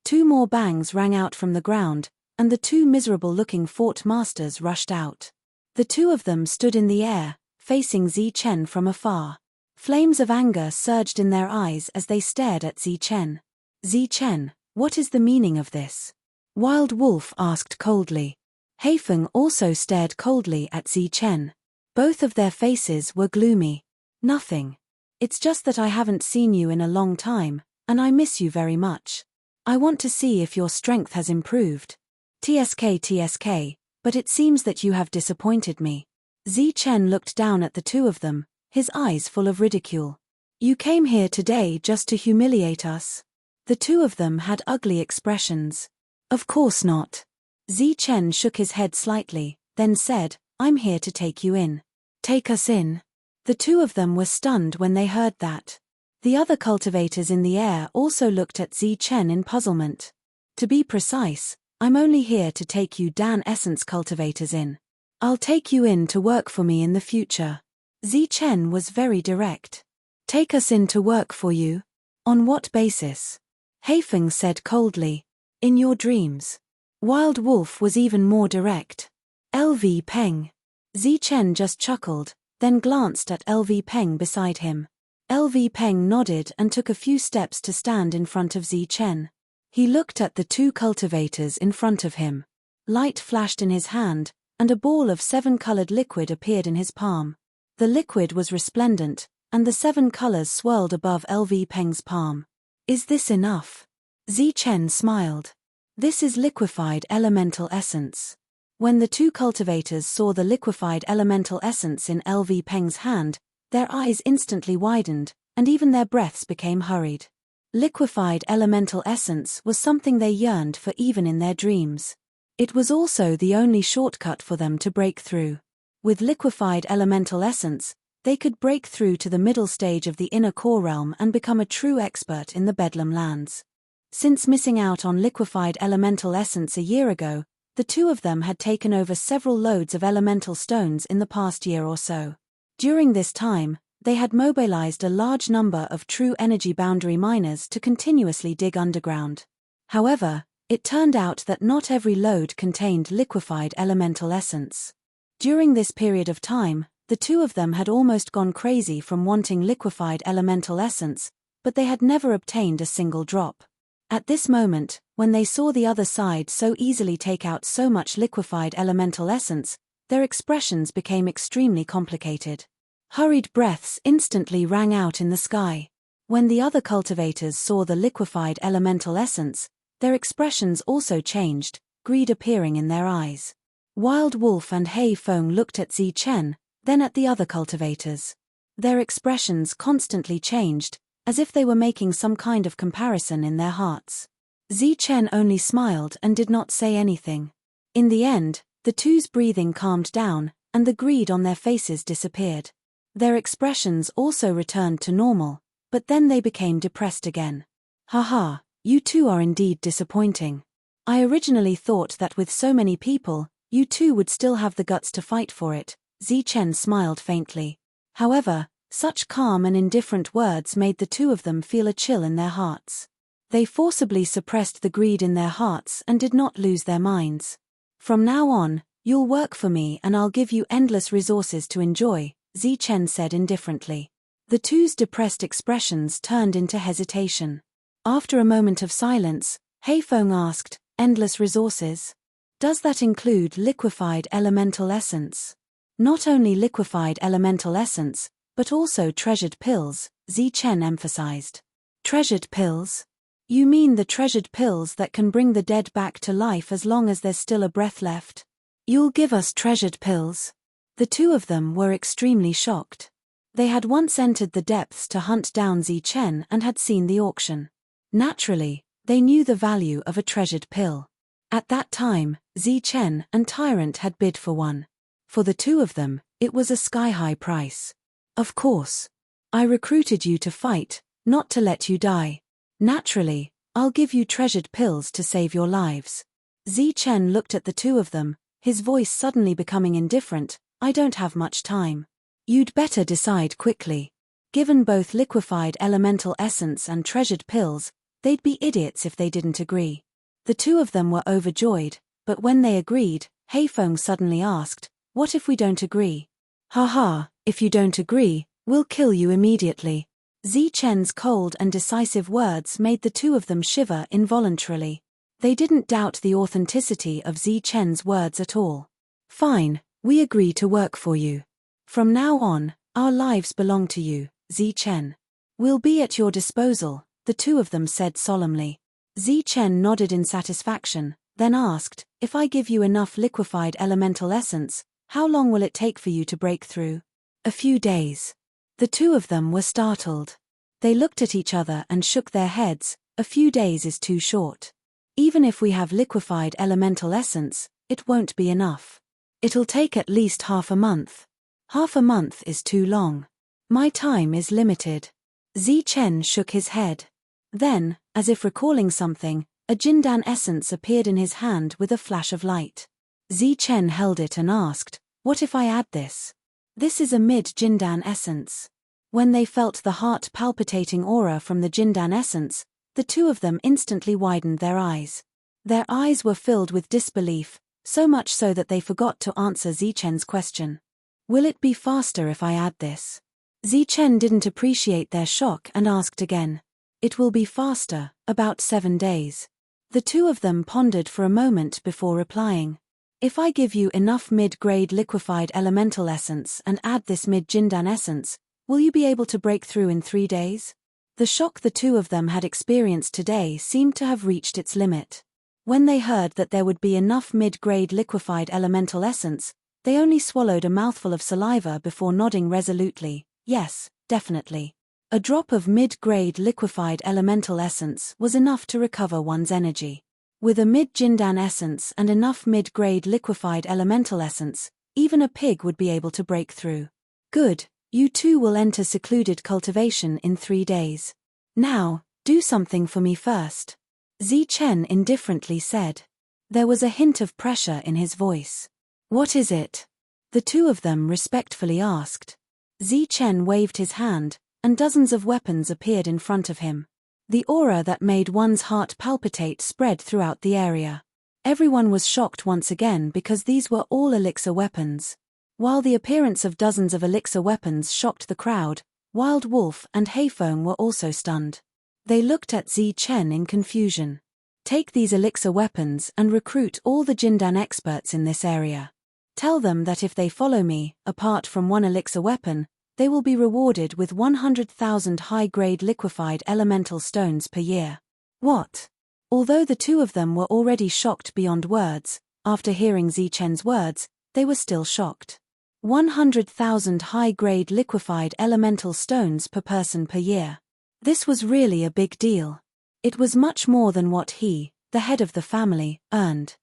Two more bangs rang out from the ground, and the two miserable-looking fort masters rushed out. The two of them stood in the air, facing Zichen from afar. Flames of anger surged in their eyes as they stared at Zichen. Zichen, what is the meaning of this? Wild Wolf asked coldly. Heifeng also stared coldly at Zichen. Both of their faces were gloomy. Nothing. It's just that I haven't seen you in a long time, and I miss you very much. I want to see if your strength has improved. TSK, but it seems that you have disappointed me. Zichen looked down at the two of them, his eyes full of ridicule. You came here today just to humiliate us? The two of them had ugly expressions. Of course not. Zichen shook his head slightly, then said, I'm here to take you in. Take us in. The two of them were stunned when they heard that. The other cultivators in the air also looked at Zichen in puzzlement. To be precise, I'm only here to take you Dan Essence cultivators in. I'll take you in to work for me in the future. Zichen was very direct. Take us in to work for you? On what basis? Heifeng said coldly. In your dreams. Wild Wolf was even more direct. LV Peng. Zichen just chuckled, then glanced at LV Peng beside him. LV Peng nodded and took a few steps to stand in front of Zichen. He looked at the two cultivators in front of him. Light flashed in his hand, and a ball of 7-colored liquid appeared in his palm. The liquid was resplendent, and the 7 colors swirled above LV Peng's palm. Is this enough? Zichen smiled. This is liquefied elemental essence. When the two cultivators saw the liquefied elemental essence in LV Peng's hand, their eyes instantly widened, and even their breaths became hurried. Liquefied elemental essence was something they yearned for even in their dreams. It was also the only shortcut for them to break through. With liquefied elemental essence, they could break through to the middle stage of the inner core realm and become a true expert in the Bedlam lands. Since missing out on liquefied elemental essence a year ago, the two of them had taken over several loads of elemental stones in the past year or so. During this time, they had mobilized a large number of true energy boundary miners to continuously dig underground. However, it turned out that not every load contained liquefied elemental essence. During this period of time, the two of them had almost gone crazy from wanting liquefied elemental essence, but they had never obtained a single drop. At this moment, when they saw the other side so easily take out so much liquefied elemental essence, their expressions became extremely complicated. Hurried breaths instantly rang out in the sky. When the other cultivators saw the liquefied elemental essence, their expressions also changed, greed appearing in their eyes. Wild Wolf and Hei Feng looked at Zi Chen, then at the other cultivators. Their expressions constantly changed, as if they were making some kind of comparison in their hearts. Zi Chen only smiled and did not say anything. In the end, the two's breathing calmed down, and the greed on their faces disappeared. Their expressions also returned to normal, but then they became depressed again. Haha, you two are indeed disappointing. I originally thought that with so many people, you two would still have the guts to fight for it. Zi Chen smiled faintly. However, such calm and indifferent words made the two of them feel a chill in their hearts. They forcibly suppressed the greed in their hearts and did not lose their minds. From now on, you'll work for me and I'll give you endless resources to enjoy, Zi Chen said indifferently. The two's depressed expressions turned into hesitation. After a moment of silence, Hei Feng asked, endless resources? Does that include liquefied elemental essence? Not only liquefied elemental essence, but also treasured pills, Zi Chen emphasized. Treasured pills? You mean the treasured pills that can bring the dead back to life as long as there's still a breath left? You'll give us treasured pills? The two of them were extremely shocked. They had once entered the depths to hunt down Zi Chen and had seen the auction. Naturally, they knew the value of a treasured pill. At that time, Zi Chen and Tyrant had bid for one. For the two of them, it was a sky-high price. Of course. I recruited you to fight, not to let you die. Naturally, I'll give you treasured pills to save your lives. Zi Chen looked at the two of them, his voice suddenly becoming indifferent. I don't have much time. You'd better decide quickly. Given both liquefied elemental essence and treasured pills, they'd be idiots if they didn't agree. The two of them were overjoyed, but when they agreed, Hei Feng suddenly asked, what if we don't agree? Haha, if you don't agree, we'll kill you immediately. Zi Chen's cold and decisive words made the two of them shiver involuntarily. They didn't doubt the authenticity of Zi Chen's words at all. Fine, we agree to work for you. From now on, our lives belong to you, Zi Chen. We'll be at your disposal, the two of them said solemnly. Zi Chen nodded in satisfaction, then asked, if I give you enough liquefied elemental essence, how long will it take for you to break through? A few days. The two of them were startled. They looked at each other and shook their heads. A few days is too short. Even if we have liquefied elemental essence, it won't be enough. It'll take at least half a month. Half a month is too long. My time is limited. Zi Chen shook his head. Then, as if recalling something, a Jindan essence appeared in his hand with a flash of light. Zi Chen held it and asked, what if I add this? This is a mid-Jindan essence. When they felt the heart-palpitating aura from the Jindan essence, the two of them instantly widened their eyes. Their eyes were filled with disbelief, so much so that they forgot to answer Zi Chen's question. Will it be faster if I add this? Zi Chen didn't appreciate their shock and asked again. It will be faster, about 7 days. The two of them pondered for a moment before replying. If I give you enough mid-grade liquefied elemental essence and add this mid-Jindan essence, will you be able to break through in 3 days? The shock the two of them had experienced today seemed to have reached its limit. When they heard that there would be enough mid-grade liquefied elemental essence, they only swallowed a mouthful of saliva before nodding resolutely. Yes, definitely. A drop of mid-grade liquefied elemental essence was enough to recover one's energy. With a mid-Jindan essence and enough mid-grade liquefied elemental essence, even a pig would be able to break through. Good, you two will enter secluded cultivation in 3 days. Now, do something for me first. Zi Chen indifferently said. There was a hint of pressure in his voice. What is it? The two of them respectfully asked. Zi Chen waved his hand, and dozens of weapons appeared in front of him. The aura that made one's heart palpitate spread throughout the area. Everyone was shocked once again because these were all elixir weapons. While the appearance of dozens of elixir weapons shocked the crowd, Wild Wolf and Hei Feng were also stunned. They looked at Zi Chen in confusion. Take these elixir weapons and recruit all the Jindan experts in this area. Tell them that if they follow me, apart from one elixir weapon, they will be rewarded with 100,000 high-grade liquefied elemental stones per year. What? Although the two of them were already shocked beyond words, After hearing Zichen's words, they were still shocked. 100,000 high-grade liquefied elemental stones per person per year. This was really a big deal. It was much more than what he, the head of the family, earned.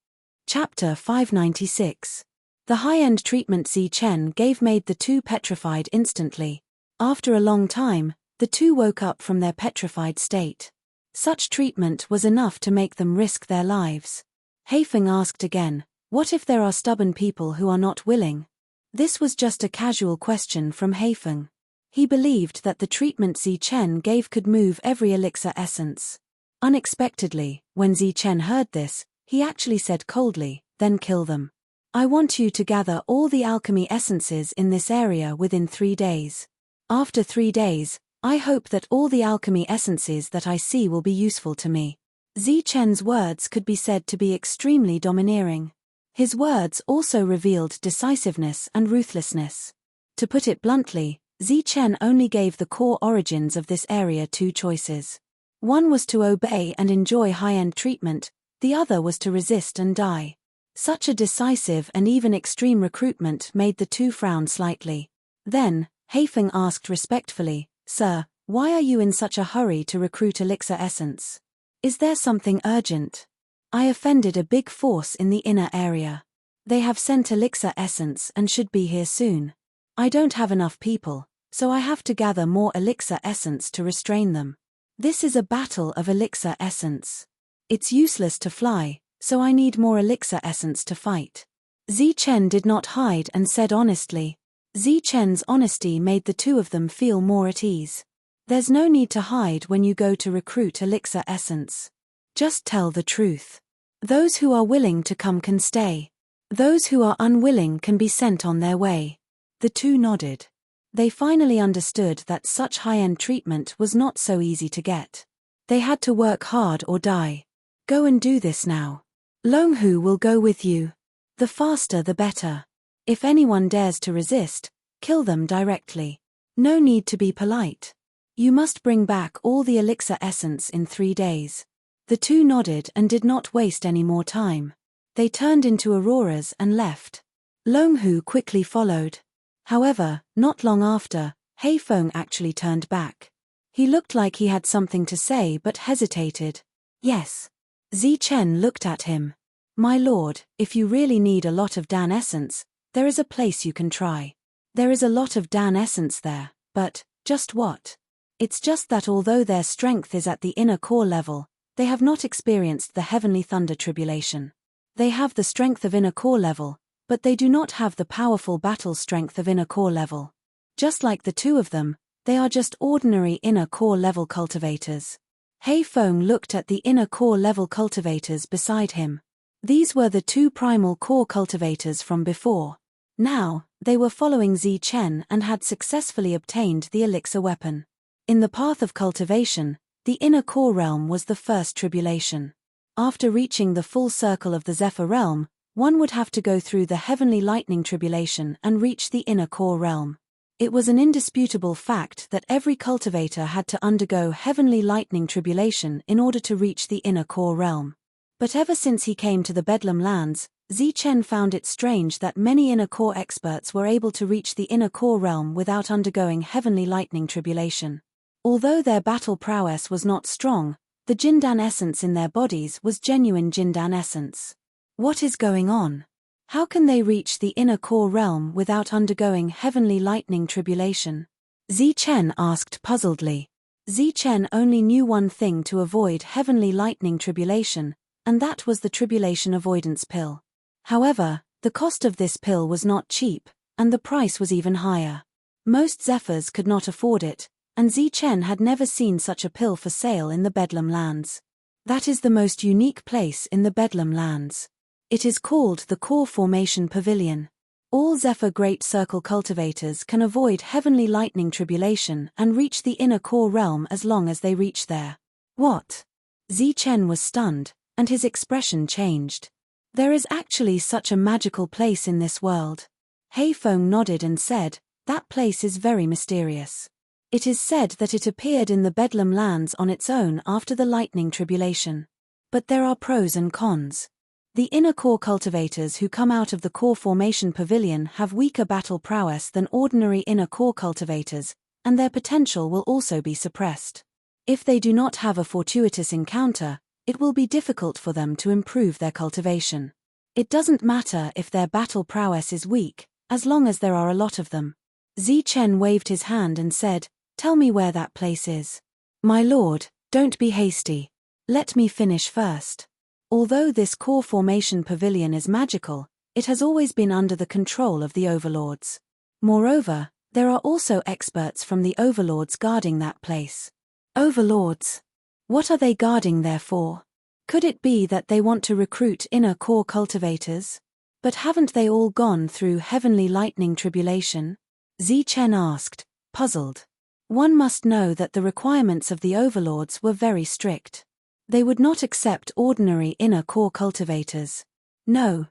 Chapter 596. The high-end treatment Zichen gave made the two petrified instantly. After a long time, the two woke up from their petrified state. Such treatment was enough to make them risk their lives. Heifeng asked again, "What if there are stubborn people who are not willing?" This was just a casual question from Heifeng. He believed that the treatment Zichen gave could move every elixir essence. Unexpectedly, when Zichen heard this, he actually said coldly, "Then kill them. I want you to gather all the alchemy essences in this area within 3 days. After 3 days, I hope that all the alchemy essences that I see will be useful to me." Zichen's words could be said to be extremely domineering. His words also revealed decisiveness and ruthlessness. To put it bluntly, Zichen only gave the core origins of this area 2 choices. One was to obey and enjoy high-end treatment, the other was to resist and die. Such a decisive and even extreme recruitment made the two frown slightly. Then, Heifeng asked respectfully, "Sir, why are you in such a hurry to recruit elixir essence? Is there something urgent? I offended a big force in the inner area. They have sent elixir essence and should be here soon. I don't have enough people, so I have to gather more elixir essence to restrain them. This is a battle of elixir essence. It's useless to fly, so I need more elixir essence to fight." Zichen did not hide and said honestly. Zichen's honesty made the two of them feel more at ease. There's no need to hide when you go to recruit elixir essence. Just tell the truth. Those who are willing to come can stay. Those who are unwilling can be sent on their way. The two nodded. They finally understood that such high-end treatment was not so easy to get. They had to work hard or die. Go and do this now. Longhu will go with you. The faster the better. If anyone dares to resist, kill them directly. No need to be polite. You must bring back all the elixir essence in 3 days. The two nodded and did not waste any more time. They turned into auroras and left. Longhu quickly followed. However, not long after, Heifeng actually turned back. He looked like he had something to say but hesitated. "Yes." Zichen looked at him. "My lord, if you really need a lot of Dan essence, there is a place you can try. There is a lot of Dan essence there, but, just what? It's just that although their strength is at the inner core level, they have not experienced the heavenly thunder tribulation. They have the strength of inner core level, but they do not have the powerful battle strength of inner core level. Just like the two of them, they are just ordinary inner core level cultivators." Heifeng looked at the inner core level cultivators beside him. These were the 2 primal core cultivators from before. Now, they were following Zichen and had successfully obtained the elixir weapon. In the path of cultivation, the inner core realm was the first tribulation. After reaching the full circle of the Zephyr realm, one would have to go through the heavenly lightning tribulation and reach the inner core realm. It was an indisputable fact that every cultivator had to undergo heavenly lightning tribulation in order to reach the inner core realm. But ever since he came to the Bedlam lands, Zichen found it strange that many inner core experts were able to reach the inner core realm without undergoing heavenly lightning tribulation. Although their battle prowess was not strong, the Jindan essence in their bodies was genuine Jindan essence. What is going on? How can they reach the inner core realm without undergoing heavenly lightning tribulation? Zichen asked puzzledly. Zichen only knew one thing to avoid heavenly lightning tribulation, and that was the tribulation avoidance pill. However, the cost of this pill was not cheap, and the price was even higher. Most Zephyrs could not afford it, and Zichen had never seen such a pill for sale in the Bedlam lands. That is the most unique place in the Bedlam lands. It is called the Core Formation Pavilion. All Zephyr Great Circle cultivators can avoid heavenly lightning tribulation and reach the inner core realm as long as they reach there. What? Zichen was stunned, and his expression changed. There is actually such a magical place in this world. Heifeng nodded and said, "That place is very mysterious. It is said that it appeared in the Bedlam lands on its own after the lightning tribulation. But there are pros and cons. The inner core cultivators who come out of the core formation pavilion have weaker battle prowess than ordinary inner core cultivators, and their potential will also be suppressed. If they do not have a fortuitous encounter, it will be difficult for them to improve their cultivation. It doesn't matter if their battle prowess is weak, as long as there are a lot of them. Zichen waved his hand and said, "Tell me where that place is." "My lord, don't be hasty. Let me finish first. Although this core formation pavilion is magical, it has always been under the control of the overlords. Moreover, there are also experts from the overlords guarding that place." "Overlords? What are they guarding there for? Could it be that they want to recruit inner core cultivators? But haven't they all gone through heavenly lightning tribulation?" Zichen asked, puzzled. One must know that the requirements of the overlords were very strict. They would not accept ordinary inner core cultivators. No,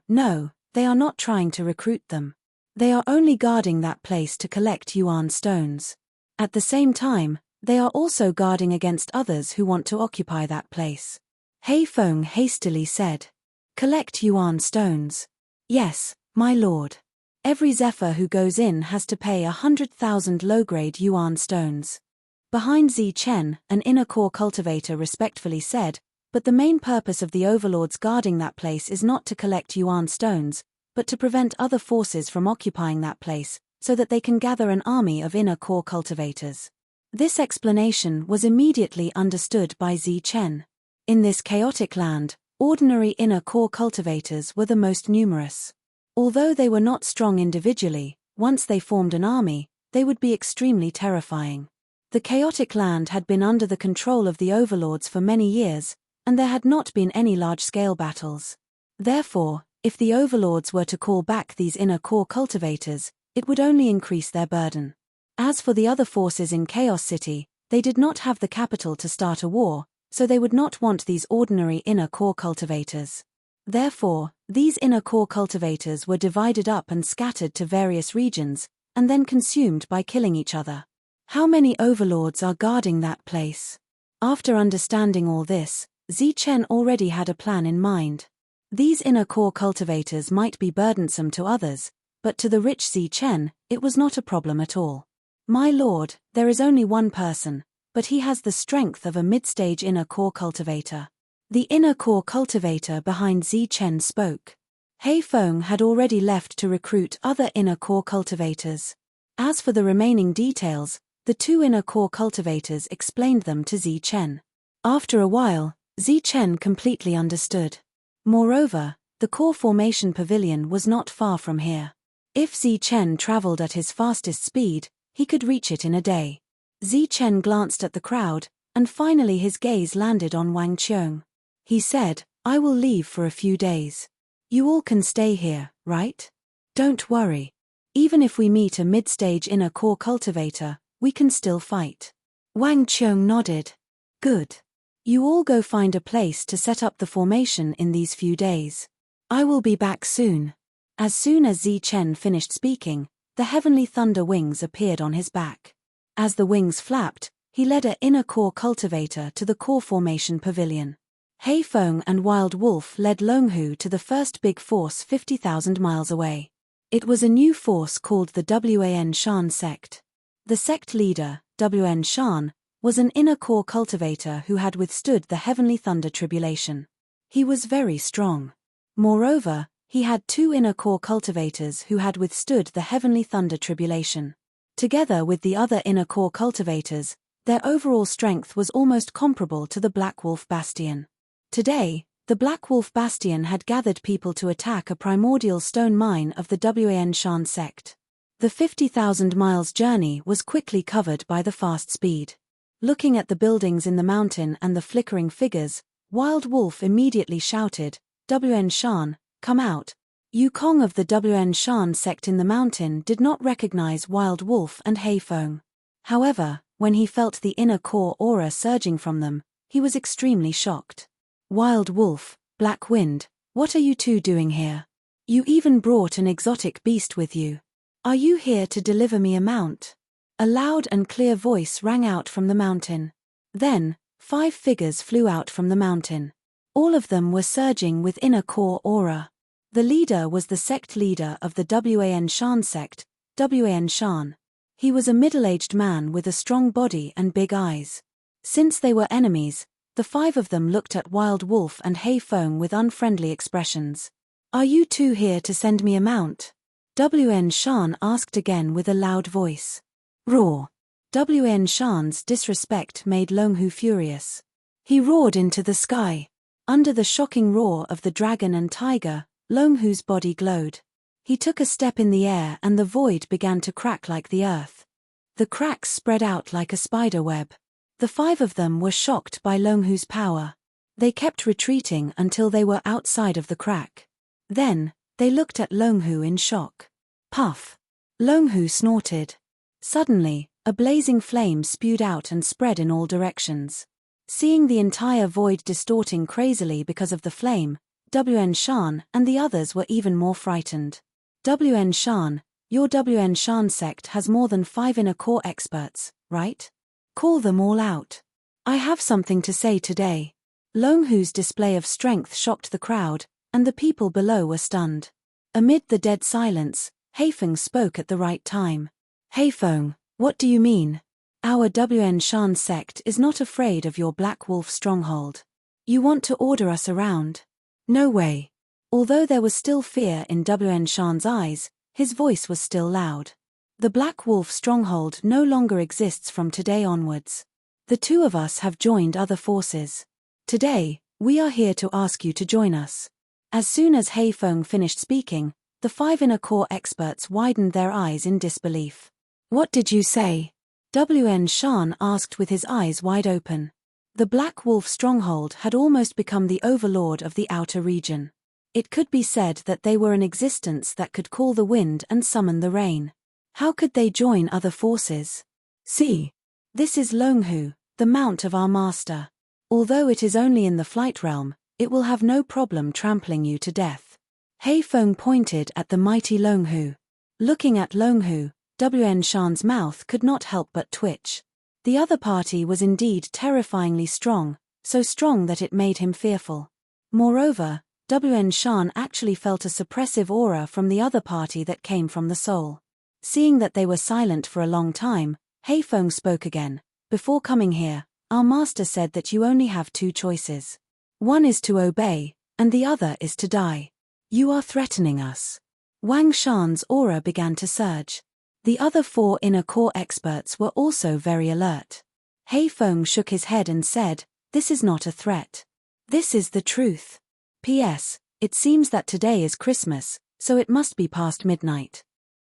they are not trying to recruit them. They are only guarding that place to collect yuan stones. At the same time, they are also guarding against others who want to occupy that place. Heifeng hastily said. "Collect yuan stones." "Yes, my lord. Every Zephyr who goes in has to pay 100,000 low-grade yuan stones." Behind Zichen, an inner core cultivator respectfully said, "But the main purpose of the overlords guarding that place is not to collect yuan stones, but to prevent other forces from occupying that place, so that they can gather an army of inner core cultivators." This explanation was immediately understood by Zichen. In this chaotic land, ordinary inner core cultivators were the most numerous. Although they were not strong individually, once they formed an army, they would be extremely terrifying. The chaotic land had been under the control of the overlords for many years, and there had not been any large-scale battles. Therefore, if the overlords were to call back these inner core cultivators, it would only increase their burden. As for the other forces in Chaos City, they did not have the capital to start a war, so they would not want these ordinary inner core cultivators. Therefore, these inner core cultivators were divided up and scattered to various regions, and then consumed by killing each other. How many overlords are guarding that place? After understanding all this, Zichen already had a plan in mind. These inner core cultivators might be burdensome to others, but to the rich Zichen, it was not a problem at all. "My lord, there is only one person, but he has the strength of a mid-stage inner core cultivator." The inner core cultivator behind Zichen spoke. Heifeng had already left to recruit other inner core cultivators. As for the remaining details, the two inner core cultivators explained them to Zichen. After a while, Zichen completely understood. Moreover, the core formation pavilion was not far from here. If Zichen traveled at his fastest speed, he could reach it in a day. Zichen glanced at the crowd, and finally his gaze landed on Wang Qiong. He said, "I will leave for a few days. You all can stay here, right? Don't worry. Even if we meet a mid-stage inner core cultivator, we can still fight." Wang Qiong nodded. "Good. You all go find a place to set up the formation in these few days. I will be back soon." As soon as Zichen finished speaking, the heavenly thunder wings appeared on his back. As the wings flapped, he led an inner core cultivator to the core formation pavilion. Heifeng and Wild Wolf led Longhu to the first big force 50,000 miles away. It was a new force called the Wan Shan sect. The sect leader, Wan Shan, was an inner core cultivator who had withstood the heavenly thunder tribulation. He was very strong. Moreover, he had two inner core cultivators who had withstood the heavenly thunder tribulation. Together with the other inner core cultivators, their overall strength was almost comparable to the Black Wolf Bastion. Today, the Black Wolf Bastion had gathered people to attack a primordial stone mine of the Wan Shan sect. The 50,000 miles journey was quickly covered by the fast speed. Looking at the buildings in the mountain and the flickering figures, Wild Wolf immediately shouted, "Wan Shan, come out." Yukong of the Wan Shan sect in the mountain did not recognize Wild Wolf and Heifeng. However, when he felt the inner core aura surging from them, he was extremely shocked. "Wild Wolf, Black Wind, what are you two doing here? You even brought an exotic beast with you. Are you here to deliver me a mount?" A loud and clear voice rang out from the mountain. Then, 5 figures flew out from the mountain. All of them were surging with inner core aura. The leader was the sect leader of the Wan Shan sect, Wan Shan. He was a middle-aged man with a strong body and big eyes. Since they were enemies, the 5 of them looked at Wild Wolf and Hei Feng with unfriendly expressions. "Are you two here to send me a mount?" Wan Shan asked again with a loud voice. Roar. Wan Shan's disrespect made Longhu furious. He roared into the sky. Under the shocking roar of the dragon and tiger, Longhu's body glowed. He took a step in the air and the void began to crack like the earth. The cracks spread out like a spider web. The 5 of them were shocked by Longhu's power. They kept retreating until they were outside of the crack. Then, they looked at Longhu in shock. Puff. Longhu snorted. Suddenly, a blazing flame spewed out and spread in all directions. Seeing the entire void distorting crazily because of the flame, Wan Shan and the others were even more frightened. Wan Shan, your Wan Shan sect has more than 5 inner core experts, right? Call them all out. I have something to say today. Longhu's display of strength shocked the crowd, and the people below were stunned. Amid the dead silence, Hei Feng spoke at the right time. Hei Feng, what do you mean? Our Wan Shan sect is not afraid of your Black Wolf stronghold. You want to order us around? No way. Although there was still fear in Wan Shan's eyes, his voice was still loud. The Black Wolf stronghold no longer exists from today onwards. The 2 of us have joined other forces. Today, we are here to ask you to join us. As soon as Hei Feng finished speaking, the 5 inner core experts widened their eyes in disbelief. What did you say? Wan Shan asked with his eyes wide open. The Black Wolf stronghold had almost become the overlord of the outer region. It could be said that they were an existence that could call the wind and summon the rain. How could they join other forces? See. This is Longhu, the mount of our master. Although it is only in the flight realm, it will have no problem trampling you to death. Hei Feng pointed at the mighty Longhu. Looking at Longhu, Wan Shan's mouth could not help but twitch. The other party was indeed terrifyingly strong, so strong that it made him fearful. Moreover, Wan Shan actually felt a suppressive aura from the other party that came from the soul. Seeing that they were silent for a long time, Hei Feng spoke again. Before coming here, our master said that you only have 2 choices. One is to obey, and the other is to die. You are threatening us. Wang Shan's aura began to surge. The other 4 inner core experts were also very alert. Hei Feng shook his head and said, "This is not a threat. This is the truth. P.S. It seems that today is Christmas, so it must be past midnight.